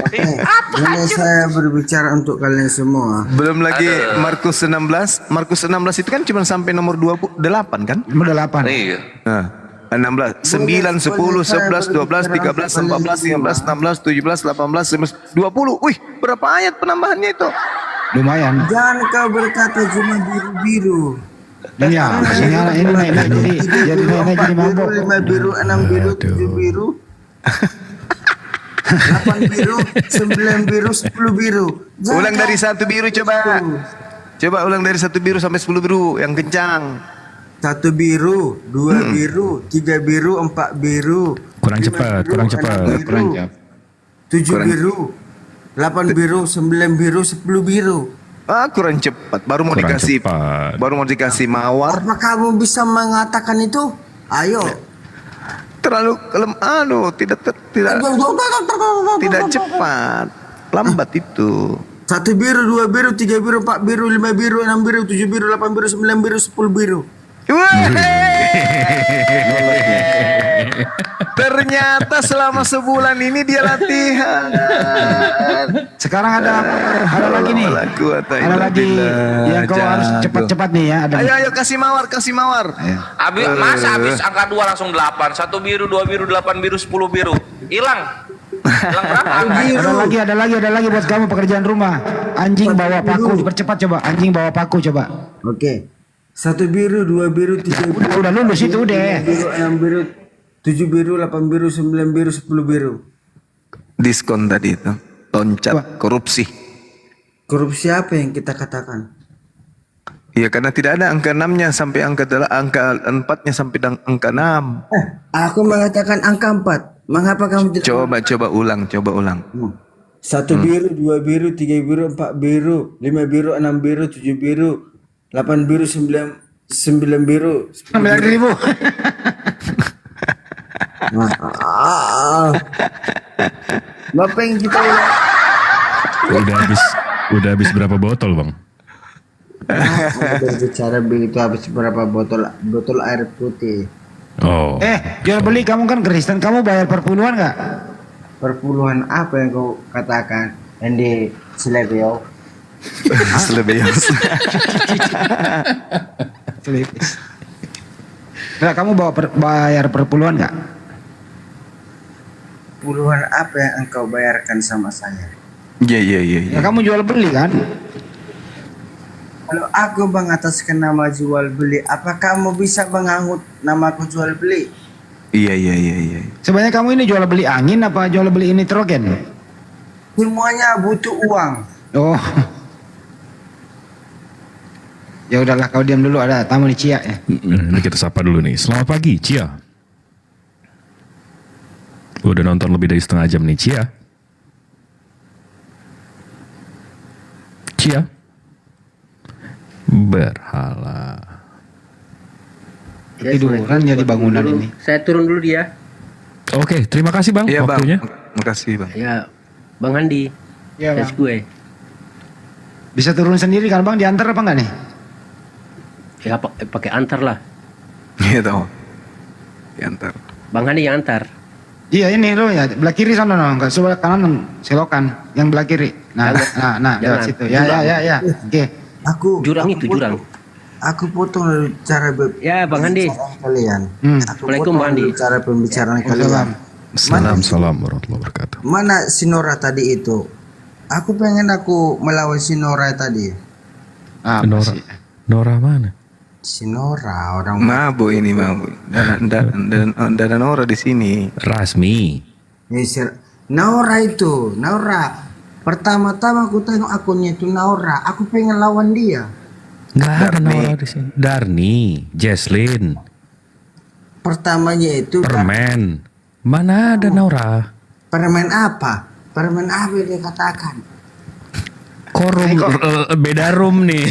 Speaker 13: Ini saya berbicara untuk kalian semua.
Speaker 2: Belum lagi Markus 16. Markus 16 itu kan cuma sampai nomor 28 kan?
Speaker 12: Nomor 8.
Speaker 18: Iya.
Speaker 2: Nah, 16, 9, 10, 11, 12, 13, 14, 15, 16, 17, 18, 19, 20. Wih, berapa ayat penambahannya itu?
Speaker 12: Lumayan.
Speaker 13: Jangan kau berkata cuma biru-biru.
Speaker 12: Iya, sinyal ini naik jadi mabok.
Speaker 13: 5 biru, 6 biru, 7 biru. 8 biru, 9 biru, 10 biru.
Speaker 2: Ulang dari 1 biru coba. Coba ulang dari 1 biru sampai 10 biru yang kencang.
Speaker 13: 1 biru, 2 biru, 3 biru, 4 biru.
Speaker 1: Kurang cepat.
Speaker 13: 7 biru, 8 biru, 9 biru, 10 biru.
Speaker 2: Kurang cepat. Baru mau dikasih mawar.
Speaker 13: Apa kamu bisa mengatakan itu? Ayo.
Speaker 2: Terlalu tidak cepat, lambat itu.
Speaker 13: 1 biru, 2 biru, 3 biru, 4 biru, 5 biru, 6 biru, 7 biru, 8 biru, 9 biru, 10 biru.
Speaker 2: Ternyata selama sebulan ini dia latihan.
Speaker 12: Sekarang ada lagi nih. Ada lagi yang kau harus cepat-cepat nih ya.
Speaker 2: Ayo kasih mawar.
Speaker 18: Habis angka 2 langsung 8. 1 biru, 2 biru, 8 biru, 10 biru. Hilang. Hilang berapa?
Speaker 12: Ada lagi buat kamu pekerjaan rumah. Anjing bawa paku, percepat coba. Anjing bawa paku coba.
Speaker 13: Oke. 1 biru, 2 biru, 3 biru.
Speaker 12: Udah lulus itu udah.
Speaker 13: 5 biru, 6 biru, 7 biru, 8 biru, 9 biru, 10 biru.
Speaker 2: Diskon tadi itu. Loncat korupsi.
Speaker 13: Korupsi apa yang kita katakan?
Speaker 2: Iya, karena tidak ada angka 6-nya sampai angka 4-nya sampai angka 6.
Speaker 13: Aku mengatakan angka 4. Mengapa kamu tidak?
Speaker 2: Coba ulang.
Speaker 13: 1 biru, 2 biru, 3 biru, 4 biru, 5 biru, 6 biru, 7 biru, 8 biru, 9 biru.
Speaker 12: 9.000.
Speaker 13: Bapak yang kita
Speaker 1: Udah habis berapa botol, Bang?
Speaker 13: berbicara begitu habis berapa botol air putih.
Speaker 1: Oh.
Speaker 12: Jual beli kamu kan Kristen, kamu bayar per puluhan nggak?
Speaker 13: Perpuluhan apa yang kau katakan? Endi Slebeo.
Speaker 12: Nah, kamu bayar per puluhan nggak?
Speaker 13: Puluhan apa yang engkau bayarkan sama saya?
Speaker 2: Iya.
Speaker 12: Ya, kamu jual beli kan?
Speaker 13: Kalau aku mengataskan nama jual beli, apa kamu bisa menganggap namaku jual beli?
Speaker 2: Iya.
Speaker 12: Sebenarnya kamu ini jual beli angin apa jual beli nitrogen?
Speaker 13: Semuanya butuh uang.
Speaker 12: Oh. Ya udahlah, kau diam dulu, ada tamu nih, Cia ya.
Speaker 1: Ini kita sapa dulu nih. Selamat pagi, Cia. Udah nonton lebih dari setengah jam nih, Cia. Berhala.
Speaker 12: Tiduran ya di bangunan ini.
Speaker 9: Saya turun dulu dia.
Speaker 1: Oke, terima kasih Bang
Speaker 2: Iya,
Speaker 1: waktunya.
Speaker 2: Makasih, Bang.
Speaker 9: Ya, Bang Andi.
Speaker 12: Iya,
Speaker 9: Tes gue.
Speaker 12: Bisa turun sendiri kan Bang, diantar apa enggak nih?
Speaker 9: Ya pakai antar lah.
Speaker 2: Iya tahu. Diantar.
Speaker 9: Bang Andi yang antar.
Speaker 12: Iya ini loh ya, belah kiri sana no, enggak sebelah kanan selokan, yang belah kiri. Nah, lewat situ. Ya. Oke.
Speaker 9: Jurang itu jurang.
Speaker 13: Aku potong dari cara
Speaker 9: ya Bang Andi.
Speaker 13: Kalian.
Speaker 9: Assalamualaikum Bang Andi.
Speaker 13: Cara pembicaraan kalian.
Speaker 1: Salam warahmatullahi wabarakatuh.
Speaker 13: Mana si Nora tadi itu? Aku pengen melawan si Nora tadi.
Speaker 1: Nora mana?
Speaker 13: Si Nora orang
Speaker 2: mabuk ini mabuk. Dan ada Nora di sini.
Speaker 1: Rasmi.
Speaker 13: Nora itu, Nora. Pertama-tama aku tengok akunnya itu Nora. Aku pengen lawan dia.
Speaker 1: Nggak ada Nora di sini. Darni, Jesslyn.
Speaker 13: Pertamanya itu
Speaker 1: Permen. Mana ada Nora?
Speaker 13: Permen apa? Permen apa yang dia katakan?
Speaker 1: Korum, beda room nih.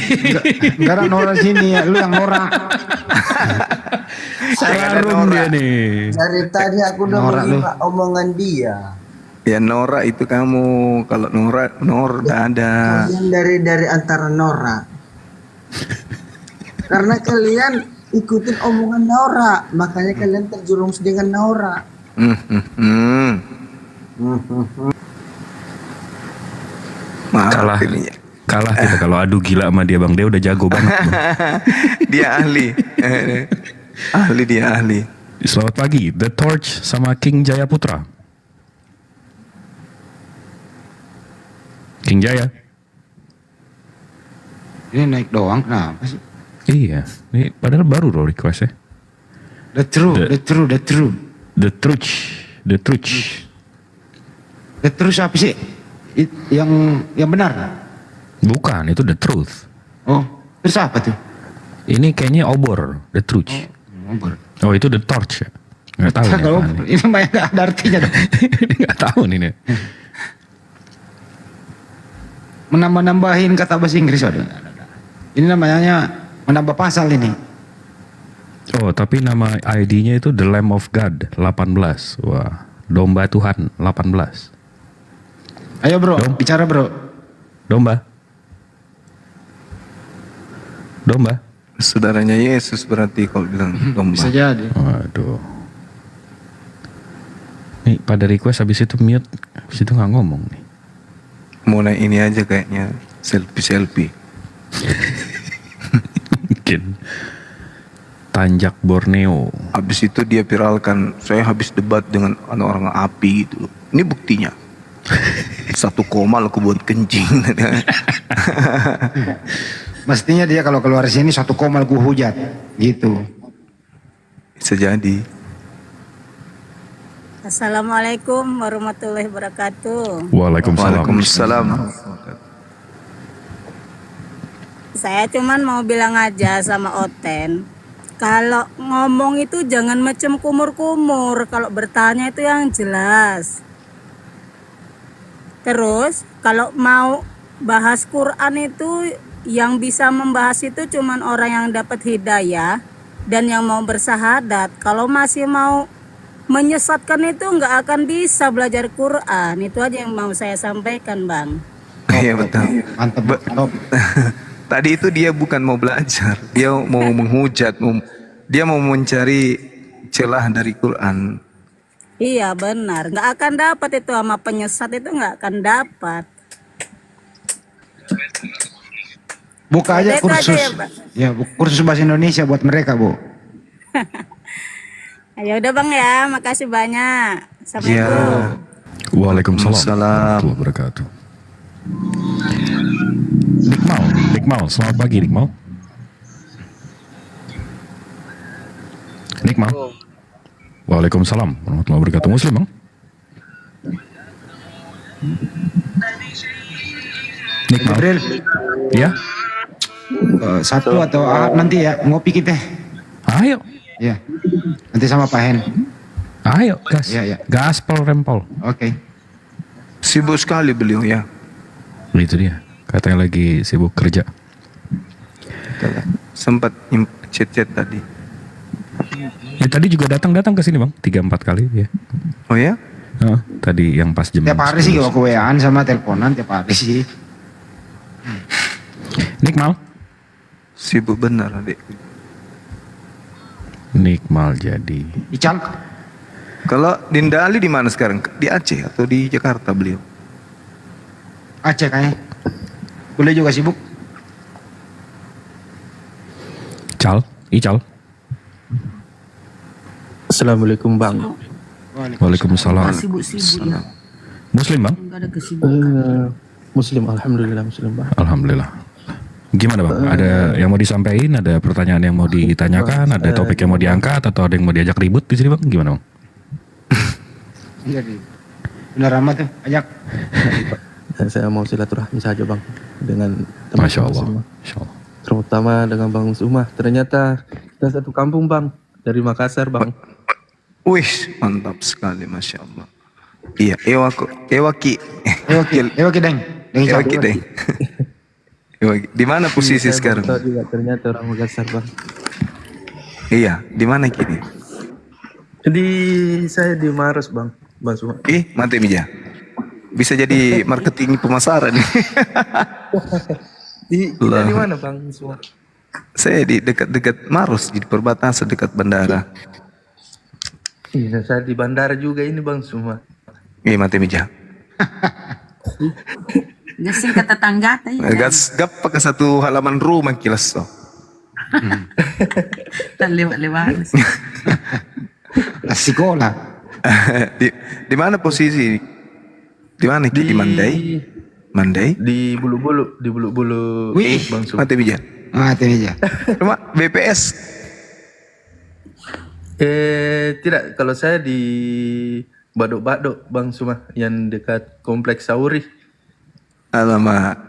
Speaker 12: Enggak ada Nora sini ya, lu yang Nora.
Speaker 1: Salah room dia nih.
Speaker 13: Dari tadi aku udah menyimak omongan dia.
Speaker 2: Ya Nora itu kamu, kalau Nora udah ada.
Speaker 13: Kalian dari antara Nora. Karena kalian ikutin omongan Nora, makanya kalian terjerumus dengan Nora.
Speaker 1: Kalah kita kalau adu gila sama dia Bang, dia udah jago banget Bang.
Speaker 2: Dia ahli. Dia ahli.
Speaker 1: Selamat pagi, The Torch sama King Jaya Putra. King Jaya.
Speaker 12: Ini naik doang, kenapa sih?
Speaker 1: Iya, ini padahal baru loh requestnya.
Speaker 12: The truth.
Speaker 1: The truth
Speaker 12: apa sih? Yang benar?
Speaker 1: Bukan, itu the truth.
Speaker 12: Oh, terus apa tuh?
Speaker 1: Ini kayaknya obor, the truth.
Speaker 12: Obor.
Speaker 1: Oh, itu the torch ya? Nggak tahu.
Speaker 12: Ini banyak nggak ada artinya dong.
Speaker 1: Nggak tahu nih.
Speaker 12: Menambah-nambahin kata bahasa Inggris ada. Ini namanya menambah pasal ini.
Speaker 1: Oh, tapi nama ID-nya itu The Lamb of God 18. Wah, domba Tuhan 18.
Speaker 12: Ayo bro, bicara bro.
Speaker 1: Domba.
Speaker 2: Saudaranya Yesus berarti kalau bilang domba.
Speaker 12: Bisa jadi.
Speaker 1: Waduh. Nih pada request habis itu mute, habis itu nggak ngomong nih.
Speaker 2: Mau naik ini aja kayaknya, selfie.
Speaker 1: Mungkin. Tanjak Borneo.
Speaker 2: Habis itu dia viralkan, saya habis debat dengan orang api gitu. Ini buktinya. 1 koma aku buat kencing.
Speaker 12: Mestinya dia kalau keluar sini 1 koma aku hujat gitu.
Speaker 2: Bisa jadi.
Speaker 10: Assalamualaikum warahmatullahi wabarakatuh.
Speaker 2: Waalaikumsalam.
Speaker 10: Saya cuman mau bilang aja sama Oten, kalau ngomong itu jangan macam kumur-kumur, kalau bertanya itu yang jelas. Terus kalau mau bahas Quran itu yang bisa membahas itu cuman orang yang dapat hidayah dan yang mau bersahadat. Kalau masih mau menyesatkan itu nggak akan bisa belajar Quran. Itu aja yang mau saya sampaikan, Bang.
Speaker 2: Iya betul. Mantap. Tadi itu dia bukan mau belajar, dia mau menghujat, dia mau mencari celah dari Quran.
Speaker 10: Iya benar, nggak akan dapat itu sama penyesat itu nggak akan dapat.
Speaker 12: Buka aja
Speaker 10: Itu
Speaker 12: kursus.
Speaker 10: aja ya, Pak.
Speaker 12: Ya, kursus bahasa Indonesia buat mereka, Bu.
Speaker 10: Ya udah Bang ya, makasih banyak. Assalamualaikum.
Speaker 1: Waalaikumsalam warahmatullahi wabarakatuh. Nikmal, selamat pagi Nikmal. Waalaikumsalam warahmatullahi wabarakatuh. Muslim Bang? Nikmal.
Speaker 12: Jibril.
Speaker 1: Ya.
Speaker 12: Satu atau nanti ya ngopi kita.
Speaker 1: Ayo.
Speaker 12: Ya. Nanti sama Pak Hen.
Speaker 1: Ayo, gas.
Speaker 12: Ya.
Speaker 1: Gaspol rempol.
Speaker 12: Oke.
Speaker 2: Sibuk sekali beliau ya.
Speaker 1: Itu dia. Katanya lagi sibuk kerja.
Speaker 2: Sempat chat tadi.
Speaker 1: Tadi juga datang ke sini Bang, 3-4 kali ya.
Speaker 2: Oh ya?
Speaker 1: Tadi yang pas jam
Speaker 12: Tiap hari sih aku WA-an sama teleponan tiap hari sih.
Speaker 1: Nikmal.
Speaker 2: Sibuk benar adik.
Speaker 1: Nikmal jadi.
Speaker 12: Ical.
Speaker 2: Kalau Dinda Ali di mana sekarang? Di Aceh atau di Jakarta beliau?
Speaker 12: Aceh kayaknya. Boleh juga sibuk.
Speaker 1: Ical.
Speaker 14: Assalamualaikum Bang.
Speaker 1: Waalaikumsalam.
Speaker 10: Sibuk-sibuk ya.
Speaker 1: Muslim Bang?
Speaker 10: Enggak ada kesibukan.
Speaker 14: Muslim, alhamdulillah Muslim Bang.
Speaker 1: Alhamdulillah. Gimana Bang? Ada yang mau disampaikan? Ada pertanyaan yang mau ditanyakan? Ada topik yang mau diangkat? Atau ada yang mau diajak ribut di sini Bang? Gimana Bang?
Speaker 12: Iya benar amat tuh, ajak.
Speaker 14: Saya mau silaturahmi saja Bang dengan teman-teman
Speaker 1: Masya Allah.
Speaker 14: semua. Terutama dengan Bang Suma. Ternyata kita satu kampung Bang, dari Makassar Bang.
Speaker 2: Wih, mantap sekali, Masya Allah. Iya, Ewaki Deng. Di mana posisi
Speaker 14: Saya
Speaker 2: sekarang?
Speaker 14: baru tahu juga ternyata orang Makassar Bang.
Speaker 2: Iya, di mana kini?
Speaker 14: Saya di Maros Bang Suma.
Speaker 2: Mantap Mija. Bisa jadi marketing pemasaran.
Speaker 14: Kita di mana Bang Suma?
Speaker 2: Saya di dekat Maros, di perbatasan dekat bandara.
Speaker 14: Iya, saya di bandara juga ini Bang Suma.
Speaker 2: Mantap Mija.
Speaker 10: Gasing ke tetangga teh.
Speaker 2: Gap pakai satu halaman rumah kilas so.
Speaker 10: Kita lewat-lewat.
Speaker 12: Sekolah.
Speaker 2: Di mana posisi? Di mana? Di Mandai?
Speaker 14: Di Bulu-Bulu, Bang Suma.
Speaker 2: Mantap Mija. Rumah BPS.
Speaker 14: Tidak, kalau saya di Badok-Badok Bang Suma yang dekat Kompleks Sauri.
Speaker 2: Alamak,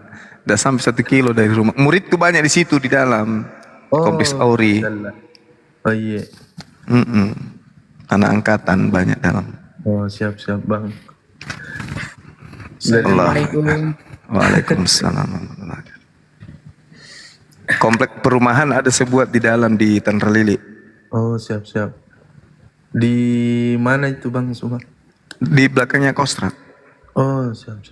Speaker 2: udah sampai 1 kilo dari rumah. Muridku banyak di situ di dalam Kompleks Auri.
Speaker 14: Oh iya.
Speaker 2: Anak angkatan banyak dalam.
Speaker 14: Oh siap Bang.
Speaker 2: Assalamualaikum. Waalaikumsalam. Komplek perumahan ada sebuah di dalam di Tanra Lili.
Speaker 14: Oh siap. Di mana itu Bang Suma?
Speaker 2: Di belakangnya Kostrad.
Speaker 14: Oh siap.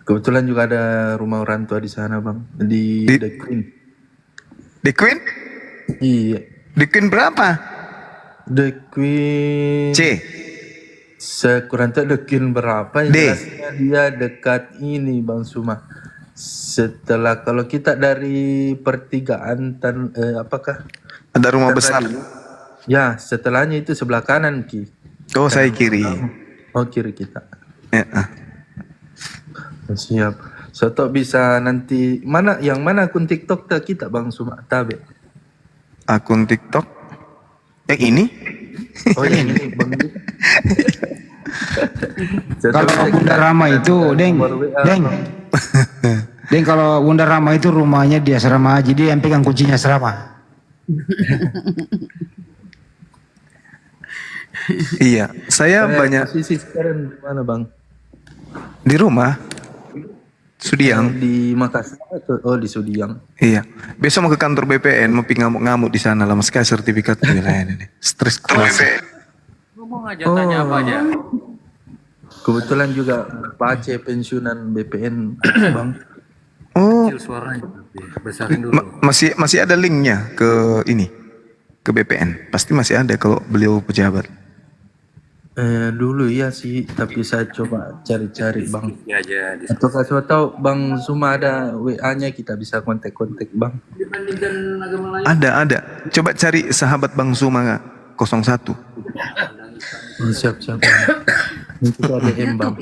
Speaker 14: Kebetulan juga ada rumah orang tua di sana Bang. Di The Queen.
Speaker 2: The Queen?
Speaker 14: Iya.
Speaker 2: The Queen berapa?
Speaker 14: The Queen.
Speaker 2: C.
Speaker 14: Saya kurang tahu dekin berapa, yang
Speaker 2: D.
Speaker 14: jelasnya dia dekat ini Bang Suma. Setelah kalau kita dari pertigaan apakah
Speaker 2: Ada rumah
Speaker 14: kita
Speaker 2: besar.
Speaker 14: ya, setelahnya itu sebelah kanan Ki.
Speaker 2: Oh, saya kiri.
Speaker 14: Oh, kiri kita.
Speaker 2: Ya,
Speaker 14: Siap. Soto bisa nanti yang mana akun TikTok kita Bang Suma Tabe.
Speaker 2: Akun TikTok yang ini?
Speaker 14: Oh, yang ini Bang.
Speaker 12: Kalau Bunda Rama itu, Deng, Deng, kalau Bunda Rama itu rumahnya di asrama haji, dia yang pegang kuncinya asrama.
Speaker 2: Iya, saya banyak
Speaker 14: Posisi sekarang di mana Bang?
Speaker 2: di rumah. Sudiang.
Speaker 14: Di Makassar atau di Sudiang?
Speaker 2: Iya. Besok mau ke kantor BPN, mau ngamuk-ngamuk di sana lah, mas kasih sertifikat wilayah ini. Stres kelas.
Speaker 17: Ngomong aja, tanya apa aja.
Speaker 14: Kebetulan juga Pak Aceh pensiunan BPN Bang.
Speaker 2: Oh.
Speaker 17: Suaranya besarin dulu.
Speaker 2: Masih ada linknya ke ini, ke BPN. Pasti masih ada kalau beliau pejabat.
Speaker 14: Dulu ya sih, tapi saya coba cari-cari Bang.
Speaker 17: Aja.
Speaker 14: Atau kasih tahu Bang Suma ada WA-nya, kita bisa kontak-kontak Bang.
Speaker 17: Dibandingkan agama lain.
Speaker 2: Ada. Coba cari sahabat Bang Suma 01.
Speaker 14: Oh, siap. Itu ada DM Bang.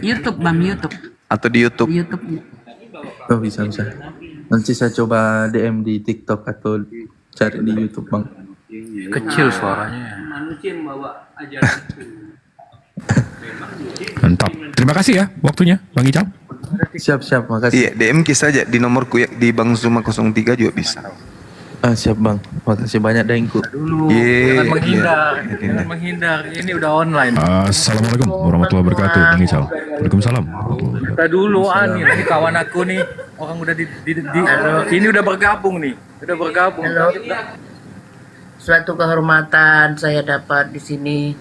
Speaker 21: YouTube Bang, YouTube.
Speaker 2: Atau di YouTube.
Speaker 14: Oh, bisa. Nanti saya coba DM di TikTok atau cari di YouTube Bang.
Speaker 17: Kecil suaranya. Manusia yang bawa ajaran itu.
Speaker 1: Mantap. Terima kasih ya waktunya, Bang Ical.
Speaker 14: Siap, makasih.
Speaker 2: Iya, DM saja di nomorku ya, di Bang Suma 03 juga bisa.
Speaker 14: Siap Bang, makasih banyak Dengku.
Speaker 17: Dulu, jangan menghindar. Ini udah online.
Speaker 1: Assalamualaikum warahmatullahi wabarakatuh, Bang Ical. Waalaikumsalam.
Speaker 17: Kita dulu ini kawan aku nih, orang udah ini udah bergabung nih.
Speaker 3: Halo. Suatu kehormatan saya dapat di sini.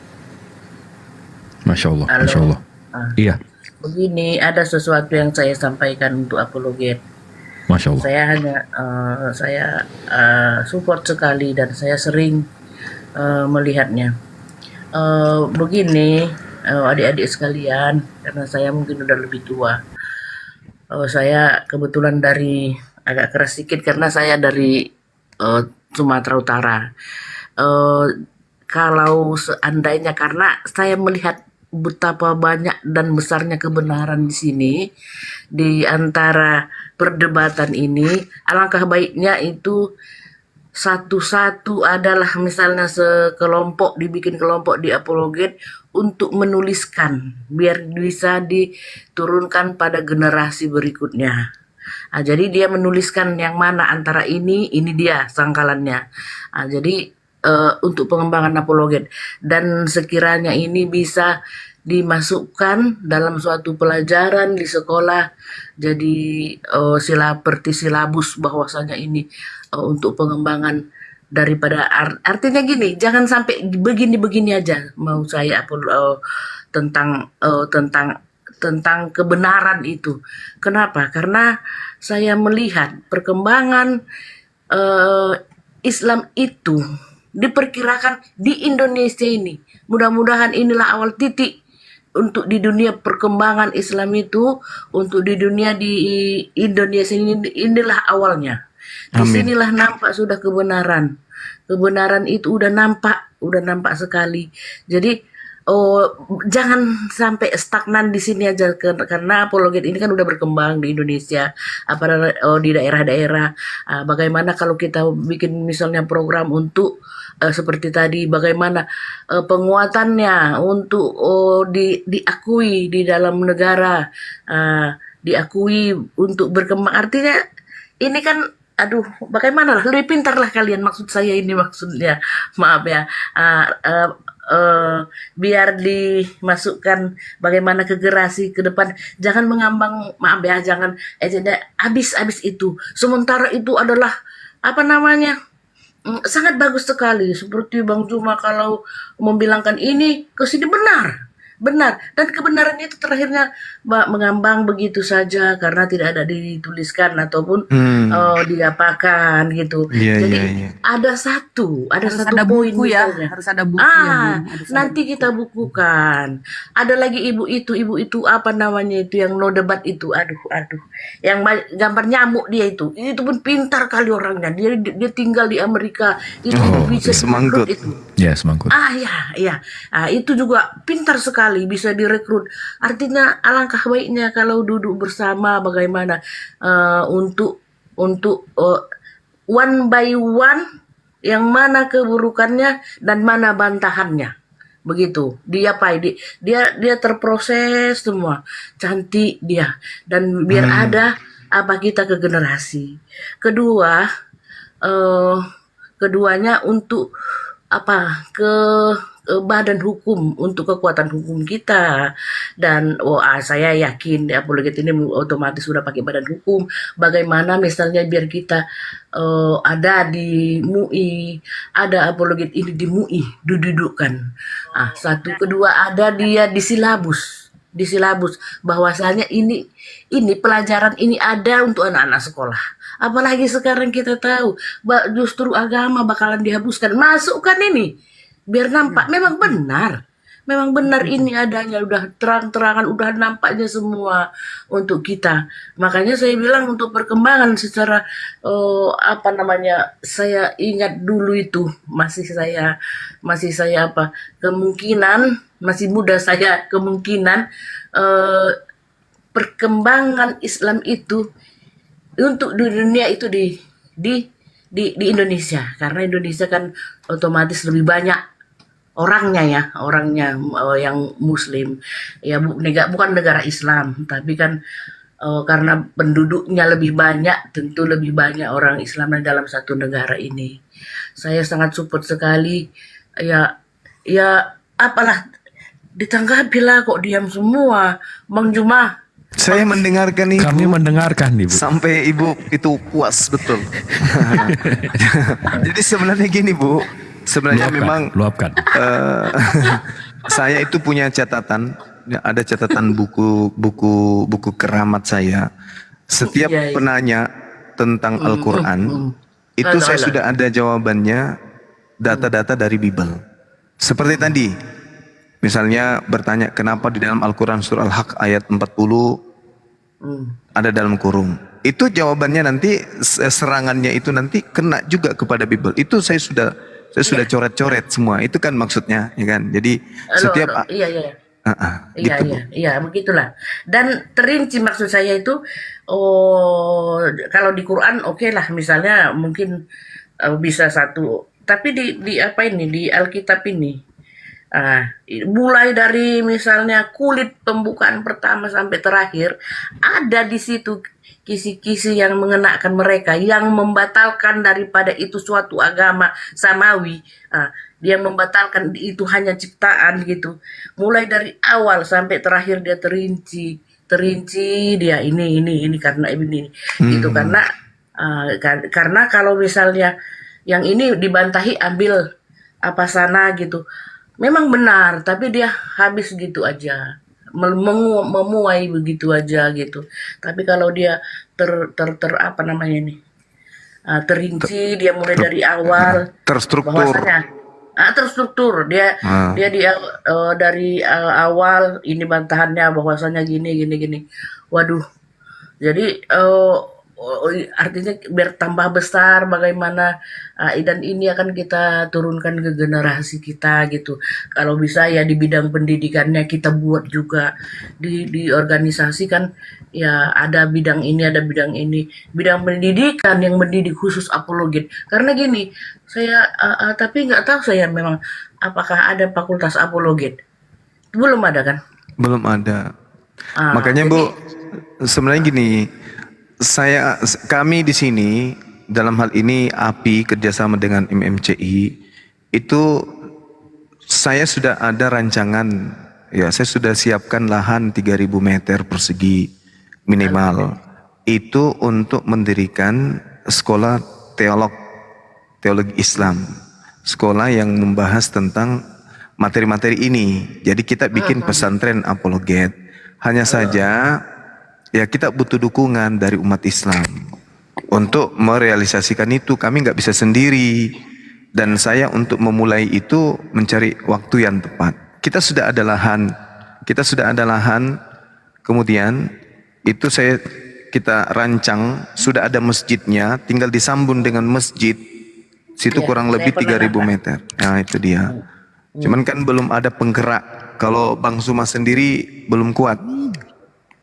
Speaker 1: Masya Allah,
Speaker 3: Halo.
Speaker 1: Masya Allah. Iya,
Speaker 3: Begini, ada sesuatu yang saya sampaikan untuk apologet.
Speaker 1: Masya Allah.
Speaker 3: Saya hanya support sekali dan saya sering melihatnya. Begini, adik-adik sekalian, karena saya mungkin udah lebih tua. Saya kebetulan agak keras sedikit karena saya dari Sumatera Utara. Kalau seandainya, karena saya melihat betapa banyak dan besarnya kebenaran di sini, di antara perdebatan ini, alangkah baiknya itu satu-satu adalah misalnya dibikin kelompok di apologet untuk menuliskan biar bisa diturunkan pada generasi berikutnya. Jadi dia menuliskan yang mana antara ini dia sangkalannya. Jadi untuk pengembangan apologet, dan sekiranya ini bisa dimasukkan dalam suatu pelajaran di sekolah, jadi seperti silabus bahwasanya ini untuk pengembangan daripada artinya gini, jangan sampai begini-begini aja mau saya tentang kebenaran itu. Kenapa? Karena saya melihat perkembangan Islam itu diperkirakan di Indonesia ini. Mudah-mudahan inilah awal titik untuk di dunia perkembangan Islam itu, untuk di dunia di Indonesia inilah awalnya. Disinilah nampak sudah kebenaran. Kebenaran itu udah nampak sekali. Jadi jangan sampai stagnan di sini aja, karena apologet ini kan udah berkembang di Indonesia, di daerah-daerah. Bagaimana kalau kita bikin misalnya program untuk seperti tadi, bagaimana penguatannya untuk diakui di dalam negara, diakui untuk berkembang. Artinya ini kan, bagaimana lah, lebih pintar lah kalian, maksud saya ini, maksudnya maaf ya, biar dimasukkan bagaimana ke generasi ke depan, jangan mengambang, maaf ya, jangan habis itu, sementara itu adalah sangat bagus sekali. Seperti Bang Juma kalau membilangkan ini ke sini benar, Benar, dan kebenaran itu terakhirnya mengambang begitu saja karena tidak ada dituliskan ataupun diapakan gitu.
Speaker 2: Iya,
Speaker 3: Jadi
Speaker 2: iya, iya.
Speaker 3: ada satu
Speaker 21: Harus
Speaker 3: poin
Speaker 21: ada buku ya,
Speaker 3: misalnya.
Speaker 21: harus ada buku ya, Bun. Harus ada
Speaker 3: Nanti
Speaker 21: buku.
Speaker 3: kita bukukan. Ada lagi ibu itu apa namanya itu yang no debat itu, aduh, yang gambar nyamuk dia itu pun pintar kali orangnya. Dia tinggal di Amerika, itu bisa
Speaker 2: Semangkut.
Speaker 3: direkrut itu.
Speaker 1: Ya, semangkut.
Speaker 3: Iya. Itu juga pintar sekali bisa direkrut. Artinya alangkah baiknya kalau duduk bersama bagaimana untuk one by one yang mana keburukannya dan mana bantahannya. Begitu. Dia terproses semua. Cantik dia dan biar ada apa kita ke generasi. Keduanya untuk ke badan hukum, untuk kekuatan hukum kita. Dan saya yakin apologet ini otomatis sudah pakai badan hukum. Bagaimana misalnya biar kita ada di MUI, ada apologet ini di MUI didudukkan. Satu, kedua ada dia di silabus bahwasanya ini pelajaran ini ada untuk anak-anak sekolah. Apalagi sekarang kita tahu justru agama bakalan dihapuskan. Masukkan ini biar nampak memang benar ini adanya, udah terang-terangan, udah nampaknya semua untuk kita. Makanya saya bilang untuk perkembangan secara saya ingat dulu itu masih saya masih muda saya, kemungkinan perkembangan Islam itu untuk di dunia itu di Indonesia, karena Indonesia kan otomatis lebih banyak orangnya yang Muslim ya, bukan negara Islam, tapi kan karena penduduknya lebih banyak, tentu lebih banyak orang Islam dalam satu negara ini. Saya sangat support sekali ya apalah ditanggapilah, kok diam semua Bang Juma.
Speaker 2: Saya mendengarkan Ibu.
Speaker 1: Kami mendengarkan Ibu.
Speaker 2: Sampai Ibu itu puas betul. Jadi sebenarnya gini Bu, sebenarnya memang
Speaker 1: luapkan.
Speaker 2: Saya itu punya catatan, ada catatan buku keramat saya. Setiap penanya tentang Al-Quran, itu saya sudah ada jawabannya, data-data dari Bible. Seperti tadi, misalnya bertanya kenapa di dalam Al-Quran surah Al-Haq ayat 40 ada dalam kurung. Itu jawabannya nanti, serangannya itu nanti kena juga kepada Bible. Itu saya sudah coret-coret semua. Itu kan maksudnya, ya kan. Jadi setiap
Speaker 3: Iya, begitulah. Dan terinci maksud saya itu, kalau di Quran oke lah, misalnya mungkin bisa satu, tapi di apa ini, di Alkitab ini, mulai dari misalnya kulit pembukaan pertama sampai terakhir, ada di situ kisi-kisi yang mengenakan mereka, yang membatalkan daripada itu suatu agama samawi. Dia membatalkan itu hanya ciptaan gitu. Mulai dari awal sampai terakhir dia terinci dia ini karena ini gitu, karena kalau misalnya yang ini dibantahi ambil apa sana gitu, memang benar, tapi dia habis gitu aja, memuai begitu aja gitu. Tapi kalau dia apa namanya ini, terinci, dia mulai dari awal,
Speaker 2: terstruktur.
Speaker 3: Terstruktur dia dari awal ini bantahannya bahwasanya gini. Waduh, jadi artinya biar tambah besar bagaimana, dan ini akan kita turunkan ke generasi kita gitu. Kalau bisa ya di bidang pendidikannya kita buat juga, di organisasi kan ya ada bidang ini, bidang pendidikan yang mendidik khusus apologet. Karena gini, saya tapi nggak tahu saya memang apakah ada fakultas apologet. Belum ada kan?
Speaker 2: Belum ada. Makanya Bu, sebenarnya gini, kami di sini dalam hal ini API kerjasama dengan MMCI itu saya sudah ada rancangan, ya saya sudah siapkan lahan 3.000 meter persegi minimal itu untuk mendirikan sekolah teologi Islam, sekolah yang membahas tentang materi-materi ini. Jadi kita bikin pesantren apologet. Hanya saja ya kita butuh dukungan dari umat Islam untuk merealisasikan itu. Kami nggak bisa sendiri. Dan saya untuk memulai itu mencari waktu yang tepat. Kita sudah ada lahan. Kemudian itu kita rancang, sudah ada masjidnya, tinggal disambung dengan masjid. Situ kurang lebih 3.000 meter. Nah itu dia. Cuman kan belum ada penggerak. Kalau Bang Zuma sendiri belum kuat.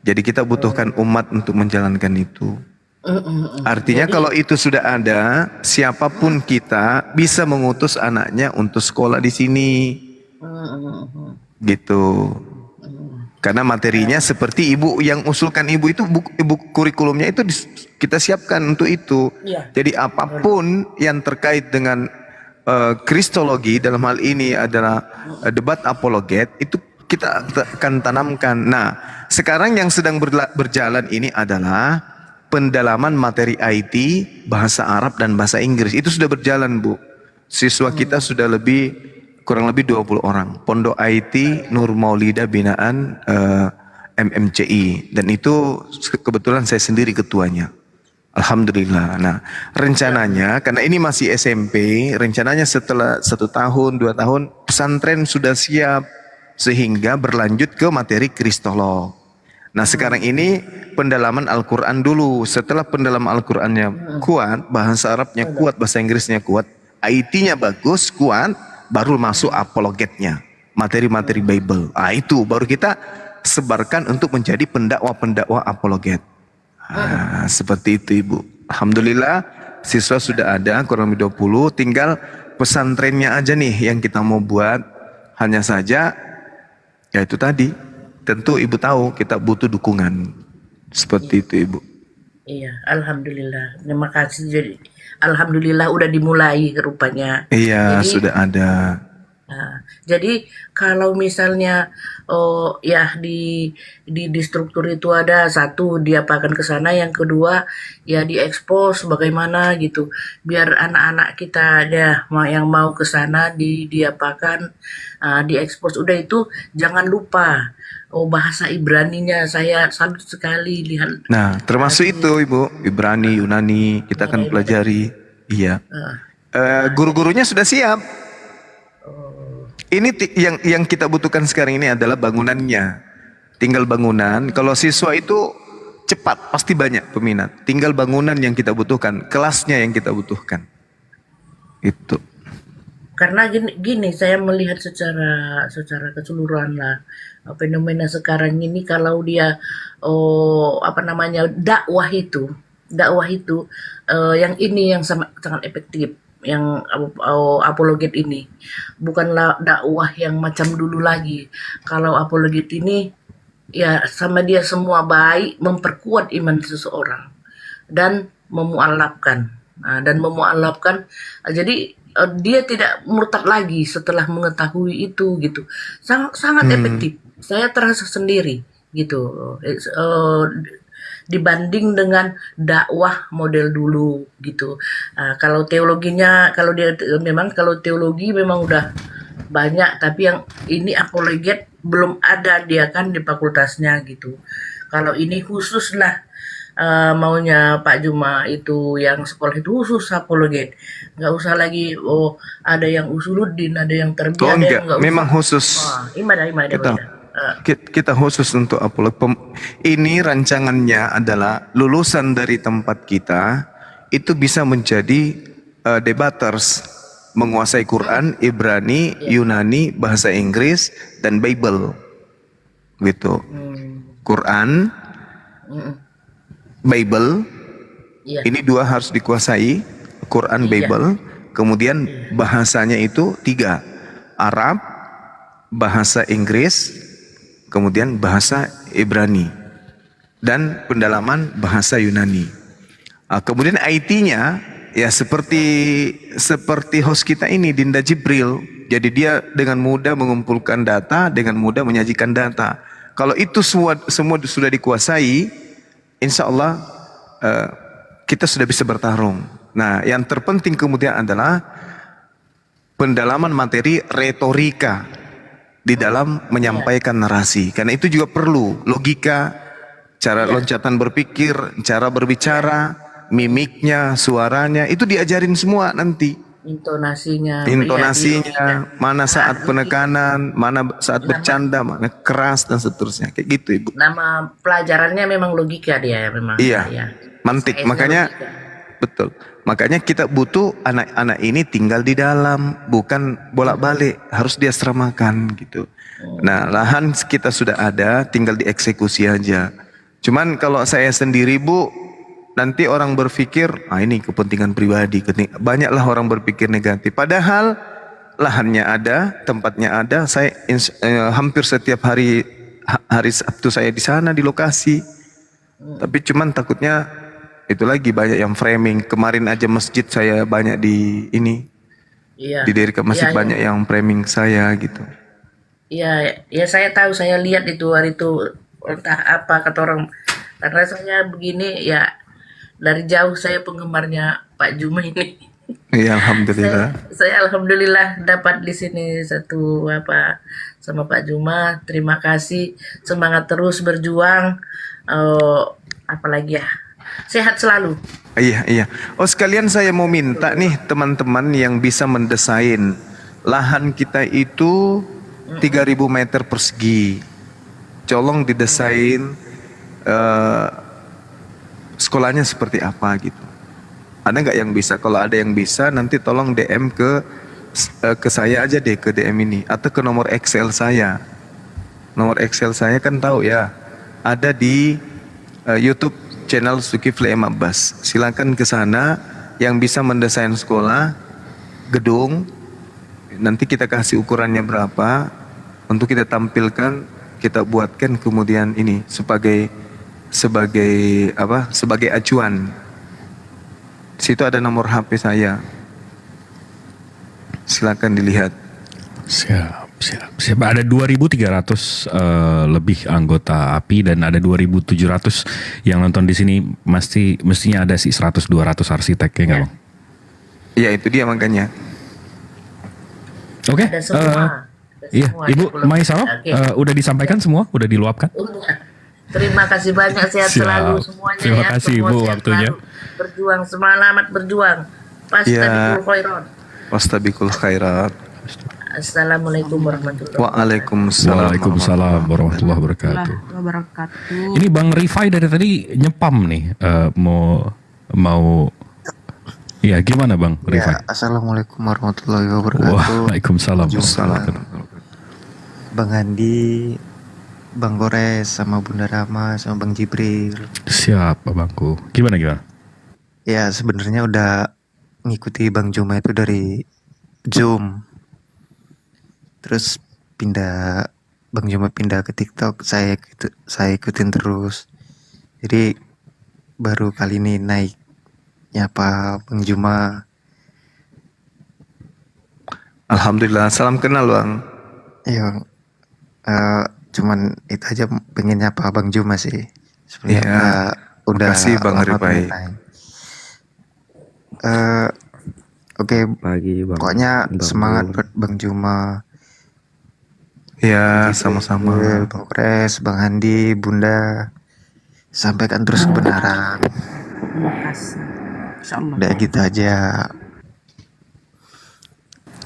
Speaker 2: Jadi kita butuhkan umat untuk menjalankan itu. Artinya kalau itu sudah ada, siapapun kita bisa mengutus anaknya untuk sekolah di sini. Gitu. Karena materinya seperti ibu yang usulkan ibu itu, ibu kurikulumnya itu kita siapkan untuk itu. Jadi apapun yang terkait dengan kristologi, dalam hal ini adalah debat apologet, itu kita akan tanamkan. Nah, sekarang yang sedang berjalan ini adalah pendalaman materi IT, bahasa Arab dan bahasa Inggris. Itu sudah berjalan, Bu. Siswa kita sudah kurang lebih 20 orang. Pondok IT Nur Maulida binaan MMCI, dan itu kebetulan saya sendiri ketuanya. Alhamdulillah. Nah, rencananya karena ini masih SMP, rencananya setelah 1 tahun, 2 tahun pesantren sudah siap sehingga berlanjut ke materi kristolog. Nah, sekarang ini pendalaman Al-Quran dulu. Setelah pendalaman Al-Qurannya kuat, bahasa Arabnya kuat, bahasa Inggrisnya kuat, IT-nya bagus, kuat, baru masuk apologetnya, materi-materi Bible. Itu baru kita sebarkan untuk menjadi pendakwa-pendakwa apologet. Seperti itu, Ibu. Alhamdulillah siswa sudah ada kurang lebih 20, tinggal pesantrennya aja nih yang kita mau buat. Hanya saja ya itu tadi, tentu Ibu tahu kita butuh dukungan. Seperti itu, Ibu.
Speaker 3: Iya, alhamdulillah. Terima kasih. Jadi alhamdulillah udah dimulai rupanya.
Speaker 2: Iya,
Speaker 3: Jadi,
Speaker 2: sudah ada.
Speaker 3: Jadi kalau misalnya ya di struktur itu ada satu diapakan ke sana, yang kedua ya diekspos bagaimana gitu, biar anak-anak kita ada yang mau ke sana diapakan, diekspos. Udah itu jangan lupa bahasa Ibraninya, saya salut sekali lihat.
Speaker 2: Nah, termasuk itu, Ibu, Ibrani, Yunani kita akan pelajari. Iya. Guru-gurunya sudah siap. Ini yang kita butuhkan sekarang ini adalah bangunannya. Tinggal bangunan. Kalau siswa itu cepat, pasti banyak peminat. Tinggal bangunan yang kita butuhkan, kelasnya yang kita butuhkan. Itu.
Speaker 3: Karena gini saya melihat secara keseluruhan lah fenomena sekarang ini, kalau dia dakwah itu yang ini yang sangat efektif. Yang apologet ini bukanlah dakwah yang macam dulu lagi. Kalau apologet ini ya sama dia semua baik, memperkuat iman seseorang dan memualafkan. Jadi dia tidak murtad lagi setelah mengetahui itu gitu. Sangat efektif. Saya terasa sendiri gitu. Dibanding dengan dakwah model dulu gitu. Kalau teologinya, kalau teologi memang udah banyak, tapi yang ini apologet belum ada dia kan di fakultasnya gitu. Kalau ini khusus lah maunya Pak Juma itu, yang sekolah itu khusus apologet. Nggak usah lagi ada yang usuluddin, ada yang terbiasa.
Speaker 2: Enggak, memang khusus.
Speaker 3: Ibadah.
Speaker 2: Kita khusus untuk apologet. Ini rancangannya adalah lulusan dari tempat kita itu bisa menjadi debaters, menguasai Quran, Ibrani, Yunani, bahasa Inggris dan Bible. Gitu. Quran, Bible. Ini 2 harus dikuasai, Quran, Bible. Kemudian bahasanya itu 3. Arab, bahasa Inggris, kemudian bahasa Ibrani, dan pendalaman bahasa Yunani. Kemudian IT-nya ya seperti host kita ini, Dinda Jibril. Jadi dia dengan mudah mengumpulkan data, dengan mudah menyajikan data. Kalau itu semua sudah dikuasai, insya Allah kita sudah bisa bertarung. Nah, yang terpenting kemudian adalah pendalaman materi retorika. di dalam menyampaikan narasi. Karena itu juga perlu logika, cara loncatan berpikir, cara berbicara, mimiknya, suaranya, itu diajarin semua nanti. Intonasinya, mana saat penekanan, mana saat bercanda, mana keras dan seterusnya. Kayak gitu, Ibu.
Speaker 3: Nama pelajarannya memang logika dia memang.
Speaker 2: Iya,
Speaker 3: Ya.
Speaker 2: mantik.
Speaker 3: Saya
Speaker 2: Makanya betul. Makanya kita butuh anak-anak ini tinggal di dalam, bukan bolak-balik, harus diasramakan gitu. Nah, lahan kita sudah ada, tinggal dieksekusi aja. Cuman kalau saya sendiri, Bu, nanti orang berpikir, ini kepentingan pribadi. Banyaklah orang berpikir negatif. Padahal lahannya ada, tempatnya ada. Saya hampir setiap hari Sabtu saya di sana di lokasi. Tapi cuman takutnya itu lagi banyak yang framing. Kemarin aja masjid saya banyak di ini.
Speaker 3: Iya.
Speaker 2: Didirikan masjid
Speaker 3: Iya,
Speaker 2: banyak yang framing saya gitu.
Speaker 3: Iya, ya saya tahu, saya lihat itu hari itu entah apa kata orang. Karena saya begini ya, dari jauh saya penggemarnya Pak Juma ini.
Speaker 2: Iya, alhamdulillah.
Speaker 3: Saya alhamdulillah dapat di sini satu sama Pak Juma. Terima kasih, semangat terus berjuang. Apalagi ya, sehat selalu.
Speaker 2: Iya. Oh, sekalian saya mau minta nih teman-teman yang bisa mendesain lahan kita itu 3.000 meter persegi. Colong didesain sekolahnya seperti apa gitu. Ada nggak yang bisa? Kalau ada yang bisa, nanti tolong DM ke saya aja deh, ke DM ini atau ke nomor Excel saya. Nomor Excel saya kan tahu ya, ada di YouTube channel Zulkifli M. Abbas. Silakan ke sana yang bisa mendesain sekolah, gedung. Nanti kita kasih ukurannya berapa untuk kita tampilkan, kita buatkan kemudian ini sebagai acuan. Di situ ada nomor HP saya. Silakan dilihat.
Speaker 1: Siap. Ada 2.300 lebih anggota API dan ada 2.700 yang nonton di sini. Mestinya ada sih 100-200 arsitek ya nggak, Bang?
Speaker 2: Iya, itu dia makanya.
Speaker 1: Oke.
Speaker 3: Ada semua.
Speaker 1: Iya, Ibu Maisaro,
Speaker 3: Oke.
Speaker 1: udah disampaikan semua, udah diluapkan.
Speaker 3: Terima kasih banyak, sehat
Speaker 1: Siap.
Speaker 3: selalu semuanya.
Speaker 1: Terima
Speaker 3: ya.
Speaker 1: kasih,
Speaker 3: Semua
Speaker 1: Ibu,
Speaker 3: sehat
Speaker 1: waktunya.
Speaker 3: selalu. Berjuang, semangat berjuang. Pasti
Speaker 2: Ya.
Speaker 3: khairan.
Speaker 2: Wastabikul khairat.
Speaker 3: Assalamualaikum warahmatullahi
Speaker 1: Waalaikumsalam warahmatullahi wabarakatuh. Ini Bang Rifai dari tadi nyepam nih, mau ya gimana Bang Rifai?
Speaker 22: Assalamualaikum warahmatullahi wabarakatuh.
Speaker 1: Waalaikumsalam.
Speaker 22: Bang Andi, Bang Gores, sama Bunda Rama, sama Bang Jibril.
Speaker 1: Siap, Bangku. Gimana?
Speaker 22: Ya, sebenarnya udah ngikuti Bang Juma itu dari Zoom. Terus Bang Juma pindah ke TikTok, saya ikutin terus. Jadi baru kali ini naik nyapa Bang Juma.
Speaker 2: Alhamdulillah, salam kenal Bang.
Speaker 22: Iya, cuman itu aja pengen nyapa Bang Juma sih.
Speaker 2: Iya,
Speaker 22: Udah
Speaker 2: makasih Bang
Speaker 22: lama
Speaker 2: Rifai.
Speaker 22: pengen. Oke, pokoknya semangat buat Bang Juma.
Speaker 2: Ya, sama-sama.
Speaker 22: Bang Kres, Bang Andi, Bunda, sampaikan terus kebenaran.
Speaker 21: Terima kasih. Insyaallah.
Speaker 22: Udah gitu aja.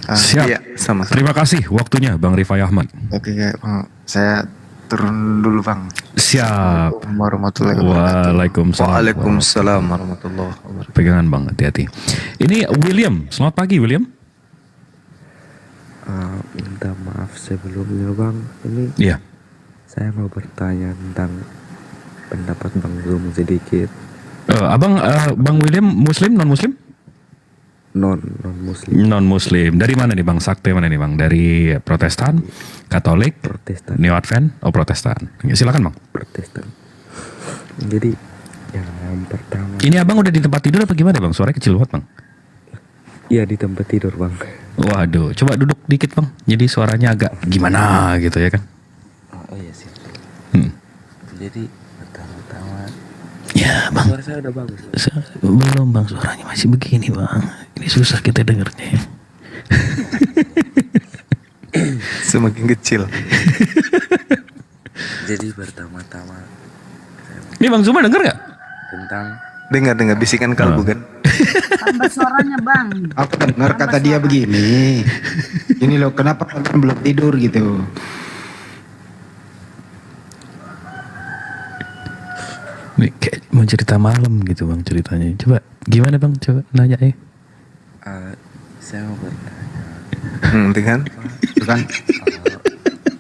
Speaker 1: Siap.
Speaker 22: Iya,
Speaker 2: sama.
Speaker 1: Terima kasih waktunya Bang Rifai Ahmad.
Speaker 22: Oke, Bang, saya turun dulu Bang.
Speaker 1: Siap.
Speaker 22: Assalamualaikum warahmatullahi wabarakatuh.
Speaker 1: Waalaikumsalam.
Speaker 2: Waalaikumsalam warahmatullahi wabarakatuh.
Speaker 1: Pegangan Bang, hati-hati. Ini William. Selamat pagi William.
Speaker 5: Minta maaf sebelumnya Bang, ini
Speaker 1: Iya.
Speaker 5: saya mau bertanya tentang pendapat Bang Zoom sedikit.
Speaker 1: Bang William Muslim non Muslim?
Speaker 5: Non Muslim.
Speaker 1: Non Muslim. Dari mana nih Bang? Sakti mana nih Bang? Dari Protestan, Katolik,
Speaker 5: Protestan.
Speaker 1: Neo Advent, Protestan. Ya, silakan Bang.
Speaker 5: Protestan. Jadi yang pertama.
Speaker 1: Ini Abang udah di tempat tidur apa gimana Bang? Suaranya kecil banget Bang.
Speaker 5: Iya, di tempat tidur Bang.
Speaker 1: Waduh, coba duduk dikit Bang. Jadi suaranya agak gimana gitu ya kan?
Speaker 5: Oh iya sih. Jadi pertama-tama.
Speaker 1: Ya Bang.
Speaker 5: Suara saya udah bagus.
Speaker 1: Belum Bang, suaranya masih begini Bang. Ini susah kita dengarnya ya.
Speaker 2: Semakin kecil.
Speaker 5: Jadi pertama-tama
Speaker 1: Ini Bang Zuma denger nggak?
Speaker 5: tentang
Speaker 2: Dengar bisikan kalbu kan?
Speaker 21: Tambah suaranya bang.
Speaker 12: Aku dengar kata dia begini. Ini loh, kenapa kalian belum tidur gitu?
Speaker 1: Nih, kayak mau cerita malam gitu Bang ceritanya. Coba gimana Bang? Coba nanya ya.
Speaker 5: saya mau bertanya.
Speaker 2: Dengan?
Speaker 12: Kan?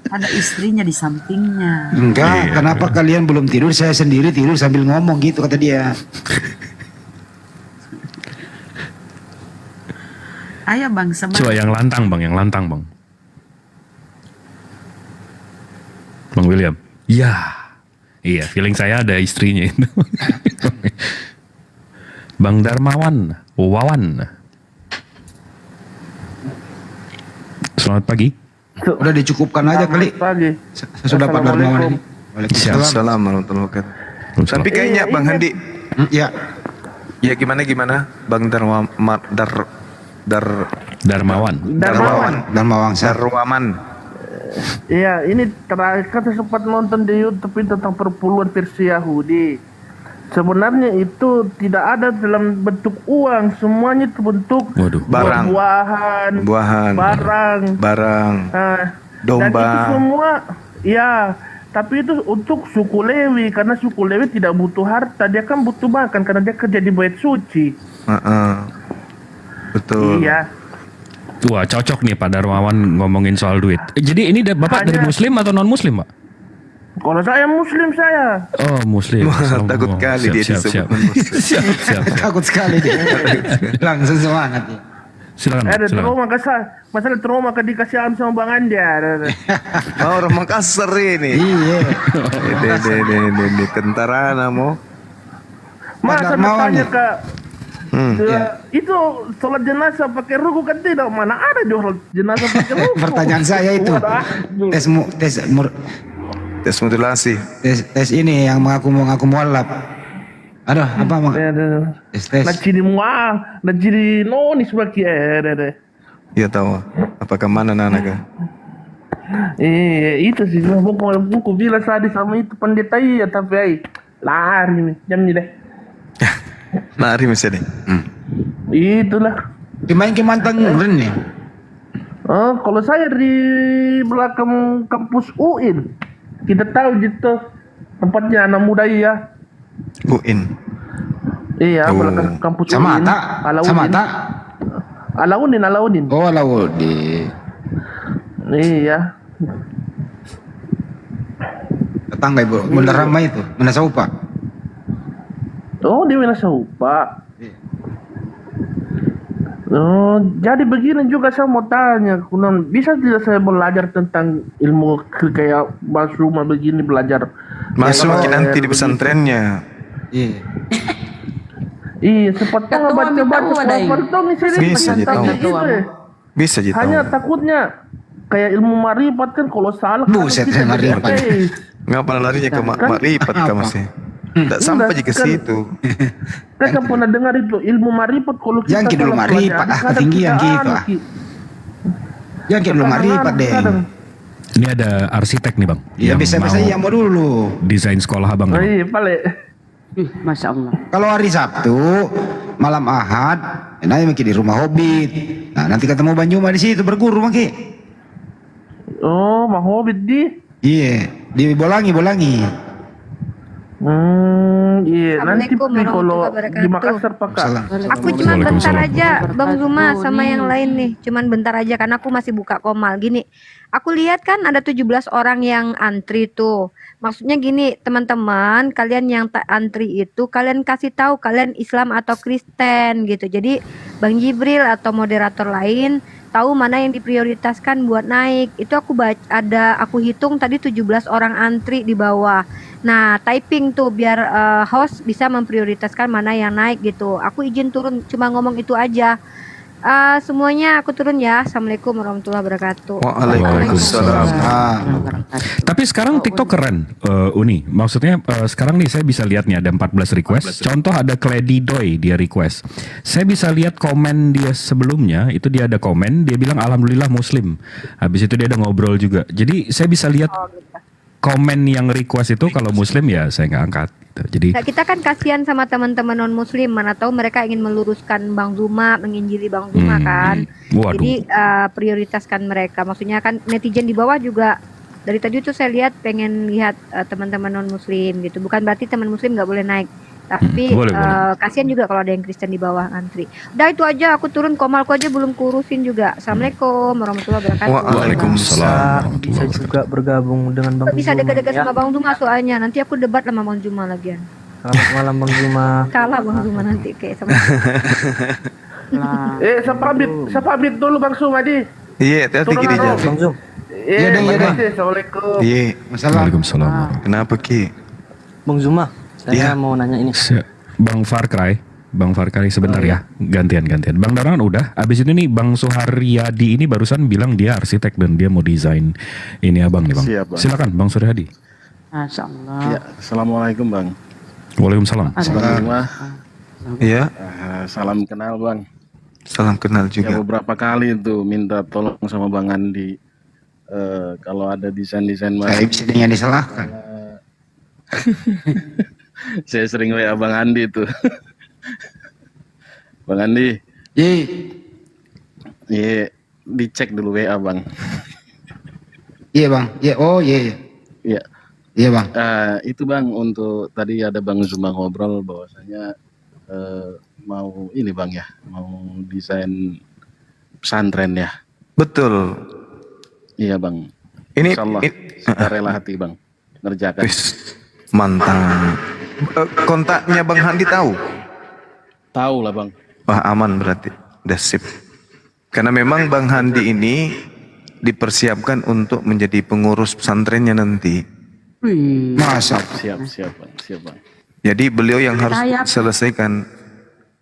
Speaker 21: Ada istrinya di sampingnya.
Speaker 12: Enggak, kenapa kalian belum tidur? Saya sendiri tidur sambil ngomong gitu kata dia.
Speaker 21: Ayo bang, semangat.
Speaker 1: Coba yang lantang Bang, Bang William. Iya, feeling saya ada istrinya itu. Bang Darmawan, Wawan. Selamat pagi.
Speaker 12: Udah dicukupkan aja kali.
Speaker 8: Pagi.
Speaker 12: Saya sudah Pak Darmawan ini.
Speaker 2: Waalaikumsalam warahmatullahi wabarakatuh. Tapi kayaknya Bang Handi.
Speaker 12: Ya.
Speaker 2: Ya gimana Bang
Speaker 1: Darmawan.
Speaker 8: Iya, ini terakhir kan saya sempat nonton di YouTube ini tentang perpuluhan versi Yahudi. Sebenarnya itu tidak ada dalam bentuk uang, semuanya itu bentuk
Speaker 2: barang,
Speaker 8: barang,
Speaker 2: domba.
Speaker 8: Dan itu semua, ya. Tapi itu untuk suku Lewi, karena suku Lewi tidak butuh harta, dia kan butuh makan karena dia kerja di bait suci.
Speaker 2: Betul.
Speaker 8: Iya.
Speaker 1: Wah, cocok nih Pak Darmawan ngomongin soal duit. Jadi ini Bapak dari Muslim atau non Muslim, Pak?
Speaker 8: Kalau saya Muslim saya.
Speaker 1: Oh, Muslim.
Speaker 2: Takut kali dia disebut Muslim.
Speaker 1: Siap.
Speaker 12: Takut sekali dia. Langsung semangat dia.
Speaker 1: Silakan.
Speaker 8: Trauma masalah trauma ke dikasih am sama Bang Andi.
Speaker 2: Oh, orang Makassar ini.
Speaker 12: Iya.
Speaker 2: Ini kentarana mau.
Speaker 8: Masa tanya ke itu sholat jenazah pakai ruku kan tidak, mana ada jual jenazah pakai ruku.
Speaker 12: Pertanyaan saya itu.
Speaker 2: Tes mutilasi.
Speaker 12: Tes ini yang mengaku mualaf. Ada apa mak? Tes.
Speaker 8: Najiri nonis bagi
Speaker 2: Iya tahu. Apakah mana nanaga?
Speaker 8: Itu sih buku bilang tadi sama itu pendeta iya, tapi lari nih jam ini deh.
Speaker 2: Lari misalnya.
Speaker 8: Itulah.
Speaker 12: Dimain ke Mantang Ren nih.
Speaker 8: Kalau saya di belakang kampus UIN, kita tahu gitu tempatnya anak muda iya.
Speaker 2: UIN.
Speaker 8: Iya, belakang kampus
Speaker 12: sama
Speaker 8: UIN.
Speaker 12: Sama
Speaker 8: Alauddin.
Speaker 12: Oh, Alauddin.
Speaker 8: Iya.
Speaker 12: Tetangga ibu, bener ramai itu, mana Saupa.
Speaker 8: Oh, di mana Saupa. Oh, jadi begini juga saya mau tanya, bisa tidak saya belajar tentang ilmu kayak Mas Ruma begini belajar?
Speaker 2: Masuk nanti di pesantrennya.
Speaker 12: Iya.
Speaker 8: Iya, sepatnya nggak baca-baca
Speaker 2: Bisa jadi.
Speaker 8: Hanya takutnya kayak ilmu marifat kan kalau salah.
Speaker 12: Buset, marifat.
Speaker 2: Nggak pernah larinya ke marifat kamu sih. Tidak sampai ke situ.
Speaker 8: Kan pernah dengar itu ilmu marifat kalau kita
Speaker 12: yang dulu marifat ketinggian gitu. Yang dulu marifat deh.
Speaker 1: Ini ada arsitek nih Bang.
Speaker 12: Iya bisa yang mau dulu.
Speaker 1: Desain sekolah Abang.
Speaker 8: Iya, paling.
Speaker 21: Masya Allah.
Speaker 12: Kalau hari Sabtu malam Ahad, nanti mungkin di rumah Hobbit. Nah nanti ketemu Banjuma di situ berguru mungkin.
Speaker 8: Oh, mah Hobbit di?
Speaker 12: Iya, di Bolangi.
Speaker 8: Iya. Nanti kalau di Makassar pakai.
Speaker 15: Aku cuma bentar aja, Bang Zuma sama yang lain nih. Cuman bentar aja karena aku masih buka komal. Gini, aku lihat kan ada 17 orang yang antri tuh. Maksudnya gini, teman-teman, kalian yang tak antri itu, kalian kasih tahu kalian Islam atau Kristen gitu. Jadi Bang Jibril atau moderator lain tahu mana yang diprioritaskan buat naik. Itu aku aku hitung tadi 17 orang antri di bawah. Nah, typing tuh biar host bisa memprioritaskan mana yang naik gitu. Aku izin turun, cuma ngomong itu aja. Semuanya aku turun ya. Assalamualaikum warahmatullahi wabarakatuh.
Speaker 2: Waalaikumsalam.
Speaker 1: Tapi sekarang TikTok keren, Uni. Maksudnya sekarang nih saya bisa lihat nih ada 14 request. Contoh ada Kledidoy dia request. Saya bisa lihat komen dia sebelumnya, itu dia ada komen, dia bilang alhamdulillah muslim. Habis itu dia ada ngobrol juga. Jadi saya bisa lihat komen yang request itu kalau muslim ya saya nggak angkat. Gitu. Jadi
Speaker 15: Nah, kita kan kasihan sama teman-teman non muslim, mana tahu mereka ingin meluruskan Bang Zuma, menginjili Bang Zuma kan.
Speaker 1: Waduh.
Speaker 15: Jadi prioritaskan mereka. Maksudnya kan netizen di bawah juga dari tadi tuh saya lihat pengen lihat teman-teman non muslim gitu. Bukan berarti teman muslim nggak boleh naik. Tapi
Speaker 1: boleh.
Speaker 15: kasihan juga kalau ada yang Kristen di bawah antri. Udah itu aja, aku turun, komalku aja belum kurusin juga. Assalamualaikum warahmatullahi wabarakatuh.
Speaker 1: Waalaikumsalam.
Speaker 5: Bisa juga bergabung dengan Bang
Speaker 15: Bisa
Speaker 5: Zuma,
Speaker 15: dekat-dekat
Speaker 5: ya.
Speaker 15: sama Bang Zuma soalnya. Nanti aku debat sama Bang Zuma lagian.
Speaker 5: Selamat malam Bang Zuma.
Speaker 15: Kalah Bang Zuma nanti kayak sama.
Speaker 8: Saya pamit dulu Bang Sumadi.
Speaker 2: Iya, hati-hati
Speaker 8: Turun
Speaker 2: Ki
Speaker 8: dulu.
Speaker 2: Rijal.
Speaker 5: Bang Zum.
Speaker 8: Iya,
Speaker 12: deh, iya deh.
Speaker 8: Assalamualaikum.
Speaker 2: Iya.
Speaker 1: Waalaikumsalam.
Speaker 2: Kenapa Ki?
Speaker 5: Bang Zuma, saya
Speaker 2: Iya.
Speaker 5: mau nanya ini.
Speaker 1: Bang Farkrai sebentar ya, gantian. Bang Daran udah, abis itu nih Bang Suharyadi ini barusan bilang dia arsitek dan dia mau desain ini abang nih bang.
Speaker 19: Siap, Bang.
Speaker 1: Silakan Bang Suharyadi.
Speaker 21: Masya Allah.
Speaker 19: Ya, assalamualaikum bang.
Speaker 1: Waalaikumsalam.
Speaker 19: Semua.
Speaker 2: Iya.
Speaker 19: Salam kenal bang.
Speaker 2: Salam kenal
Speaker 19: Ya
Speaker 2: juga.
Speaker 19: beberapa kali itu minta tolong sama bang Andi. Kalau ada desain-desain
Speaker 12: Saya bisa dengan disalahkan.
Speaker 19: Saya sering WA bang Andi tuh. Bang Andi. Iya, dicek dulu WA bang.
Speaker 12: Iya bang. Iya. Oh iya.
Speaker 19: Iya.
Speaker 12: Iya bang.
Speaker 19: Itu bang untuk tadi ada Bang Zuma ngobrol bahwasanya mau ini bang ya, mau desain pesantren ya.
Speaker 2: Betul.
Speaker 19: Iya bang.
Speaker 2: Ini
Speaker 19: Insyaallah sudah rela hati bang ngerjakan.
Speaker 2: Mantap. Kontaknya Bang Handi tahu?
Speaker 19: Tahu lah bang.
Speaker 2: Wah aman berarti. Udah sip. Karena memang Bang Handi ini dipersiapkan untuk menjadi pengurus pesantrennya nanti.
Speaker 12: Masa.
Speaker 19: Siap bang, siap bang.
Speaker 2: Jadi beliau yang harus
Speaker 21: Saya-
Speaker 2: selesaikan.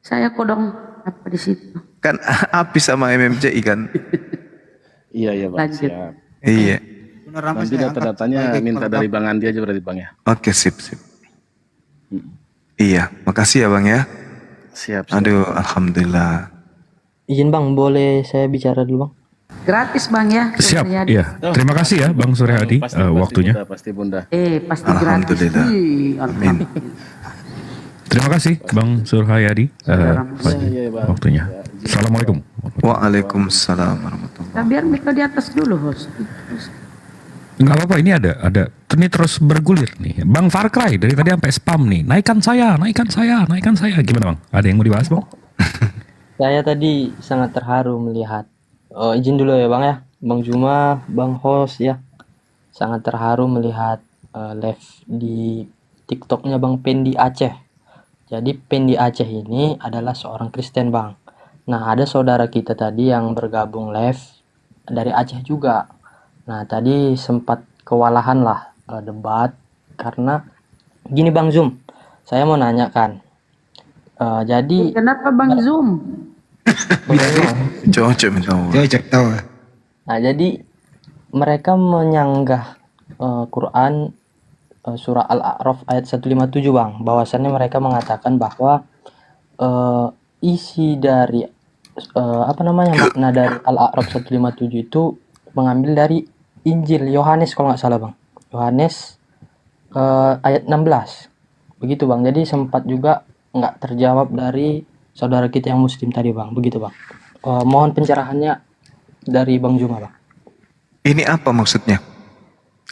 Speaker 21: Saya kodong apa di situ?
Speaker 2: Kan api sama MMCI kan?
Speaker 19: Iya bang.
Speaker 21: Lanjut.
Speaker 19: Siap.
Speaker 2: Iya.
Speaker 19: Nanti data-datanya minta dari Bang Andi aja berarti bang ya.
Speaker 2: Oke sip. Iya, makasih ya Bang ya.
Speaker 19: Siap.
Speaker 2: Aduh, alhamdulillah.
Speaker 5: Izin Bang, boleh saya bicara dulu Bang?
Speaker 21: Gratis bang ya.
Speaker 1: Siap,
Speaker 21: Suryadi.
Speaker 1: iya. Terima kasih ya Bang Suryadi waktunya.
Speaker 19: Pasti bunda.
Speaker 21: Pasti gratis.
Speaker 2: Alhamdulillah.
Speaker 21: Wih,
Speaker 2: Amin.
Speaker 1: Terima kasih Bang Suryadi waktunya. Assalamualaikum.
Speaker 2: Waalaikumsalam warahmatullahi.
Speaker 21: Nah, biar mereka di atas dulu host.
Speaker 1: Nggak apa-apa, ini ada. Ini terus bergulir nih. Bang Farkrai dari tadi sampai spam nih. Naikkan saya. Gimana Bang? Ada yang mau dibahas Bang?
Speaker 5: Saya tadi sangat terharu melihat. Izin dulu ya Bang ya, Bang Zuma, Bang Host ya. Sangat terharu melihat live di TikToknya Bang Pendi Aceh. Jadi Pendi Aceh ini adalah seorang Kristen Bang. Nah ada saudara kita tadi yang bergabung live dari Aceh juga. Nah tadi sempat kewalahan lah debat karena gini Bang Zum, saya mau nanyakan. Jadi
Speaker 21: Kenapa bang Zoom?
Speaker 2: Cocok tahu.
Speaker 5: Nah, jadi mereka menyanggah Quran surah Al-A'raf ayat 157 Bang, bahwasannya mereka mengatakan bahwa isi dari makna dari Al-A'raf 157 itu mengambil dari Injil Yohanes kalau nggak salah Bang. Yohanes ayat 16. Begitu Bang. Jadi sempat juga nggak terjawab dari saudara kita yang muslim tadi Bang. Begitu Bang. Mohon pencerahannya dari Bang Zuma Bang.
Speaker 2: Ini apa maksudnya?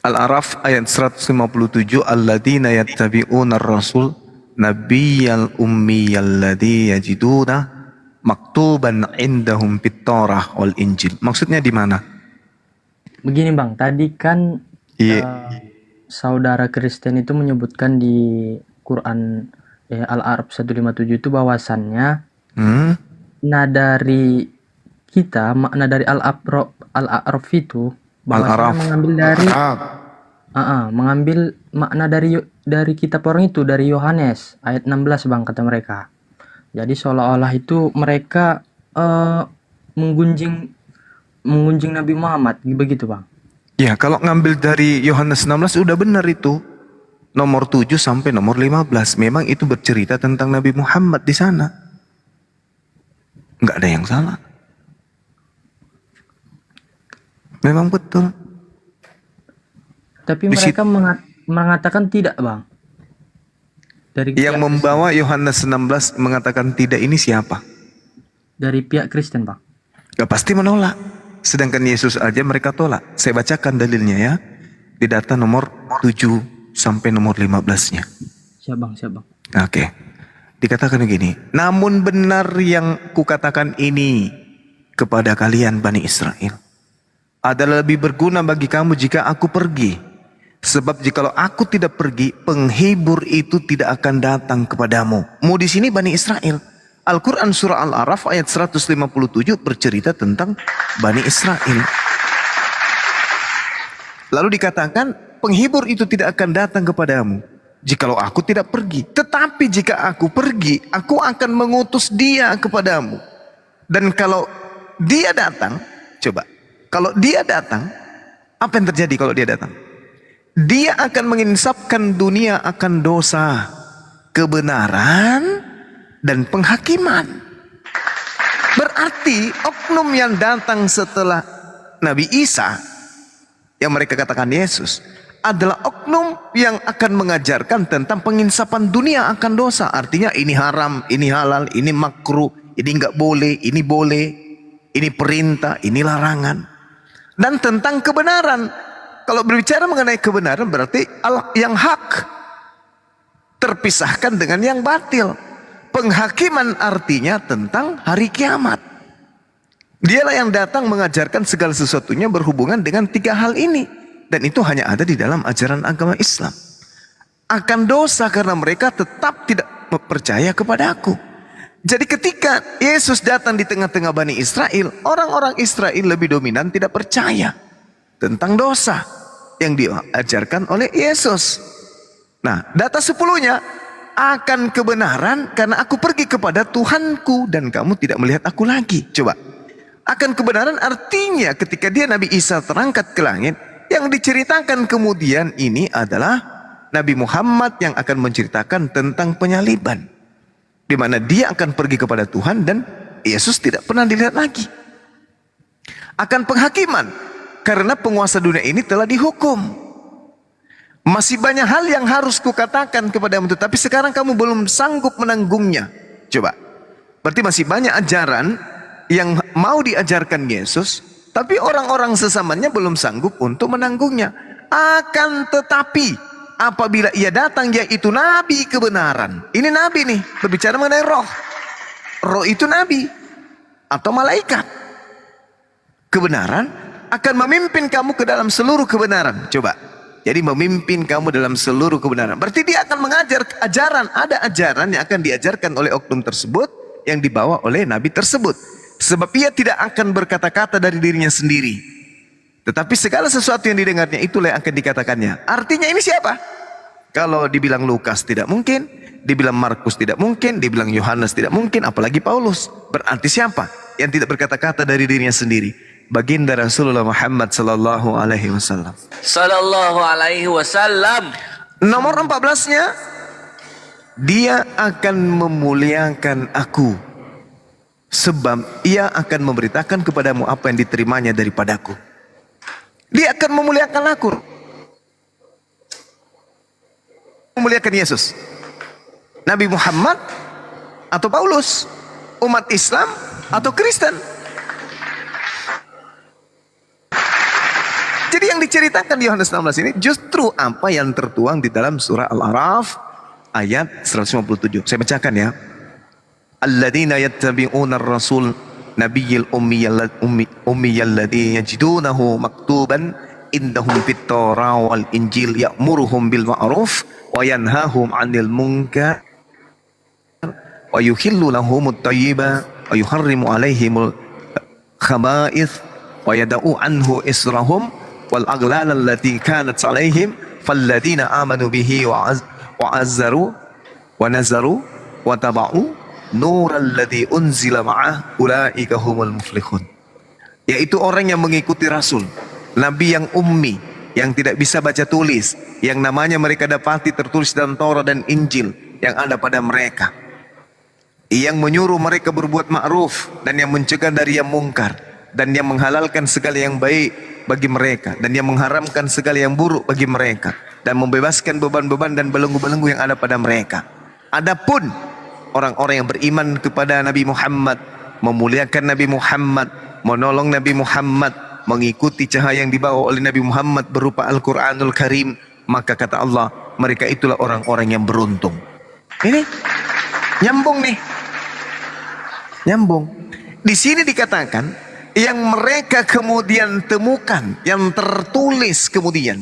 Speaker 2: Al-Araf ayat 157, alladzina yattabi'una ar-rasul nabiyyal ummiyal ladzi yajiduna maktuban indahum fit-Taurah wal Injil. Maksudnya di mana?
Speaker 5: Begini Bang, tadi kan saudara Kristen itu menyebutkan di Quran Al-A'raf 157 itu bahwasannya dari kita, makna dari Al-A'raf itu bahwasanya mengambil dari mengambil makna dari kitab orang itu, dari Yohanes ayat 16 Bang, kata mereka. Jadi seolah-olah itu mereka menggunjing Nabi Muhammad begitu Bang.
Speaker 2: Ya, kalau ngambil dari Yohanes 16 udah benar itu. Nomor 7 sampai nomor 15 memang itu bercerita tentang Nabi Muhammad di sana. Nggak ada yang salah. Memang betul.
Speaker 5: Tapi
Speaker 2: Di
Speaker 5: mereka mengatakan tidak Bang. Dari
Speaker 2: Yang
Speaker 5: pihak
Speaker 2: membawa Yohanes 16 mengatakan tidak ini siapa?
Speaker 5: dari pihak Kristen Bang.
Speaker 2: Gak pasti menolak. Sedangkan Yesus aja mereka tolak. Saya bacakan dalilnya ya. Di data nomor 7 sampai nomor 15-nya.
Speaker 5: Siap Bang, siap Bang.
Speaker 2: Oke. Dikatakan begini. Namun benar yang kukatakan ini kepada kalian Bani Israel. Adalah lebih berguna bagi kamu jika aku pergi. Sebab jikalau aku tidak pergi, penghibur itu tidak akan datang kepadamu. Mau di sini Bani Israel. Al-Quran surah Al-A'raf ayat 157 bercerita tentang Bani Israel. Lalu dikatakan, penghibur itu tidak akan datang kepadamu jikalau aku tidak pergi. Tetapi jika aku pergi, aku akan mengutus dia kepadamu. Dan kalau dia datang, coba. Kalau dia datang, apa yang terjadi kalau dia datang? Dia akan menginsafkan dunia akan dosa, kebenaran, dan penghakiman. Berarti oknum yang datang setelah Nabi Isa, yang mereka katakan Yesus, adalah oknum yang akan mengajarkan tentang penginsapan dunia akan dosa. Artinya ini haram, ini halal, ini makruh, ini nggak boleh, ini perintah, ini larangan. Dan tentang kebenaran. Kalau berbicara mengenai kebenaran berarti yang hak terpisahkan dengan yang batil. Penghakiman artinya tentang hari kiamat. Dialah yang datang mengajarkan segala sesuatunya berhubungan dengan 3 hal ini. Dan itu hanya ada di dalam ajaran agama Islam. Akan dosa karena mereka tetap tidak percaya kepada aku. Jadi ketika Yesus datang di tengah-tengah Bani Israel, orang-orang Israel lebih dominan tidak percaya tentang dosa yang diajarkan oleh Yesus. Nah, data 10-nya akan kebenaran karena aku pergi kepada Tuhanku dan kamu tidak melihat aku lagi. Coba. Akan kebenaran artinya ketika dia Nabi Isa terangkat ke langit, yang diceritakan kemudian ini adalah Nabi Muhammad yang akan menceritakan tentang penyaliban. Di mana dia akan pergi kepada Tuhan dan Yesus tidak pernah dilihat lagi. Akan penghakiman karena penguasa dunia ini telah dihukum. Masih banyak hal yang harus kukatakan kepadamu, tetapi sekarang kamu belum sanggup menanggungnya. Coba. Berarti masih banyak ajaran yang mau diajarkan Yesus, tapi orang-orang sesamanya belum sanggup untuk menanggungnya. Akan tetapi apabila ia datang, yaitu nabi kebenaran. Ini nabi nih, berbicara mengenai roh. Roh itu nabi atau malaikat. Kebenaran akan memimpin kamu ke dalam seluruh kebenaran. Coba. Jadi memimpin kamu dalam seluruh kebenaran. Berarti dia akan mengajar ajaran. Ada ajaran yang akan diajarkan oleh oknum tersebut yang dibawa oleh nabi tersebut. Sebab ia tidak akan berkata-kata dari dirinya sendiri. Tetapi segala sesuatu yang didengarnya itulah yang akan dikatakannya. Artinya ini siapa? Kalau dibilang Lukas tidak mungkin, dibilang Markus tidak mungkin, dibilang Yohanes tidak mungkin, apalagi Paulus. Berarti siapa yang tidak berkata-kata dari dirinya sendiri? Baginda Rasulullah Muhammad sallallahu alaihi wasallam.
Speaker 18: Sallallahu alaihi wasallam.
Speaker 2: Nomor 14-nya, dia akan memuliakan aku. Sebab ia akan memberitakan kepadamu apa yang diterimanya daripadaku. Dia akan memuliakan aku. Memuliakan Yesus, Nabi Muhammad, atau Paulus, umat Islam, atau Kristen. Jadi yang diceritakan di Yohanes 16 ini justru apa yang tertuang di dalam surah Al-A'raf ayat 157. Saya bacakan ya. Alladzina yattabi'una ar-rasul nabiyyil ummiyal ladzi yajidunahu maktuban indahum fit-Taurah wal Injil ya'muruhum bil ma'ruf wa yanhahum 'anil munkar wa yuhillu lahumut thayyiba wa yuharrimu 'alaihimul khaba'ith wa yada'u anhu israhum wal aghlal allati kanat 'alaihim falladina amanu bihi wa azzaru wa nazaru wa taba'u nural ladzi unzila ma'ah ulaika humul muflihun. Yaitu orang yang mengikuti Rasul, Nabi yang ummi, yang tidak bisa baca tulis, yang namanya mereka dapati tertulis dalam Taurat dan Injil yang ada pada mereka, yang menyuruh mereka berbuat ma'ruf dan yang mencegah dari yang mungkar, dan yang menghalalkan segala yang baik bagi mereka dan yang mengharamkan segala yang buruk bagi mereka, dan membebaskan beban-beban dan belenggu-belenggu yang ada pada mereka. Adapun orang-orang yang beriman kepada Nabi Muhammad, memuliakan Nabi Muhammad, menolong Nabi Muhammad, mengikuti cahaya yang dibawa oleh Nabi Muhammad berupa Al-Quranul Karim, maka kata Allah, mereka itulah orang-orang yang beruntung. Ini nyambung nih, nyambung. Di sini dikatakan yang mereka kemudian temukan, yang tertulis kemudian,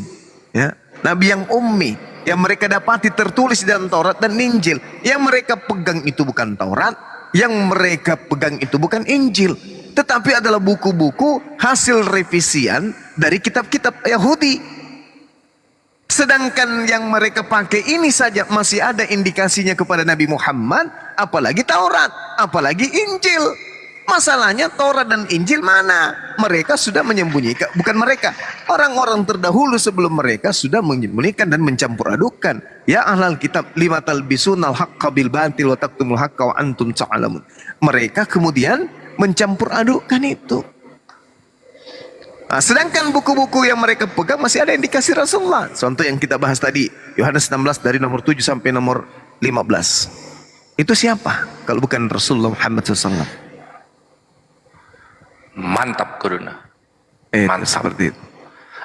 Speaker 2: ya, Nabi yang ummi, yang mereka dapati tertulis dalam Taurat dan Injil, yang mereka pegang itu bukan Taurat, yang mereka pegang itu bukan Injil, tetapi adalah buku-buku hasil revisian dari kitab-kitab Yahudi. Sedangkan yang mereka pakai ini saja masih ada indikasinya kepada Nabi Muhammad, apalagi Taurat, apalagi Injil. Masalahnya Taurat dan Injil mana? Mereka sudah menyembunyikan, bukan mereka, orang-orang terdahulu sebelum mereka sudah menyembunyikan dan mencampur adukan. Ya ahlal kitab, lima talbisunal haqqa bil batil wa taktumul haqqa wa antum ta'lamun. Mereka kemudian mencampur adukan itu. Nah, sedangkan buku-buku yang mereka pegang masih ada indikasi Rasulullah. Contoh yang kita bahas tadi, Yohanes 16 dari nomor 7 sampai nomor 15. Itu siapa kalau bukan Rasulullah Muhammad SAW?
Speaker 18: Mantap Guruna.
Speaker 2: Mantap. Seperti itu.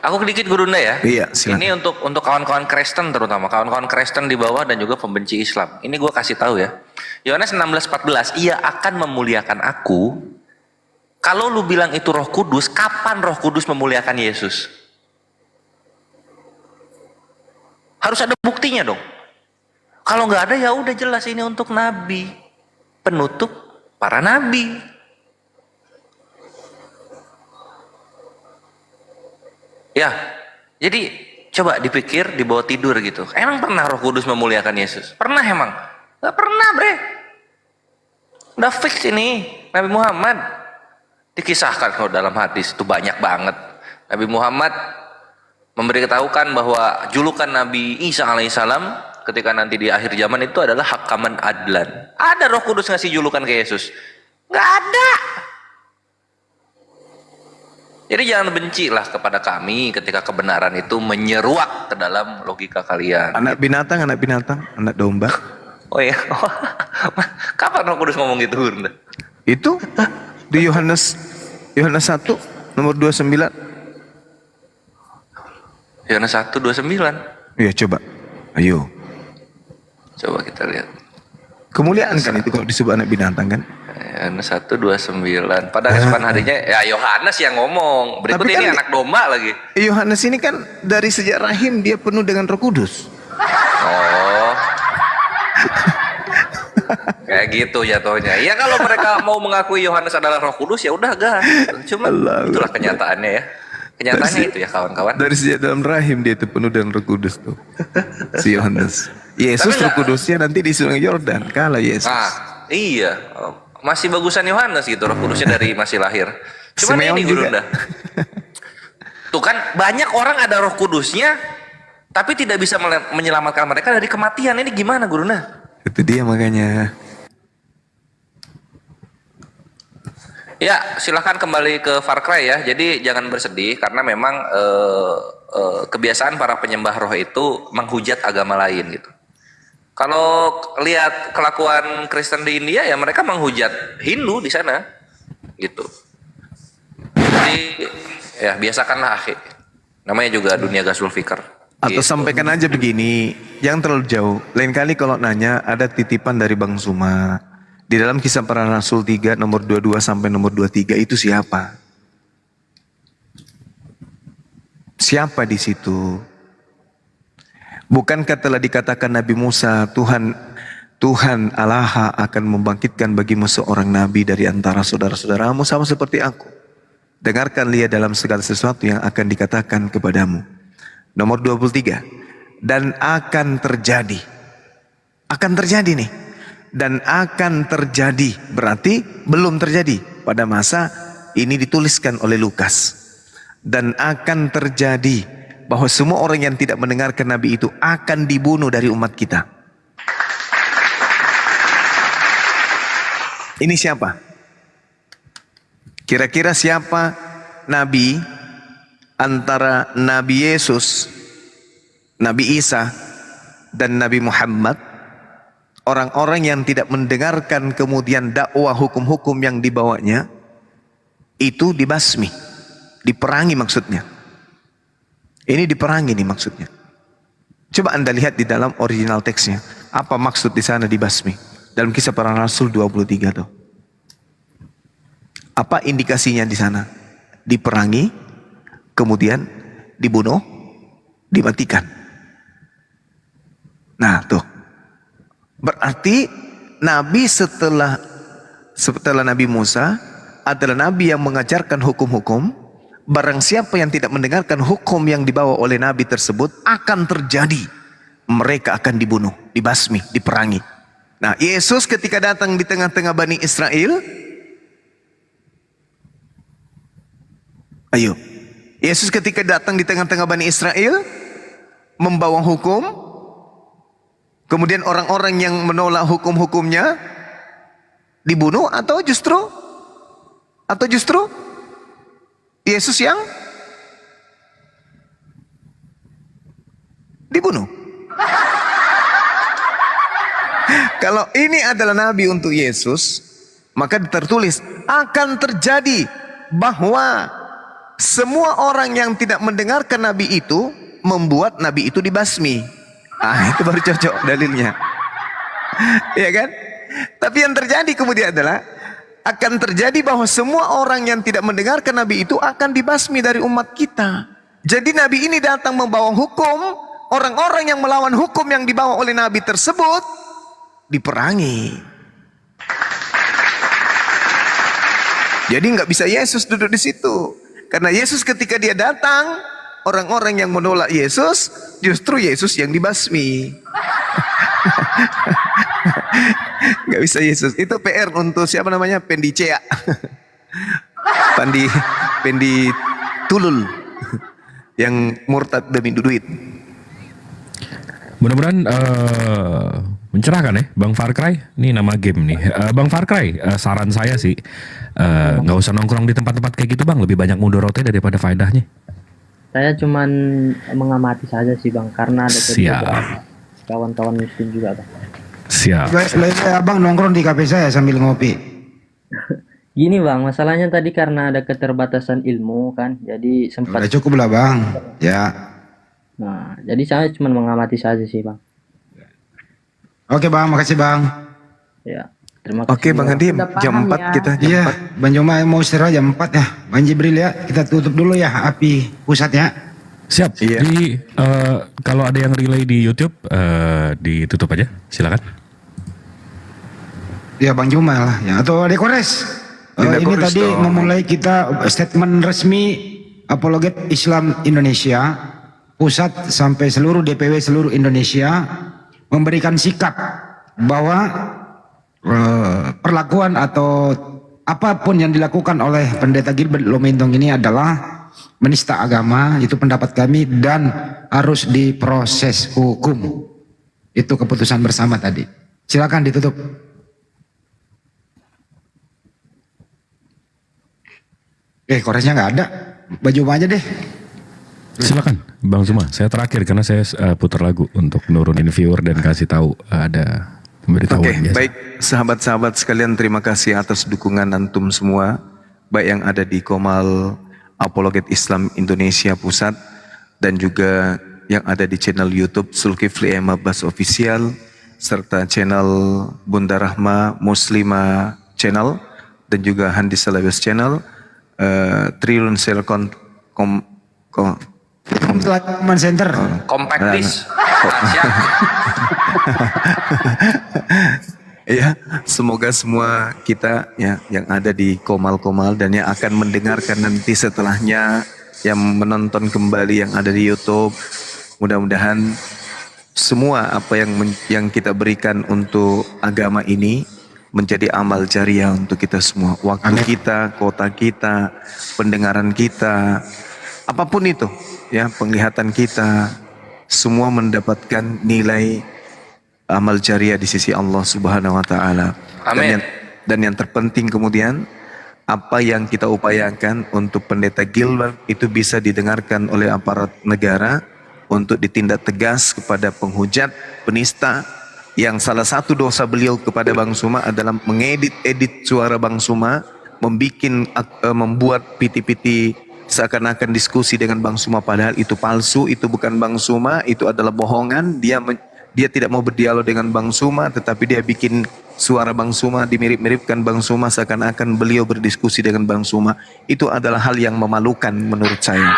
Speaker 18: Aku sedikit Guruna ya.
Speaker 2: Iya, silakan.
Speaker 18: Ini untuk kawan-kawan Kristen, terutama kawan-kawan Kristen di bawah dan juga pembenci Islam. Ini gue kasih tahu ya. Yohanes 16:14, ia akan memuliakan aku. Kalau lu bilang itu Roh Kudus, kapan Roh Kudus memuliakan Yesus? Harus ada buktinya dong. Kalau nggak ada ya udah jelas ini untuk nabi, penutup para nabi. Ya, jadi coba dipikir di bawah tidur gitu. Emang pernah Roh Kudus memuliakan Yesus? Pernah emang? Gak pernah bre. Udah fix ini Nabi Muhammad. Dikisahkan kalau dalam hadis itu banyak banget. Nabi Muhammad memberitahukan bahwa julukan Nabi Isa alaihissalam ketika nanti di akhir zaman itu adalah hakaman adlan. Ada Roh Kudus ngasih julukan ke Yesus? Gak ada. Jadi jangan bencilah kepada kami ketika kebenaran itu menyeruak ke dalam logika kalian.
Speaker 2: Anak binatang, anak domba.
Speaker 18: Oh ya, kapan Roh Kudus ngomong gitu?
Speaker 2: Itu di Yohanes 1 nomor 29.
Speaker 18: Yohanes 1:29.
Speaker 2: Iya coba, ayo.
Speaker 18: Coba kita lihat.
Speaker 2: Kemuliaan kan itu kalau disebut anak binatang kan?
Speaker 18: Yohanes 1:29. Pada kesempatan harinya ya Yohanes yang ngomong. Berikut
Speaker 2: Tapi
Speaker 18: ini
Speaker 2: kan
Speaker 18: anak domba lagi.
Speaker 2: Yohanes ini kan dari sejak rahim dia penuh dengan Roh Kudus.
Speaker 18: Oh. Kayak gitu jatuhnya. Ya kalau mereka mau mengakui Yohanes adalah Roh Kudus ya udah gas. Cuma itulah kenyataannya ya. Kenyataannya itu ya kawan-kawan.
Speaker 2: Dari sejak dalam rahim dia itu penuh dengan Roh Kudus tuh. Si Yohanes. Yesus Roh Kudusnya nanti di Sungai Yordan kalah Yesus.
Speaker 18: Ah, iya. Masih bagusan Yohanes gitu Roh Kudusnya dari masih lahir. Cuman
Speaker 2: Simeon
Speaker 18: ini Gurunda. Tuh kan banyak orang ada Roh Kudusnya tapi tidak bisa menyelamatkan mereka dari kematian. Ini gimana Gurunda?
Speaker 2: Itu dia makanya.
Speaker 18: Ya, silahkan kembali ke Far Cry ya. Jadi jangan bersedih karena memang kebiasaan para penyembah roh itu menghujat agama lain gitu. Kalau lihat kelakuan Kristen di India ya mereka menghujat Hindu di sana gitu. Jadi ya biasakanlah akhir. Namanya juga dunia gasul fikr.
Speaker 2: Atau sampaikan aja begini, jangan terlalu jauh. Lain kali kalau nanya ada titipan dari Bang Zuma. Di dalam Kisah Para Rasul 3 nomor 22 sampai nomor 23 itu siapa? Siapa di situ? Bukankah telah dikatakan Nabi Musa, Tuhan Allah akan membangkitkan bagimu seorang nabi dari antara saudara-saudaramu sama seperti aku. Dengarkan lihat dalam segala sesuatu yang akan dikatakan kepadamu. Nomor 23. Dan akan terjadi nih. dan akan terjadi, berarti belum terjadi pada masa ini dituliskan oleh Lukas. Dan akan terjadi bahwa semua orang yang tidak mendengarkan Nabi itu akan dibunuh dari umat kita. Ini siapa? Kira-kira siapa Nabi antara Nabi Yesus, Nabi Isa, dan Nabi Muhammad? Orang-orang yang tidak mendengarkan kemudian dakwah hukum-hukum yang dibawanya itu dibasmi, diperangi maksudnya. Ini diperangi nih maksudnya. Coba Anda lihat di dalam original teksnya, apa maksud di sana dibasmi? Dalam Kisah Para Rasul 23 tuh. Apa indikasinya di sana? Diperangi, kemudian dibunuh, dimatikan. Nah tuh. Berarti Nabi setelah Nabi Musa adalah Nabi yang mengajarkan hukum-hukum. Barang siapa yang tidak mendengarkan hukum yang dibawa oleh Nabi tersebut akan terjadi. Mereka akan dibunuh, dibasmi, diperangi. Nah, Yesus ketika datang di tengah-tengah Bani Israel, Yesus ketika datang di tengah-tengah Bani Israel membawa hukum. Kemudian orang-orang yang menolak hukum-hukumnya dibunuh atau justru Yesus yang dibunuh. Kalau ini adalah Nabi untuk Yesus, maka tertulis akan terjadi bahwa semua orang yang tidak mendengarkan Nabi itu membuat Nabi itu dibasmi. Itu baru cocok dalilnya. Ya kan? Tapi yang terjadi kemudian adalah akan terjadi bahwa semua orang yang tidak mendengarkan Nabi itu akan dibasmi dari umat kita. Jadi Nabi ini datang membawa hukum, orang-orang yang melawan hukum yang dibawa oleh Nabi tersebut diperangi. Jadi nggak bisa Yesus duduk di situ. Karena Yesus ketika dia datang, orang-orang yang menolak Yesus, justru Yesus yang dibasmi. Gak bisa Yesus. Itu PR untuk siapa namanya? Pendicea. Pendi tulul. Yang murtad demi duit.
Speaker 1: Mudah-mudahan mencerahkan ya Bang Far Cry. Ini nama game nih. Bang Far Cry, saran saya sih nggak usah nongkrong di tempat-tempat kayak gitu Bang. Lebih banyak mudorotnya daripada faedahnya.
Speaker 5: Saya cuman mengamati saja sih Bang, karena ada beberapa kawan-kawan muslim juga Bang.
Speaker 1: Siap.
Speaker 12: Abang nongkrong di kafe saya sambil ngopi.
Speaker 5: Gini Bang, masalahnya tadi karena ada keterbatasan ilmu kan, jadi sempat.
Speaker 12: Udah cukup lah Bang, ya.
Speaker 5: Nah, jadi saya cuma mengamati saja sih Bang.
Speaker 12: Oke Bang, makasih Bang.
Speaker 5: Ya, terima kasih.
Speaker 2: Oke Bang Hadi, jam 4 kita.
Speaker 12: Iya, Bang Joma mau istirahat jam 4 ya. Bang Jibril ya, kita tutup dulu ya api pusatnya.
Speaker 1: Siap.
Speaker 2: Iya.
Speaker 1: Jadi kalau ada yang relay di YouTube ditutup aja, silakan.
Speaker 12: Ya Bang Joma lah ya, atau Dekores. Ini tadi memulai kita statement resmi Apologet Islam Indonesia, pusat sampai seluruh DPW seluruh Indonesia memberikan sikap bahwa perlakuan atau apapun yang dilakukan oleh Pendeta Gilbert Lomintong ini adalah menista agama, itu pendapat kami dan harus diproses hukum. Itu keputusan bersama tadi. Silakan ditutup. Koresnya nggak ada, baju aja deh.
Speaker 1: Silakan Bang Zuma, saya terakhir karena saya putar lagu untuk nurunin viewer dan kasih tahu ada pemberitahuan.
Speaker 2: Oke, baik sahabat-sahabat sekalian, terima kasih atas dukungan antum semua, baik yang ada di Komal Apologet Islam Indonesia Pusat dan juga yang ada di channel YouTube Zulkifli M. Abbas Official serta channel Bunda Rahma Muslima Channel dan juga Handi Salawes Channel. Trillion Cell Command
Speaker 12: Center
Speaker 18: Compact Disc.
Speaker 2: Ya, semoga semua kita ya yang ada di Komal-Komal dan yang akan mendengarkan nanti setelahnya, yang menonton kembali yang ada di YouTube, mudah-mudahan semua apa yang kita berikan untuk agama ini menjadi amal jariah untuk kita semua. Waktu kita, kota kita, pendengaran kita, apapun itu, ya, penglihatan kita, semua mendapatkan nilai amal jariah di sisi Allah Subhanahu wa taala.
Speaker 18: Amin.
Speaker 2: Dan yang terpenting kemudian, apa yang kita upayakan untuk Pendeta Gilbert itu bisa didengarkan oleh aparat negara untuk ditindak tegas kepada penghujat, penista, yang salah satu dosa beliau kepada Bang Suma adalah mengedit suara Bang Suma, membuat piti-piti seakan-akan diskusi dengan Bang Suma, padahal itu palsu, itu bukan Bang Suma, itu adalah bohongan. Dia tidak mau berdialog dengan Bang Suma, tetapi dia bikin suara Bang Suma, dimirip-miripkan Bang Suma seakan-akan beliau berdiskusi dengan Bang Suma. Itu adalah hal yang memalukan menurut saya.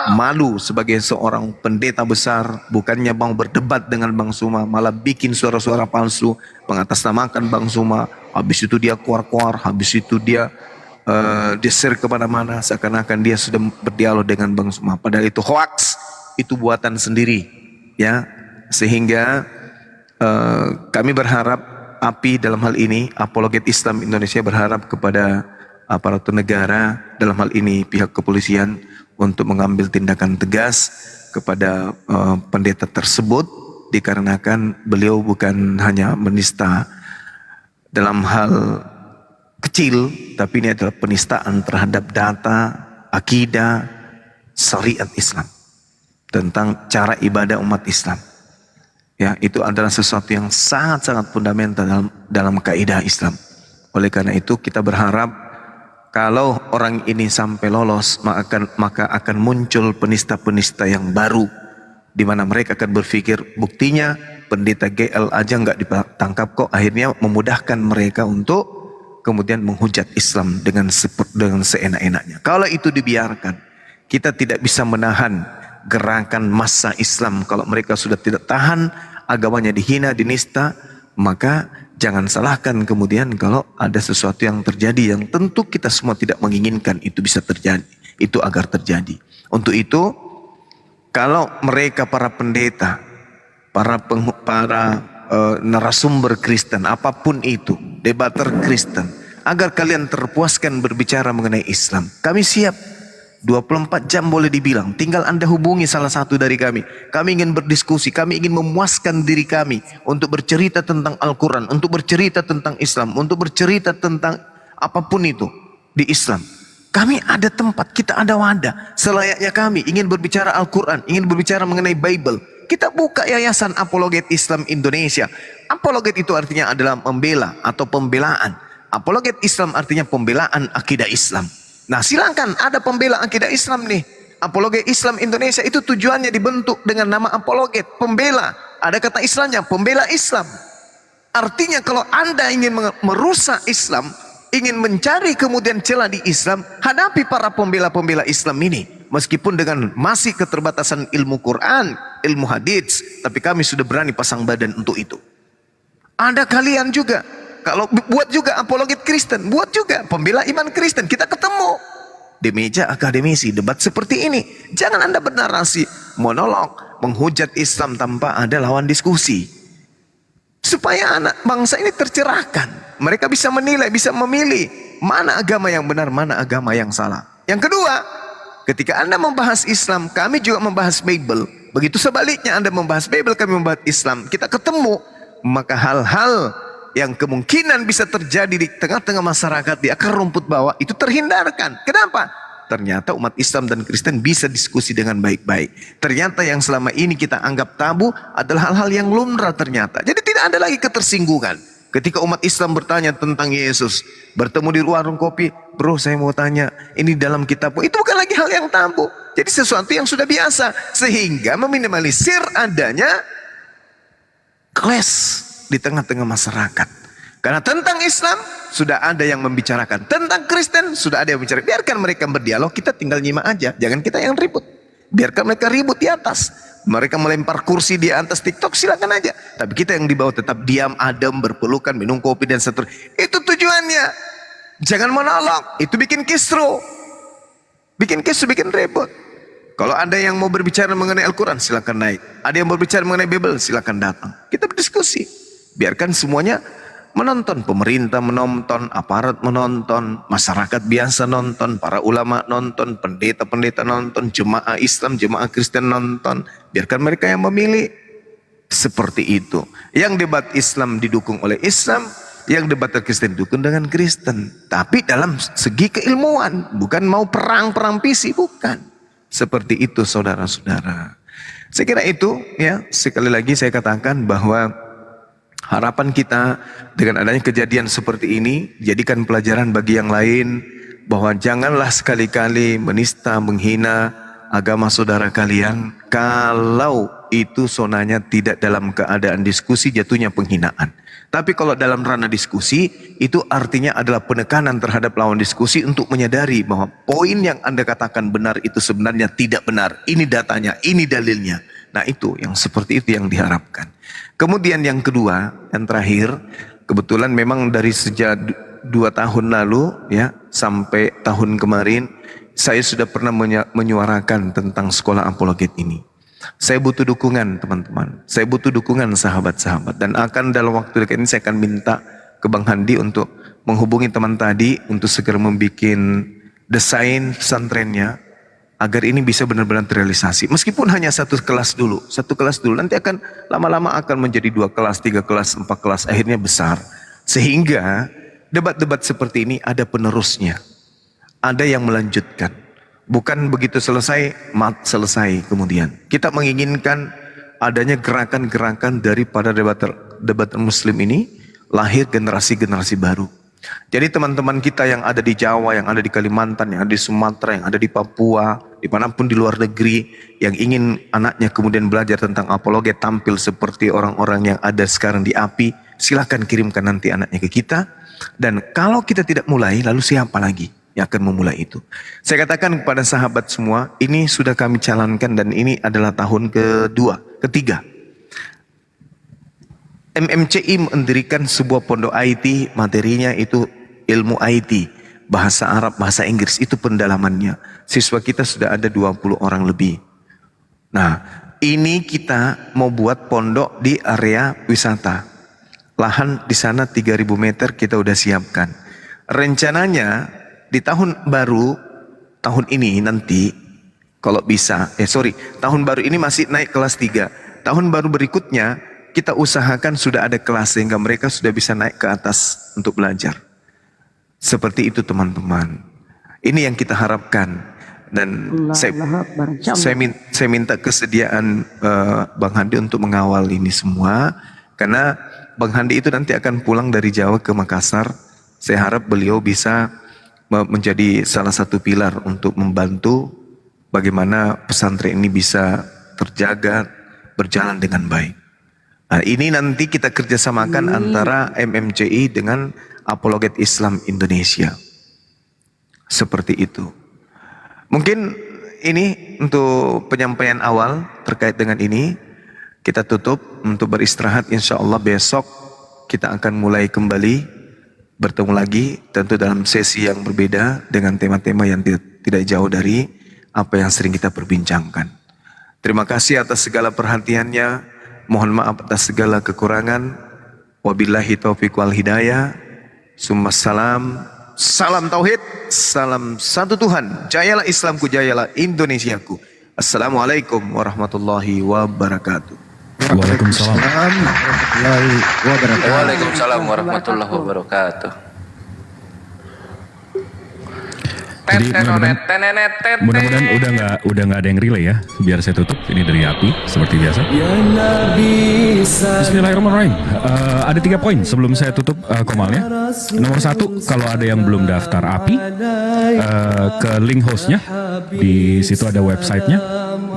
Speaker 2: Malu sebagai seorang pendeta besar, bukannya mau berdebat dengan Bang Suma, malah bikin suara-suara palsu, mengatasnamakan Bang Suma. Habis itu dia kuar-kuar, habis itu dia share kemana-mana seakan-akan dia sudah berdialog dengan Bang Suma. Padahal itu hoax, itu buatan sendiri, ya. Sehingga kami berharap API dalam hal ini, Apologet Islam Indonesia berharap kepada aparatur negara, dalam hal ini pihak kepolisian, untuk mengambil tindakan tegas kepada pendeta tersebut, dikarenakan beliau bukan hanya menista dalam hal kecil, tapi ini adalah penistaan terhadap data, akidah, syariat Islam, tentang cara ibadah umat Islam. Ya, itu adalah sesuatu yang sangat-sangat fundamental dalam kaidah Islam. Oleh karena itu kita berharap kalau orang ini sampai lolos, maka akan muncul penista-penista yang baru, di mana mereka akan berpikir, buktinya pendeta GL aja nggak ditangkap kok, akhirnya memudahkan mereka untuk kemudian menghujat Islam dengan seenak-enaknya. Kalau itu dibiarkan, kita tidak bisa menahan gerakan massa Islam. Kalau mereka sudah tidak tahan, agamanya dihina, dinista, maka jangan salahkan kemudian kalau ada sesuatu yang terjadi yang tentu kita semua tidak menginginkan itu bisa terjadi, itu agar terjadi. Untuk itu, kalau mereka para pendeta, para narasumber Kristen, apapun itu, debater Kristen, agar kalian terpuaskan berbicara mengenai Islam, kami siap. 24 jam boleh dibilang, tinggal Anda hubungi salah satu dari kami. Kami ingin berdiskusi, kami ingin memuaskan diri kami untuk bercerita tentang Al-Quran, untuk bercerita tentang Islam, untuk bercerita tentang apapun itu di Islam. Kami ada tempat, kita ada wadah. Selayaknya kami ingin berbicara Al-Quran, ingin berbicara mengenai Bible, kita buka Yayasan Apologet Islam Indonesia. Apologet itu artinya adalah membela atau pembelaan. Apologet Islam artinya pembelaan akidah Islam. Nah, silakan, ada pembela akidah Islam nih. Apologet Islam Indonesia itu tujuannya dibentuk dengan nama apologet, pembela. Ada kata Islamnya, pembela Islam. Artinya kalau Anda ingin merusak Islam, ingin mencari kemudian celah di Islam, hadapi para pembela-pembela Islam ini. Meskipun dengan masih keterbatasan ilmu Quran, ilmu hadits, tapi kami sudah berani pasang badan untuk itu. Ada kalian juga, kalau buat juga apologet Kristen, buat juga pembela iman Kristen, kita ketemu di meja akademisi debat seperti ini. Jangan Anda bernarasi monolog menghujat Islam tanpa ada lawan diskusi, supaya anak bangsa ini tercerahkan. Mereka bisa menilai, bisa memilih mana agama yang benar, mana agama yang salah. Yang kedua, ketika Anda membahas Islam, kami juga membahas Bible. Begitu sebaliknya, Anda membahas Bible, kami membahas Islam, kita ketemu, maka hal-hal yang kemungkinan bisa terjadi di tengah-tengah masyarakat di akar rumput bawah itu terhindarkan. Kenapa? Ternyata umat Islam dan Kristen bisa diskusi dengan baik-baik. Ternyata yang selama ini kita anggap tabu adalah hal-hal yang lumrah ternyata. Jadi tidak ada lagi ketersinggungan. Ketika umat Islam bertanya tentang Yesus, bertemu di warung kopi, bro saya mau tanya, ini dalam kitab, itu bukan lagi hal yang tabu. Jadi sesuatu yang sudah biasa, sehingga meminimalisir adanya clash di tengah-tengah masyarakat. Karena tentang Islam sudah ada yang membicarakan, tentang Kristen sudah ada yang bicara. Biarkan mereka berdialog, kita tinggal nyimak aja, jangan kita yang ribut. Biarkan mereka ribut di atas. Mereka melempar kursi di atas TikTok, silakan aja. Tapi kita yang di bawah tetap diam, adem, berpelukan, minum kopi dan seterusnya. Itu tujuannya. Jangan monolog, itu bikin kisru. Bikin kisru, bikin ribut. Kalau ada yang mau berbicara mengenai Al-Quran, silakan naik. Ada yang berbicara mengenai Bible, silakan datang. Kita berdiskusi. Biarkan semuanya menonton. Pemerintah menonton, aparat menonton, masyarakat biasa nonton, para ulama nonton, pendeta-pendeta nonton, jemaah Islam, jemaah Kristen nonton. Biarkan mereka yang memilih. Seperti itu. Yang debat Islam didukung oleh Islam, yang debat Kristen didukung dengan Kristen. Tapi dalam segi keilmuan, bukan mau perang PC, bukan. Seperti itu saudara-saudara. Saya kira itu ya, sekali lagi saya katakan bahwa harapan kita dengan adanya kejadian seperti ini, jadikan pelajaran bagi yang lain bahwa janganlah sekali-kali menista, menghina agama saudara kalian kalau itu sonanya tidak dalam keadaan diskusi, jatuhnya penghinaan. Tapi kalau dalam ranah diskusi, itu artinya adalah penekanan terhadap lawan diskusi untuk menyadari bahwa poin yang Anda katakan benar itu sebenarnya tidak benar. Ini datanya, ini dalilnya. Nah itu yang seperti itu yang diharapkan. Kemudian yang kedua, yang terakhir, kebetulan memang dari sejak 2 tahun lalu ya sampai tahun kemarin, saya sudah pernah menyuarakan tentang sekolah apologet ini. Saya butuh dukungan teman-teman. Saya butuh dukungan sahabat-sahabat. Dan akan dalam waktu dekat ini saya akan minta ke Bang Handi untuk menghubungi teman tadi untuk segera membuat desain pesantrennya agar ini bisa benar-benar terrealisasi. Meskipun hanya satu kelas dulu. Nanti akan lama-lama akan menjadi 2 kelas, 3 kelas, 4 kelas. Akhirnya besar. Sehingga debat-debat seperti ini ada penerusnya. Ada yang melanjutkan. Bukan begitu selesai selesai kemudian. Kita menginginkan adanya gerakan-gerakan daripada debat Muslim ini lahir generasi-generasi baru. Jadi teman-teman kita yang ada di Jawa, yang ada di Kalimantan, yang ada di Sumatera, yang ada di Papua, dimanapun di luar negeri, yang ingin anaknya kemudian belajar tentang apologet tampil seperti orang-orang yang ada sekarang di API, silakan kirimkan nanti anaknya ke kita. Dan kalau kita tidak mulai, lalu siapa lagi yang akan memulai itu? Saya katakan kepada sahabat semua, ini sudah kami jalankan dan ini adalah tahun ketiga. MMCI mendirikan sebuah pondok IT, materinya itu ilmu IT, bahasa Arab, bahasa Inggris, itu pendalamannya. Siswa kita sudah ada 20 orang lebih. Nah, ini kita mau buat pondok di area wisata. Lahan di sana 3.000 meter kita udah siapkan. Rencananya di tahun baru, tahun ini nanti, kalau bisa, tahun baru ini masih naik kelas 3. Tahun baru berikutnya, kita usahakan sudah ada kelas sehingga mereka sudah bisa naik ke atas untuk belajar. Seperti itu teman-teman. Ini yang kita harapkan. Dan saya minta kesediaan Bang Handi untuk mengawal ini semua. Karena Bang Handi itu nanti akan pulang dari Jawa ke Makassar. Saya harap beliau bisa menjadi salah satu pilar untuk membantu bagaimana pesantren ini bisa terjaga, berjalan dengan baik. Nah, ini nanti kita kerjasamakan antara MMCI dengan Apologet Islam Indonesia. Seperti itu. Mungkin ini untuk penyampaian awal terkait dengan ini. Kita tutup untuk beristirahat. Insya Allah besok kita akan mulai kembali bertemu lagi, tentu dalam sesi yang berbeda dengan tema-tema yang tidak jauh dari apa yang sering kita perbincangkan. Terima kasih atas segala perhatiannya. Mohon maaf atas segala kekurangan. Wabillahi taufiq wal hidayah. Summassalam. Salam tauhid, salam satu Tuhan. Jayalah Islamku, jayalah Indonesiaku. Assalamualaikum warahmatullahi wabarakatuh.
Speaker 1: Waalaikumsalam
Speaker 18: warahmatullahi wabarakatuh. Waalaikumsalam warahmatullahi wabarakatuh.
Speaker 1: Jadi mudah-mudahan udah nggak ada yang relay ya. Biar saya tutup ini dari API seperti biasa. Bismillahirrahmanirrahim. Ada 3 poin sebelum saya tutup komalnya. Nomor 1, kalau ada yang belum daftar API, ke link hostnya. Di situ ada websitenya.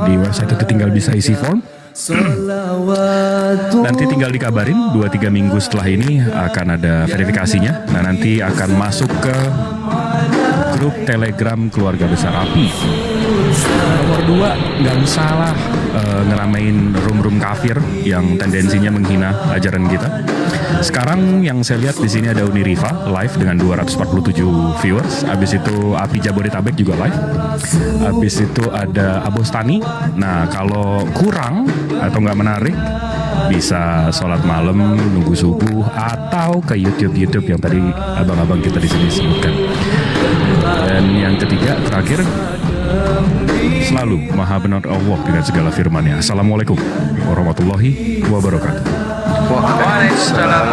Speaker 1: Di website itu tinggal bisa isi form. Nanti tinggal dikabarin 2-3 minggu setelah ini akan ada verifikasinya. Nah nanti akan masuk ke grup Telegram keluarga besar API. Nomor 2, nggak salah ngeramein room-room kafir yang tendensinya menghina ajaran kita. Sekarang yang saya lihat di sini ada Uniriva live dengan 247 viewers. Habis itu Api Jabodetabek juga live. Habis itu ada Abostani. Nah, kalau kurang atau nggak menarik, bisa sholat malam, nunggu subuh, atau ke YouTube yang tadi abang-abang kita di sini sebutkan. Dan yang ketiga, terakhir, selalu maha benar Allah dengan segala firman-Nya. Assalamualaikum warahmatullahi wabarakatuh.
Speaker 18: Waalaikumsalam.